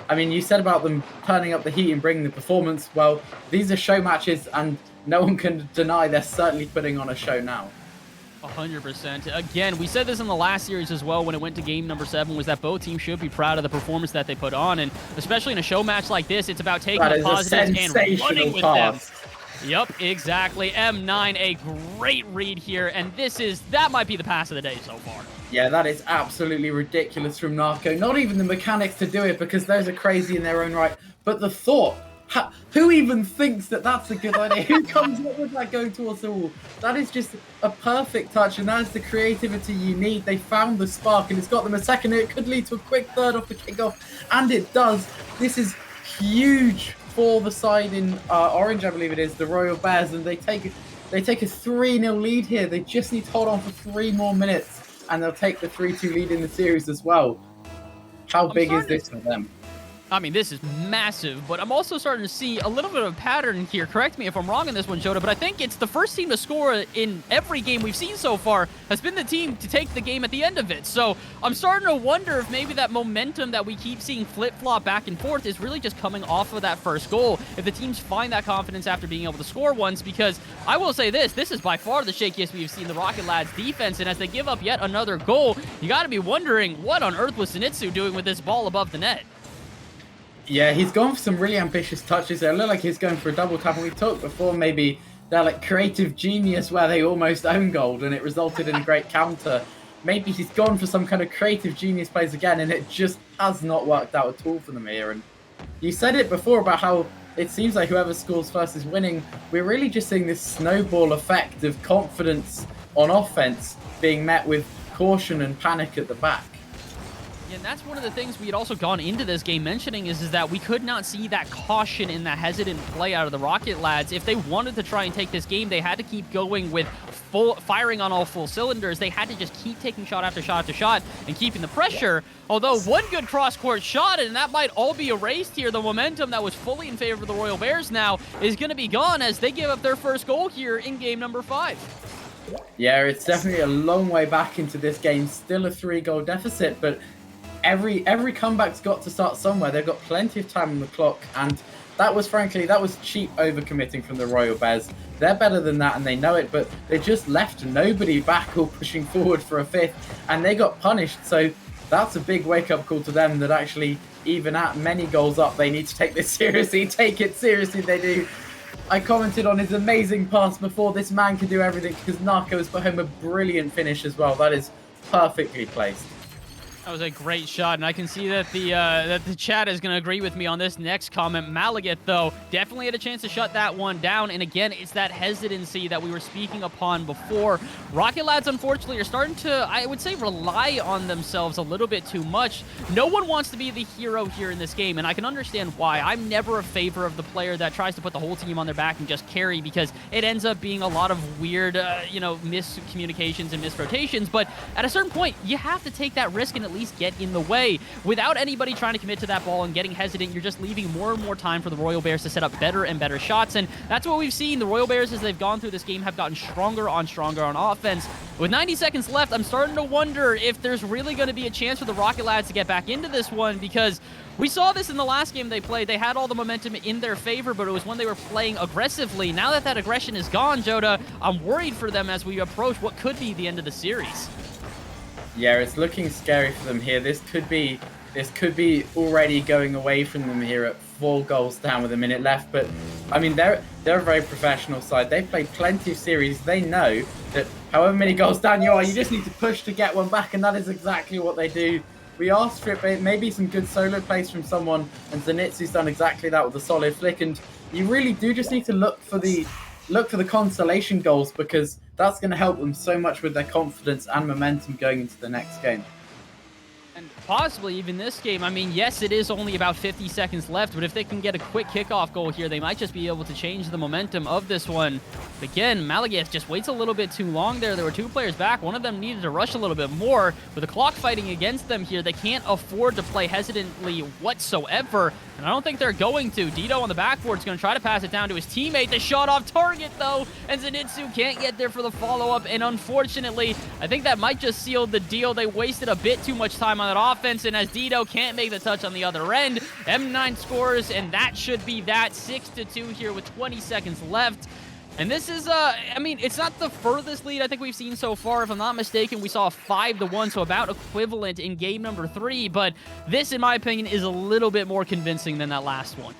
I mean, you said about them turning up the heat and bringing the performance. Well, these are show matches, and no one can deny they're certainly putting on a show now. 100%. Again, we said this in the last series as well when it went to game number 7, was that both teams should be proud of the performance that they put on. And especially in a show match like this, it's about taking the positives and running with them. Yep, exactly. M9, a great read here, and that might be the pass of the day so far. Yeah, that is absolutely ridiculous from Narco. Not even the mechanics to do it, because those are crazy in their own right, but the thought. Who even thinks that that's a good idea? Who comes up with that going towards the wall? That is just a perfect touch, and that is the creativity you need. They found the spark, and it's got them a second. It could lead to a quick third off the kickoff, and it does. This is huge for the side in orange, I believe it is, the Royal Bears, and they take a 3-0 lead here. They just need to hold on for 3 more minutes, and they'll take the 3-2 lead in the series as well. How big is this for them? I mean, this is massive, but I'm also starting to see a little bit of a pattern here. Correct me if I'm wrong on this one, Joda, but I think it's the first team to score in every game we've seen so far has been the team to take the game at the end of it. So I'm starting to wonder if maybe that momentum that we keep seeing flip-flop back and forth is really just coming off of that first goal. If the teams find that confidence after being able to score once, because I will say this is by far the shakiest we've seen the Rocket lads defense, and as they give up yet another goal, you got to be wondering what on earth was Zenitsu doing with this ball above the net? Yeah, he's gone for some really ambitious touches there. It looked like he's going for a double tap, and we talked before maybe that like creative genius where they almost own gold and it resulted in a great counter. Maybe he's gone for some kind of creative genius plays again, and it just has not worked out at all for them here. And you said it before about how it seems like whoever scores first is winning. We're really just seeing this snowball effect of confidence on offense being met with caution and panic at the back. And that's one of the things we had also gone into this game mentioning is that we could not see that caution and that hesitant play out of the Rocket lads. If they wanted to try and take this game, they had to keep going with firing on all full cylinders. They had to just keep taking shot after shot after shot and keeping the pressure. Although one good cross-court shot, and that might all be erased here. The momentum that was fully in favor of the Royal Bears now is going to be gone as they give up their first goal here in game number 5. Yeah, it's definitely a long way back into this game. Still a 3-goal deficit, but every comeback's got to start somewhere. They've got plenty of time on the clock, and that was cheap overcommitting from the Royal Bears. They're better than that, and they know it, but they just left nobody back or pushing forward for a fifth, and they got punished. So that's a big wake-up call to them that actually, even at many goals up, they need to take this seriously. Take it seriously, they do. I commented on his amazing pass before. This man can do everything because Narco has put home a brilliant finish as well. That is perfectly placed. That was a great shot, and I can see that the chat is going to agree with me on this next comment. Malagat, though, definitely had a chance to shut that one down, and again, it's that hesitancy that we were speaking upon before. Rocket lads, unfortunately, are starting to, I would say, rely on themselves a little bit too much. No one wants to be the hero here in this game, and I can understand why. I'm never a favor of the player that tries to put the whole team on their back and just carry, because it ends up being a lot of weird, miscommunications and misrotations, but at a certain point, you have to take that risk and at least get in the way. Without anybody trying to commit to that ball and getting hesitant, you're just leaving more and more time for the Royal Bears to set up better and better shots, and that's what we've seen. The Royal Bears, as they've gone through this game, have gotten stronger on offense. With 90 seconds left, I'm starting to wonder if there's really going to be a chance for the Rocket lads to get back into this one, because we saw this in the last game they played. They had all the momentum in their favor, but it was when they were playing aggressively. Now that that aggression is gone, Joda, I'm worried for them as we approach what could be the end of the series. Yeah, it's looking scary for them here. This could be already going away from them here at 4 goals down with a minute left. But I mean, they're a very professional side. They've played plenty of series. They know that however many goals down you are, you just need to push to get one back, and that is exactly what they do. We asked for it, maybe some good solo plays from someone, and Zenitsu's done exactly that with a solid flick. And you really do just need to look for the consolation goals, because that's going to help them so much with their confidence and momentum going into the next game. And possibly even this game. I mean, yes, it is only about 50 seconds left, but if they can get a quick kickoff goal here, they might just be able to change the momentum of this one. But again, Malagat just waits a little bit too long there. There were 2 players back. One of them needed to rush a little bit more. With the clock fighting against them here, they can't afford to play hesitantly whatsoever, and I don't think they're going to. Dito on the backboard is going to try to pass it down to his teammate. The shot off target, though, and Zenitsu can't get there for the follow-up, and unfortunately, I think that might just seal the deal. They wasted a bit too much time on that offense, and as Dito can't make the touch on the other end, M9 scores, and that should be that. 6-2 here with 20 seconds left. And this is, I mean, it's not the furthest lead I think we've seen so far. If I'm not mistaken, we saw a 5-1, so about equivalent in game number 3. But this, in my opinion, is a little bit more convincing than that last one.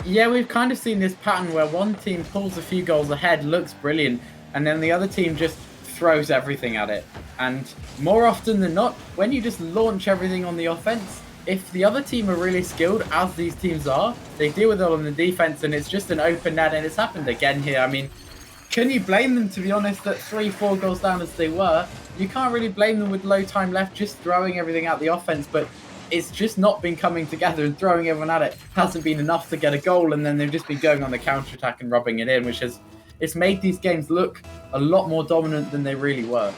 Yeah, we've kind of seen this pattern where one team pulls a few goals ahead, looks brilliant, and then the other team just throws everything at it. And more often than not, when you just launch everything on the offense, if the other team are really skilled, as these teams are, they deal with it on the defense, and it's just an open net, and it's happened again here. I mean, can you blame them, to be honest, that 3-4 goals down as they were? You can't really blame them with low time left, just throwing everything at the offense, but it's just not been coming together, and throwing everyone at it hasn't been enough to get a goal, and then they've just been going on the counter-attack and rubbing it in, which has it's made these games look a lot more dominant than they really were.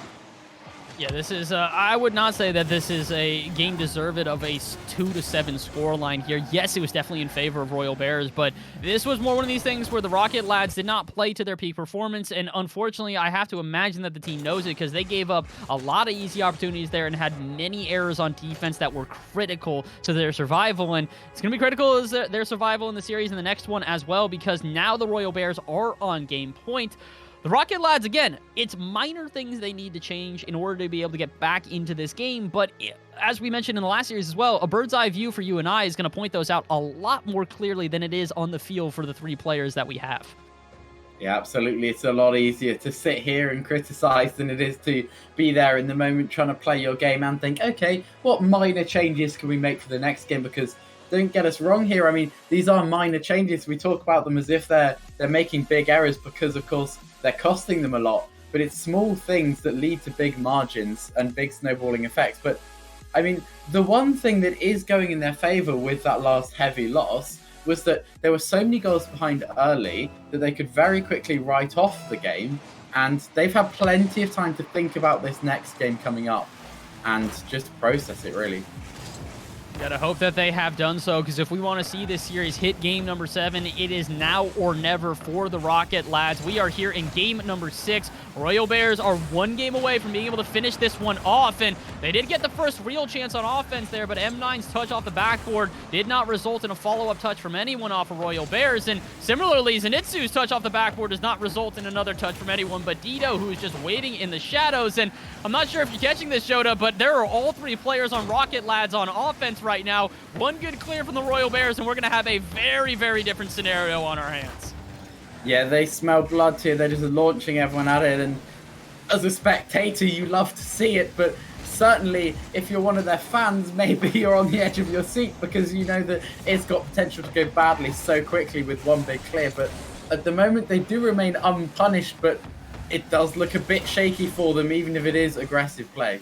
Yeah, this is, I would not say that this is a game deserved of a 2-7 scoreline here. Yes, it was definitely in favor of Royal Bears, but this was more one of these things where the Rocket lads did not play to their peak performance, and unfortunately, I have to imagine that the team knows it because they gave up a lot of easy opportunities there and had many errors on defense that were critical to their survival, and it's going to be critical as their survival in the series and the next one as well, because now the Royal Bears are on game point. The Rocket Lads, again, it's minor things they need to change in order to be able to get back into this game, but as we mentioned in the last series as well, a bird's eye view for you and I is going to point those out a lot more clearly than it is on the field for the 3 players that we have. Yeah, absolutely. It's a lot easier to sit here and criticize than it is to be there in the moment trying to play your game and think, okay, what minor changes can we make for the next game? Because don't get us wrong here. I mean, these are minor changes. We talk about them as if they're making big errors because, of course, they're costing them a lot. But it's small things that lead to big margins and big snowballing effects. But, I mean, the one thing that is going in their favor with that last heavy loss was that there were so many goals behind early that they could very quickly write off the game. And they've had plenty of time to think about this next game coming up and just process it, really. Gotta hope that they have done so, because if we want to see this series hit game number 7, it is now or never for the Rocket Lads. We are here in game number 6. Royal Bears are 1 game away from being able to finish this one off, and they did get the first real chance on offense there, but M9's touch off the backboard did not result in a follow-up touch from anyone off of Royal Bears, and similarly, Zenitsu's touch off the backboard does not result in another touch from anyone but Dido, who is just waiting in the shadows. And I'm not sure if you're catching this, Shota, but there are all 3 players on Rocket Lads on offense right now. 1 good clear from the Royal Bears, and we're going to have a very, very different scenario on our hands. Yeah, they smell blood here. They're just launching everyone at it, and as a spectator, you love to see it, but certainly if you're one of their fans, maybe you're on the edge of your seat because you know that it's got potential to go badly so quickly with 1 big clear. But at the moment, they do remain unpunished, but it does look a bit shaky for them, even if it is aggressive play.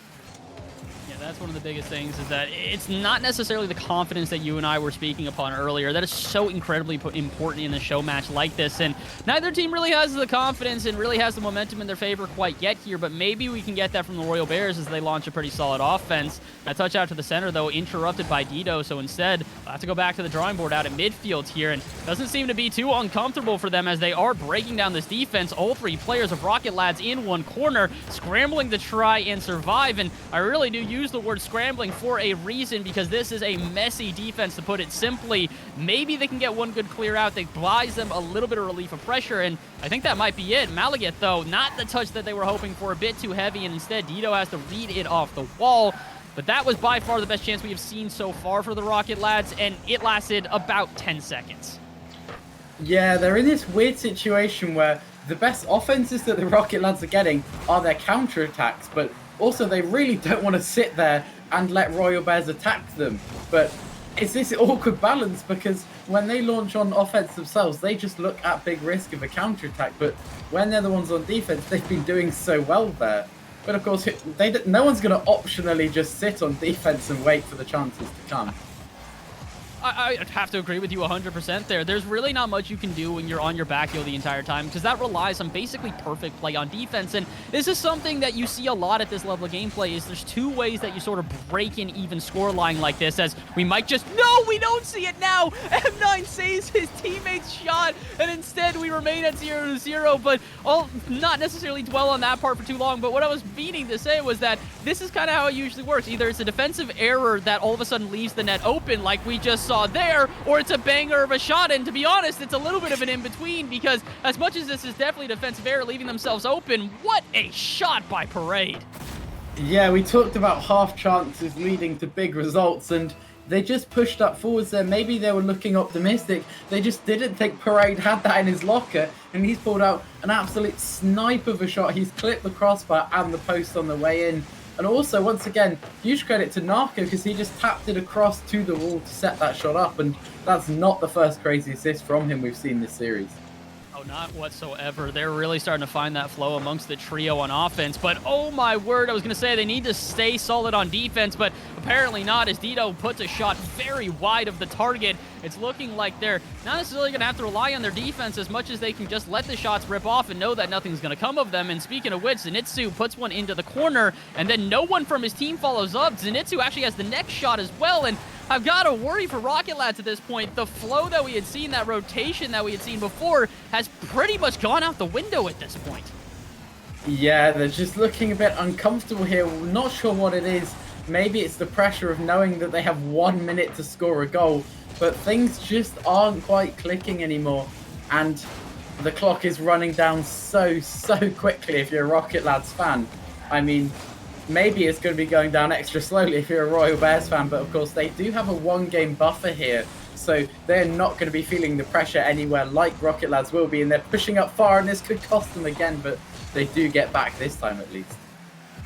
That's one of the biggest things, is that it's not necessarily the confidence that you and I were speaking upon earlier. That is so incredibly important in a show match like this, and neither team really has the confidence and really has the momentum in their favor quite yet here, but maybe we can get that from the Royal Bears as they launch a pretty solid offense. That touch out to the center, though, interrupted by Dido, so instead, we'll have to go back to the drawing board out at midfield here, and doesn't seem to be too uncomfortable for them as they are breaking down this defense. All 3 players of Rocket Lads in 1 corner, scrambling to try and survive, and I really do use the word scrambling for a reason, because this is a messy defense, to put it simply. Maybe they can get 1 good clear out that buys them a little bit of relief of pressure, and I think that might be it. Malagat, though, not the touch that they were hoping for, a bit too heavy, and instead Dido has to read it off the wall. But that was by far the best chance we have seen so far for the Rocket Lads, and it lasted about 10 seconds. Yeah, they're in this weird situation where the best offenses that the Rocket Lads are getting are their counterattacks, but also they really don't want to sit there and let Royal Bears attack them. But it's this awkward balance, because when they launch on offense themselves, they just look at big risk of a counterattack. But when they're the ones on defense, they've been doing so well there. But of course, no one's going to optionally just sit on defense and wait for the chances to come. I have to agree with you 100% there. There's really not much you can do when you're on your back heel the entire time, because that relies on basically perfect play on defense. And this is something that you see a lot at this level of gameplay, is there's 2 ways that you sort of break an even score line like this, as we might just... No, we don't see it now! M9 saves his teammate's shot, and instead we remain at 0-0, but I'll not necessarily dwell on that part for too long. But what I was meaning to say was that this is kind of how it usually works. Either it's a defensive error that all of a sudden leaves the net open, like we just saw there, or it's a banger of a shot. And to be honest, it's a little bit of an in-between, because as much as this is definitely a defensive error leaving themselves open, what a shot by Parade. Yeah, we talked about half chances leading to big results, and they just pushed up forwards there. Maybe they were looking optimistic. They just didn't think Parade had that in his locker, and he's pulled out an absolute snipe of a shot. He's clipped the crossbar and the post on the way in. And also, once again, huge credit to Narco, because he just tapped it across to the wall to set that shot up, and that's not the first crazy assist from him we've seen this series. Oh, not whatsoever. They're really starting to find that flow amongst the trio on offense. But oh my word, I was going to say they need to stay solid on defense, but apparently not, as Dido puts a shot very wide of the target. It's looking like they're not necessarily going to have to rely on their defense as much as they can just let the shots rip off and know that nothing's going to come of them. And speaking of which, Zenitsu puts one into the corner, and then no one from his team follows up. Zenitsu actually has the next shot as well, and I've got to worry for Rocket Lads at this point. The flow that we had seen, that rotation that we had seen before, has pretty much gone out the window at this point. Yeah, they're just looking a bit uncomfortable here. We're not sure what it is. Maybe it's the pressure of knowing that they have 1 minute to score a goal, but things just aren't quite clicking anymore. And the clock is running down so quickly if you're a Rocket Lads fan. I mean, maybe it's going to be going down extra slowly if you're a Royal Bears fan, but of course they do have a 1-game buffer here, so they're not going to be feeling the pressure anywhere like Rocket Lads will be, and they're pushing up far, and this could cost them again, but they do get back this time at least.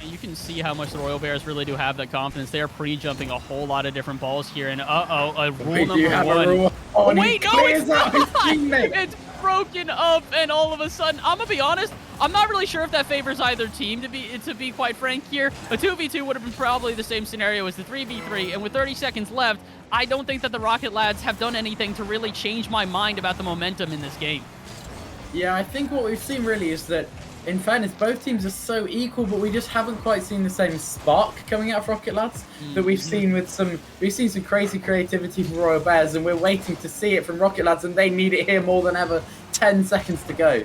And you can see how much the Royal Bears really do have that confidence. They're pre-jumping a whole lot of different balls here, and a rule number 1. Rule. Oh, wait, no, it's not! Teammate. It's broken up, and all of a sudden, I'm gonna be honest, I'm not really sure if that favors either team, to be quite frank here. A 2v2 would have been probably the same scenario as the 3v3, and with 30 seconds left, I don't think that the Rocket Lads have done anything to really change my mind about the momentum in this game. Yeah, I think what we've seen really is that, in fairness, both teams are so equal, but we just haven't quite seen the same spark coming out of Rocket Lads that we've seen with some crazy creativity from Royal Bears, and we're waiting to see it from Rocket Lads, and they need it here more than ever. 10 seconds to go.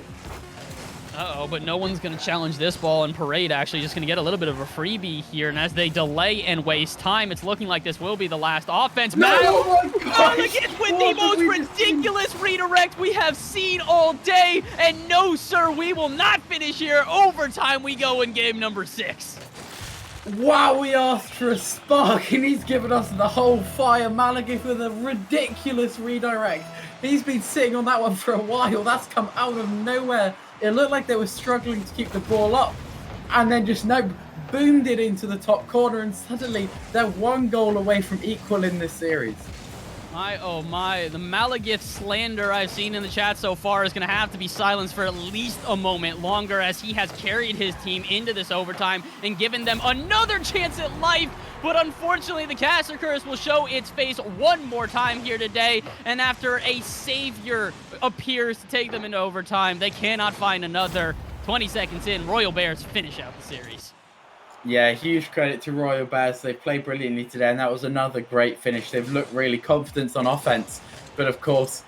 Uh-oh, but no one's going to challenge this ball, and Parade actually just going to get a little bit of a freebie here, and as they delay and waste time, it's looking like this will be the last offense. No! Oh my gosh! With the most ridiculous redirect we have seen all day, and no, sir, we will not finish here. Overtime we go in game number 6. Wow, we asked for a spark, and he's given us the whole fire. Malagif with a ridiculous redirect. He's been sitting on that one for a while. That's come out of nowhere. It looked like they were struggling to keep the ball up, and then just boomed it into the top corner, and suddenly they're 1 goal away from equaling this series. My, oh my, the Malagif slander I've seen in the chat so far is going to have to be silenced for at least a moment longer, as he has carried his team into this overtime and given them another chance at life. But unfortunately, the Caster Curse will show its face one more time here today, and after a savior appears to take them into overtime, they cannot find another. 20 seconds in, Royal Bears finish out the series. Yeah, huge credit to Royal Bears. They played brilliantly today, and that was another great finish. They've looked really confident on offense, but of course,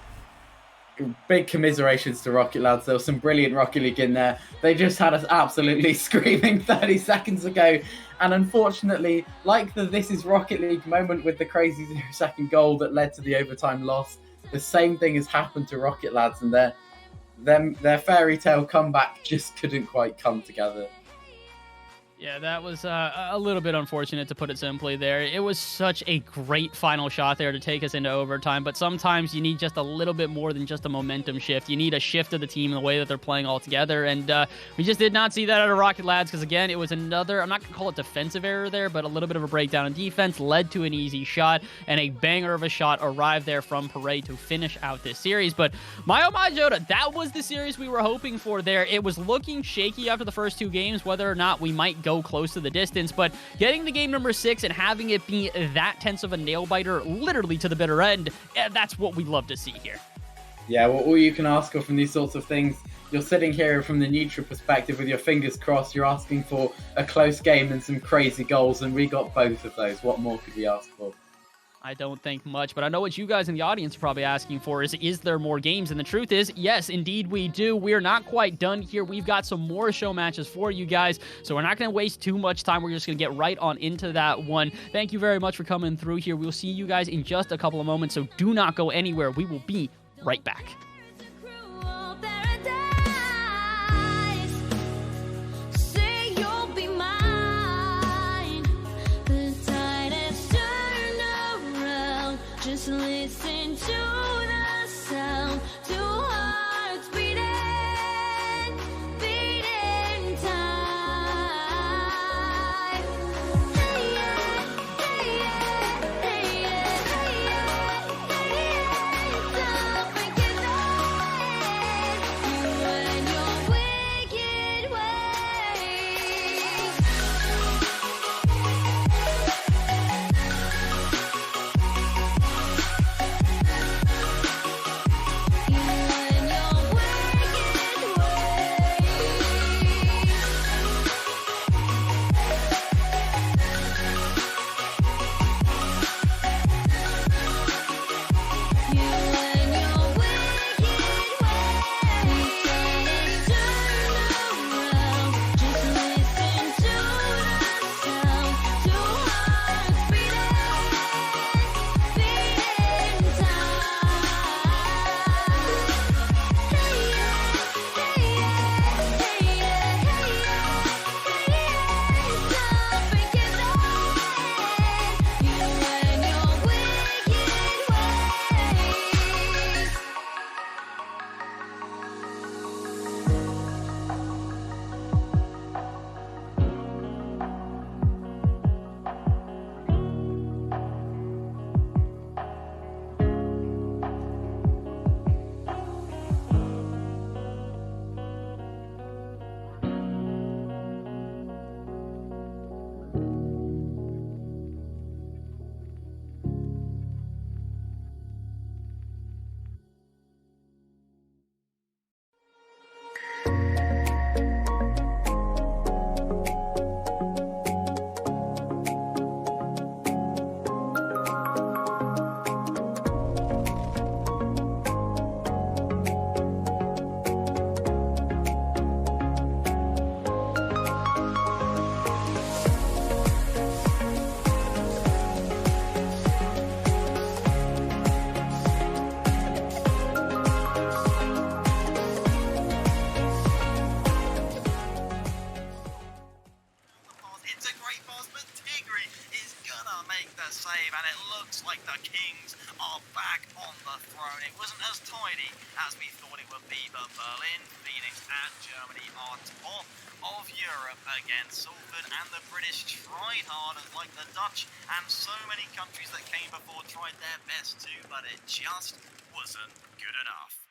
big commiserations to Rocket Lads. There was some brilliant Rocket League in there. They just had us absolutely screaming 30 seconds ago, and unfortunately, like the This Is Rocket League moment with the crazy 0-second goal that led to the overtime loss, the same thing has happened to Rocket Lads, and their fairy tale comeback just couldn't quite come together. Yeah, that was a little bit unfortunate, to put it simply there. It was such a great final shot there to take us into overtime, but sometimes you need just a little bit more than just a momentum shift. You need a shift of the team in the way that they're playing all together, and we just did not see that out of Rocket Lads, because again, it was another, I'm not going to call it defensive error there, but a little bit of a breakdown in defense led to an easy shot, and a banger of a shot arrived there from Parade to finish out this series. But my oh my Joda, that was the series we were hoping for there. It was looking shaky after the first 2 games, whether or not we might go close to the distance, but getting the game number 6 and having it be that tense of a nail biter literally to the bitter end, that's what we love to see here. Yeah, well, all you can ask for from these sorts of things, you're sitting here from the neutral perspective with your fingers crossed, you're asking for a close game and some crazy goals, and we got both of those. What more could we ask for? I don't think much, but I know what you guys in the audience are probably asking for is there more games? And the truth is, yes, indeed we do. We're not quite done here. We've got some more show matches for you guys, so we're not going to waste too much time. We're just going to get right on into that one. Thank you very much for coming through here. We'll see you guys in just a couple of moments, so do not go anywhere. We will be right back. Just listen to the sound, two hearts beating time. Hey yeah, hey yeah, hey yeah, hey yeah, hey yeah. Don't break it down. You and your wicked ways. Yeah. looks like the Kings are back on the throne. It wasn't as tidy as we thought it would be, but Berlin, Phoenix and Germany are top of Europe again. Salford and the British tried hard, and like the Dutch and so many countries that came before tried their best too, but it just wasn't good enough.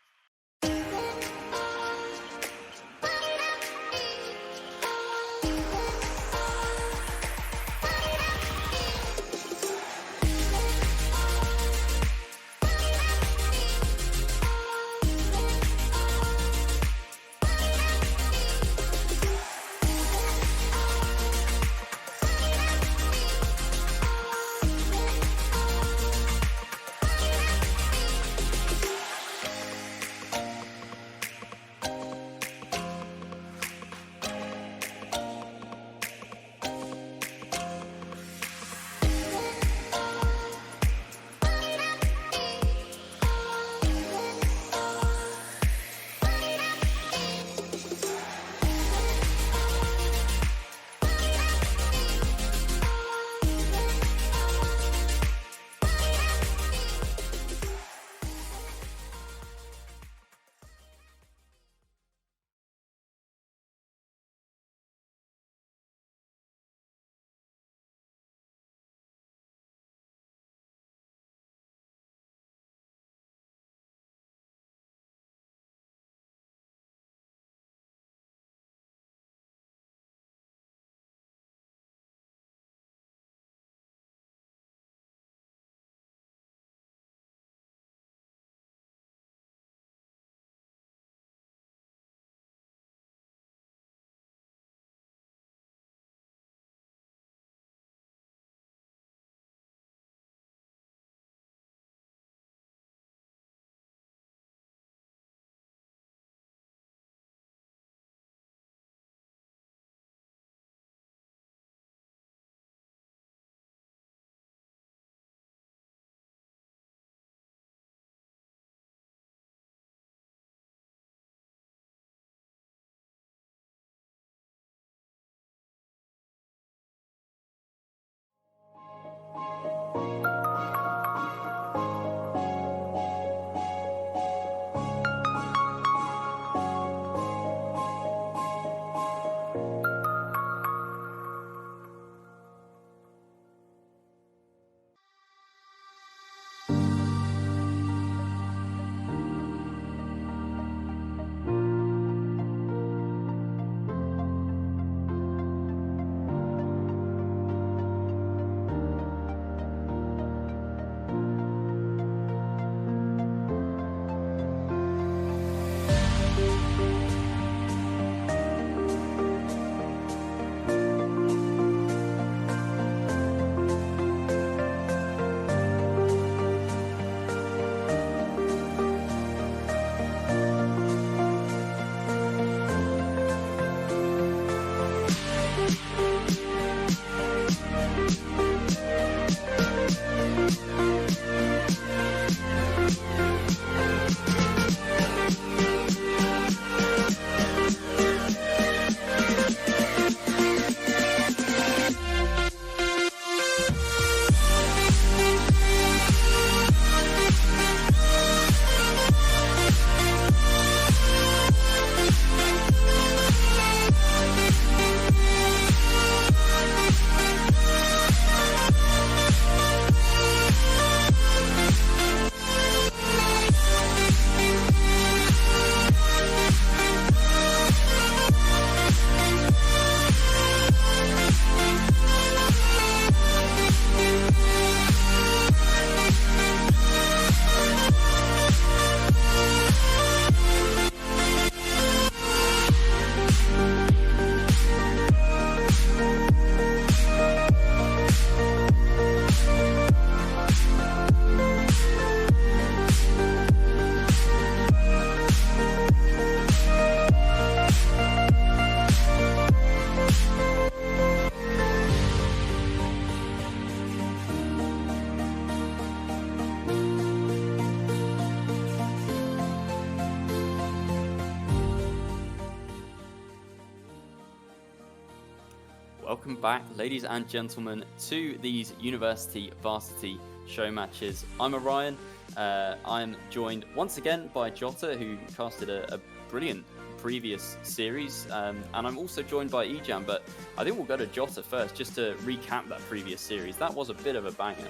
Welcome back, ladies and gentlemen, to these University Varsity Showmatches. I'm Orion. I'm joined once again by Jota, who casted a brilliant previous series, and I'm also joined by Ejam, but I think we'll go to Jota first just to recap that previous series. That was a bit of a banger.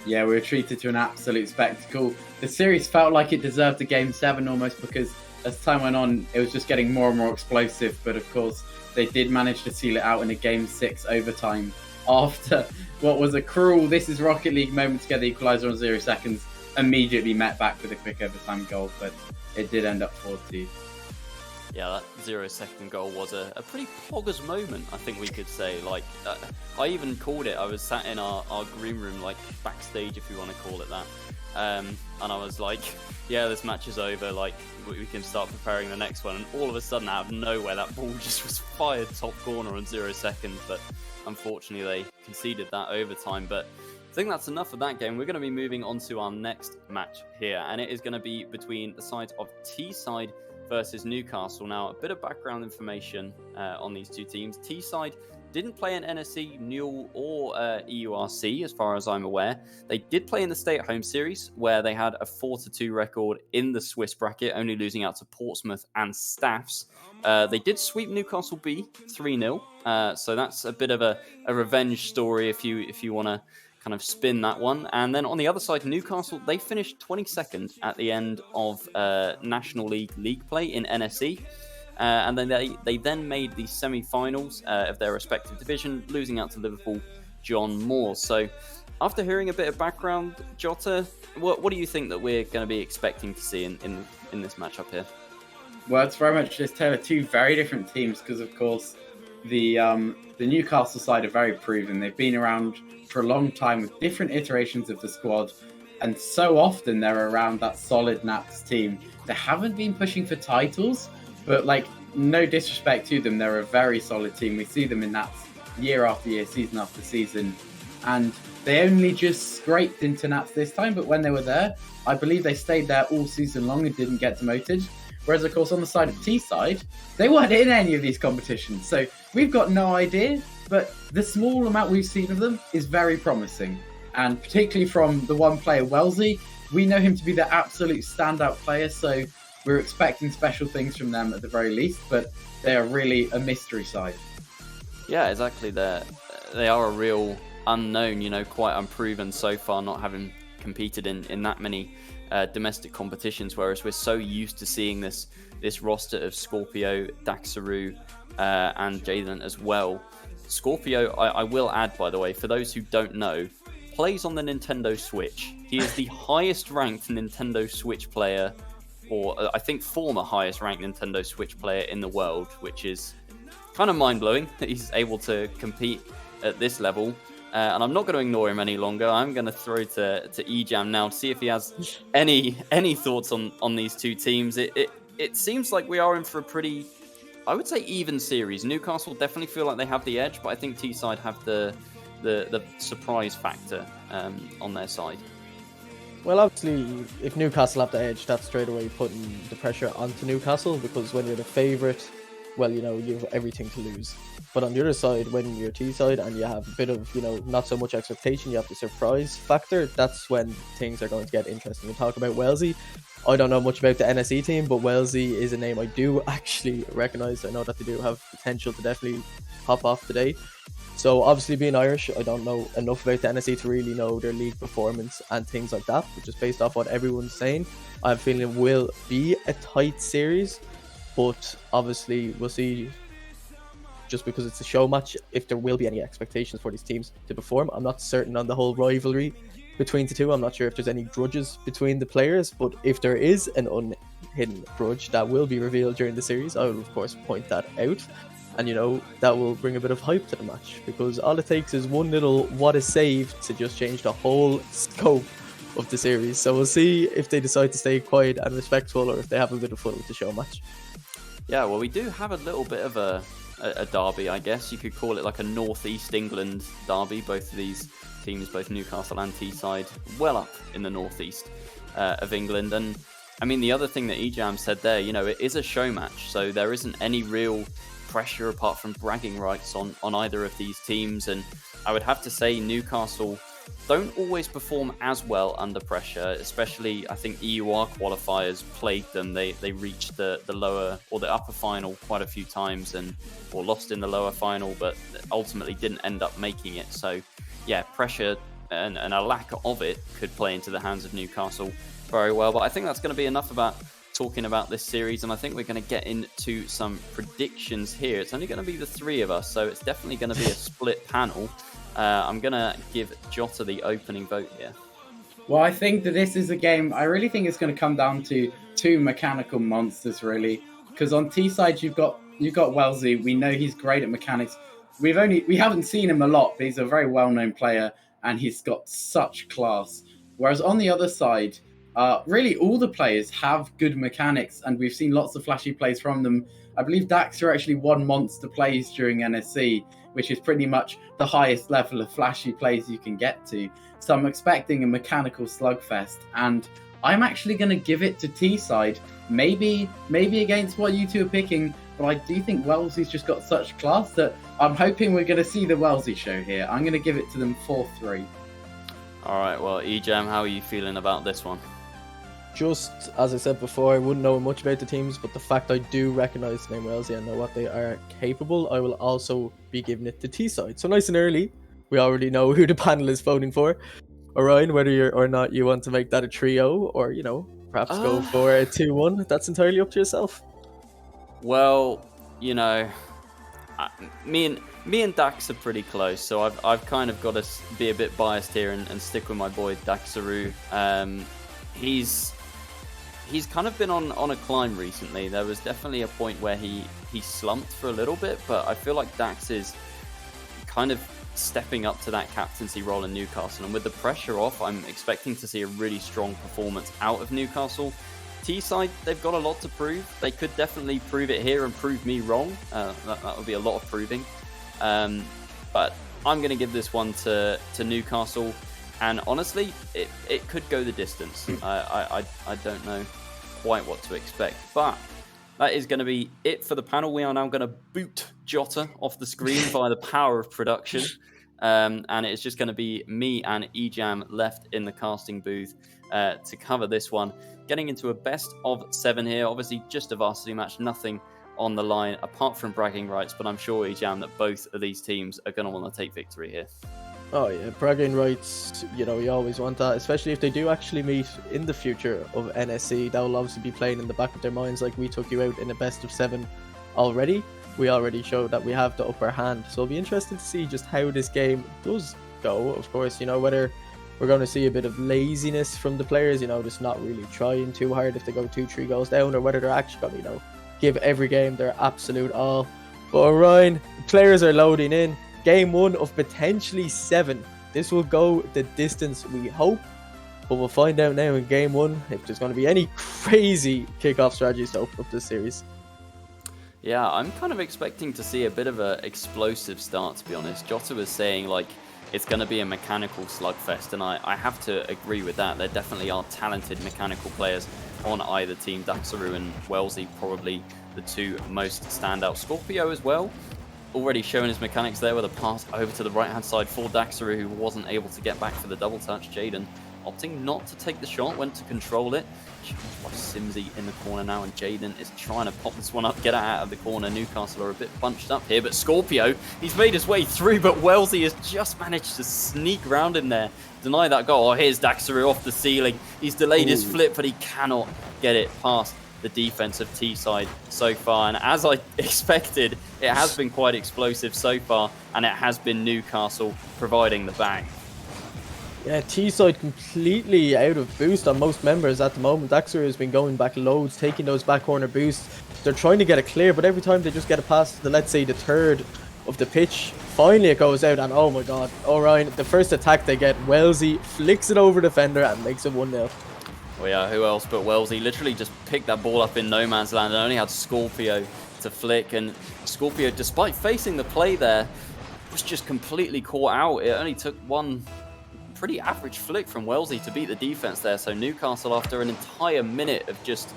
Yeah, we were treated to an absolute spectacle. The series felt like it deserved a Game 7 almost, because as time went on, it was just getting more and more explosive. But of course, they did manage to seal it out in a Game 6 overtime after what was a cruel "this is Rocket League" moment to get the equaliser on 0 seconds, immediately met back with a quick overtime goal. But it did end up 4-2. Yeah, that 0 second goal was a pretty poggers moment, I think we could say. Like, I even called it. I was sat in our green room, like backstage, if you want to call it that. And I was like, yeah, this match is over. Like, we can start preparing the next one. And all of a sudden, out of nowhere, that ball just was fired top corner on 0 seconds. But unfortunately, they conceded that overtime. But I think that's enough of that game. We're going to be moving on to our next match here. And it is going to be between the sides of T-side versus Newcastle. Now, a bit of background information on these two teams. T-side didn't play in NSC, Newell, or EURC, as far as I'm aware. They did play in the stay-at-home series, where they had a 4-2 record in the Swiss bracket, only losing out to Portsmouth and Staffs. They did sweep Newcastle B 3-0, so that's a bit of a revenge story if you want to kind of spin that one. And then on the other side, Newcastle, they finished 22nd at the end of National League play in NSE. And then they then made the semi-finals of their respective division, losing out to Liverpool John Moore. So after hearing a bit of background, Jota, what do you think that we're going to be expecting to see in this matchup here? Well, it's very much just tale of two very different teams, because of course the Newcastle side are very proven. They've been around for a long time with different iterations of the squad, and so often they're around that solid Nats team. They haven't been pushing for titles, but like, no disrespect to them, they're a very solid team. We see them in Nats year after year, season after season, and they only just scraped into Nats this time, but when they were there, I believe they stayed there all season long and didn't get demoted. Whereas, of course, on the side of T-side, they weren't in any of these competitions. So we've got no idea, but the small amount we've seen of them is very promising. And particularly from the one player, Wellesley, we know him to be the absolute standout player. So we're expecting special things from them at the very least, but they are really a mystery side. Yeah, exactly. They are a real unknown, quite unproven so far, not having competed in that many domestic competitions, whereas we're so used to seeing this roster of Scorpio, Daxaru, and Jaden as well. Scorpio, I will add, by the way, for those who don't know, plays on the Nintendo Switch. He is the highest ranked Nintendo Switch player, or I think former highest ranked Nintendo Switch player in the world, which is kind of mind-blowing that he's able to compete at this level. And I'm not going to ignore him any longer. I'm going to throw to Ejam now to see if he has any thoughts on these two teams. It seems like we are in for a pretty, I would say, even series. Newcastle definitely feel like they have the edge, but I think T-side have the surprise factor on their side. Well, obviously, if Newcastle have the edge, that's straight away putting the pressure onto Newcastle, because when you're the favourite, well, you have everything to lose. But on the other side, when you're T-side and you have a bit of, not so much expectation, you have the surprise factor, that's when things are going to get interesting. We talk about Wellesley. I don't know much about the NSE team, but Wellesley is a name I do actually recognise. I know that they do have potential to definitely hop off today. So obviously, being Irish, I don't know enough about the NSE to really know their league performance and things like that, but just based off what everyone's saying, I have a feeling it will be a tight series. But obviously, we'll see, just because it's a show match, if there will be any expectations for these teams to perform. I'm not certain on the whole rivalry between the two. I'm not sure if there's any grudges between the players, but if there is an unhidden grudge that will be revealed during the series, I will, of course, point that out. And, that will bring a bit of hype to the match, because all it takes is one little what is saved to just change the whole scope of the series. So we'll see if they decide to stay quiet and respectful, or if they have a bit of fun with the show match. Yeah, well, we do have a little bit of a derby, I guess. You could call it like a northeast England derby. Both of these teams, both Newcastle and T-side, well up in the northeast of England. And I mean, the other thing that Ejam said there, it is a show match, so there isn't any real pressure apart from bragging rights on either of these teams. And I would have to say Newcastle don't always perform as well under pressure, especially I think EUR qualifiers plagued them. They reached the lower or the upper final quite a few times or lost in the lower final, but ultimately didn't end up making it. So yeah, pressure and a lack of it could play into the hands of Newcastle very well. But I think that's going to be enough about talking about this series, and I think we're going to get into some predictions here. It's only going to be the three of us, so it's definitely going to be a split panel. I'm going to give Jota the opening vote here. Well, I think that this is a game, I really think it's going to come down to two mechanical monsters, really. Because on T side, you've got Wellesley. We know he's great at mechanics. We haven't seen him a lot, but he's a very well-known player, and he's got such class. Whereas on the other side, really all the players have good mechanics, and we've seen lots of flashy plays from them. I believe Daxter actually won monster plays during NSC, which is pretty much the highest level of flashy plays you can get to. So I'm expecting a mechanical slugfest, and I'm actually going to give it to T-side. Maybe against what you two are picking, but I do think Wellesley's just got such class that I'm hoping we're going to see the Wellesley show here. I'm going to give it to them 4-3. All right, well, Ejam, how are you feeling about this one? Just as I said before, I wouldn't know much about the teams, but the fact I do recognise the name Wellesley and know what they are capable, I will also be giving it to T-side. So nice and early, we already know who the panel is voting for. Orion, whether you're or not you want to make that a trio, or perhaps go for a 2-1, that's entirely up to yourself. Well, me and Dax are pretty close, so I've kind of got to be a bit biased here and stick with my boy Daxaru. He's kind of been on a climb recently. There was definitely a point where he slumped for a little bit, but I feel like Dax is kind of stepping up to that captaincy role in Newcastle, and with the pressure off, I'm expecting to see a really strong performance out of Newcastle. T-side, they've got a lot to prove. They could definitely prove it here and prove me wrong. That would be a lot of proving. But I'm going to give this one to Newcastle. And honestly, it could go the distance. I don't know quite what to expect. But that is going to be it for the panel. We are now going to boot Jota off the screen via the power of production. And it's just going to be me and Ejam left in the casting booth to cover this one. Getting into a best of 7 here. Obviously, just a varsity match. Nothing on the line apart from bragging rights. But I'm sure, Ejam, that both of these teams are going to want to take victory here. Oh yeah, bragging rights, you always want that, especially if they do actually meet in the future of NSC. That will obviously be playing in the back of their minds, like we took you out in a best of 7 already. We already showed that we have the upper hand, so it'll be interesting to see just how this game does go. Of course, whether we're going to see a bit of laziness from the players, just not really trying too hard if they go 2-3 goals down, or whether they're actually going to, give every game their absolute all. But Orion, players are loading in. Game 1 of potentially 7. This will go the distance, we hope. But we'll find out now in Game 1 if there's going to be any crazy kickoff strategies to open up this series. Yeah, I'm kind of expecting to see a bit of an explosive start, to be honest. Jota was saying, it's going to be a mechanical slugfest, and I have to agree with that. There definitely are talented mechanical players on either team. Daxaru and Wellesley probably the two most standout. Scorpio as well. Already showing his mechanics there with a pass over to the right-hand side for Daxaru, who wasn't able to get back for the double touch. Jaden opting not to take the shot, went to control it. Challenged by Simsy in the corner now, and Jaden is trying to pop this one up, get it out of the corner. Newcastle are a bit bunched up here, but Scorpio, he's made his way through, but Wellesley has just managed to sneak round in there, deny that goal. Oh, here's Daxaru off the ceiling. He's delayed his flip, but he cannot get it past the defense of T-side so far, and as I expected, it has been quite explosive so far, and it has been Newcastle providing the bang. Yeah, T-side completely out of boost on most members at the moment. Daxter has been going back loads, taking those back corner boosts. They're trying to get it clear, but every time they just get it past the, let's say, the third of the pitch, finally it goes out, and oh my god, Orion, the first attack they get, Wellesley flicks it over defender and makes it 1-0. Well, yeah, who else but Wellesley? Literally just picked that ball up in no man's land and only had Scorpio to flick. And Scorpio, despite facing the play there, was just completely caught out. It only took one pretty average flick from Wellesley to beat the defense there. So Newcastle, after an entire minute of just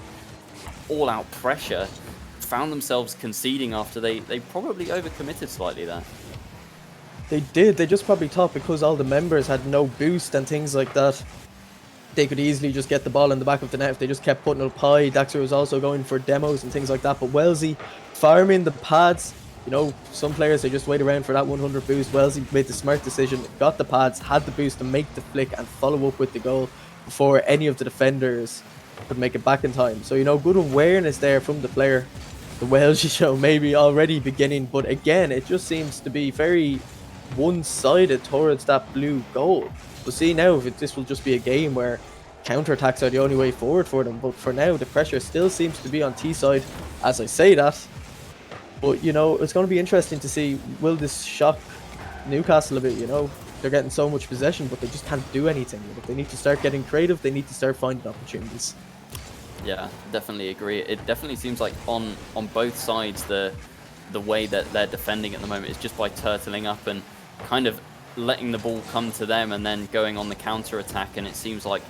all-out pressure, found themselves conceding after they probably overcommitted slightly there. They did. They just probably thought because all the members had no boost and things like that, they could easily just get the ball in the back of the net if they just kept putting up high. Daxter was also going for demos and things like that. But Wellesley farming the pads, you know, some players, they just wait around for that 100 boost. Wellesley made the smart decision, got the pads, had the boost to make the flick and follow up with the goal before any of the defenders could make it back in time. So, you know, good awareness there from the player. The Welsh show maybe already beginning, but again, it just seems to be very one-sided towards that blue goal. We'll see now if this will just be a game where counterattacks are the only way forward for them. But for now, the pressure still seems to be on T-side as I say that. But, you know, it's going to be interesting to see, will this shock Newcastle a bit, you know? They're getting so much possession, but they just can't do anything with it. They need to start getting creative. They need to start finding opportunities. Yeah, definitely agree. It definitely seems like on both sides, the way that they're defending at the moment is just by turtling up and kind of letting the ball come to them and then going on the counter attack. And it seems like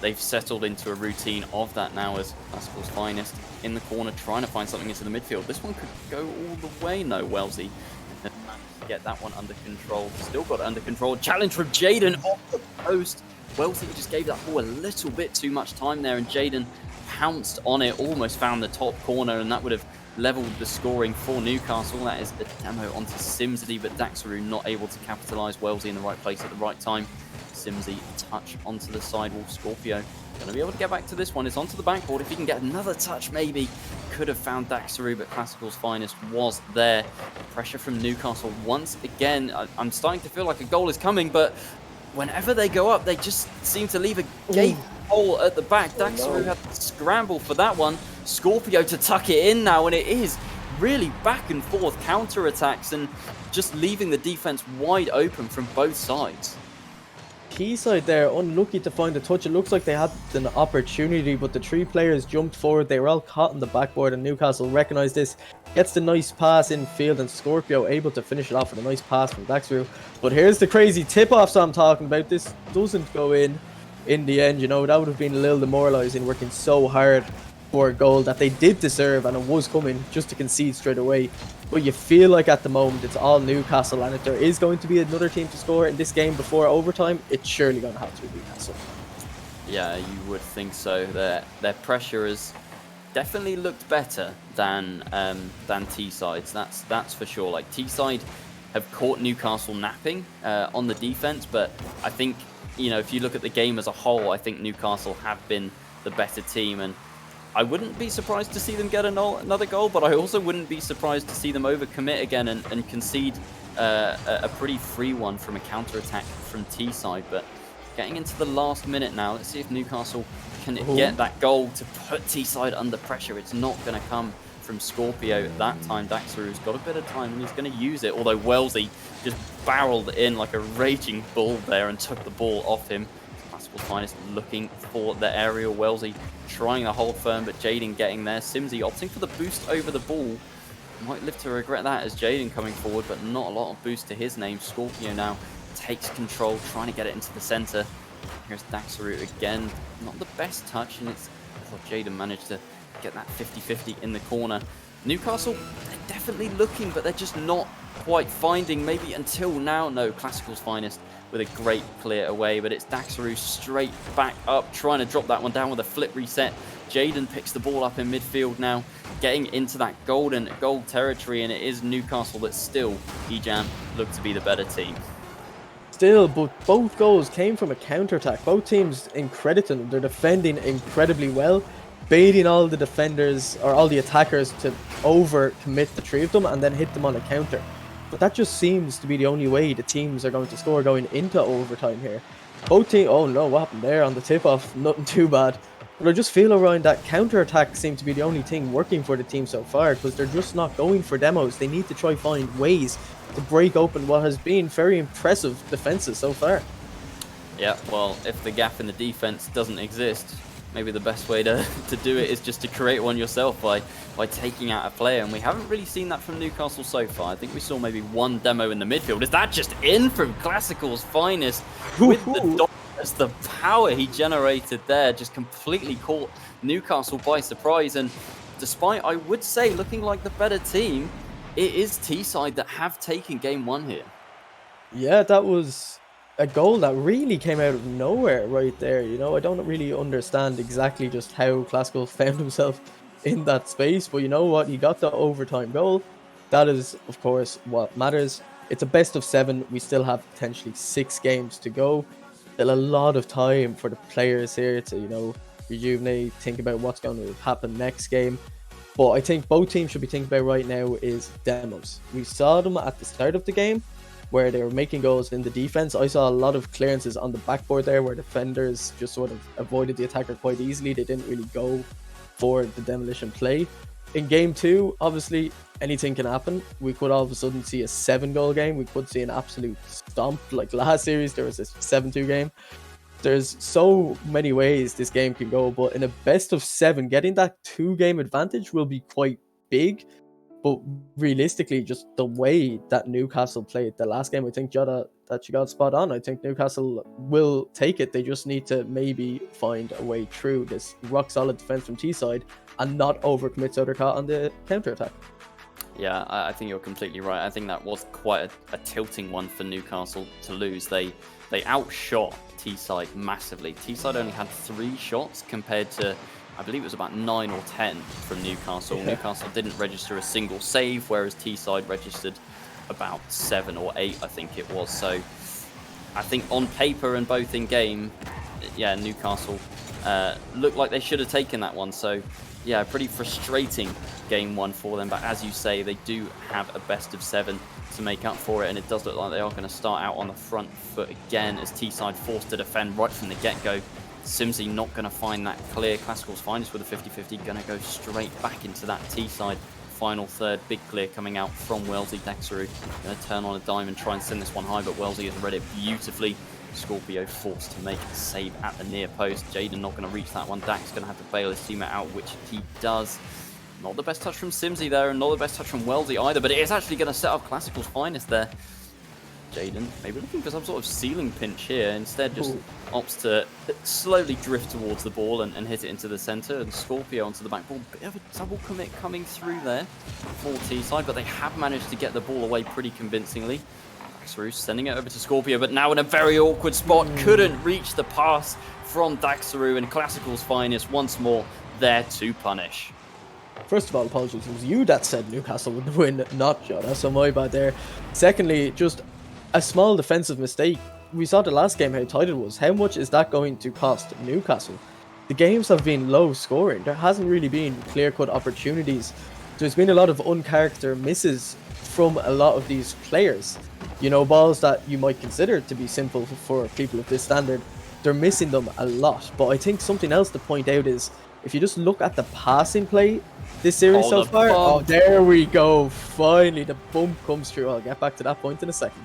they've settled into a routine of that now as Classical's finest in the corner trying to find something into the midfield. This one could go all the way. No, Wellesley managed to get that one under control. Still got it under control. Challenge from Jaden off the post. Wellesley just gave that ball a little bit too much time there, and Jaden pounced on it, almost found the top corner, and that would have leveled the scoring for Newcastle. That is a demo onto Simsy, but Daxeru not able to capitalise. Wellesley in the right place at the right time. Simsy touch onto the sidewall. Scorpio going to be able to get back to this one. It's onto the backboard. If he can get another touch, maybe could have found Daxeru, but Classical's finest was there. Pressure from Newcastle once again. I'm starting to feel like a goal is coming, but whenever they go up, they just seem to leave a gaping hole at the back. Daxeru had to scramble for that one. Scorpio to tuck it in now, and it is really back and forth counter-attacks and just leaving the defense wide open from both sides. T-side there, unlucky to find a touch. It looks like they had an opportunity, but the three players jumped forward. They were all caught on the backboard, and Newcastle recognised this. Gets the nice pass in field, and Scorpio able to finish it off with a nice pass from Daxeru. But here's the crazy tip-offs I'm talking about. This doesn't go in the end. You know, that would have been a little demoralising, working so hard for a goal that they did deserve, and it was coming, just to concede straight away. But you feel like at the moment it's all Newcastle, and if there is going to be another team to score in this game before overtime, it's surely going to have to be Newcastle. Yeah, you would think so. Their pressure has definitely looked better than T-sides. That's for sure. Like, T-side have caught Newcastle napping on the defense, but I think, you know, if you look at the game as a whole, I think Newcastle have been the better team, and I wouldn't be surprised to see them get another goal, but I also wouldn't be surprised to see them overcommit again and concede a pretty free one from a counter-attack from T-side. But getting into the last minute now, let's see if Newcastle can get that goal to put T-side under pressure. It's not going to come from Scorpio that time. Daxeru's got a bit of time and he's going to use it, although Wellesley just barreled in like a raging bull there and took the ball off him. Classical's finest looking for the aerial. Wellesley trying to hold firm, but Jaden getting there. Simsy opting for the boost over the ball. Might live to regret that as Jaden coming forward, but not a lot of boost to his name. Scorpio now takes control, trying to get it into the center. Here's Daxeru again. Not the best touch, and I thought Jaden managed to get that 50-50 in the corner. Newcastle, they're definitely looking, but they're just not quite finding, maybe until now. No, Classical's finest with a great clear away, but it's Daxeru straight back up, trying to drop that one down with a flip reset. Jaden picks the ball up in midfield now, getting into that gold territory, and it is Newcastle that still, Ejam, look to be the better team. Still, but both goals came from a counter-attack. Both teams, in credit to them, they're defending incredibly well, baiting all the defenders, or all the attackers, to over-commit the three of them and then hit them on a counter. But that just seems to be the only way the teams are going to score going into overtime here. Both teams, oh no, what happened there on the tip-off? Nothing too bad. But I just feel around that counter-attack seems to be the only thing working for the team so far, because they're just not going for demos. They need to try find ways to break open what has been very impressive defenses so far. Yeah, well, if the gap in the defense doesn't exist, maybe the best way to do it is just to create one yourself by taking out a player, and we haven't really seen that from Newcastle so far. I think we saw maybe one demo in the midfield. Is that just in from Classical's finest with the dominance, the power he generated there just completely caught Newcastle by surprise, and despite, I would say, looking like the better team, it is T-side that have taken game one here. Yeah, that was a goal that really came out of nowhere right there. You know, I don't really understand exactly just how Classical found himself in that space, but you know what? He got the overtime goal. That is, of course, what matters. It's a best of 7. We still have potentially 6 games to go. Still a lot of time for the players here to, you know, rejuvenate, think about what's going to happen next game. But I think both teams should be thinking about right now is demos. We saw them at the start of the game where they were making goals in the defense. I saw a lot of clearances on the backboard there where defenders just sort of avoided the attacker quite easily. They didn't really go for the demolition play. In game 2, obviously, anything can happen. We could all of a sudden see a 7-goal game. We could see an absolute stomp. Like last series, there was a 7-2 game. There's so many ways this game can go, but in a best of 7, getting that 2-game advantage will be quite big. But realistically, just the way that Newcastle played the last game, I think Jota that you got spot on. I think Newcastle will take it. They just need to maybe find a way through this rock solid defense from Teesside and not overcommit Sodercott on the counter attack. Yeah, I think you're completely right. I think that was quite a tilting one for Newcastle to lose. They outshot Teesside massively. Teesside only had 3 shots compared to, I believe it was about 9 or 10 from Newcastle. Yeah. Newcastle didn't register a single save, whereas Teesside registered about 7 or 8, I think it was. So I think on paper and both in game, yeah, Newcastle looked like they should have taken that one. So yeah, pretty frustrating game 1 for them. But as you say, they do have a best of 7 to make up for it. And it does look like they are going to start out on the front foot again as Teesside forced to defend right from the get-go. Simsy not going to find that clear. Classical's finest with a 50-50, going to go straight back into that Teesside final third. Big clear coming out from Wellesley. Dexterou going to turn on a dime and try and send this one high, but Wellesley has read it beautifully. Scorpio forced to make a save at the near post. Jaden not going to reach that one. Dax going to have to bail his teammate out, which he does. Not the best touch from Simsy there, and not the best touch from Wellesley either, but it is actually going to set up Classical's finest there. Jaden maybe looking for some sort of ceiling pinch here. Instead, just opts to slowly drift towards the ball and hit it into the center. And Scorpio onto the back ball. Bit of a double commit coming through there for Teesside, but they have managed to get the ball away pretty convincingly. Daxterou sending it over to Scorpio, but now in a very awkward spot. Couldn't reach the pass from Daxterou, and Classical's finest once more there to punish. First of all, apologies. It was you that said Newcastle would win, not Jota, so my bad there. Secondly, just a small defensive mistake. We saw the last game how tight it was. How much is that going to cost Newcastle? The games have been low scoring. There hasn't really been clear-cut opportunities. There's been a lot of uncharacter misses from a lot of these players. You know, balls that you might consider to be simple for people of this standard. They're missing them a lot. But I think something else to point out is, if you just look at the passing play this series so far, oh, there we go. Finally, the bump comes through. I'll get back to that point in a second.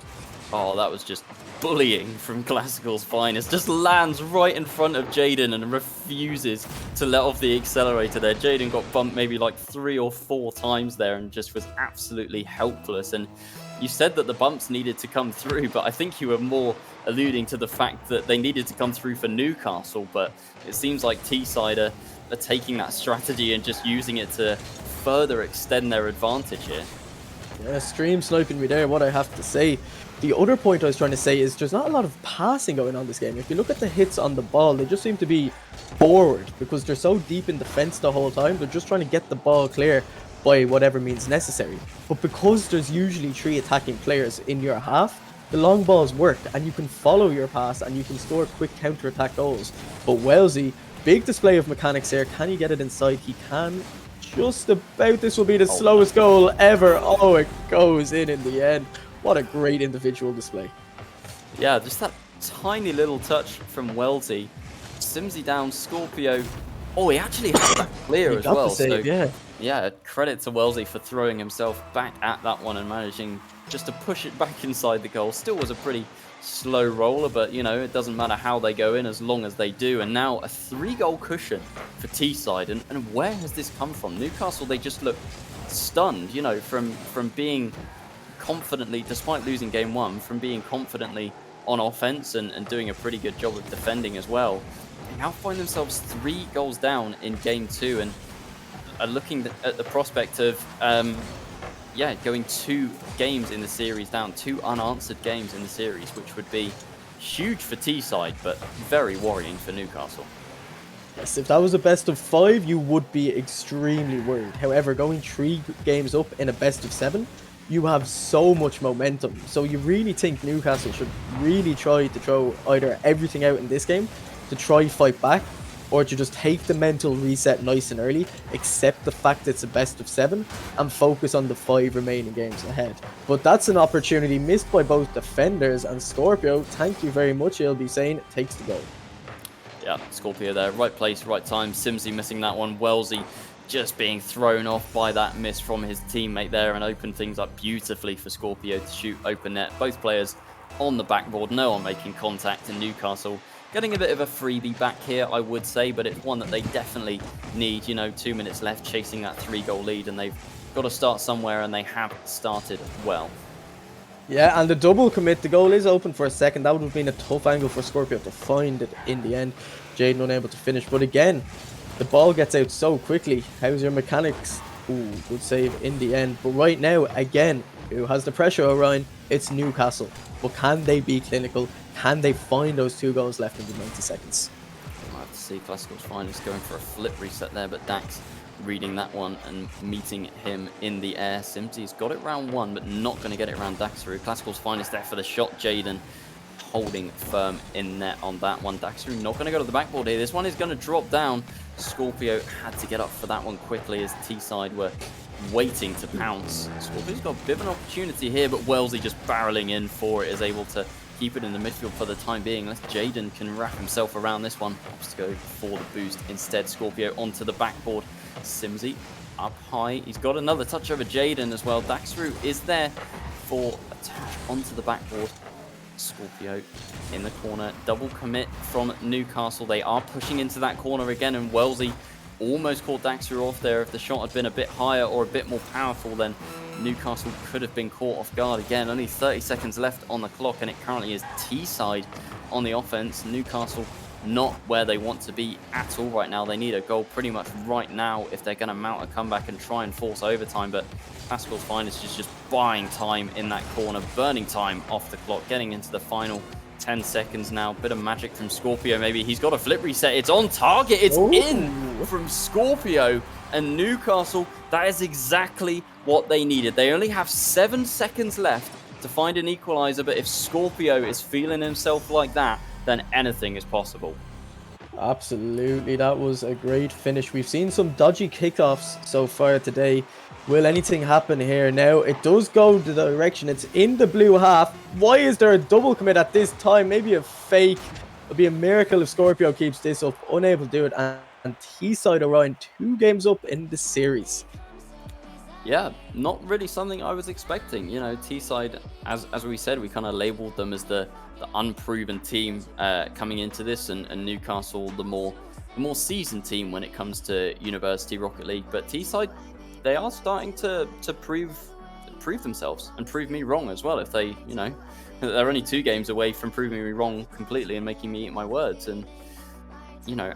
Oh, that was just bullying from Classical's finest. Just lands right in front of Jaden and refuses to let off the accelerator there. Jaden got bumped maybe like 3 or 4 times there and just was absolutely helpless. And you said that the bumps needed to come through, but I think you were more alluding to the fact that they needed to come through for Newcastle. But it seems like Teesside are taking that strategy and just using it to further extend their advantage here. Yeah, stream sniping me there, what I have to say. The other point I was trying to say is there's not a lot of passing going on this game. If you look at the hits on the ball, they just seem to be forward because they're so deep in defense the whole time. They're just trying to get the ball clear by whatever means necessary. But because there's usually 3 attacking players in your half, the long balls work and you can follow your pass and you can score quick counter-attack goals. But Wellesley, big display of mechanics here. Can he get it inside? He can. Just about. This will be the slowest goal ever. Oh, it goes in the end. What a great individual display. Yeah, just that tiny little touch from Wellesley. Simsy down, Scorpio. Oh, he actually had that clear as well. Save, so, yeah, credit to Wellesley for throwing himself back at that one and managing just to push it back inside the goal. Still was a pretty slow roller, but, you know, it doesn't matter how they go in as long as they do. And now a 3-goal cushion for Teesside. And where has this come from? Newcastle, they just look stunned, you know, from being confidently, despite losing game 1, from being confidently on offense and doing a pretty good job of defending as well. They now find themselves 3 goals down in game 2 and are looking at the prospect of yeah, going 2 games in the series down, 2 unanswered games in the series, which would be huge for T-side, but very worrying for Newcastle. Yes, if that was a best of 5, you would be extremely worried. However, going 3 games up in a best of 7, you have so much momentum. So you really think Newcastle should really try to throw either everything out in this game to try fight back, or to just take the mental reset nice and early, accept the fact it's a best of 7, and focus on the 5 remaining games ahead. But that's an opportunity missed by both defenders, and Scorpio, thank you very much, he'll be saying, takes the goal. Yeah, Scorpio there, right place, right time. Simsy missing that one. Wellesley just being thrown off by that miss from his teammate there, and opened things up beautifully for Scorpio to shoot open net. Both players on the backboard, no one making contact, and Newcastle getting a bit of a freebie back here, I would say, but it's one that they definitely need. 2 minutes left, chasing that 3-goal lead, and they've got to start somewhere, and they have started well. Yeah, and the double commit, the goal is open for a second. That would have been a tough angle for Scorpio to find it in the end. Jaden unable to finish, but again, the ball gets out so quickly. How's your mechanics? Ooh, good save in the end. But right now, again, who has the pressure, Orion? It's Newcastle. But can they be clinical? Can they find those 2 goals left in the 90 seconds? We'll have to see. Classical's finest going for a flip reset there, but Dax reading that one and meeting him in the air. Simsy's got it round 1, but not going to get it round Daxru. Classical's finest there for the shot. Jaden holding firm in net on that one. Daxru not going to go to the backboard here. This one is going to drop down. Scorpio had to get up for that one quickly as T-side were waiting to pounce. Scorpio's got a bit of an opportunity here, but Wellesley just barreling in for it, is able to keep it in the midfield for the time being, unless Jaden can wrap himself around this one. Opts to go for the boost instead. Scorpio onto the backboard. Simsy up high. He's got another touch over Jaden as well. Daxru is there for a touch onto the backboard. Scorpio in the corner. Double commit from Newcastle. They are pushing into that corner again, and Wellesley almost caught Daxru off there. If the shot had been a bit higher or a bit more powerful, then Newcastle could have been caught off guard again. Only 30 seconds left on the clock, and it currently is T-side on the offense. Newcastle not where they want to be at all right now. They need a goal pretty much right now if they're going to mount a comeback and try and force overtime. But Pascal's finest is just buying time in that corner, burning time off the clock, getting into the final 10 seconds now. Bit of magic from Scorpio maybe. He's got a flip reset. It's on target. It's in from Scorpio. And Newcastle, that is exactly what they needed. They only have 7 seconds left to find an equalizer, but if Scorpio is feeling himself like that, then anything is possible. Absolutely, that was a great finish. We've seen some dodgy kickoffs so far today. Will anything happen here? Now, it does go the direction. It's in the blue half. Why is there a double commit at this time? Maybe a fake. It'll be a miracle if Scorpio keeps this up. Unable to do it. And T-side Orion 2 games up in the series. Yeah, not really something I was expecting. T-side, as we said, we kind of labeled them as the unproven team coming into this, and Newcastle the more seasoned team when it comes to University Rocket League. But T-side, they are starting to prove themselves and prove me wrong as well. If they, they're only 2 games away from proving me wrong completely and making me eat my words, and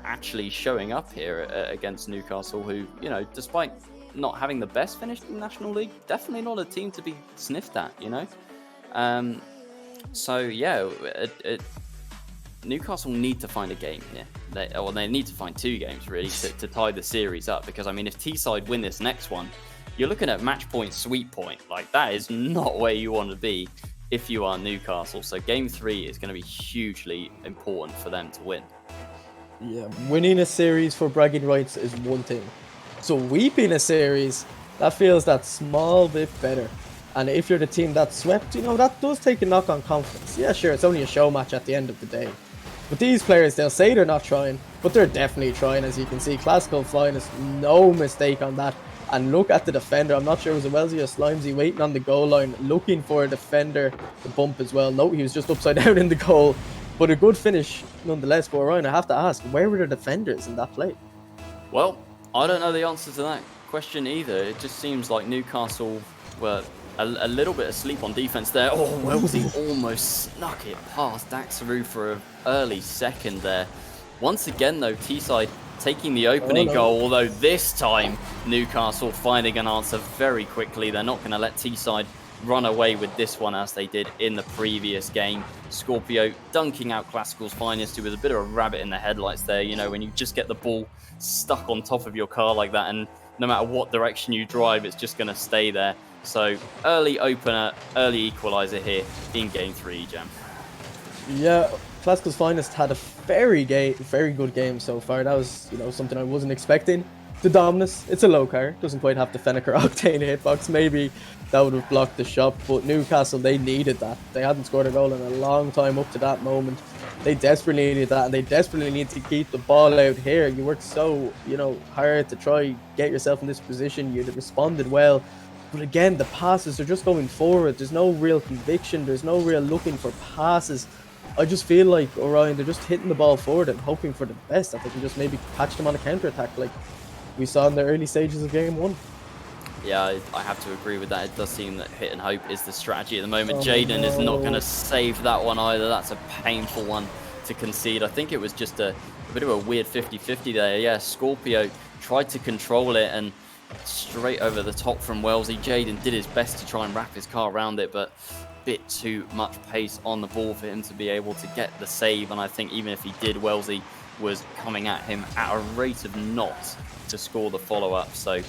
actually showing up here against Newcastle, who, despite not having the best finish in the National League, definitely not a team to be sniffed at, So yeah, Newcastle need to find a game here. They need to find 2 games really to tie the series up, because I mean, if T-side win this next one, you're looking at match point, sweet point. Like, that is not where you want to be if you are Newcastle. So game 3 is going to be hugely important for them to win. Yeah, winning a series for bragging rights is one thing. So sweeping a series, that feels that small bit better. And if you're the team that swept, that does take a knock on confidence. Yeah, sure, it's only a show match at the end of the day. But these players, they'll say they're not trying, but they're definitely trying, as you can see. Classical finest, no mistake on that. And look at the defender. I'm not sure it was a Wellesley or Slimesy waiting on the goal line, looking for a defender to bump as well. No, he was just upside down in the goal. But a good finish nonetheless. But Ryan, I have to ask, where were the defenders in that play? Well, I don't know the answer to that question either. It just seems like Newcastle were a little bit asleep on defense there. Oh, Wellesley almost snuck it past Daxru for an early second there. Once again, though, T-side taking the opening goal, although this time Newcastle finding an answer very quickly. They're not going to let Teesside run away with this one as they did in the previous game. Scorpio dunking out Classical's finest, who was a bit of a rabbit in the headlights there. You know, when you just get the ball stuck on top of your car like that, and no matter what direction you drive, it's just going to stay there. So early opener, early equaliser here in Game 3, Jam. Yeah, Classical's finest had a very good game so far. That was, you know, something I wasn't expecting. The Dominus, it's a low car, doesn't quite have the Fenneker Octane hitbox. Maybe that would have blocked the shot, but Newcastle, they needed that. They hadn't scored a goal in a long time up to that moment. They desperately needed that, and they desperately need to keep the ball out here. You worked so, you know, hard to try get yourself in this position. You responded well, but again, the passes are just going forward. There's no real conviction. There's no real looking for passes. I just feel like Orion, they're just hitting the ball forward and hoping for the best, that they can just maybe catch them on a counter-attack like we saw in the early stages of Game 1. Yeah, I have to agree with that. It does seem that hit and hope is the strategy at the moment. Jaden is not going to save that one either. That's a painful one to concede. I think it was just a bit of a weird 50-50 there. Yeah, Scorpio tried to control it and straight over the top from Wellesley. Jaden did his best to try and wrap his car around it, but a bit too much pace on the ball for him to be able to get the save. And I think even if he did, Wellesley was coming at him at a rate of knots to score the follow-up. So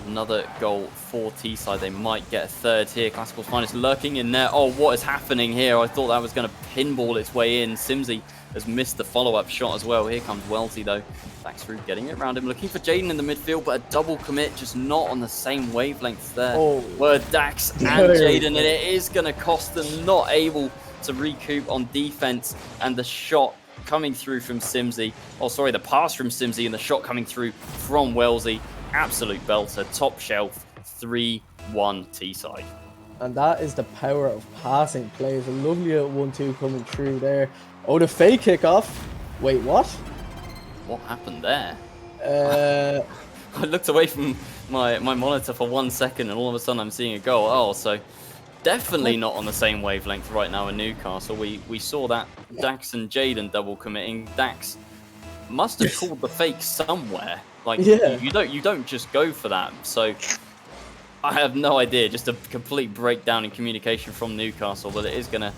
another goal for Teesside. They might get a third here. Classical's finest lurking in there. Oh, what is happening here? I thought that was going to pinball its way in. Simsy has missed the follow-up shot as well. Here comes Wellesley, though. Daxru getting it around him, looking for Jaden in the midfield, but a double commit, just not on the same wavelength there. Were Dax and Jaden, and it is going to cost them, not able to recoup on defense, and the shot coming through from Simsy. Oh, sorry, the pass from Simsy and the shot coming through from Wellesley. Absolute belter, top shelf, 3-1 Teesside. And that is the power of passing plays. A lovely 1-2 coming through there. Oh, the fake kickoff. Wait, what? What happened there? I looked away from my monitor for 1 second and all of a sudden I'm seeing a goal. Oh, so definitely not on the same wavelength right now in Newcastle. We saw that Dax and Jaden double committing. Dax must have called the fake somewhere. Like, you don't just go for that. So I have no idea. Just a complete breakdown in communication from Newcastle, but it is going to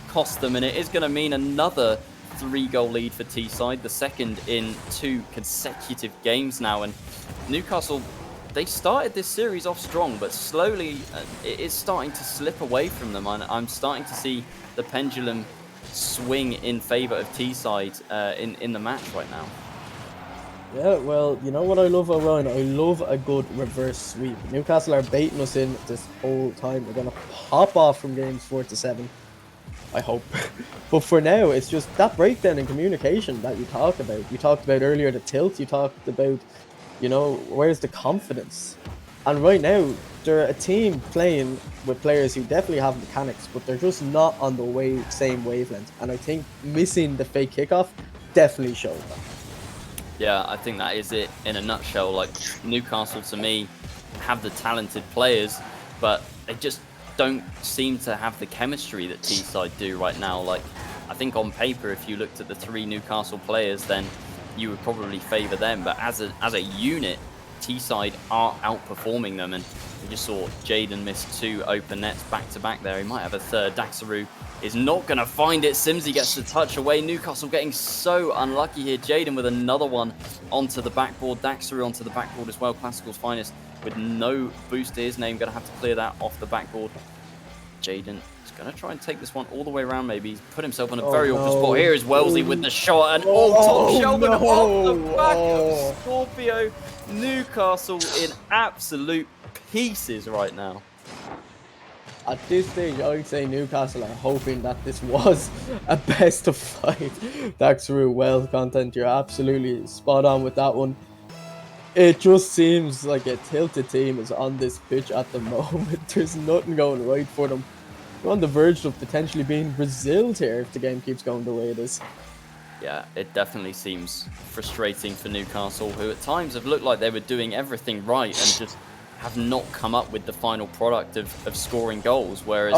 cost them, and it is going to mean another 3-goal lead for Teesside, the second in 2 consecutive games now. And Newcastle, they started this series off strong, but slowly it is starting to slip away from them. And I'm starting to see the pendulum swing in favour of Teesside in the match right now. Yeah, well, you know what I love, Orion? I love a good reverse sweep. Newcastle are baiting us in this whole time. They're going to pop off from games 4 to 7. I hope. But for now, it's just that breakdown in communication that you talked about. You talked about earlier the tilt. You talked about, you know, where's the confidence? And right now, they're a team playing with players who definitely have mechanics, but they're just not on the same wavelength. And I think missing the fake kickoff definitely showed that. Yeah, I think that is it in a nutshell. Like, Newcastle, to me, have the talented players, but they just don't seem to have the chemistry that Teesside do right now. Like, I think on paper, if you looked at the 3 Newcastle players, then you would probably favour them. But as a unit, Teesside are outperforming them. And we just saw Jaden miss 2 open nets back-to-back there. He might have a third. Daxaru is not going to find it. Simsy gets the touch away. Newcastle getting so unlucky here. Jaden with another one onto the backboard. Daxaru onto the backboard as well. Classical's finest with no boost to his name. Going to have to clear that off the backboard. Jaden is going to try and take this one all the way around maybe. He's put himself in a very awkward spot. Here is Wellesley with the shot. And top Shelburne off the back of Scorpio. Newcastle in absolute pieces right now. At this stage, I'd say Newcastle are hoping that this was a best of 5. Daxaru, well content, you're absolutely spot on with that one. It just seems like a tilted team is on this pitch at the moment. There's nothing going right for them. They're on the verge of potentially being Braziled here if the game keeps going the way it is. Yeah, it definitely seems frustrating for Newcastle, who at times have looked like they were doing everything right and just have not come up with the final product of scoring goals, whereas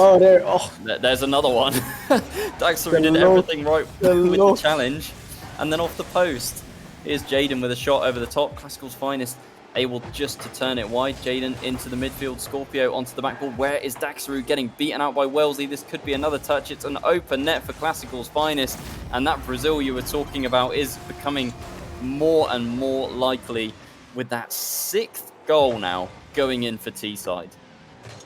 there's another one. Daxaru did everything right with the challenge, and then off the post. Here's Jaden with a shot over the top. Classical's finest, able just to turn it wide. Jaden into the midfield. Scorpio onto the backboard. Where is Daxaru getting beaten out by Wellesley? This could be another touch. It's an open net for Classical's finest. And that Brazil you were talking about is becoming more and more likely with that 6th goal now going in for Teesside.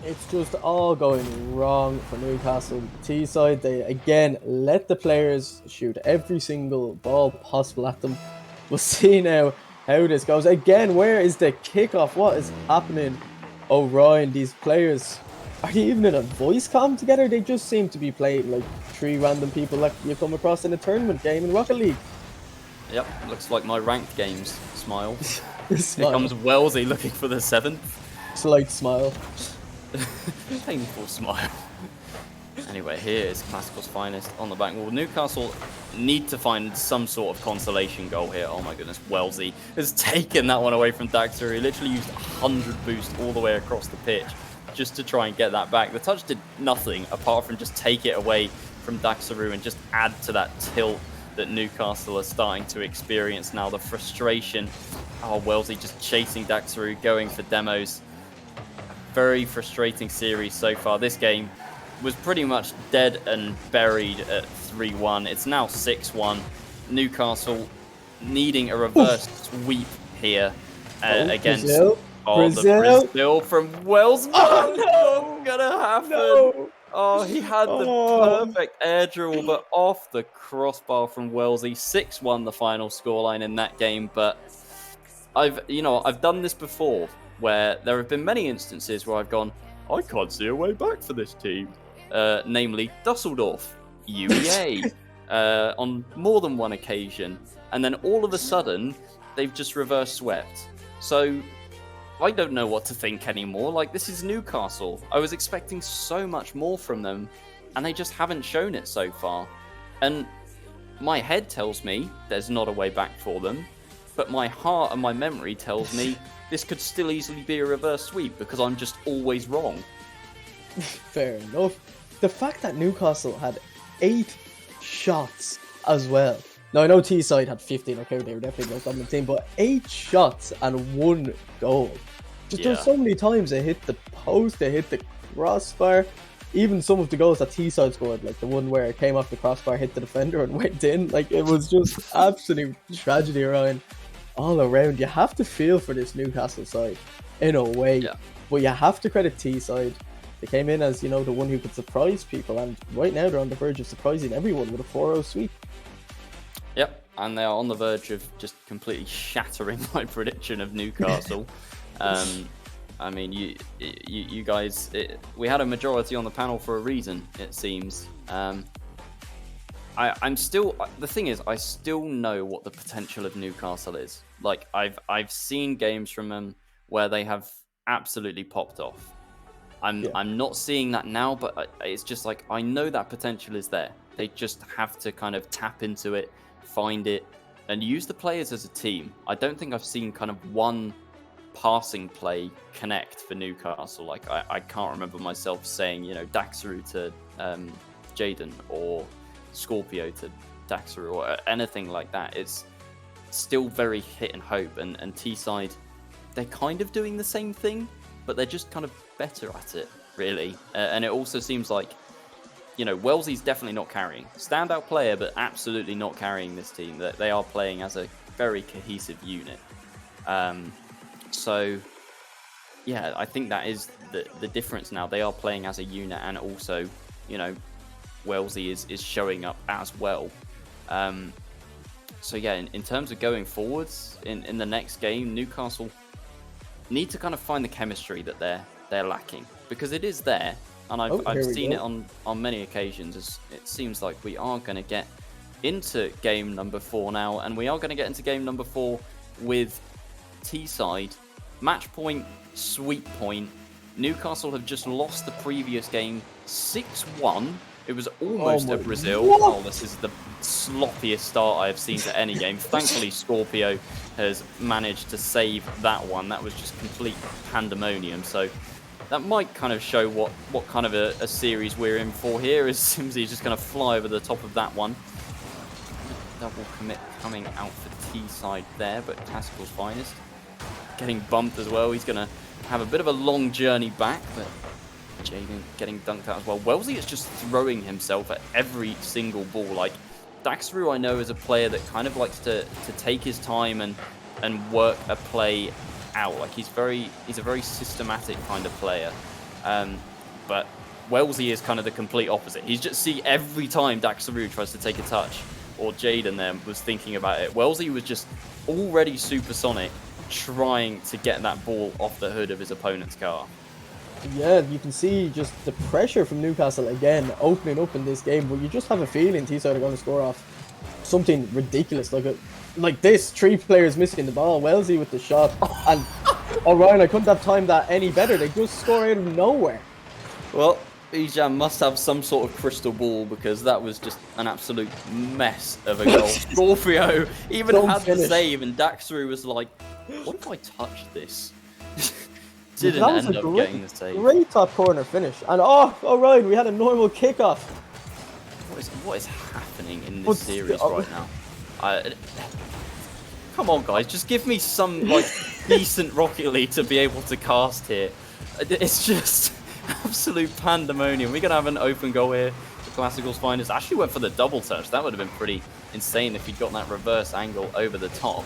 It's just all going wrong for Newcastle. Teesside, they again let the players shoot every single ball possible at them. We'll see now how this goes. Again, where is the kickoff? What is happening? Orion, these players, are you even in a voice comm together? They just seem to be playing like 3 random people that you come across in a tournament game in Rocket League. Yep, looks like my ranked games. Smile. Smile. Here comes Wellesley looking for the 7th. Slight smile. Painful smile. Anyway, here is Classical's finest on the back wall. Newcastle need to find some sort of consolation goal here. Oh my goodness, Wellesley has taken that one away from Daxter. He literally used 100 boost all the way across the pitch just to try and get that back. The touch did nothing apart from just take it away from Daxaru and just add to that tilt that Newcastle are starting to experience now. The frustration. Oh, Wellesley just chasing Daxaru, going for demos. Very frustrating series so far. This game was pretty much dead and buried at 3-1. It's now 6-1. Newcastle needing a reverse sweep here against Brazil. the Brazil from Wells. Oh, no! Not gonna happen. No. Oh, he had the perfect air dribble, but off the crossbar from Wellesley. 6-1 the final scoreline in that game. But I've done this before, where there have been many instances where I've gone, I can't see a way back for this team. Namely Dusseldorf, UEA, on more than one occasion. And then all of a sudden, they've just reverse swept. So I don't know what to think anymore. Like, this is Newcastle. I was expecting so much more from them, and they just haven't shown it so far. And my head tells me there's not a way back for them, but my heart and my memory tells me this could still easily be a reverse sweep because I'm just always wrong. Fair enough. The fact that Newcastle had 8 shots as well. Now, I know Teesside had 15, okay, they were definitely the most dominant team, but 8 shots and 1 goal. Just There's so many times they hit the post, they hit the crossbar. Even some of the goals that Teesside scored, like the one where it came off the crossbar, hit the defender and went in. Like, it was just absolute tragedy, Ryan. All around. You have to feel for this Newcastle side in a way, but you have to credit Teesside. They came in as, the one who could surprise people, and right now they're on the verge of surprising everyone with a 4-0 sweep. Yep, and they are on the verge of just completely shattering my prediction of Newcastle. I mean, you guys, we had a majority on the panel for a reason, it seems. I'm still, the thing is, I still know what the potential of Newcastle is. Like, I've seen games from them where they have absolutely popped off. I'm not seeing that now, but it's just like, I know that potential is there. They just have to kind of tap into it, find it, and use the players as a team. I don't think I've seen kind of one passing play connect for Newcastle. Like, I can't remember myself saying, Daxaru to Jaden or Scorpio to Daxaru or anything like that. It's still very hit and hope, and Teesside, they're kind of doing the same thing, but they're just kind of better at it, really. And it also seems like, Wellesley's definitely not carrying. Standout player, but absolutely not carrying this team. That they are playing as a very cohesive unit. So, yeah, I think that is the difference now. They are playing as a unit, and also, Wellesley is showing up as well. So, yeah, in terms of going forwards, in the next game, Newcastle need to kind of find the chemistry that they're lacking, because it is there, and I've seen it on many occasions. It seems like we are going to get into game number 4 now, and we are going to get into game number 4 with Teesside. Match point, sweep point. Newcastle have just lost the previous game 6-1. It was almost a Brazil. What? Oh, this is the sloppiest start I have seen to any game. Thankfully, Scorpio has managed to save that one. That was just complete pandemonium. So that might kind of show what kind of a series we're in for here, as Simsy is just going to fly over the top of that one. Double commit coming out for T-side there, but Classical's Finest getting bumped as well. He's going to have a bit of a long journey back, but Jaden getting dunked out as well. Wellesley is just throwing himself at every single ball. Like, Daxru, I know, is a player that kind of likes to take his time and work a play out. Like, he's a very systematic kind of player. But Wellesley is kind of the complete opposite. He's just, see, every time Daxru tries to take a touch, or Jaden there was thinking about it, Wellesley was just already supersonic, trying to get that ball off the hood of his opponent's car. Yeah, you can see just the pressure from Newcastle again opening up in this game, but you just have a feeling Teesside are going to score off something ridiculous like this. 3 players missing the ball, Wellesley with the shot, and Orion, I couldn't have timed that any better. They just score out of nowhere. Well, Ejam must have some sort of crystal ball, because that was just an absolute mess of a goal. Scorpio even had the save, and Daxru was like, what if I touched this? Didn't end up getting the save. Great top corner finish. And Orion, we had a normal kickoff. What is happening in this series right now? Come on, guys, just give me some decent Rocket League to be able to cast here. It's just absolute pandemonium. We're gonna have an open goal here. The Classical's Finest actually went for the double touch. That would have been pretty insane if he'd gotten that reverse angle over the top.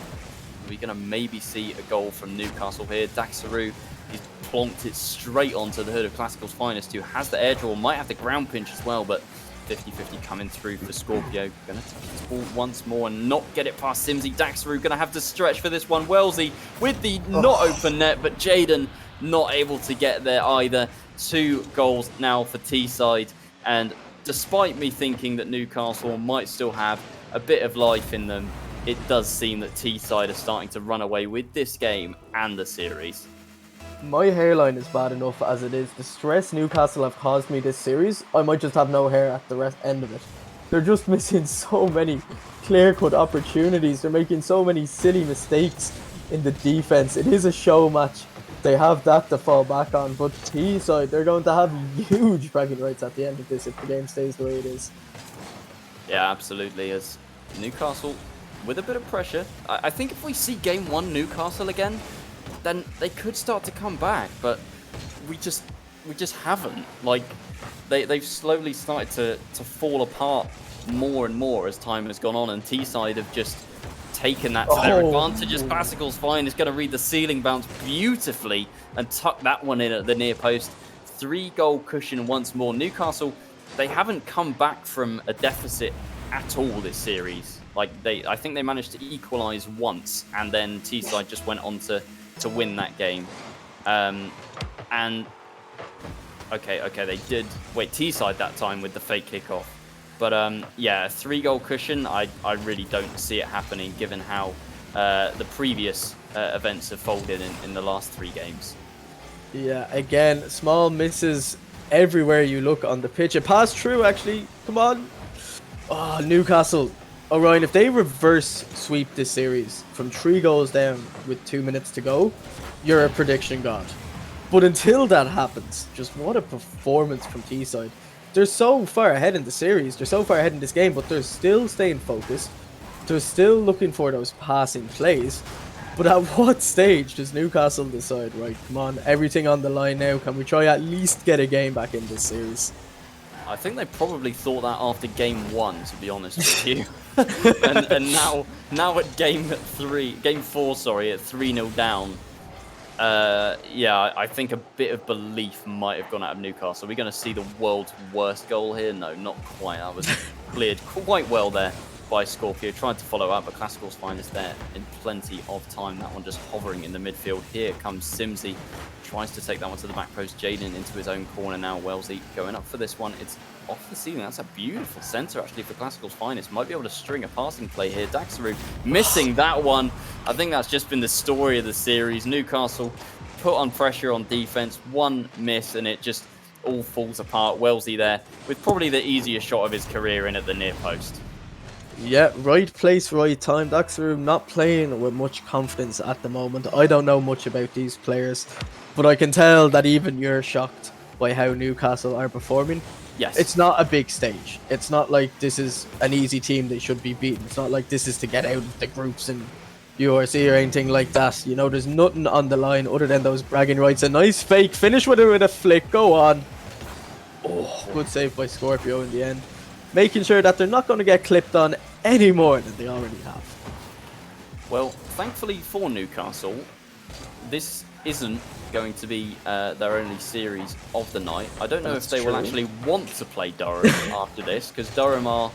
We're gonna maybe see a goal from Newcastle here. Daxaru, he's plonked it straight onto the hood of Classical's Finest, who has the air draw, might have the ground pinch as well, but 50-50 coming through for Scorpio. Gonna take this ball once more and not get it past Simsy. Daxaru gonna have to stretch for this one. Wellesley with the not open net, but Jaden not able to get there either. 2 goals now for Teesside, and despite me thinking that Newcastle might still have a bit of life in them, it does seem that Teesside are starting to run away with this game and the series. My hairline is bad enough as it is. The stress Newcastle have caused me this series, I might just have no hair at the end of it. They're just missing so many clear-cut opportunities. They're making so many silly mistakes in the defense. It is a show match. They have that to fall back on, but Teesside, they're going to have huge bragging rights at the end of this if the game stays the way it is. Yeah, absolutely. As Newcastle, with a bit of pressure, I think if we see Game 1 Newcastle again, then they could start to come back, but we just haven't. Like, they've slowly started to fall apart more and more as time has gone on, and Teesside have just taken that to their advantage. As Classical's Fine is going to read the ceiling bounce beautifully and tuck that one in at the near post. 3-goal cushion once more. Newcastle, they haven't come back from a deficit at all this series. Like, I think they managed to equalise once, and then Teesside just went on to win that game. And okay, they did wait Teesside that time with the fake kickoff. But yeah, 3-goal cushion, I really don't see it happening given how the previous events have folded in the last 3 games. Yeah, again, small misses everywhere you look on the pitch. It passed through, actually. Come on. Oh, Newcastle. Orion, if they reverse sweep this series from 3 goals down with 2 minutes to go, you're a prediction god. But until that happens, just what a performance from Teesside. They're so far ahead in the series, they're so far ahead in this game, but they're still staying focused. They're still looking for those passing plays. But at what stage does Newcastle decide, right, come on, everything on the line now, can we try at least get a game back in this series? I think they probably thought that after Game 1, to be honest with you. and now at Game 4, at 3-0 down, yeah, I think a bit of belief might have gone out of Newcastle. Are we going to see the world's worst goal here? No, not quite. That was cleared quite well there by Scorpio. Tried to follow up, but Classical's Finest there in plenty of time. That one just hovering in the midfield. Here comes Simsy. Tries to take that one to the back post. Jaden into his own corner now. Wellesley going up for this one. It's off the ceiling. That's a beautiful centre actually for Classical's Finest. Might be able to string a passing play here. Daxaru missing that one. I think that's just been the story of the series. Newcastle put on pressure on defence. 1 miss and it just all falls apart. Wellesley there with probably the easiest shot of his career in at the near post. Yeah, right place, right time. Daxaru not playing with much confidence at the moment. I don't know much about these players, but I can tell that even you're shocked by how Newcastle are performing. Yes. It's not a big stage. It's not like this is an easy team they should be beaten. It's not like this is to get out of the groups in URC or anything like that. You know, there's nothing on the line other than those bragging rights. A nice fake finish with it with a flick. Go on. Oh, good save by Scorpio in the end. Making sure that they're not going to get clipped on any more than they already have. Well, thankfully for Newcastle, this isn't going to be their only series of the night. I don't know if they will actually want to play Durham after this, because Durham are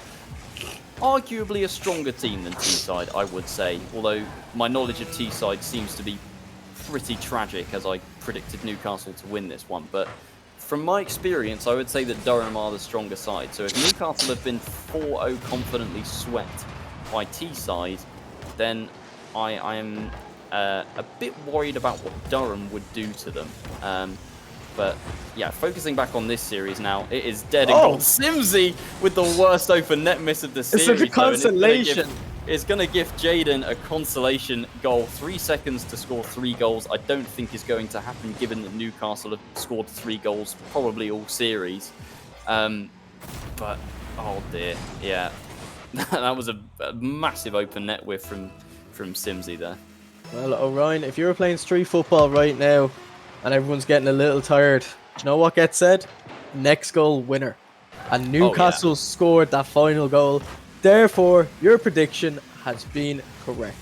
arguably a stronger team than Teesside, I would say. Although my knowledge of Teesside seems to be pretty tragic, as I predicted Newcastle to win this one. But from my experience, I would say that Durham are the stronger side. So if Newcastle have been 4-0 confidently swept by Teesside, then I am a bit worried about what Durham would do to them. But yeah, focusing back on this series now, it is dead and gone. Simsy with the worst open net miss of the series. It's like a consolation. It's going to give Jaden a consolation goal. 3 seconds to score 3 goals. I don't think is going to happen, given that Newcastle have scored 3 goals probably all series. But oh dear, yeah, that was a massive open net whiff from Simsy there. Well, Orion, if you were playing street football right now and everyone's getting a little tired, do you know what gets said? Next goal winner. And Newcastle scored that final goal. Therefore, your prediction has been correct.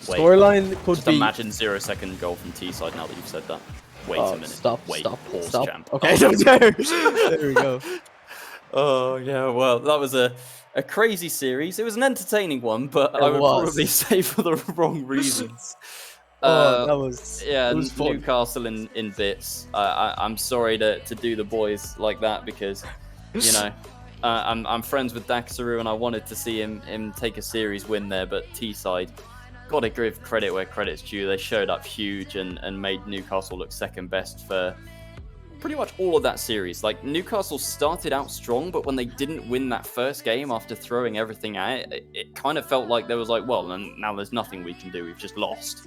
Scoreline could just be... imagine 0-second goal from Teesside now that you've said that. Wait a minute. Stop. Pause, champ. Okay, there we go. Oh, yeah, well, that was a crazy series. It was an entertaining one, but I would probably say for the wrong reasons. That was... Yeah, it was fun. Newcastle in bits. I'm sorry to do the boys like that, because, you know, I'm friends with Daxaru and I wanted to see him take a series win there, but Teesside, gotta give credit where credit's due. They showed up huge and made Newcastle look second best for pretty much all of that series. Like, Newcastle started out strong, but when they didn't win that first game after throwing everything at it, it kind of felt like there was like, well, now there's nothing we can do. We've just lost.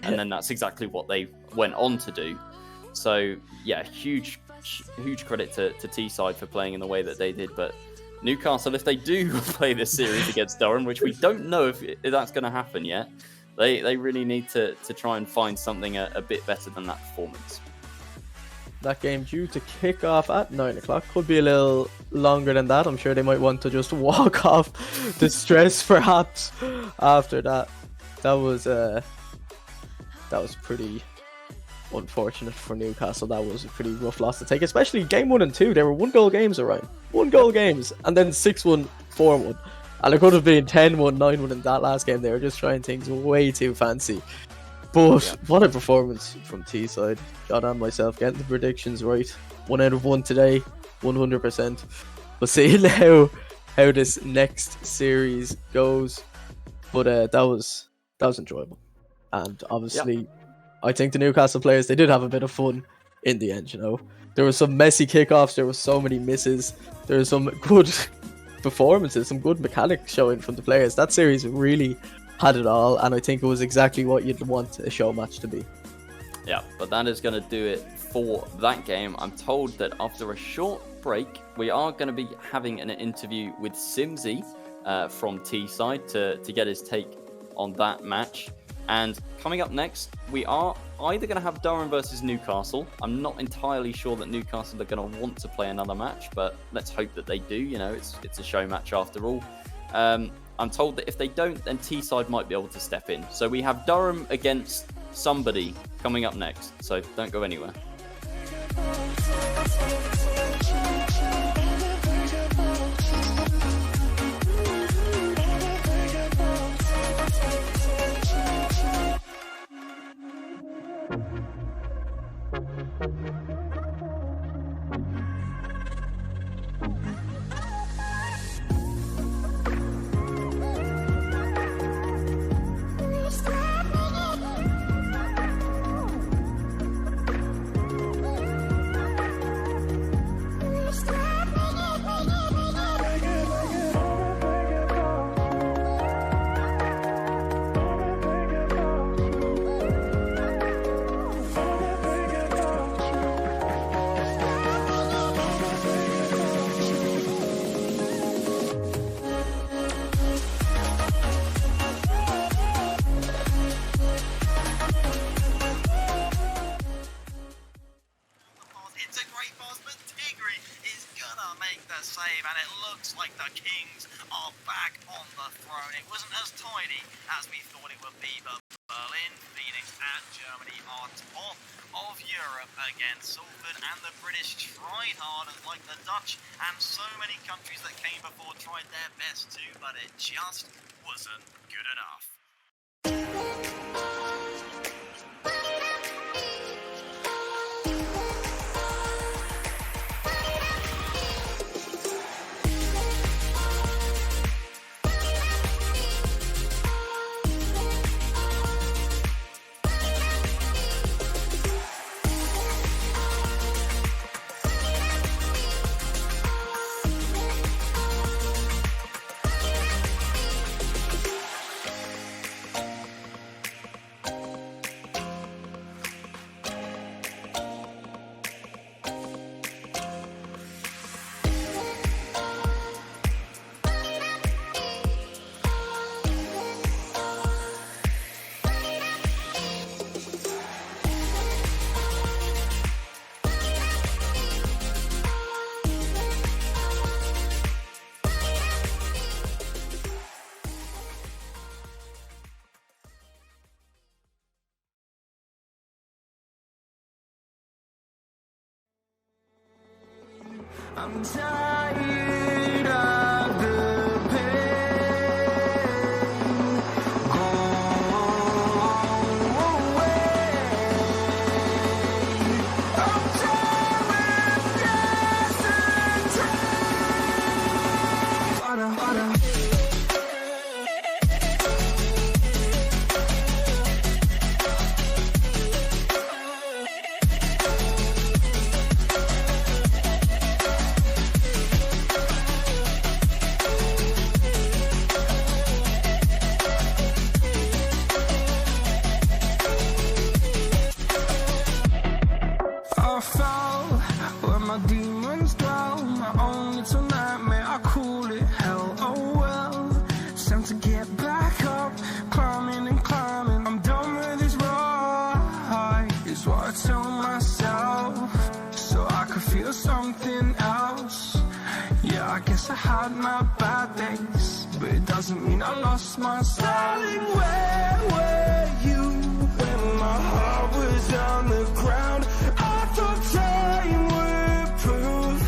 And then that's exactly what they went on to do. So, yeah, huge credit to Teesside for playing in the way that they did. But Newcastle, if they do play this series against Durham, which we don't know if that's going to happen yet, they really need to try and find something a bit better than that performance. That game due to kick off at 9 o'clock. Could be a little longer than that. I'm sure they might want to just walk off the stress perhaps after that. That was pretty unfortunate for Newcastle. That was a pretty rough loss to take, especially game 1 and 2. They were 1-goal games, Orion. 1-goal games, and then 6-1, 4-1. And it could have been 10-1, 9-1 in that last game. They were just trying things way too fancy. But what a performance from Teesside. Got on myself getting the predictions right. 1 out of 1 today, 100%. We'll see now how this next series goes. But that was enjoyable. And obviously, I think the Newcastle players, they did have a bit of fun in the end, you know. There were some messy kickoffs, there were so many misses, there were some good performances, some good mechanics showing from the players. That series really had it all, and I think it was exactly what you'd want a show match to be. Yeah, but that is going to do it for that game. I'm told that after a short break, we are going to be having an interview with Simsy from Teesside to get his take on that match. And coming up next, we are either going to have Durham versus Newcastle. I'm not entirely sure that Newcastle are going to want to play another match, but let's hope that they do. You know, it's a show match after all. I'm told that if they don't, then Teesside might be able to step in. So we have Durham against somebody coming up next. So don't go anywhere. and it looks like the Kings are back on the throne. It wasn't as tidy as we thought it would be, but Berlin, Phoenix, and Germany are top of Europe against Salford, and the British tried hard, like the Dutch and so many countries that came before tried their best too, but it just wasn't good enough. I'm tired of the pain. Go away. I'm tired of dancing. I fell where my demons dwell. My own little nightmare, I call it hell. Oh well, it's time to get back up. Climbing and climbing, I'm done with this ride, is what I tell myself, so I could feel something else. Yeah, I guess I had my bad days, but it doesn't mean I lost my styling. Where were you when my heart was on the ground? I thought time would prove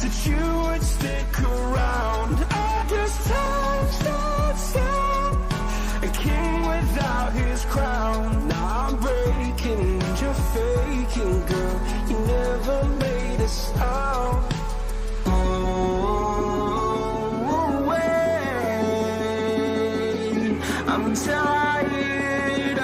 that you would stick around. I guess time stood still, a king without his crown. Now I'm breaking and you're faking, girl. You never made a sound. I'm tired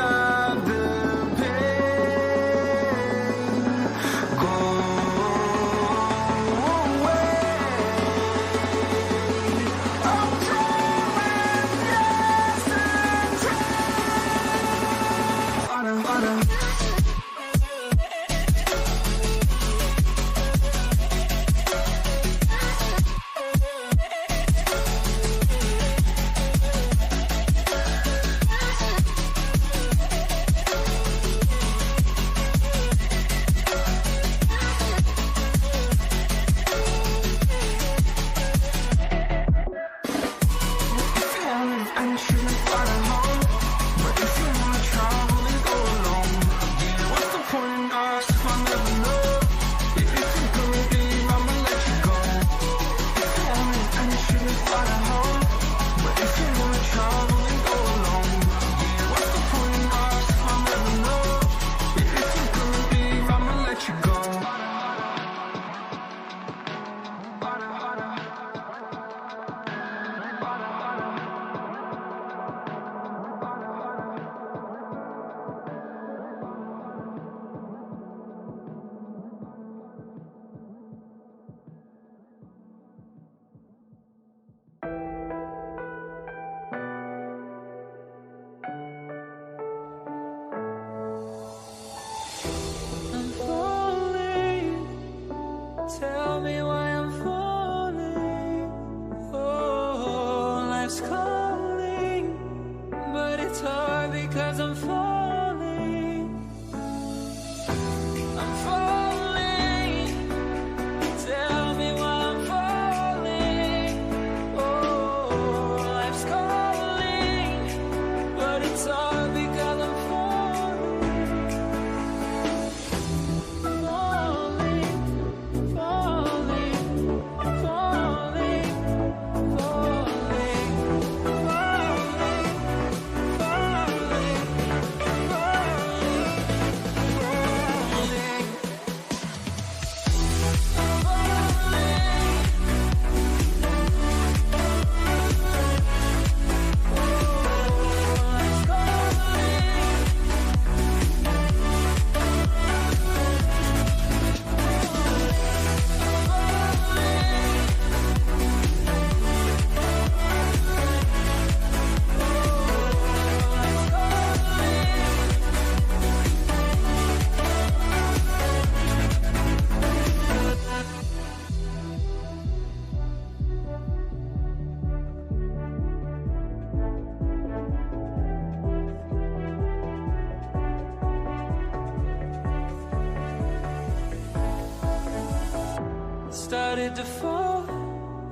started to fall,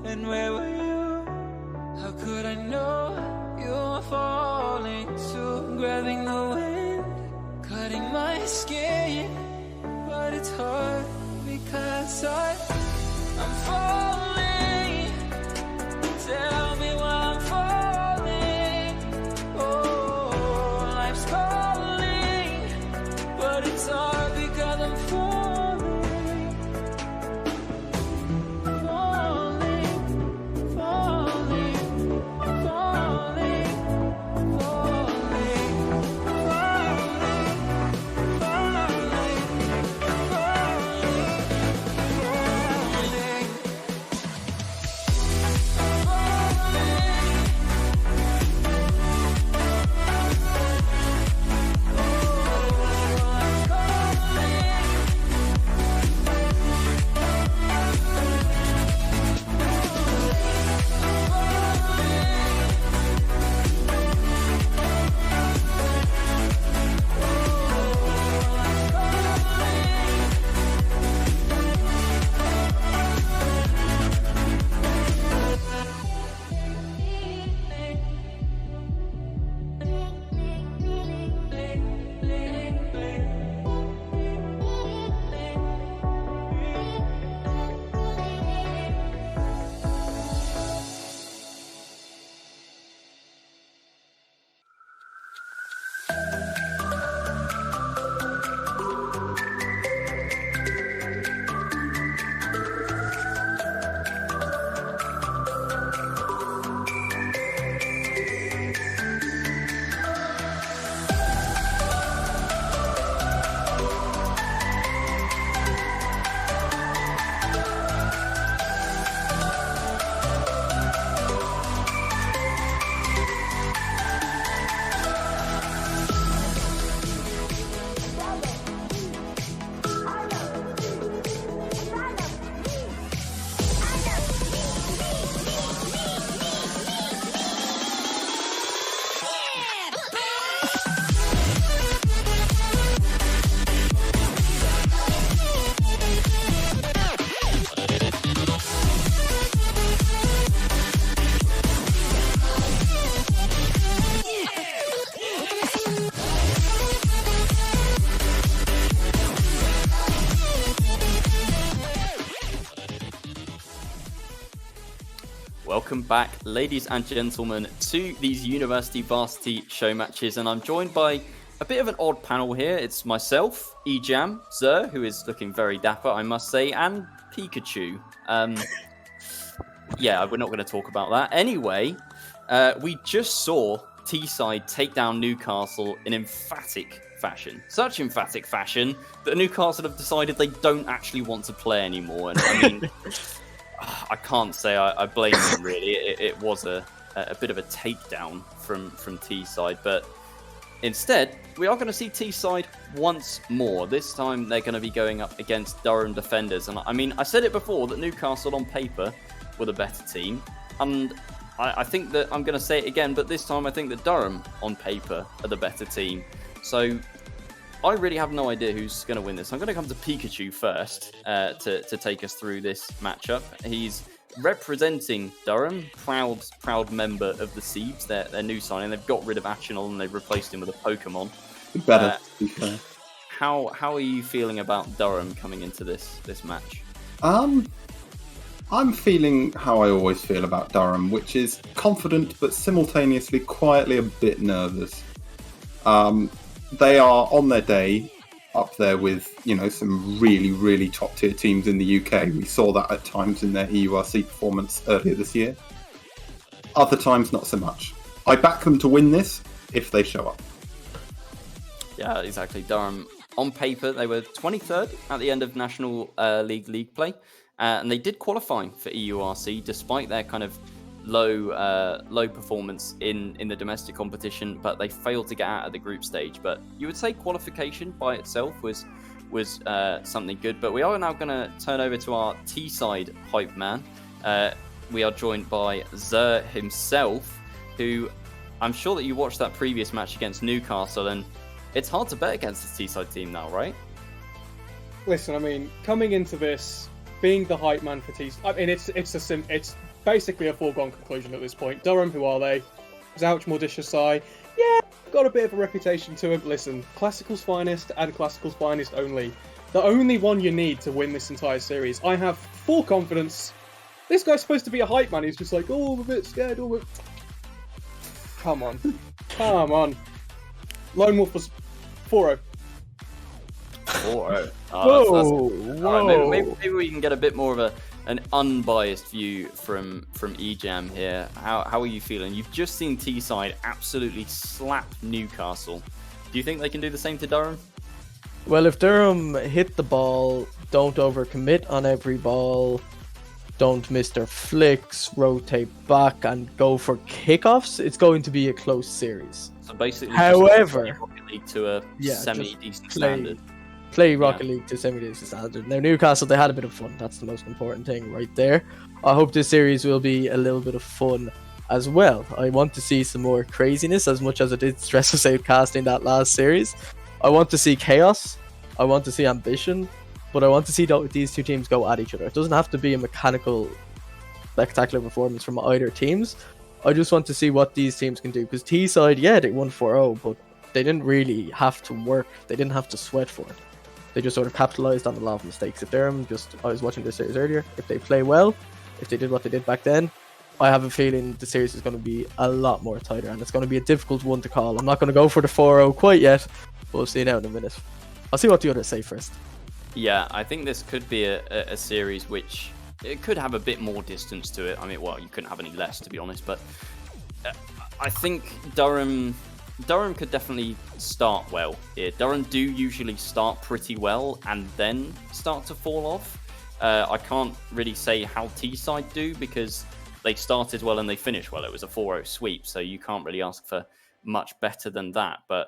and where were you? How could I know you were falling too? Grabbing the wind, cutting my skin, but it's hard because I'm falling. Tell me why I'm falling. Oh, life's calling, but it's hard because I'm falling. Falling, falling, falling, falling, Welcome back, ladies and gentlemen, to these University Varsity show matches, and I'm joined by a bit of an odd panel here. It's myself, Ejam, Zer, who is looking very dapper, I must say, and Pikachu. Yeah, we're not going to talk about that. Anyway, we just saw Teesside take down Newcastle in emphatic fashion. Such emphatic fashion that Newcastle have decided they don't actually want to play anymore. And I mean, I can't say I blame them, really. It was a bit of a takedown from Teesside, but instead, we are going to see Teesside once more. This time, they're going to be going up against Durham defenders. And I mean, I said it before that Newcastle on paper were the better team, and I think that I'm going to say it again, but this time I think that Durham on paper are the better team. So I really have no idea who's going to win this. I'm going to come to Pikachu first to take us through this matchup. He's representing Durham, proud member of the Siebes, their new signing. They've got rid of Achinol and they've replaced him with a Pokemon. Better, to be fair. How are you feeling about Durham coming into this match? I'm feeling how I always feel about Durham, which is confident but simultaneously quietly a bit nervous. They are on their day up there with, some really, really top tier teams in the UK. We saw that at times in their EURC performance earlier this year. Other times, not so much. I back them to win this if they show up. Yeah, exactly. Durham, on paper, they were 23rd at the end of National League play. And they did qualify for EURC despite their kind of low performance in the domestic competition, but they failed to get out of the group stage. But you would say qualification by itself was something good. But we are now going to turn over to our Teesside hype man. We are joined by Zer himself, who I'm sure that you watched that previous match against Newcastle, and it's hard to bet against this Teesside team now, right? Listen, I mean, coming into this, being the hype man for T. I mean, it's basically a foregone conclusion at this point. Durham, who are they? Zouch, Mordisha, Sai. Yeah, got a bit of a reputation to him. Listen, Classical's finest and Classical's finest only. The only one you need to win this entire series. I have full confidence. This guy's supposed to be a hype man. He's just like, oh, I'm a bit scared. Oh, come on. Come on. Lone Wolf was 4-0. 4-0. Whoa, All right, maybe we can get a bit more of an unbiased view from Ejam here. How are you feeling? You've just seen T-Side absolutely slap Newcastle. Do you think they can do the same to Durham? Well, if Durham hit the ball, don't overcommit on every ball, don't miss their flicks, rotate back, and go for kickoffs, it's going to be a close series. So basically, however, just Rocket League to a semi-decent standard. Play Rocket League to semi-decent standard. Now, Newcastle, they had a bit of fun. That's the most important thing right there. I hope this series will be a little bit of fun as well. I want to see some more craziness, as much as I did stress us out casting that last series. I want to see chaos. I want to see ambition. But I want to see these two teams go at each other. It doesn't have to be a mechanical, spectacular performance from either teams. I just want to see what these teams can do. Because T-Side, yeah, they won 4-0, but they didn't really have to work. They didn't have to sweat for it. They just sort of capitalized on a lot of mistakes. If Durham, I was watching this series earlier, if they play well, if they did what they did back then, I have a feeling the series is going to be a lot more tighter, and it's going to be a difficult one to call. I'm not going to go for the 4-0 quite yet, but we'll see now in a minute. I'll see what the others say first. Yeah, I think this could be a series which it could have a bit more distance to it. I mean, well, you couldn't have any less, to be honest, but I think Durham could definitely start well here. Durham do usually start pretty well and then start to fall off. I can't really say how T-Side do, because they started well and they finished well. It was a 4-0 sweep, so you can't really ask for much better than that. But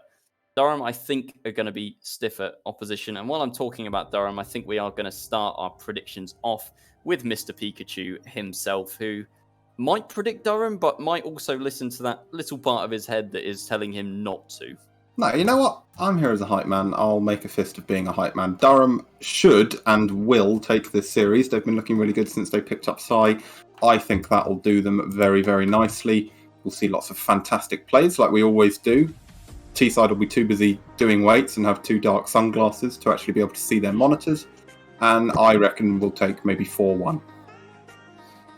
Durham, I think, are going to be stiffer opposition. And while I'm talking about Durham, I think we are going to start our predictions off with Mr. Pikachu himself, who might predict Durham, but might also listen to that little part of his head that is telling him not to. No, you know what? I'm here as a hype man. I'll make a fist of being a hype man. Durham should and will take this series. They've been looking really good since they picked up Sai. I think that will do them very, very nicely. We'll see lots of fantastic plays like we always do. T-Side will be too busy doing weights and have two dark sunglasses to actually be able to see their monitors. And I reckon we'll take maybe 4-1.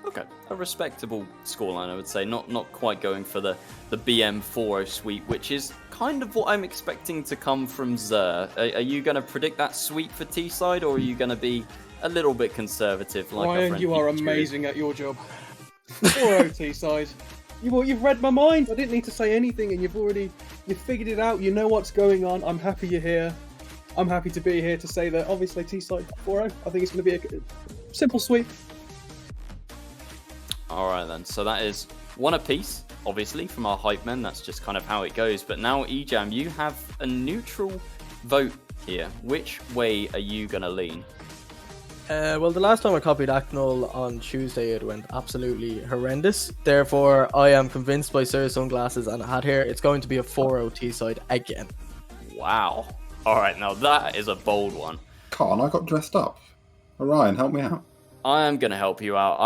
Okay, a respectable scoreline, I would say. Not quite going for the BM 4-0 sweep, which is kind of what I'm expecting to come from Zer. Are you going to predict that sweep for T-Side, or are you going to be a little bit conservative? Like Ryan, you are amazing at your job. 4-0 T-Side. You've read my mind. I didn't need to say anything, and you've figured it out. You know what's going on. I'm happy you're here. I'm happy to be here to say that obviously T-Side 4-0. I think it's going to be a simple sweep. All right then. So that is one apiece, obviously, from our hype men. That's just kind of how it goes. But now, Ejam, you have a neutral vote here. Which way are you going to lean? Well, the last time I copied Acnol on Tuesday, it went absolutely horrendous. Therefore, I am convinced by Sir Sunglasses and a hat here, it's going to be a 4-0 T-Side again. Wow. All right, now that is a bold one. Con, I got dressed up. Orion, help me out. I am going to help you out.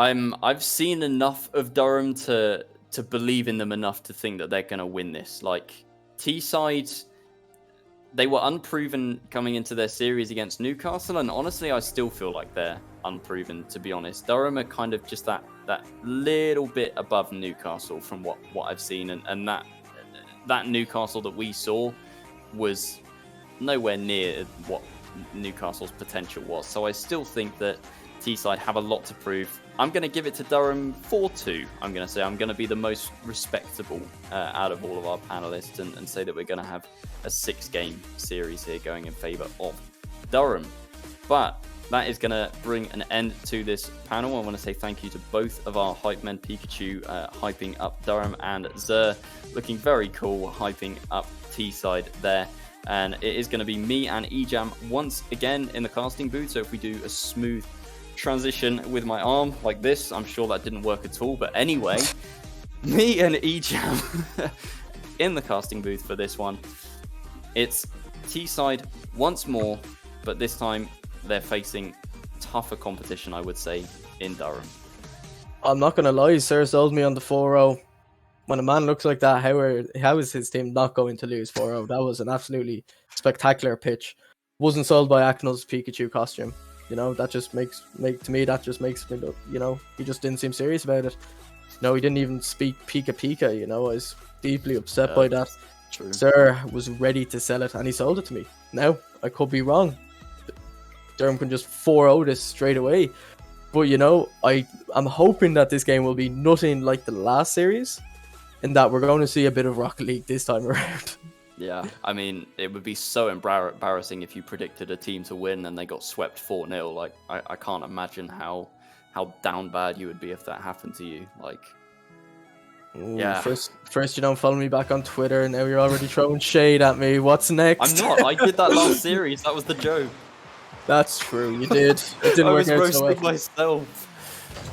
I've seen enough of Durham to believe in them enough to think that they're going to win this. Like, T-Side, they were unproven coming into their series against Newcastle, and honestly, I still feel like they're unproven, to be honest. Durham are kind of just that little bit above Newcastle from what I've seen, and that Newcastle that we saw was nowhere near what Newcastle's potential was. So I still think that T-Side have a lot to prove. I'm going to give it to Durham 4-2. I'm going to say I'm going to be the most respectable out of all of our panelists and say that we're going to have a 6-game series here going in favour of Durham. But that is going to bring an end to this panel. I want to say thank you to both of our hype men, Pikachu hyping up Durham and Zer looking very cool, hyping up T-Side there. And it is going to be me and Ejam once again in the casting booth. So if we do a smooth transition with my arm like this, I'm sure that didn't work at all, but anyway, me and Ejam in the casting booth for this one. It's T-Side once more, but this time they're facing tougher competition, I would say, in Durham. I'm not gonna lie, Sir sold me on the 4-0. When a man looks like that, how is his team not going to lose 4-0? That was an absolutely spectacular pitch. Wasn't sold by Aknel's Pikachu costume. You know, that just makes me look, you know, he just didn't seem serious about it. No, he didn't even speak Pika Pika, you know. I was deeply upset by that. True. Sir was ready to sell it and he sold it to me. Now, I could be wrong. Durham can just 4-0 this straight away. But you know, I'm hoping that this game will be nothing like the last series, and that we're going to see a bit of Rocket League this time around. Yeah, I mean, it would be so embarrassing if you predicted a team to win and they got swept 4-0. Like, I can't imagine how down bad you would be if that happened to you. Like, Ooh, yeah. First you don't follow me back on Twitter, and now you're already throwing shade at me. What's next? I'm not. I did that last series. That was the joke. That's true. You did. It didn't I work was out so well. roasting myself.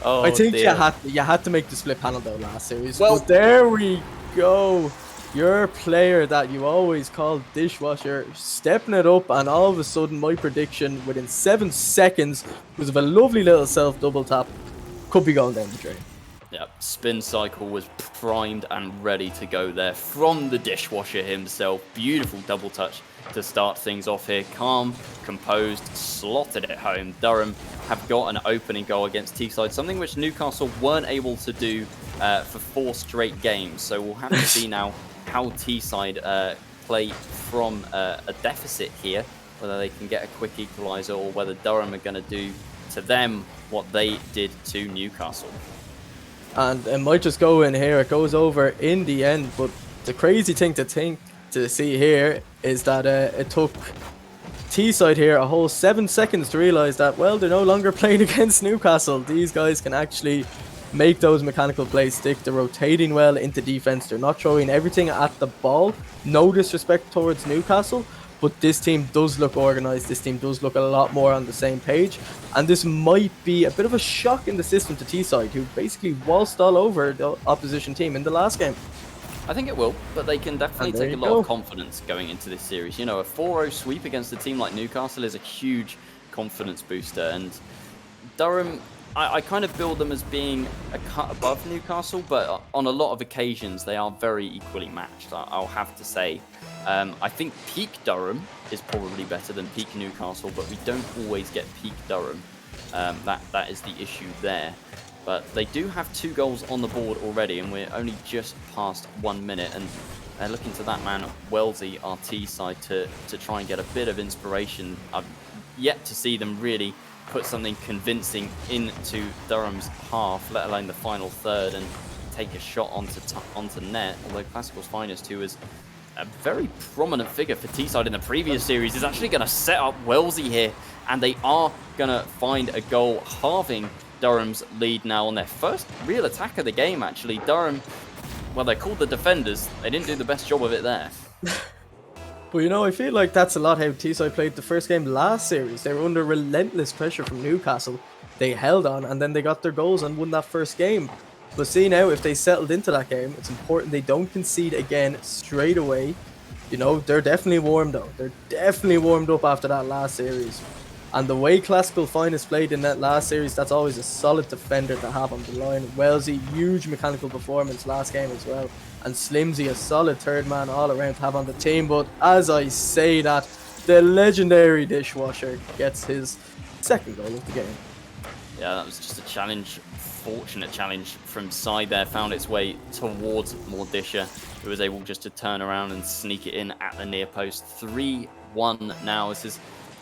Oh, I think dear. you had to make the split panel though last series. Well- But there we go. Your player that you always called Dishwasher stepping it up, and all of a sudden my prediction within 7 seconds was of a lovely little self double tap could be going down the drain. Yeah, Spin Cycle was primed and ready to go there from the Dishwasher himself. Beautiful double touch to start things off here. Calm, composed, slotted it home. Durham have got an opening goal against Teesside, something which Newcastle weren't able to do for 4 straight games. So we'll have to see now how Teesside play from a deficit here, whether they can get a quick equaliser or whether Durham are going to do to them what they did to Newcastle. And it might just go in here. It goes over in the end. But the crazy thing to see here is that it took Teesside here a whole 7 seconds to realise that, well, they're no longer playing against Newcastle. These guys can actually make those mechanical plays stick. They're rotating well into defence. They're not throwing everything at the ball. No disrespect towards Newcastle, but this team does look organised. This team does look a lot more on the same page. And this might be a bit of a shock in the system to Teesside, who basically waltzed all over the opposition team in the last game. I think it will, but they can definitely take a lot of confidence going into this series. You know, a 4-0 sweep against a team like Newcastle is a huge confidence booster, and Durham, I kind of build them as being a cut above Newcastle, but on a lot of occasions they are very equally matched, I'll have to say. I think peak Durham is probably better than peak Newcastle, but we don't always get peak Durham. That is the issue there. But they do have 2 goals on the board already, and we're only just past 1 minute, and they're looking to that man Wellesley, our Teesside, to try and get a bit of inspiration. I've yet to see them really put something convincing into Durham's half, let alone the final third, and take a shot onto net. Although Classical's Finest, who was a very prominent figure for Teesside in the previous series, is actually going to set up Wellesley here, and they are going to find a goal, halving Durham's lead now on their first real attack of the game, actually. Durham, well, they're called the defenders. They didn't do the best job of it there. But you know, I feel like that's a lot how Teesside played the first game last series. They were under relentless pressure from Newcastle. They held on, and then they got their goals and won that first game. But see now, if they settled into that game, it's important they don't concede again straight away. You know, they're definitely warmed up. They're definitely warmed up after that last series. And the way Classical Finest played in that last series, that's always a solid defender to have on the line. Wellesley, huge mechanical performance last game as well. And Slimsy, a solid third man all around to have on the team. But as I say that, the legendary Dishwasher gets his 2nd goal of the game. Yeah, that was just a challenge, fortunate challenge from side there, found its way towards Mordisha, who was able just to turn around and sneak it in at the near post. 3-1 now. This is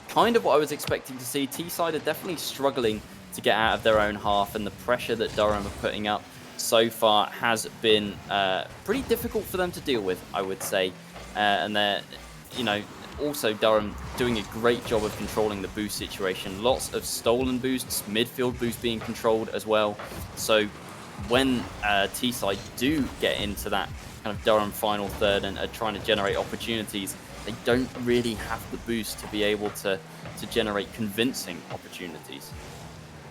kind of what I was expecting to see. Teesside are definitely struggling to get out of their own half, and the pressure that Durham are putting up so far has been pretty difficult for them to deal with, I would say. And they're, you know, also Durham doing a great job of controlling the boost situation. Lots of stolen boosts, midfield boost being controlled as well. So when Teesside do get into that kind of Durham final third and are trying to generate opportunities, they don't really have the boost to be able to generate convincing opportunities.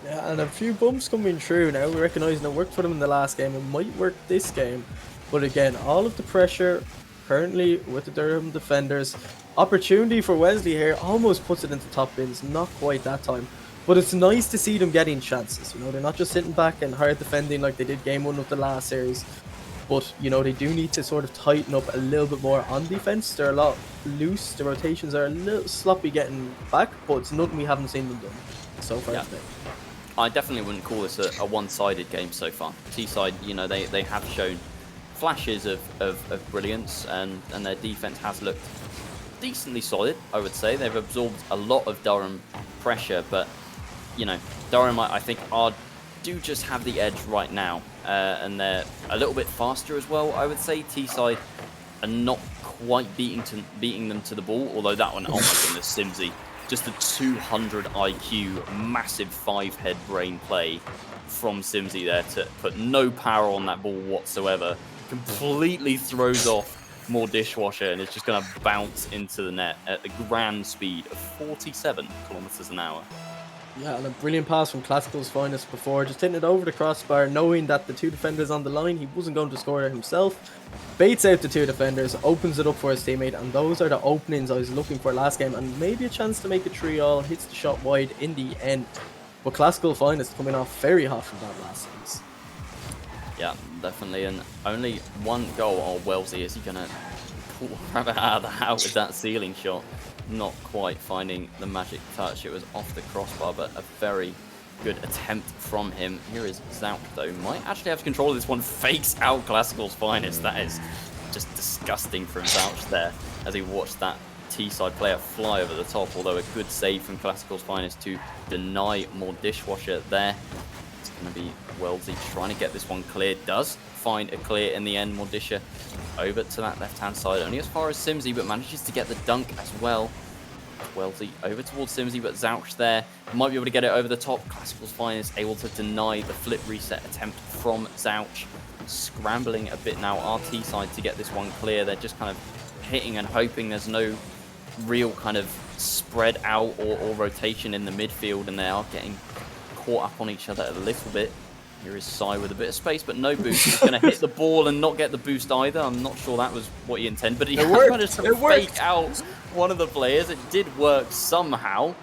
Yeah, and a few bumps coming through now. We're recognising it worked for them in the last game. It might work this game. But again, all of the pressure currently with the Durham defenders. Opportunity for Wesley here. Almost puts it into top bins. Not quite that time. But it's nice to see them getting chances. You know, they're not just sitting back and hard defending like they did game 1 of the last series. But, you know, they do need to sort of tighten up a little bit more on defense. They're a lot loose. The rotations are a little sloppy getting back, but it's nothing we haven't seen them done so far today. I definitely wouldn't call this a one-sided game so far. T-side, you know, they have shown flashes of brilliance, and their defense has looked decently solid, I would say. They've absorbed a lot of Durham pressure, but, you know, Durham, I think, do just have the edge right now, and they're a little bit faster as well, I would say. T-side are not quite beating them to the ball, although that one, oh my goodness, Simsy. Just a 200 IQ, massive 5-head brain play from Simsy there to put no power on that ball whatsoever. Completely throws off more Dishwasher, and it's just going to bounce into the net at the grand speed of 47 kilometers an hour. Yeah, and a brilliant pass from Classical's finest before, just hitting it over the crossbar, knowing that the 2 defenders on the line, he wasn't going to score it himself. Baits out the 2 defenders, opens it up for his teammate, and those are the openings I was looking for last game, and maybe a chance to make a 3-all, hits the shot wide in the end. But Classical finest coming off very hot from that last series. Yeah, definitely, and only 1 goal. Oh, Wellesley, is he going to pull rabbit out of the hat with that ceiling shot? Not quite finding the magic touch. It was off the crossbar, but a very good attempt from him. Here is Zouch, though. Might actually have control of this one. Fakes out Classical's finest. That is just disgusting from Zouch there, as he watched that T-side player fly over the top. Although a good save from Classical's finest to deny more Dishwasher there. It's going to be Wellesley trying to get this one cleared. Does find a clear in the end. Mordisha over to that left-hand side, only as far as Simsy, but manages to get the dunk as well. Wellesley over towards Simsy, but Zouch there might be able to get it over the top. Classical's finest able to deny the flip reset attempt from Zouch. Scrambling a bit now, RT side to get this one clear. They're just kind of hitting and hoping. There's no real kind of spread out or rotation in the midfield, and they are getting caught up on each other a little bit. Here is Sai with a bit of space, but no boost. He's going to hit the ball and not get the boost either. I'm not sure that was what he intended, but he managed to fake out one of the players. It did work somehow.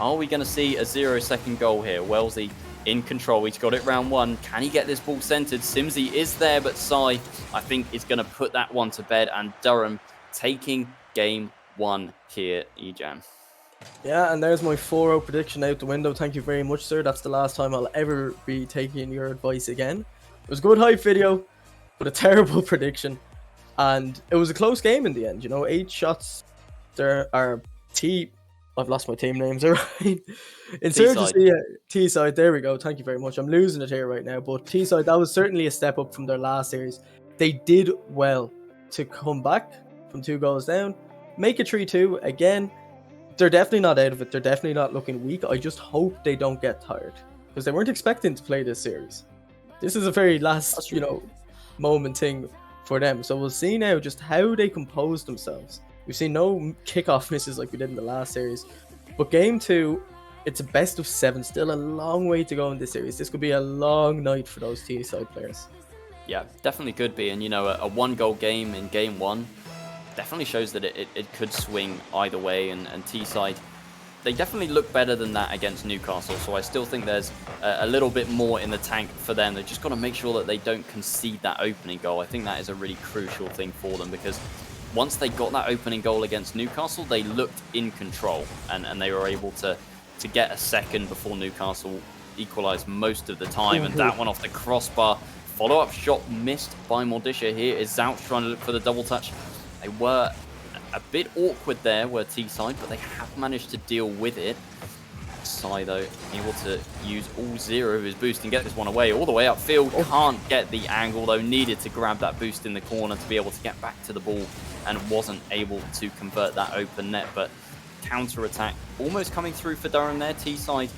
Are we going to see a 0-second goal here? Wellesley in control. He's got it round 1. Can he get this ball centered? Simsy is there, but Sai, I think, is going to put that one to bed, and Durham taking game 1 here, Ejam. Yeah, and there's my 4-0 prediction out the window. Thank you very much, sir. That's the last time I'll ever be taking your advice again. It was a good hype video, but a terrible prediction. And it was a close game in the end. You know, 8 shots. There are I've lost my team names, alright. Insurgency, T-side, there we go. Thank you very much. I'm losing it here right now. But T-side, that was certainly a step up from their last series. They did well to come back from 2 goals down. Make it 3-2 again. They're definitely not out of it. They're definitely not looking weak. I just hope they don't get tired, because they weren't expecting to play this series. This is a very last, you know, moment thing for them. So we'll see now just how they compose themselves. We've seen no kickoff misses like we did in the last series. But game 2, it's a best of 7. Still a long way to go in this series. This could be a long night for those T-side players. Yeah, definitely could be. And, you know, a 1-goal game in game 1 definitely shows that it could swing either way, and T-side, they definitely look better than that against Newcastle, so I still think there's a little bit more in the tank for them. They've just got to make sure that they don't concede that opening goal. I think that is a really crucial thing for them, because once they got that opening goal against Newcastle, they looked in control, and they were able to get a second before Newcastle equalised most of the time, and that one off the crossbar. Follow-up shot missed by Mordisha. Here is Zouch trying to look for the double touch. They were a bit awkward there, were T-side, but they have managed to deal with it. Sai, though, able to use all 0 of his boost and get this one away, all the way upfield. Can't get the angle, though. Needed to grab that boost in the corner to be able to get back to the ball, and wasn't able to convert that open net. But counter-attack almost coming through for Durham there. T-side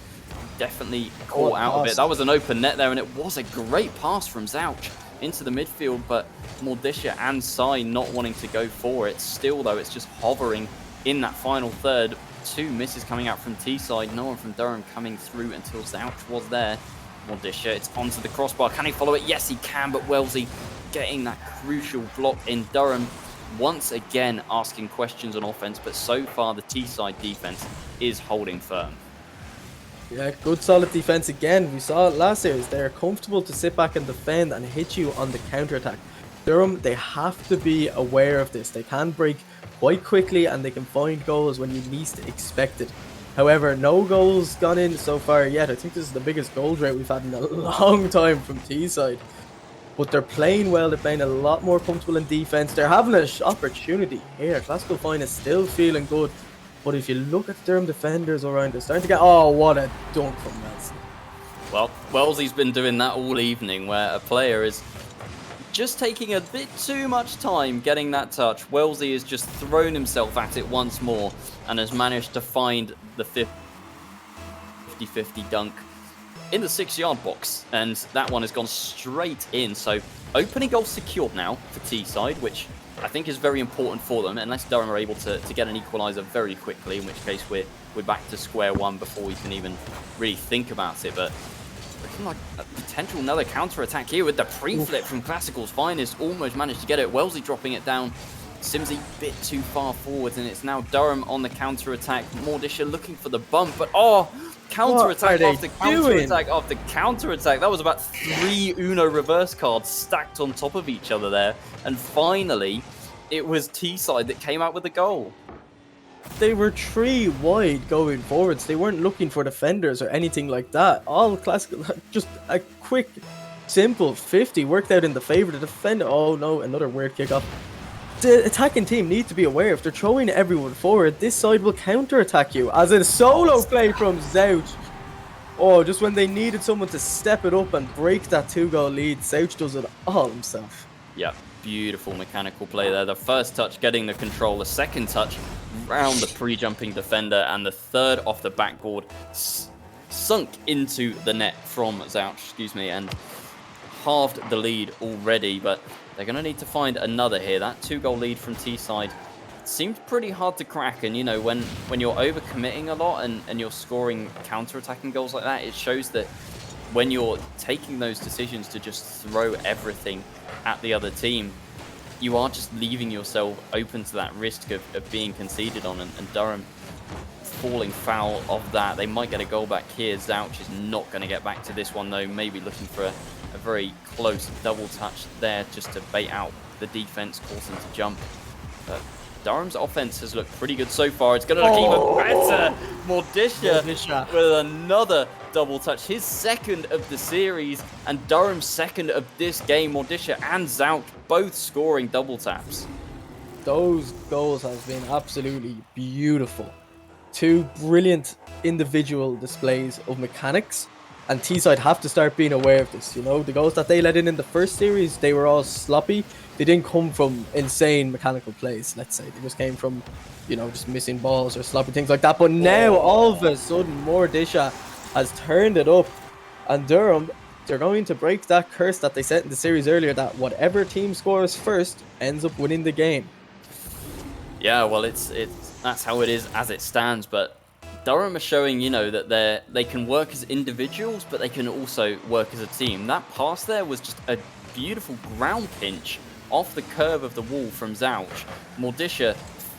definitely caught out of it. That was an open net there, and it was a great pass from Zouch into the midfield, but Mordisha and Sai not wanting to go for it. Still, though, it's just hovering in that final third. 2 misses coming out from T-side. No one from Durham coming through until Zouch was there. Mordisha, it's onto the crossbar. Can he follow it? Yes, he can, but Wellesley getting that crucial block in. Durham once again asking questions on offense, but so far the T-side defense is holding firm. Yeah, good solid defense again. We saw it last series. They're comfortable to sit back and defend and hit you on the counter-attack. Durham, they have to be aware of this. They can break quite quickly and they can find goals when you least expect it. However, no goals gone in so far yet. I think this is the biggest goal drought we've had in a long time from T-side. But they're playing well. They're playing a lot more comfortable in defense. They're having an opportunity here. Classical Fine is still feeling good. But if you look at Durham defenders around, they're starting to get... Oh, what a dunk from Nelson. Well, Wellesley's been doing that all evening, where a player is just taking a bit too much time getting that touch. Wellesley has just thrown himself at it once more and has managed to find the 50-50 dunk in the 6-yard box, and that one has gone straight in. So opening goal secured now for T-side, which I think is very important for them, unless Durham are able to get an equaliser very quickly, in which case we're back to square one before we can even really think about it. But looking like a potential another counter-attack here with the pre-flip from Classical's Finest. Almost managed to get it. Wellesley dropping it down. Simsy a bit too far forwards, and it's now Durham on the counter-attack. Mordisha looking for the bump, but counter-attack after counter-attack after counter-attack. That was about 3 Uno reverse cards stacked on top of each other there. And finally, it was T-side that came out with the goal. They were 3 wide going forwards. They weren't looking for defenders or anything like that. All Classical, just a quick, simple 50 worked out in the favour of the defender. Oh no, another weird kickoff. The attacking team need to be aware, if they're throwing everyone forward, this side will counter-attack you. As a solo play from Zouch. Oh, just when they needed someone to step it up and break that 2-goal lead, Zouch does it all himself. Yeah, beautiful mechanical play there. The first touch getting the control, the second touch round the pre-jumping defender, and the third off the backboard sunk into the net from Zouch, and halved the lead already, but they're going to need to find another here. That 2-goal lead from T-side seemed pretty hard to crack, and when you're overcommitting a lot and you're scoring counter-attacking goals like that, it shows that when you're taking those decisions to just throw everything at the other team, you are just leaving yourself open to that risk of being conceded on, and Durham falling foul of that. They might get a goal back here. Zouch is not going to get back to this one though, maybe looking for a very close double touch there just to bait out the defense, cause them to jump. But Durham's offense has looked pretty good so far. It's going to look even better. Mordisha with another double touch, his second of the series, and Durham's second of this game. Mordisha and Zouch both scoring double taps. Those goals have been absolutely beautiful. 2 brilliant individual displays of mechanics, and T-side have to start being aware of this. The goals that they let in the first series, they were all sloppy. They didn't come from insane mechanical plays, let's say. They just came from, just missing balls or sloppy things like that. But now, all of a sudden, Mordisha has turned it up, and Durham, they're going to break that curse that they set in the series earlier, that whatever team scores first ends up winning the game. Yeah, well, that's how it is as it stands, but Durham are showing, that they can work as individuals, but they can also work as a team. That pass there was just a beautiful ground pinch off the curve of the wall from Zouch. Mordisha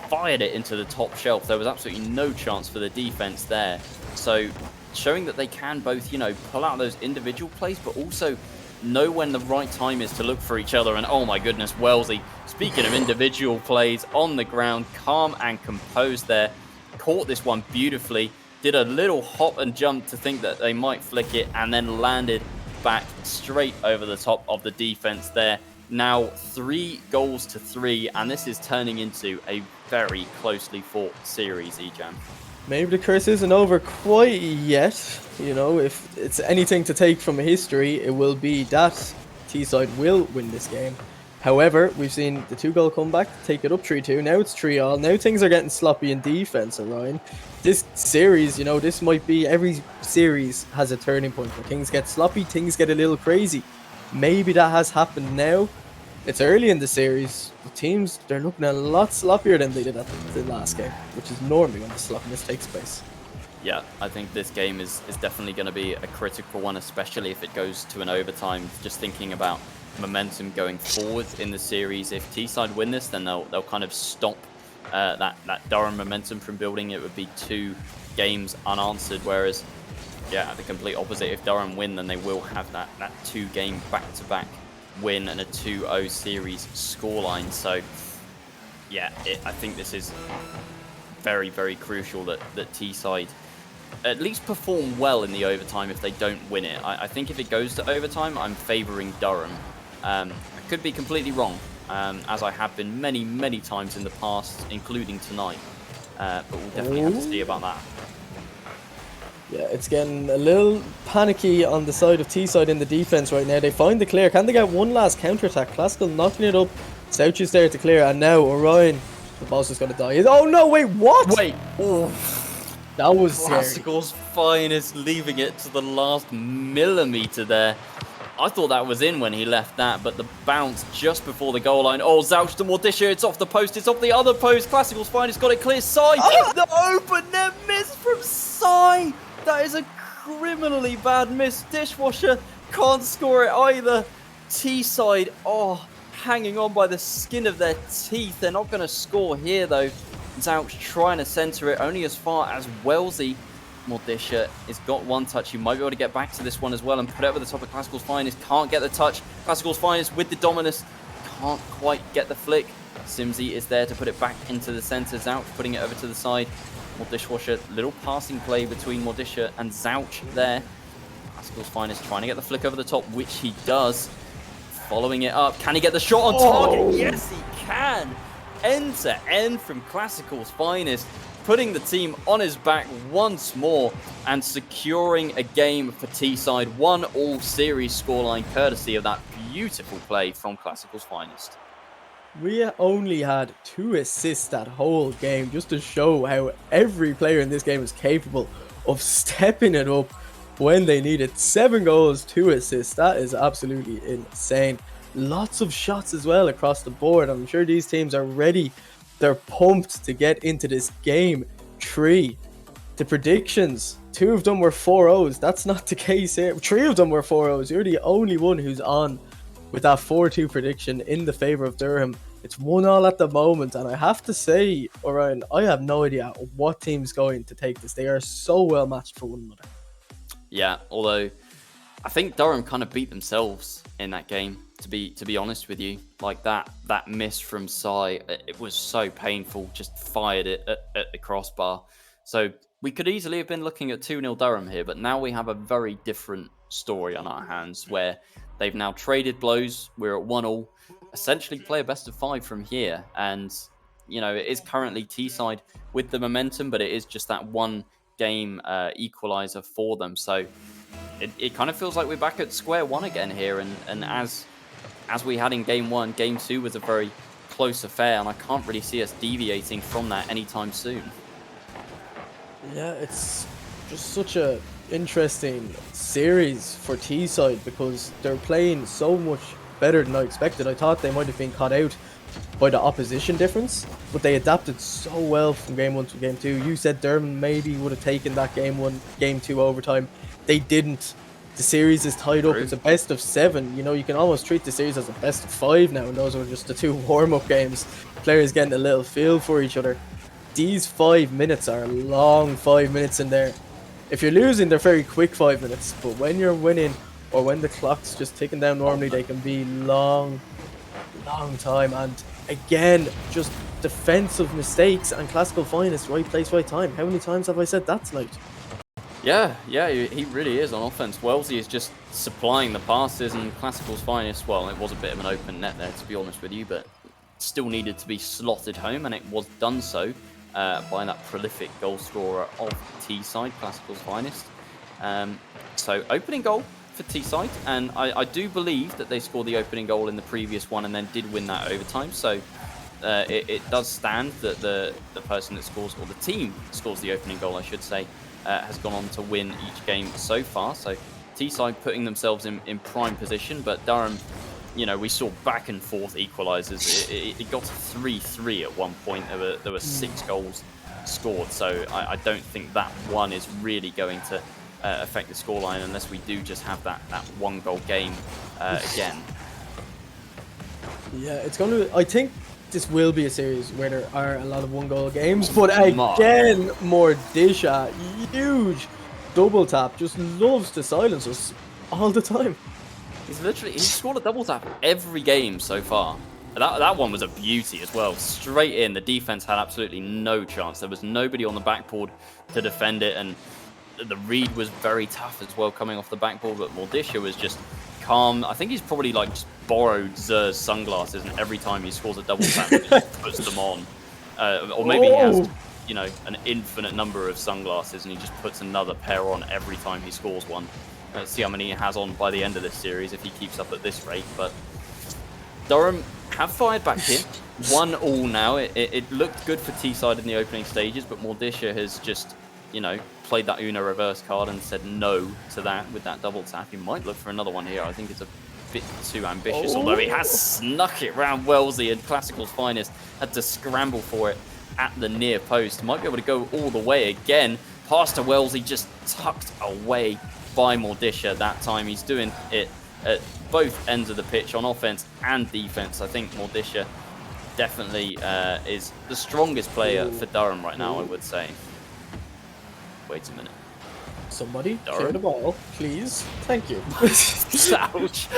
fired it into the top shelf. There was absolutely no chance for the defense there. So showing that they can both, pull out those individual plays, but also know when the right time is to look for each other. And oh my goodness, Wellesley, speaking of individual plays, on the ground, calm and composed there. Caught this one beautifully, did a little hop and jump to think that they might flick it, and then landed back straight over the top of the defense there. Now 3-3, and this is turning into a very closely fought series, Ejam. Maybe the curse isn't over quite yet. If it's anything to take from history, it will be that T-side will win this game. However, we've seen the 2-goal comeback, take it up 3-2. Now it's 3-3. Now things are getting sloppy in defense, Orion. This series, this might be, every series has a turning point where things get sloppy, things get a little crazy. Maybe that has happened now. It's early in the series. The teams, they're looking a lot sloppier than they did at the last game, which is normally when the sloppiness takes place. Yeah, I think this game is definitely going to be a critical one, especially if it goes to an overtime. Just thinking about momentum going forward in the series. If T-side win this, then they'll kind of stop that Durham momentum from building. It would be 2 games unanswered, whereas yeah, the complete opposite. If Durham win, then they will have that 2-game back-to-back win and a 2-0 series scoreline. So, yeah, I think this is very, very crucial that Teesside at least perform well in the overtime if they don't win it. I think if it goes to overtime, I'm favouring Durham. I could be completely wrong, as I have been many, many times in the past, including tonight. But we'll definitely have to see about that. Yeah, it's getting a little panicky on the side of Teesside in the defense right now. They find the clear. Can they get one last counter-attack? Classical knocking it up. Souch is there to clear. And now Orion, the boss is going to die. Oh, no, wait, what? Wait. Oh. That was scary. Classical's finest, leaving it to the last millimeter there. I thought that was in when he left that, but the bounce just before the goal line. Oh, Zouch to Mordisha. It's off the post. It's off the other post. Classical's finest got it clear. Sai. The open net miss from Sai. That is a criminally bad miss. Dishwasher can't score it either. Teesside, hanging on by the skin of their teeth. They're not going to score here, though. Zouch trying to centre it only as far as Wellesley. Mordisha has got one touch. He might be able to get back to this one as well and put it over the top of Classical's finest. Can't get the touch. Classical's finest with the dominus. Can't quite get the flick. Simsy is there to put it back into the centre. Zouch putting it over to the side. Dishwasher, little passing play between Mordisha and Zouch there. Classical's finest trying to get the flick over the top, which he does. Following it up. Can he get the shot on target? Yes, he can. End to end from Classical's finest, putting the team on his back once more and securing a game for Teesside. 1-1 series scoreline courtesy of that beautiful play from Classical's finest. We only had 2 assists that whole game, just to show how every player in this game is capable of stepping it up when they need it. 7 goals, 2 assists. That is absolutely insane. Lots of shots as well across the board. I'm sure these teams are ready. They're pumped to get into this game 3. The predictions, 2 of them were 4-0s. That's not the case here. 3 of them were 4-0s. You're the only one who's on with that 4-2 prediction in the favour of Durham. It's 1-1 at the moment, and I have to say, Orion, I have no idea what team's going to take this. They are so well matched for one another. Yeah, although I think Durham kind of beat themselves in that game, to be honest with you. Like that miss from Sai, it was so painful, just fired it at the crossbar. So we could easily have been looking at 2-0 Durham here, but now we have a very different story on our hands where they've now traded blows. We're at 1-1. Essentially play a best of 5 from here. And, it is currently Teesside with the momentum, but it is just that 1 game equaliser for them. So it kind of feels like we're back at square one again here. And as we had in Game 1, Game 2 was a very close affair, and I can't really see us deviating from that anytime soon. Yeah, it's just such a interesting series for Teesside because they're playing so much better than I expected. I thought they might have been caught out by the opposition difference, but they adapted so well from Game 1 to Game 2. You said Durham maybe would have taken that Game 1, Game 2 overtime. They didn't. The series is tied up. It's a best of 7. You can almost treat the series as a best of 5 now, and those were just the 2 warm-up games. Players getting a little feel for each other. These 5 minutes are a long 5 minutes in there. If you're losing, they're very quick 5 minutes, but when you're winning or when the clock's just ticking down normally, they can be long time. And again, just defensive mistakes and Classical finest, right place, right time. How many times have I said that tonight? Yeah, he really is on offense. Wellesley is just supplying the passes, and Classical's finest, well, it was a bit of an open net there, to be honest with you, but still needed to be slotted home, and it was done so by that prolific goal scorer of Teesside, Classical's finest. So opening goal for Teesside, and I do believe that they scored the opening goal in the previous one and then did win that overtime. So it does stand that the person that scores, or the team scores the opening goal, I should say, has gone on to win each game so far. So Teesside putting themselves in prime position, but Durham, we saw back and forth equalisers. It got to 3-3 at one point. There were 6 goals scored, so I don't think that one is really going to affect the scoreline unless we do just have that 1-goal game again. Yeah, it's going to... I think this will be a series where there are a lot of 1-goal games, but again, Mordisha, huge double tap just loves to silence us all the time. He's scored a double tap every game so far. That one was a beauty as well. Straight in, the defense had absolutely no chance. There was nobody on the backboard to defend it, and the read was very tough as well coming off the backboard, but Mordisha was just calm. I think he's probably like just borrowed Zer's sunglasses, and every time he scores a double tap, he just puts them on. Or maybe he has, you know, an infinite number of sunglasses, and he just puts another pair on every time he scores one. Let's see how many he has on by the end of this series if he keeps up at this rate. But Durham have fired back in. 1-1 now. It looked good for T-side in the opening stages, but Mordisha has just, you know, played that Uno reverse card and said no to that with that double tap. He might look for another one here. I think it's a bit too ambitious, although he has snuck it round Wellesley, and Classical's finest had to scramble for it at the near post. Might be able to go all the way again. Pass to Wellesley, just tucked away by Mordisha that time. He's doing it at both ends of the pitch on offense and defense. I think Mordisha definitely is the strongest player for Durham right now, I would say. Wait a minute. Somebody clear the ball, please. Thank you. Ouch.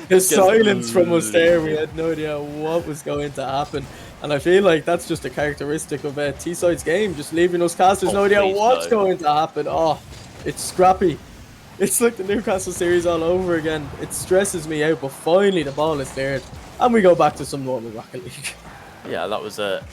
The silence from us there, we had no idea what was going to happen. And I feel like that's just a characteristic of T-side's game, just leaving us casters no idea what's going to happen. Oh, it's scrappy. It's like the Newcastle series all over again. It stresses me out, but finally the ball is cleared. And we go back to some normal Rocket League. Yeah, that was a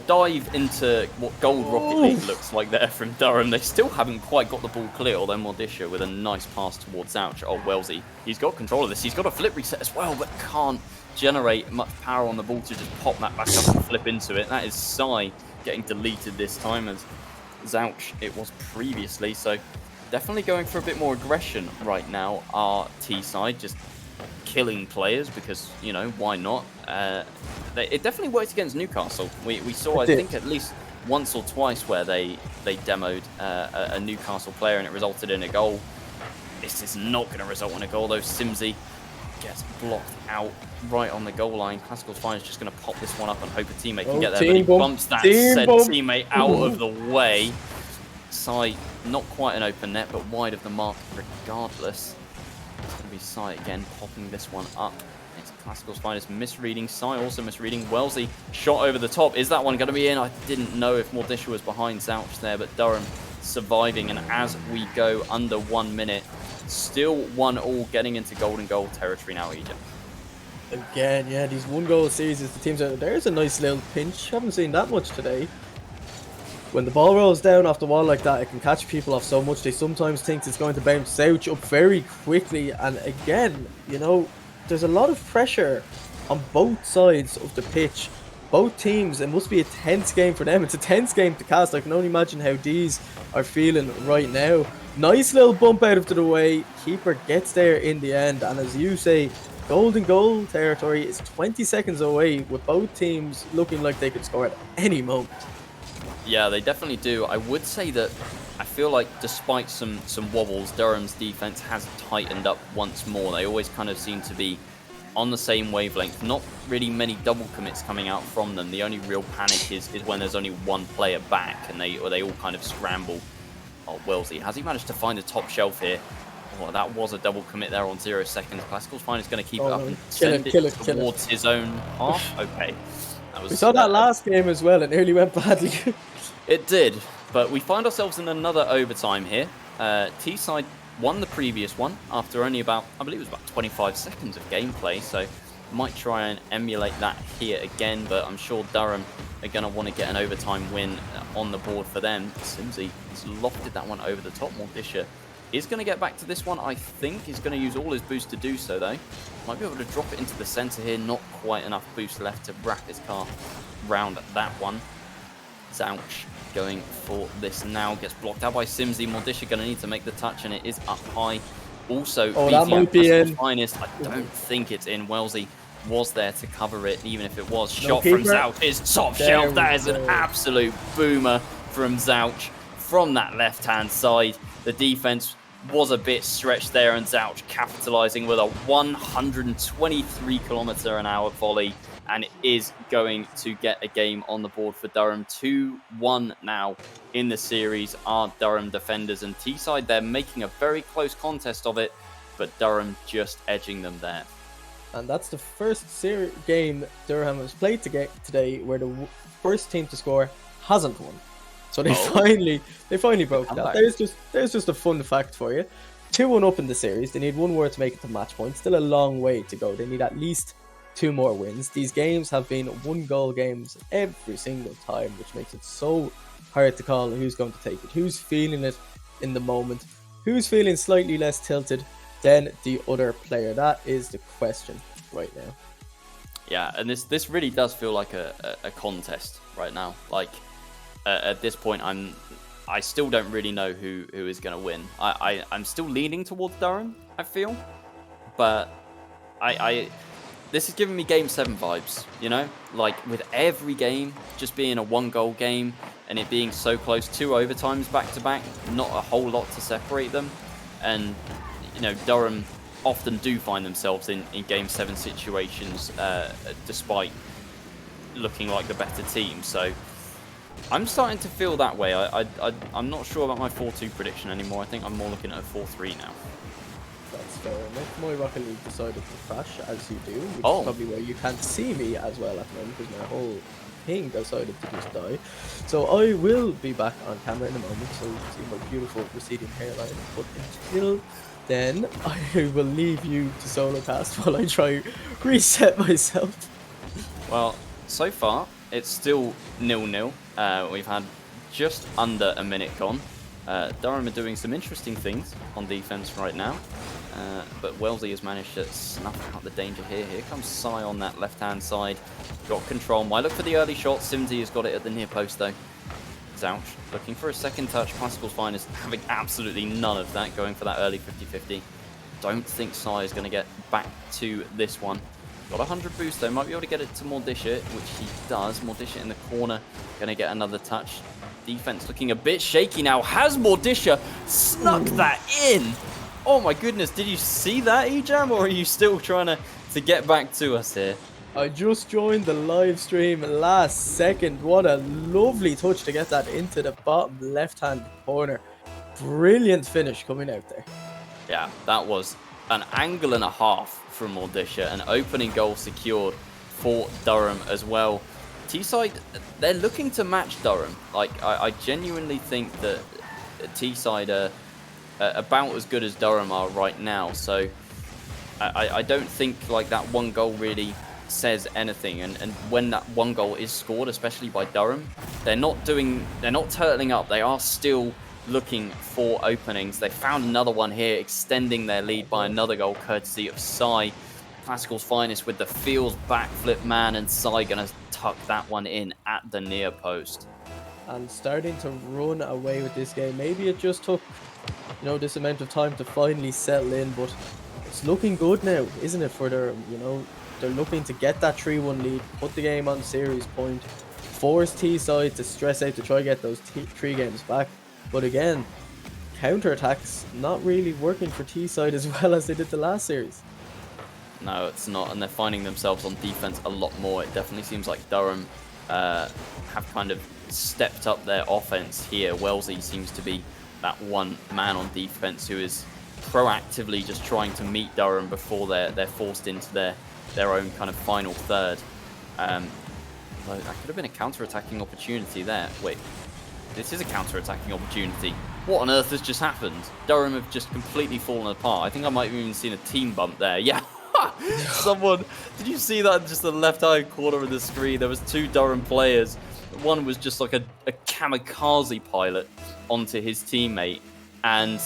dive into what Gold Rocket League looks like there from Durham. They still haven't quite got the ball clear, although Mordisha with a nice pass towards Zouch. Oh, Wellesley, he's got control of this. He's got a flip reset as well, but can't generate much power on the ball to just pop that back up and flip into it. That is Sai getting deleted this time, as Zouch it was previously. So definitely going for a bit more aggression right now, our T-side, just killing players because, you know, why not? It definitely worked against Newcastle. We saw, I think, at least once or twice where they demoed a Newcastle player and it resulted in a goal. This is not going to result in a goal, though. Simsy gets blocked out right on the goal line. Classical's fine is just going to pop this one up and hope a teammate can get there, but he bumps that said teammate out of the way. Sai, not quite an open net, but wide of the mark regardless. It's going to be Sai again, popping this one up. It's Classical's finest misreading. Sai also misreading. Wellesley shot over the top. Is that one going to be in? I didn't know if Mordisha was behind Zouch there, but Durham surviving. And as we go under 1 minute, still 1-1, getting into golden goal territory now, Egypt. Again, yeah, these 1-goal series, the teams out there's a nice little pinch. Haven't seen that much today. When the ball rolls down off the wall like that, it can catch people off so much. They sometimes think it's going to bounce Zouch up very quickly. And again, you know, there's a lot of pressure on both sides of the pitch. Both teams, it must be a tense game for them. It's a tense game to cast. I can only imagine how these are feeling right now. Nice little bump out of the way. Keeper gets there in the end. And as you say, golden goal territory is 20 seconds away, with both teams looking like they could score at any moment. Yeah, they definitely do. I would say that I feel like despite some wobbles, Durham's defense has tightened up once more. They always kind of seem to be on the same wavelength. Not really many double commits coming out from them. The only real panic is when there's only one player back and they all kind of scramble. Oh, Wellesley, has he managed to find a top shelf here? Oh, that was a double commit there on 0 seconds. Classical's fine is going to keep it up and send it towards his own half. Okay. We saw that last game as well. It nearly went badly. It did, but we find ourselves in another overtime here. T-side won the previous one after only about, I believe it was about 25 seconds of gameplay, so might try and emulate that here again, but I'm sure Durham are going to want to get an overtime win on the board for them. Simsy has lofted that one over the top. Mordisha is going to get back to this one, I think. He's going to use all his boost to do so, though. Might be able to drop it into the centre here. Not quite enough boost left to wrap his car round that one. Zouch going for this now. Gets blocked out by Simsy. Mordisha going to need to make the touch, and it is up high. Also, that might be in. Finest. I don't think it's in. Wellesley was there to cover it, even if it was. Shot from Zouch is top shelf. That is an absolute boomer from Zouch from that left-hand side. The defense was a bit stretched there, and Zouch capitalizing with a 123km/h volley, and it is going to get a game on the board for Durham. 2-1 now in the series are Durham defenders, and Teesside, they're making a very close contest of it, but Durham just edging them there. And that's the first game Durham has played today where the first team to score hasn't won. So they finally broke that. There's just a fun fact for you. 2-1 up in the series. They need one more to make it to match point. Still a long way to go. They need at least 2 more wins. These games have been 1-goal games every single time, which makes it so hard to call who's going to take it, who's feeling it in the moment, who's feeling slightly less tilted than the other player. That is the question right now. Yeah, and this really does feel like a contest right now. Like, at this point, I still don't really know who is going to win. I'm still leaning towards Durham, I feel, but this is giving me Game 7 vibes, you know? Like, with every game just being a 1-goal game and it being so close, 2 overtimes back-to-back, not a whole lot to separate them. And, you know, Durham often do find themselves in Game 7 situations, despite looking like the better team. So I'm starting to feel that way. I'm not sure about my 4-2 prediction anymore. I think I'm more looking at a 4-3 now. That's fair enough. My Rocket League decided to crash, as you do, which is probably why you can't see me as well at the moment, because my whole thing decided to just die. So I will be back on camera in a moment, so you can see my beautiful receding hairline. But until then, I will leave you to solo cast while I try reset myself. Well, so far, it's still 0-0. We've had just under a minute gone. Durham are doing some interesting things on defense right now. But Wellesley has managed to snuff out the danger here. Here comes Sai on that left-hand side. Got control. Might look for the early shot. Simsy has got it at the near post, though. Zouch looking for a second touch. Classical's Finest having absolutely none of that, going for that early 50-50. Don't think Sai is going to get back to this one. Got 100 boost, though. Might be able to get it to Mordisha, which he does. Mordisha in the corner. Going to get another touch. Defense looking a bit shaky now. Has Mordisha snuck that in? Oh my goodness, did you see that, Ejam, or are you still trying to get back to us here? I just joined the live stream last second. What a lovely touch to get that into the bottom left-hand corner. Brilliant finish coming out there. Yeah, that was an angle and a half from Mordisha. An opening goal secured for Durham as well. Teesside, they're looking to match Durham. Like, I genuinely think that Teesside are about as good as Durham are right now. So I don't think like that 1 goal really says anything. And when that 1 goal is scored, especially by Durham, they're not turtling up. They are still looking for openings. They found another one here, extending their lead by another goal, courtesy of Sai. Classical's Finest with the Fields backflip man, and Sai gonna tuck that one in at the near post. And starting to run away with this game. Maybe it just took, you know, this amount of time to finally settle in, but it's looking good now, isn't it, for Durham? You know, they're looking to get that 3-1 lead, put the game on series point, force Teesside to stress out to try to get those 3 games back. But again, counter-attacks not really working for Teesside as well as they did the last series. No, it's not, and they're finding themselves on defense a lot more. It definitely seems like Durham have kind of stepped up their offense here. Wellesley seems to be that one man on defense who is proactively just trying to meet Durham before they're forced into their own kind of final third. That could have been a counter-attacking opportunity there. Wait, this is a counter-attacking opportunity. What on earth has just happened? Durham have just completely fallen apart. I think I might have even seen a team bump there. Yeah. Someone, did you see that in just the left-hand corner of the screen? There was 2 Durham players. One was just like a kamikaze pilot onto his teammate, and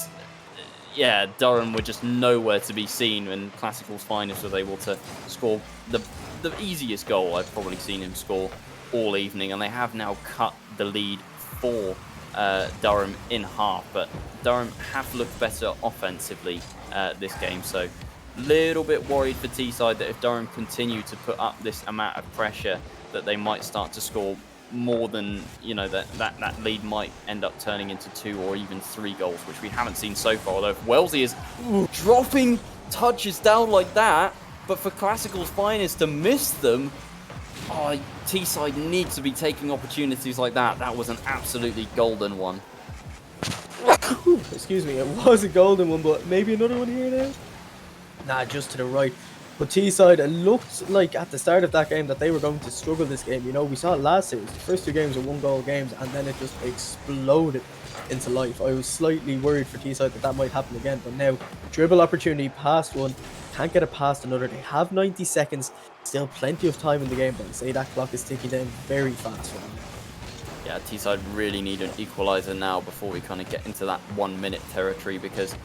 yeah, Durham were just nowhere to be seen when Classical's Finest was able to score the easiest goal I've probably seen him score all evening, and they have now cut the lead for Durham in half. But Durham have looked better offensively this game, so little bit worried for Teesside that if Durham continue to put up this amount of pressure, that they might start to score more than, you know, that lead might end up turning into 2 or even 3 goals, which we haven't seen so far. Although if Wellesley is dropping touches down like that, but for Classical's finest to miss them, T-side needs to be taking opportunities like that. That was an absolutely golden one. Excuse me, it was a golden one, but maybe another one here now? Nah, just to the right. But T-side, it looked like at the start of that game that they were going to struggle this game. You know, we saw it last series. The first 2 games were 1-goal games, and then it just exploded into life. I was slightly worried for T-side that might happen again, but now, dribble opportunity past one, can't get it past another. They have 90 seconds, still plenty of time in the game, but I say that clock is ticking down very fast for them. Yeah, T-side really need an equalizer now before we kind of get into that 1-minute territory, because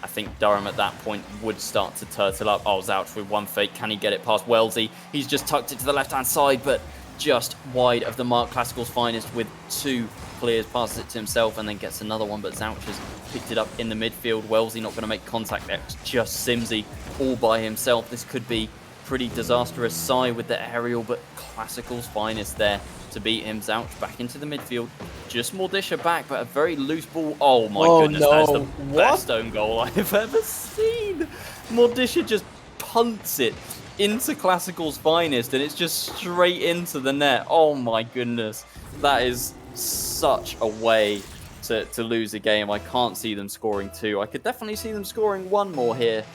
I think Durham at that point would start to turtle up. Oh, Zouch with one fake. Can he get it past Wellesley? He's just tucked it to the left-hand side, but just wide of the mark. Classical's finest with 2 clears, passes it to himself, and then gets another one, but Zouch has picked it up in the midfield. Wellesley not going to make contact there. It's just Simsy all by himself. This could be pretty disastrous. Sai with the aerial, but Classical's finest there to beat him. Zouch back into the midfield. Just Mordisha back, but a very loose ball. Oh my goodness, no. that is the best own goal I've ever seen. Mordisha just punts it into Classical's finest, and it's just straight into the net. Oh my goodness. That is such a way to lose a game. I can't see them scoring 2. I could definitely see them scoring 1 more here,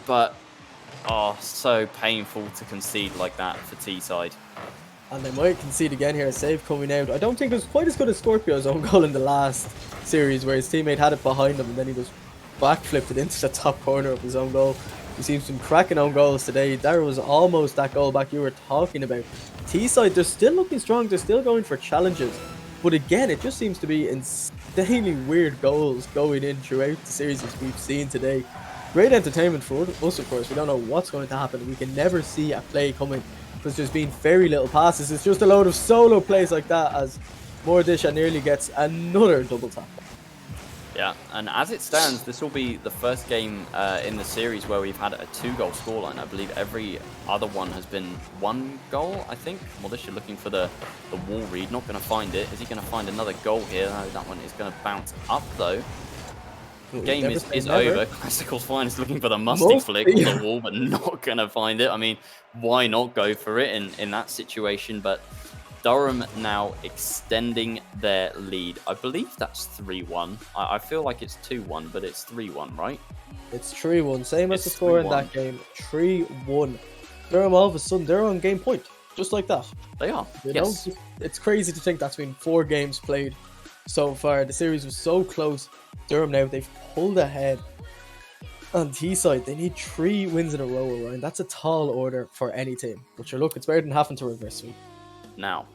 but so painful to concede like that for T-side. And they might concede again here. A save coming out. I don't think it was quite as good as Scorpio's own goal in the last series, where his teammate had it behind him and then he was backflipped it into the top corner of his own goal. He seems to be cracking own goals today. There was almost that goal back you were talking about. T-side, they're still looking strong. They're still going for challenges. But again, it just seems to be insanely weird goals going in throughout the series as we've seen today. Great entertainment for us, of course. We don't know what's going to happen. We can never see a play coming because there's been very little passes. It's just a load of solo plays like that as Mordisha nearly gets another double tap. Yeah, and as it stands, this will be the first game in the series where we've had a 2-goal scoreline. I believe every other one has been 1 goal, I think. Mordisha looking for the wall read, not going to find it. Is he going to find another goal here? No, that one is going to bounce up, though. Game is over. Classical's finest looking for the musty flick on the wall, but not going to find it. I mean, why not go for it in that situation? But Durham now extending their lead. I believe that's 3-1. I feel like it's 2-1, but it's 3-1, right? It's 3-1. Same as the score in that game. 3-1. Durham, all of a sudden, they're on game point. Just like that. They are. You yes. know? It's crazy to think that's been 4 games played so far. The series was so close. Durham now, they've pulled ahead. On T-side, they need 3 wins in a row, Ryan. That's a tall order for any team. But sure, look, it's better than having to reverse sweep. Now,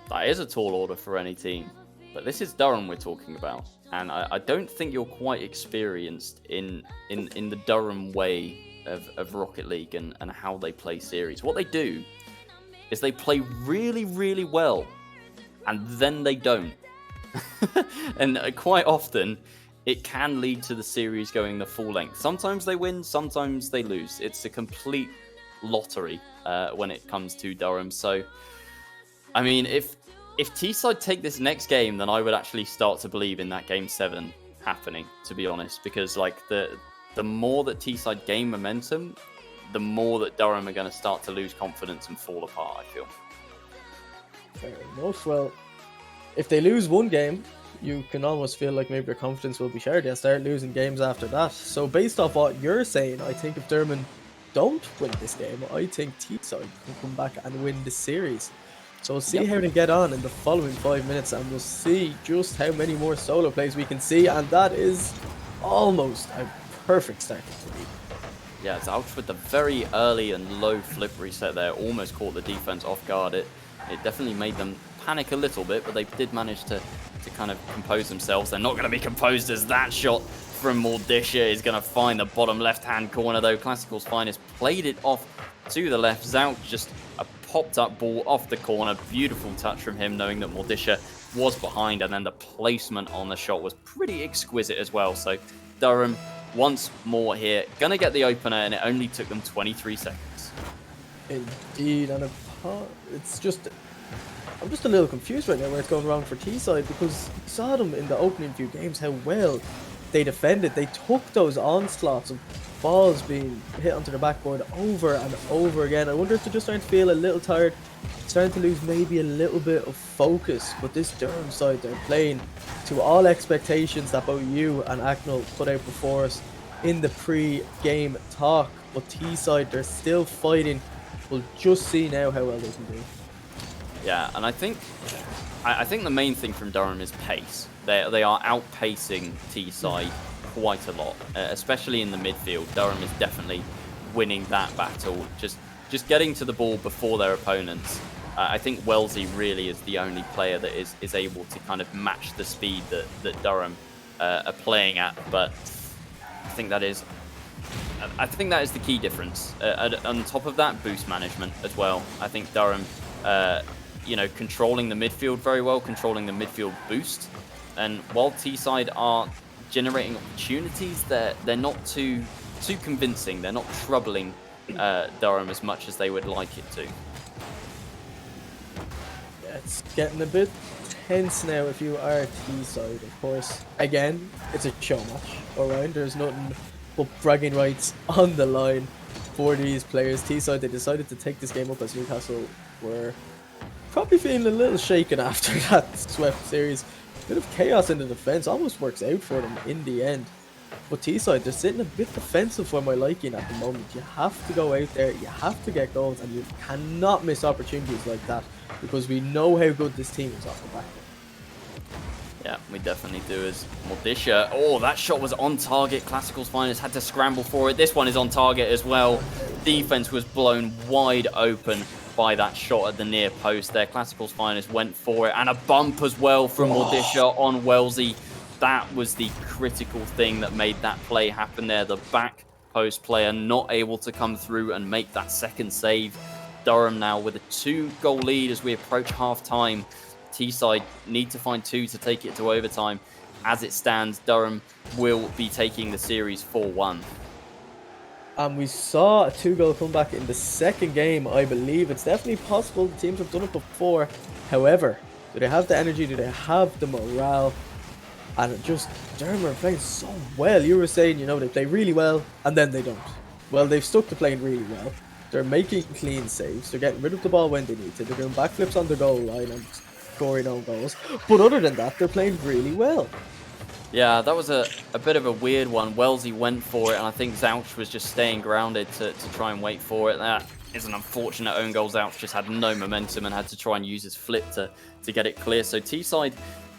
that is a tall order for any team. But this is Durham we're talking about. And I don't think you're quite experienced in the Durham way of Rocket League and how they play series. What they do is they play really, really well. And then they don't. And quite often, it can lead to the series going the full length. Sometimes they win, sometimes they lose. It's a complete lottery when it comes to Durham. So, I mean, if T-side take this next game, then I would actually start to believe in that Game 7 happening, to be honest. Because, like, the more that T-side gain momentum, the more that Durham are going to start to lose confidence and fall apart, I feel. Fair enough. Well, if they lose one game, you can almost feel like maybe their confidence will be shared. They'll start losing games after that. So based off what you're saying, I think if Durham don't win this game, I think T-side can come back and win the series. So we'll see how they get on in the following 5 minutes, and we'll see just how many more solo plays we can see, and that is almost a perfect start to the lead. Yeah, Zouch with the very early and low flip reset there, almost caught the defense off guard. It definitely made them panic a little bit, but they did manage to kind of compose themselves. They're not going to be composed as that shot from Mordisha is going to find the bottom left-hand corner, though. Classical's finest played it off to the left. Zouch just a popped-up ball off the corner. Beautiful touch from him, knowing that Mordisha was behind, and then the placement on the shot was pretty exquisite as well. So Durham, once more here, going to get the opener, and it only took them 23 seconds. Indeed, and it's just I'm just a little confused right now where it's going wrong for T-side, because we saw them in the opening few games how well they defended. They took those onslaughts of balls being hit onto the backboard over and over again. I wonder if they're just starting to feel a little tired, starting to lose maybe a little bit of focus. But this Durham side, they're playing to all expectations that both you and Acknell put out before us in the pre-game talk. But T-side, they're still fighting. We'll just see now how well they can do. Yeah, and I think the main thing from Durham is pace. They are outpacing T-side quite a lot, especially in the midfield. Durham is definitely winning that battle, just getting to the ball before their opponents. I think Wellesley really is the only player that is able to kind of match the speed that Durham are playing at, but I think that is the key difference. On top of that, boost management as well. I think Durham, controlling the midfield very well, controlling the midfield boost. And while T-side are generating opportunities, they're not too convincing. They're not troubling Durham as much as they would like it to. Yeah, it's getting a bit tense now if you are T-side, of course. Again, it's a show match, alright? There's nothing but bragging rights on the line for these players. T-side, they decided to take this game up as Newcastle were probably feeling a little shaken after that swept series. Bit of chaos in the defense, almost works out for them in the end. But T-side, they're sitting a bit defensive for my liking at the moment. You have to go out there, you have to get goals, and you cannot miss opportunities like that, because we know how good this team is off the back. Yeah, we definitely do. As Mordisha, oh, that shot was on target. Classical's finest had to scramble for it. This one is on target as well. Defense was blown wide open by that shot at the near post there. Classical's finest went for it, and a bump as well from Mordisha on Wellesley. That was the critical thing that made that play happen there. The back post player not able to come through and make that second save. Durham now with a 2-goal lead as we approach half-time. T-side need to find 2 to take it to overtime. As it stands, Durham will be taking the series 4-1. And we saw a 2-goal comeback in the second game, I believe. It's definitely possible. The teams have done it before. However, do they have the energy? Do they have the morale? And just, Durham are playing so well. You were saying, they play really well, and then they don't. Well, they've stuck to playing really well. They're making clean saves. They're getting rid of the ball when they need to. They're doing backflips on the goal line and scoring own goals. But other than that, they're playing really well. Yeah, that was a bit of a weird one. Wellesley went for it, and I think Zouch was just staying grounded to try and wait for it. That is an unfortunate own goal. Zouch just had no momentum and had to try and use his flip to get it clear. So T-side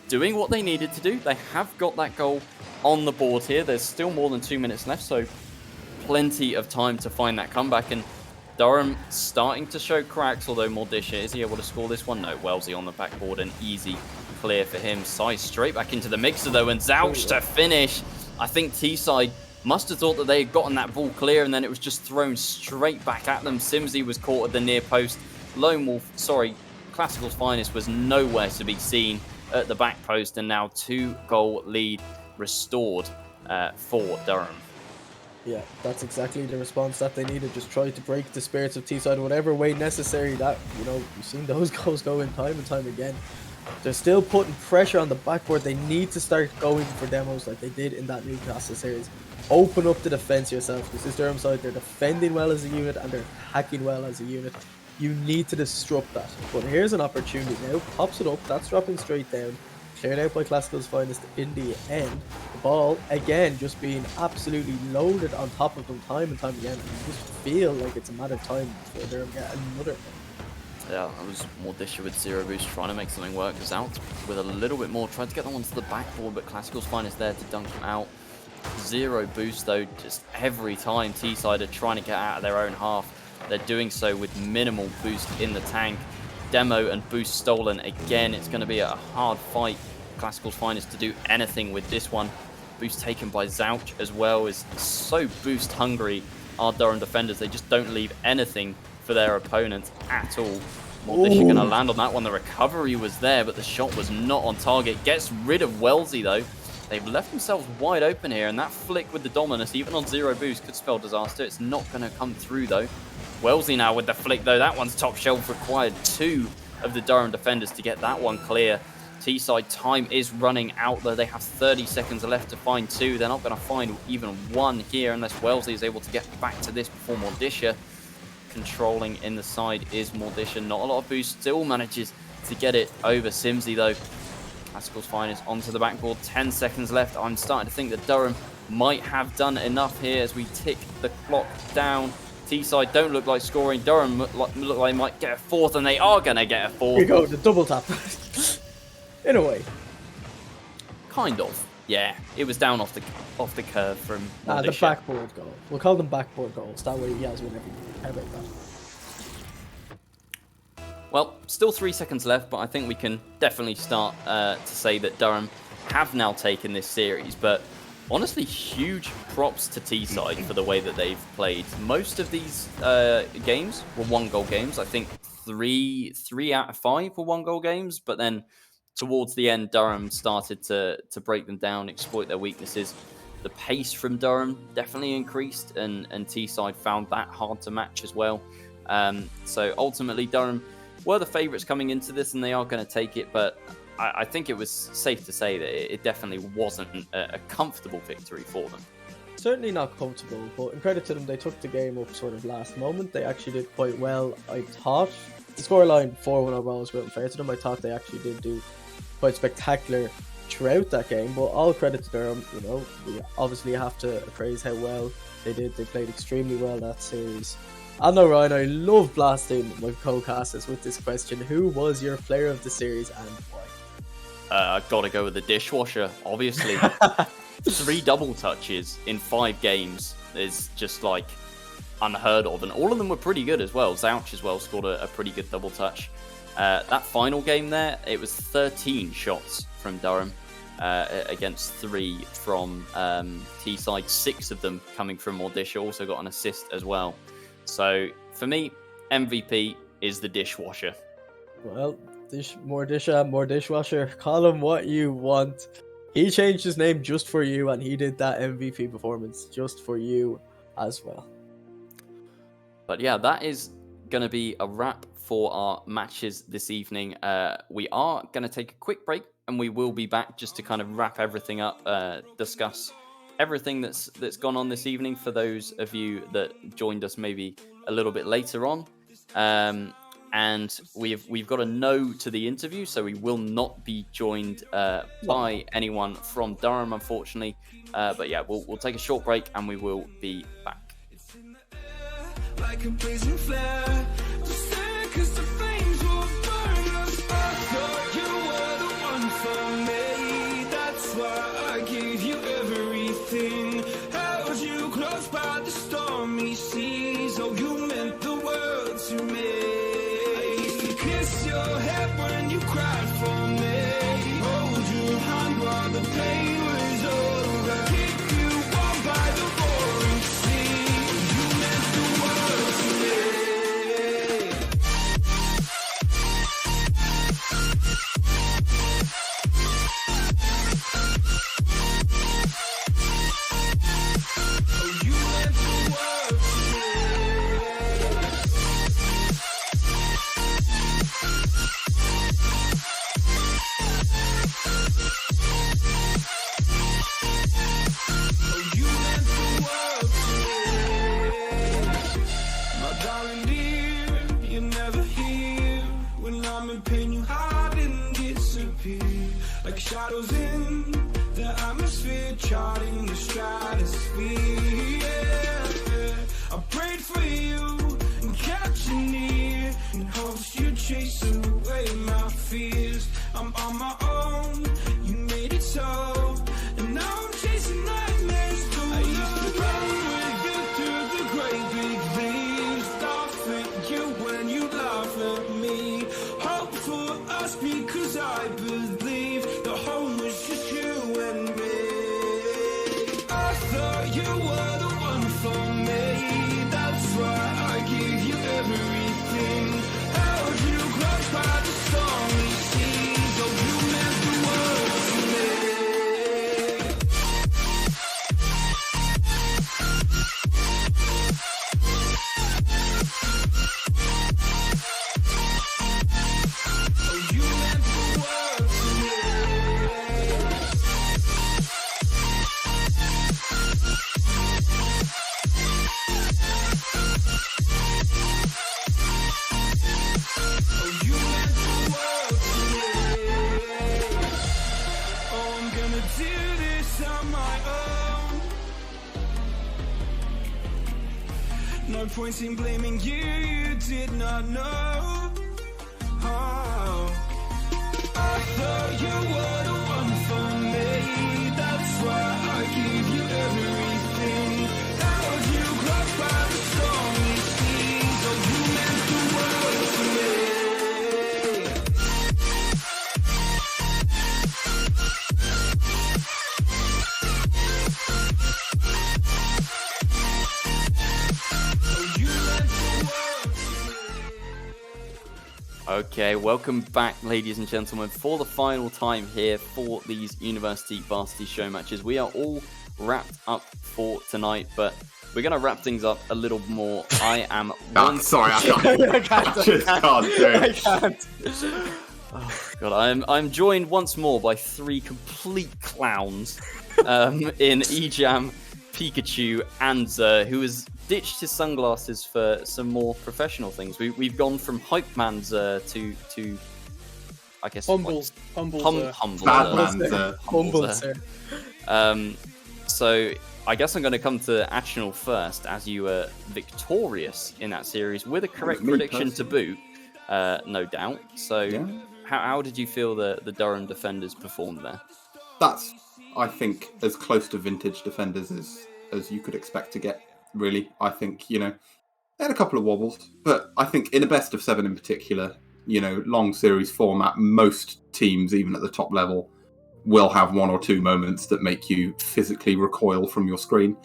doing what they needed to do. They have got that goal on the board here. There's still more than 2 minutes left, so plenty of time to find that comeback. And Durham starting to show cracks, although Mordisha, is he able to score this one? No, Wellesley on the backboard, an easy clear for him. Sai straight back into the mixer though, and Zouch to finish. I think T-side must have thought that they had gotten that ball clear, and then it was just thrown straight back at them. Simsy was caught at the near post. Classical's finest was nowhere to be seen at the back post, and now 2-goal lead restored for Durham. Yeah, that's exactly the response that they needed. Just try to break the spirits of T-side whatever way necessary. That, we've seen those goals go in time and time again. They're still putting pressure on the backboard. They need to start going for demos like they did in that Newcastle series. Open up the defense yourself, because this Durham side, they're defending well as a unit and they're attacking well as a unit. You need to disrupt that. But here's an opportunity now. Pops it up. That's dropping straight down. Cleared out by Classical's finest in the end. The ball, again, just being absolutely loaded on top of them time and time again. And you just feel like it's a matter of time before Durham get another. Yeah, that was Mordisha with 0 boost, trying to make something work. Was out with a little bit more, tried to get that one to the backboard, but Classical's finest there to dunk him out. 0 boost though, just every time T-side are trying to get out of their own half. They're doing so with minimal boost in the tank. Demo and boost stolen again. It's going to be a hard fight. Classical's finest to do anything with this one. Boost taken by Zouch as well. Is so boost hungry. Our Durham defenders, they just don't leave anything for their opponents at all. Mordisha going to land on that one. The recovery was there, but the shot was not on target. Gets rid of Wellesley though. They've left themselves wide open here, and that flick with the Dominus, even on 0 boost, could spell disaster. It's not going to come through though. Wellesley now with the flick though. That one's top shelf, required 2 of the Durham defenders to get that one clear. Teesside time is running out there. They have 30 seconds left to find 2. They're not going to find even 1 here unless Wellesley is able to get back to this before Mordisha. Controlling in the side is Mordisha. Not a lot of boost. Still manages to get it over Simsy though. Classical's finest onto the backboard. 10 seconds left. I'm starting to think that Durham might have done enough here as we tick the clock down. Teesside don't look like scoring. Durham look like they might get a 4th, and they are going to get a 4th. Here we go, the double tap. In a way. Kind of. Yeah, it was down off the curve from The backboard goal. We'll call them backboard goals. That way he has whatever. How about that? Well, still 3 seconds left, but I think we can definitely start to say that Durham have now taken this series. But honestly, huge props to Teesside for the way that they've played. Most of these games were 1-goal games. I think 3 out of 5 were 1-goal games, but then towards the end, Durham started to break them down, exploit their weaknesses. The pace from Durham definitely increased, and Teesside found that hard to match as well. So ultimately, Durham were the favourites coming into this, and they are going to take it. But I think it was safe to say that it definitely wasn't a comfortable victory for them. Certainly not comfortable, but in credit to them, they took the game up sort of last moment. They actually did quite well, I thought. The scoreline 4-1 overall was a bit unfair to them. I thought they actually did do quite spectacular throughout that game, but all credit to Durham. You know, we obviously have to praise how well they did. They played extremely well that series. I know, Ryan, I love blasting my co-casters with this question. Who was your player of the series and why? I've got to go with the dishwasher, obviously. 3 double touches in 5 games is just like unheard of, and all of them were pretty good as well. Zouch as well scored a pretty good double touch. That final game there, it was 13 shots from Durham against 3 from Teesside, 6 of them coming from Mordisha, also got an assist as well. So for me, MVP is the dishwasher. Well, more dishwasher, call him what you want. He changed his name just for you, and he did that MVP performance just for you as well. But yeah, that is going to be a wrap for our matches this evening. We are going to take a quick break, and we will be back just to kind of wrap everything up, discuss everything that's gone on this evening for those of you that joined us maybe a little bit later on. And we've got a no to the interview, so we will not be joined by anyone from Durham, unfortunately. But yeah, we'll take a short break, and we will be back. Like a blazing flare, just say 'cause the flames will burn us. I thought you were the one for me. That's why I gave you everything. Held you close by the stormy seas. Oh, you meant the world to me. I used to kiss your head when you cried for me. Hold your hand while the pain was over. Keep you warm by the roaring sea. You meant the world to me. Oh, you meant the world to me. Oh, you meant the world to me. My darling dear, you're never here. When I'm in pain, you hide and disappear. Like shadows in the atmosphere, charting the stratosphere. Yeah. I prayed for you and kept you near, in hopes you'd chase away my fears. I'm on my own, you made it so, and now I'm chasing nightmares through. I used to run with you through the great big leaves, laugh at you when you laugh at me. Hope for us because I believe the home was just you and me. I thought you were the one for me. That's why I gave you everything. Held you close by the stormy seas. Oh, you meant the world to me. no point in blaming you, you did not know. Oh, I thought you were the one for me. That's why I gave you everything. Held you close by the stormy seas. Oh, you meant the world to me. Okay, welcome back, ladies and gentlemen, for the final time here for these University Varsity show matches. We are all wrapped up for tonight, but we're going to wrap things up a little more. I am Sorry, I can't. I just can't do it. I can't. Oh, God, I'm joined once more by three complete clowns in Ejam, Pikachu, and Zer, who has ditched his sunglasses for some more professional things. We've gone from hype man Zer to I guess Humble Zer. Humble Zer. So I guess I'm going to come to Actional first, as you were victorious in that series with a correct prediction to boot, no doubt. So Yeah. how did you feel the Durham defenders performed there? That's, I think, as close to vintage defenders as you could expect to get, really. I think, they had a couple of wobbles, but I think in a best of 7 in particular, long series format, most teams, even at the top level, will have 1 or 2 moments that make you physically recoil from your screen.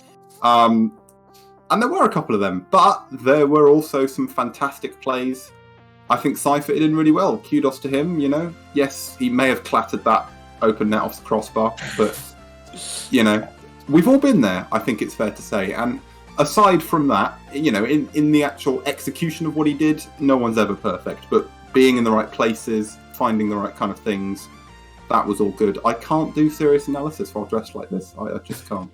And there were a couple of them, but there were also some fantastic plays. I think Cypher did really well. Kudos to him, Yes, he may have clattered that open net off the crossbar, but, we've all been there, I think it's fair to say. And aside from that, in the actual execution of what he did, no one's ever perfect. But being in the right places, finding the right kind of things, that was all good. I can't do serious analysis while dressed like this. I just can't.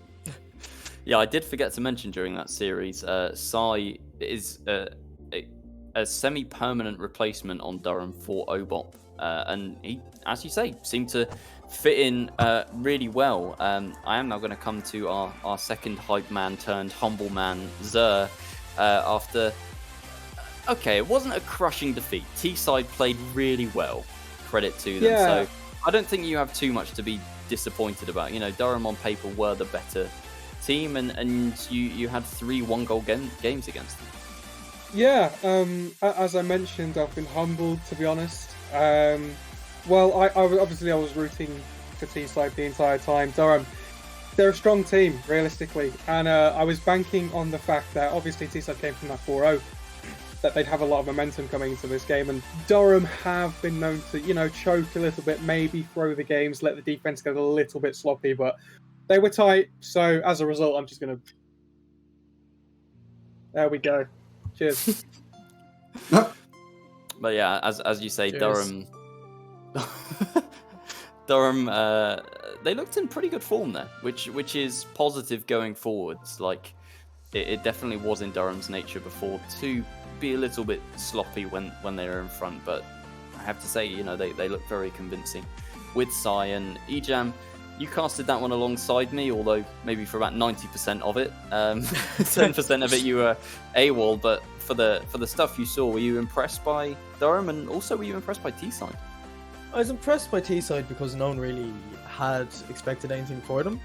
Yeah, I did forget to mention during that series, Sai is a semi-permanent replacement on Durham for Obop. And he, as you say, seemed to fit in really well. I am now going to come to our second hype man turned humble man, Zer, after... Okay, it wasn't a crushing defeat. T-side played really well. Credit to them. Yeah. So I don't think you have too much to be disappointed about. Durham on paper were the better team, and you had 3 one-goal games against them. Yeah, as I mentioned, I've been humbled, to be honest. Well, I was rooting for T-side the entire time. Durham, they're a strong team, realistically, and I was banking on the fact that obviously T-side came from that 4-0, that they'd have a lot of momentum coming into this game, and Durham have been known to, choke a little bit, maybe throw the games, let the defense get a little bit sloppy, but they were tight, so as a result, I'm just going to... There we go. Cheers. But yeah, as you say, Cheers. Durham, they looked in pretty good form there, which is positive going forwards. Like, it definitely was in Durham's nature before to be a little bit sloppy when they were in front, but I have to say, they look very convincing. With Sai and Ejam, you casted that one alongside me, although maybe for about 90% of it. 10% of it you were AWOL, but for the stuff you saw, were you impressed by Durham, and also were you impressed by T-side? I was impressed by T-side because no one really had expected anything for them.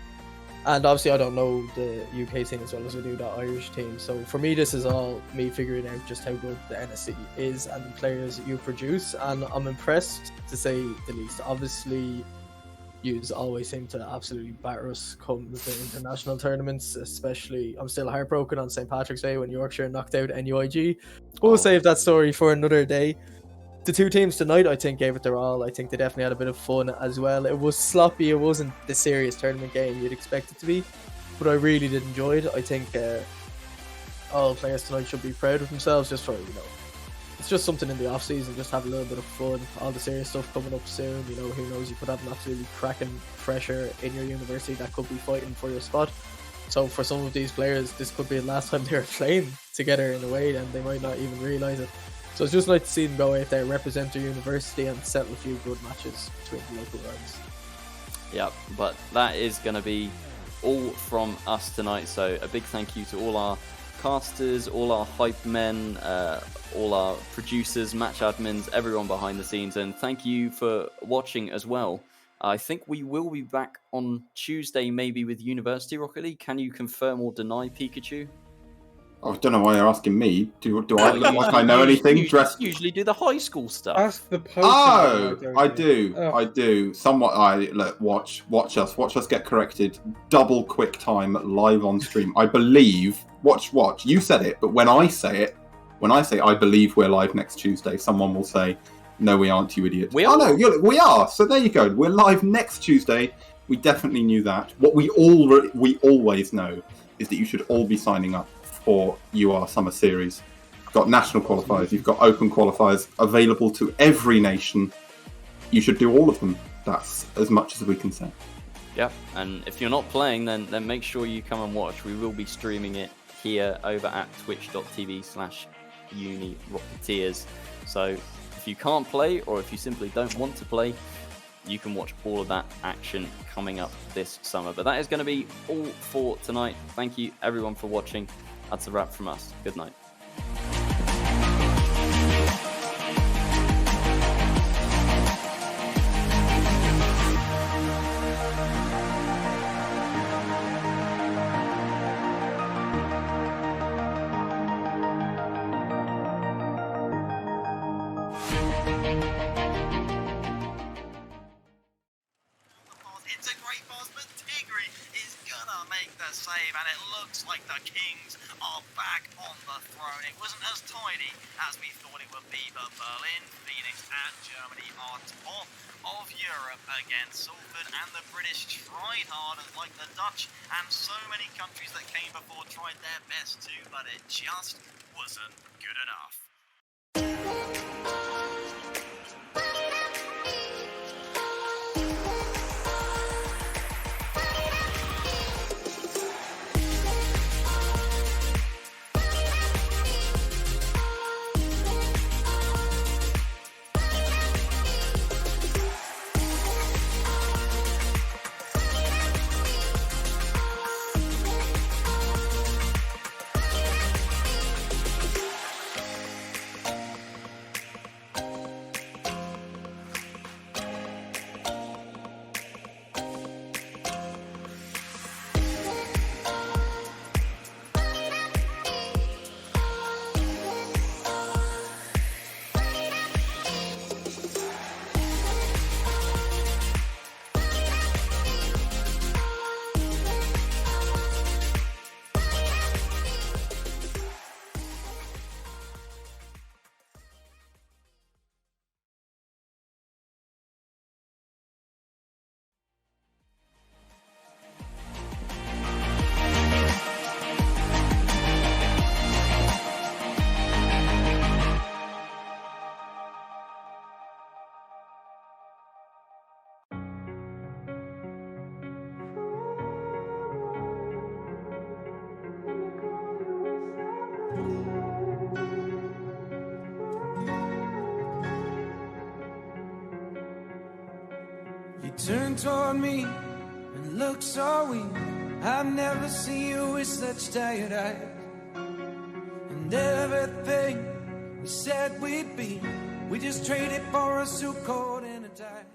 And obviously I don't know the UK scene as well as we do the Irish team. So for me, this is all me figuring out just how good the NSC is and the players you produce. And I'm impressed, to say the least. Obviously, you always seem to absolutely batter us come the international tournaments, especially I'm still heartbroken on St. Patrick's Day when Yorkshire knocked out NUIG. We'll save that story for another day. The 2 teams tonight, I think, gave it their all. I think they definitely had a bit of fun as well. It was sloppy. It wasn't the serious tournament game you'd expect it to be, but I really did enjoy it. I think all players tonight should be proud of themselves just for, it's just something in the off season, just have a little bit of fun. All the serious stuff coming up soon, who knows, you could have an absolutely cracking fresher in your university that could be fighting for your spot. So for some of these players, this could be the last time they're playing together in a way, and they might not even realise it. So it's just nice to see them go out there, represent their university, and settle a few good matches between the local rounds. Yeah, but that is going to be all from us tonight. So a big thank you to all our casters, all our hype men, all our producers, match admins, everyone behind the scenes, and thank you for watching as well. I think we will be back on Tuesday, maybe with University Rocket League. Can you confirm or deny, Pikachu? I don't know why you're asking me. Do I look like I know anything? Usually do the high school stuff. Ask the Pokemon. Oh, I do. Somewhat. Look. Watch us get corrected. Double quick time live on stream. I believe. Watch. You said it, but when I say I believe we're live next Tuesday, someone will say, "No, we aren't, you idiot." We are. Oh no, we are. So there you go. We're live next Tuesday. We definitely knew that. What we always know is that you should all be signing up for UR Summer Series. You've got national qualifiers, you've got open qualifiers available to every nation. You should do all of them. That's as much as we can say. Yeah, and if you're not playing, then make sure you come and watch. We will be streaming it here over at twitch.tv/UniRocketeers. So if you can't play, or if you simply don't want to play, you can watch all of that action coming up this summer. But that is going to be all for tonight. Thank you everyone for watching. That's a wrap from us. Good night. It's a great pass, but Tigray is gonna make the save, and it looks like the Kings are back on the throne. It wasn't as tidy as we thought it would be, but Berlin, Phoenix, and Germany are top of Europe against Salford, and the British tried hard, like the Dutch and so many countries that came before tried their best too, but it just wasn't good enough. You turn toward me and look so weak. I've never seen you with such tired eyes. And everything we said we'd be, we just traded for a suit coat and a tie.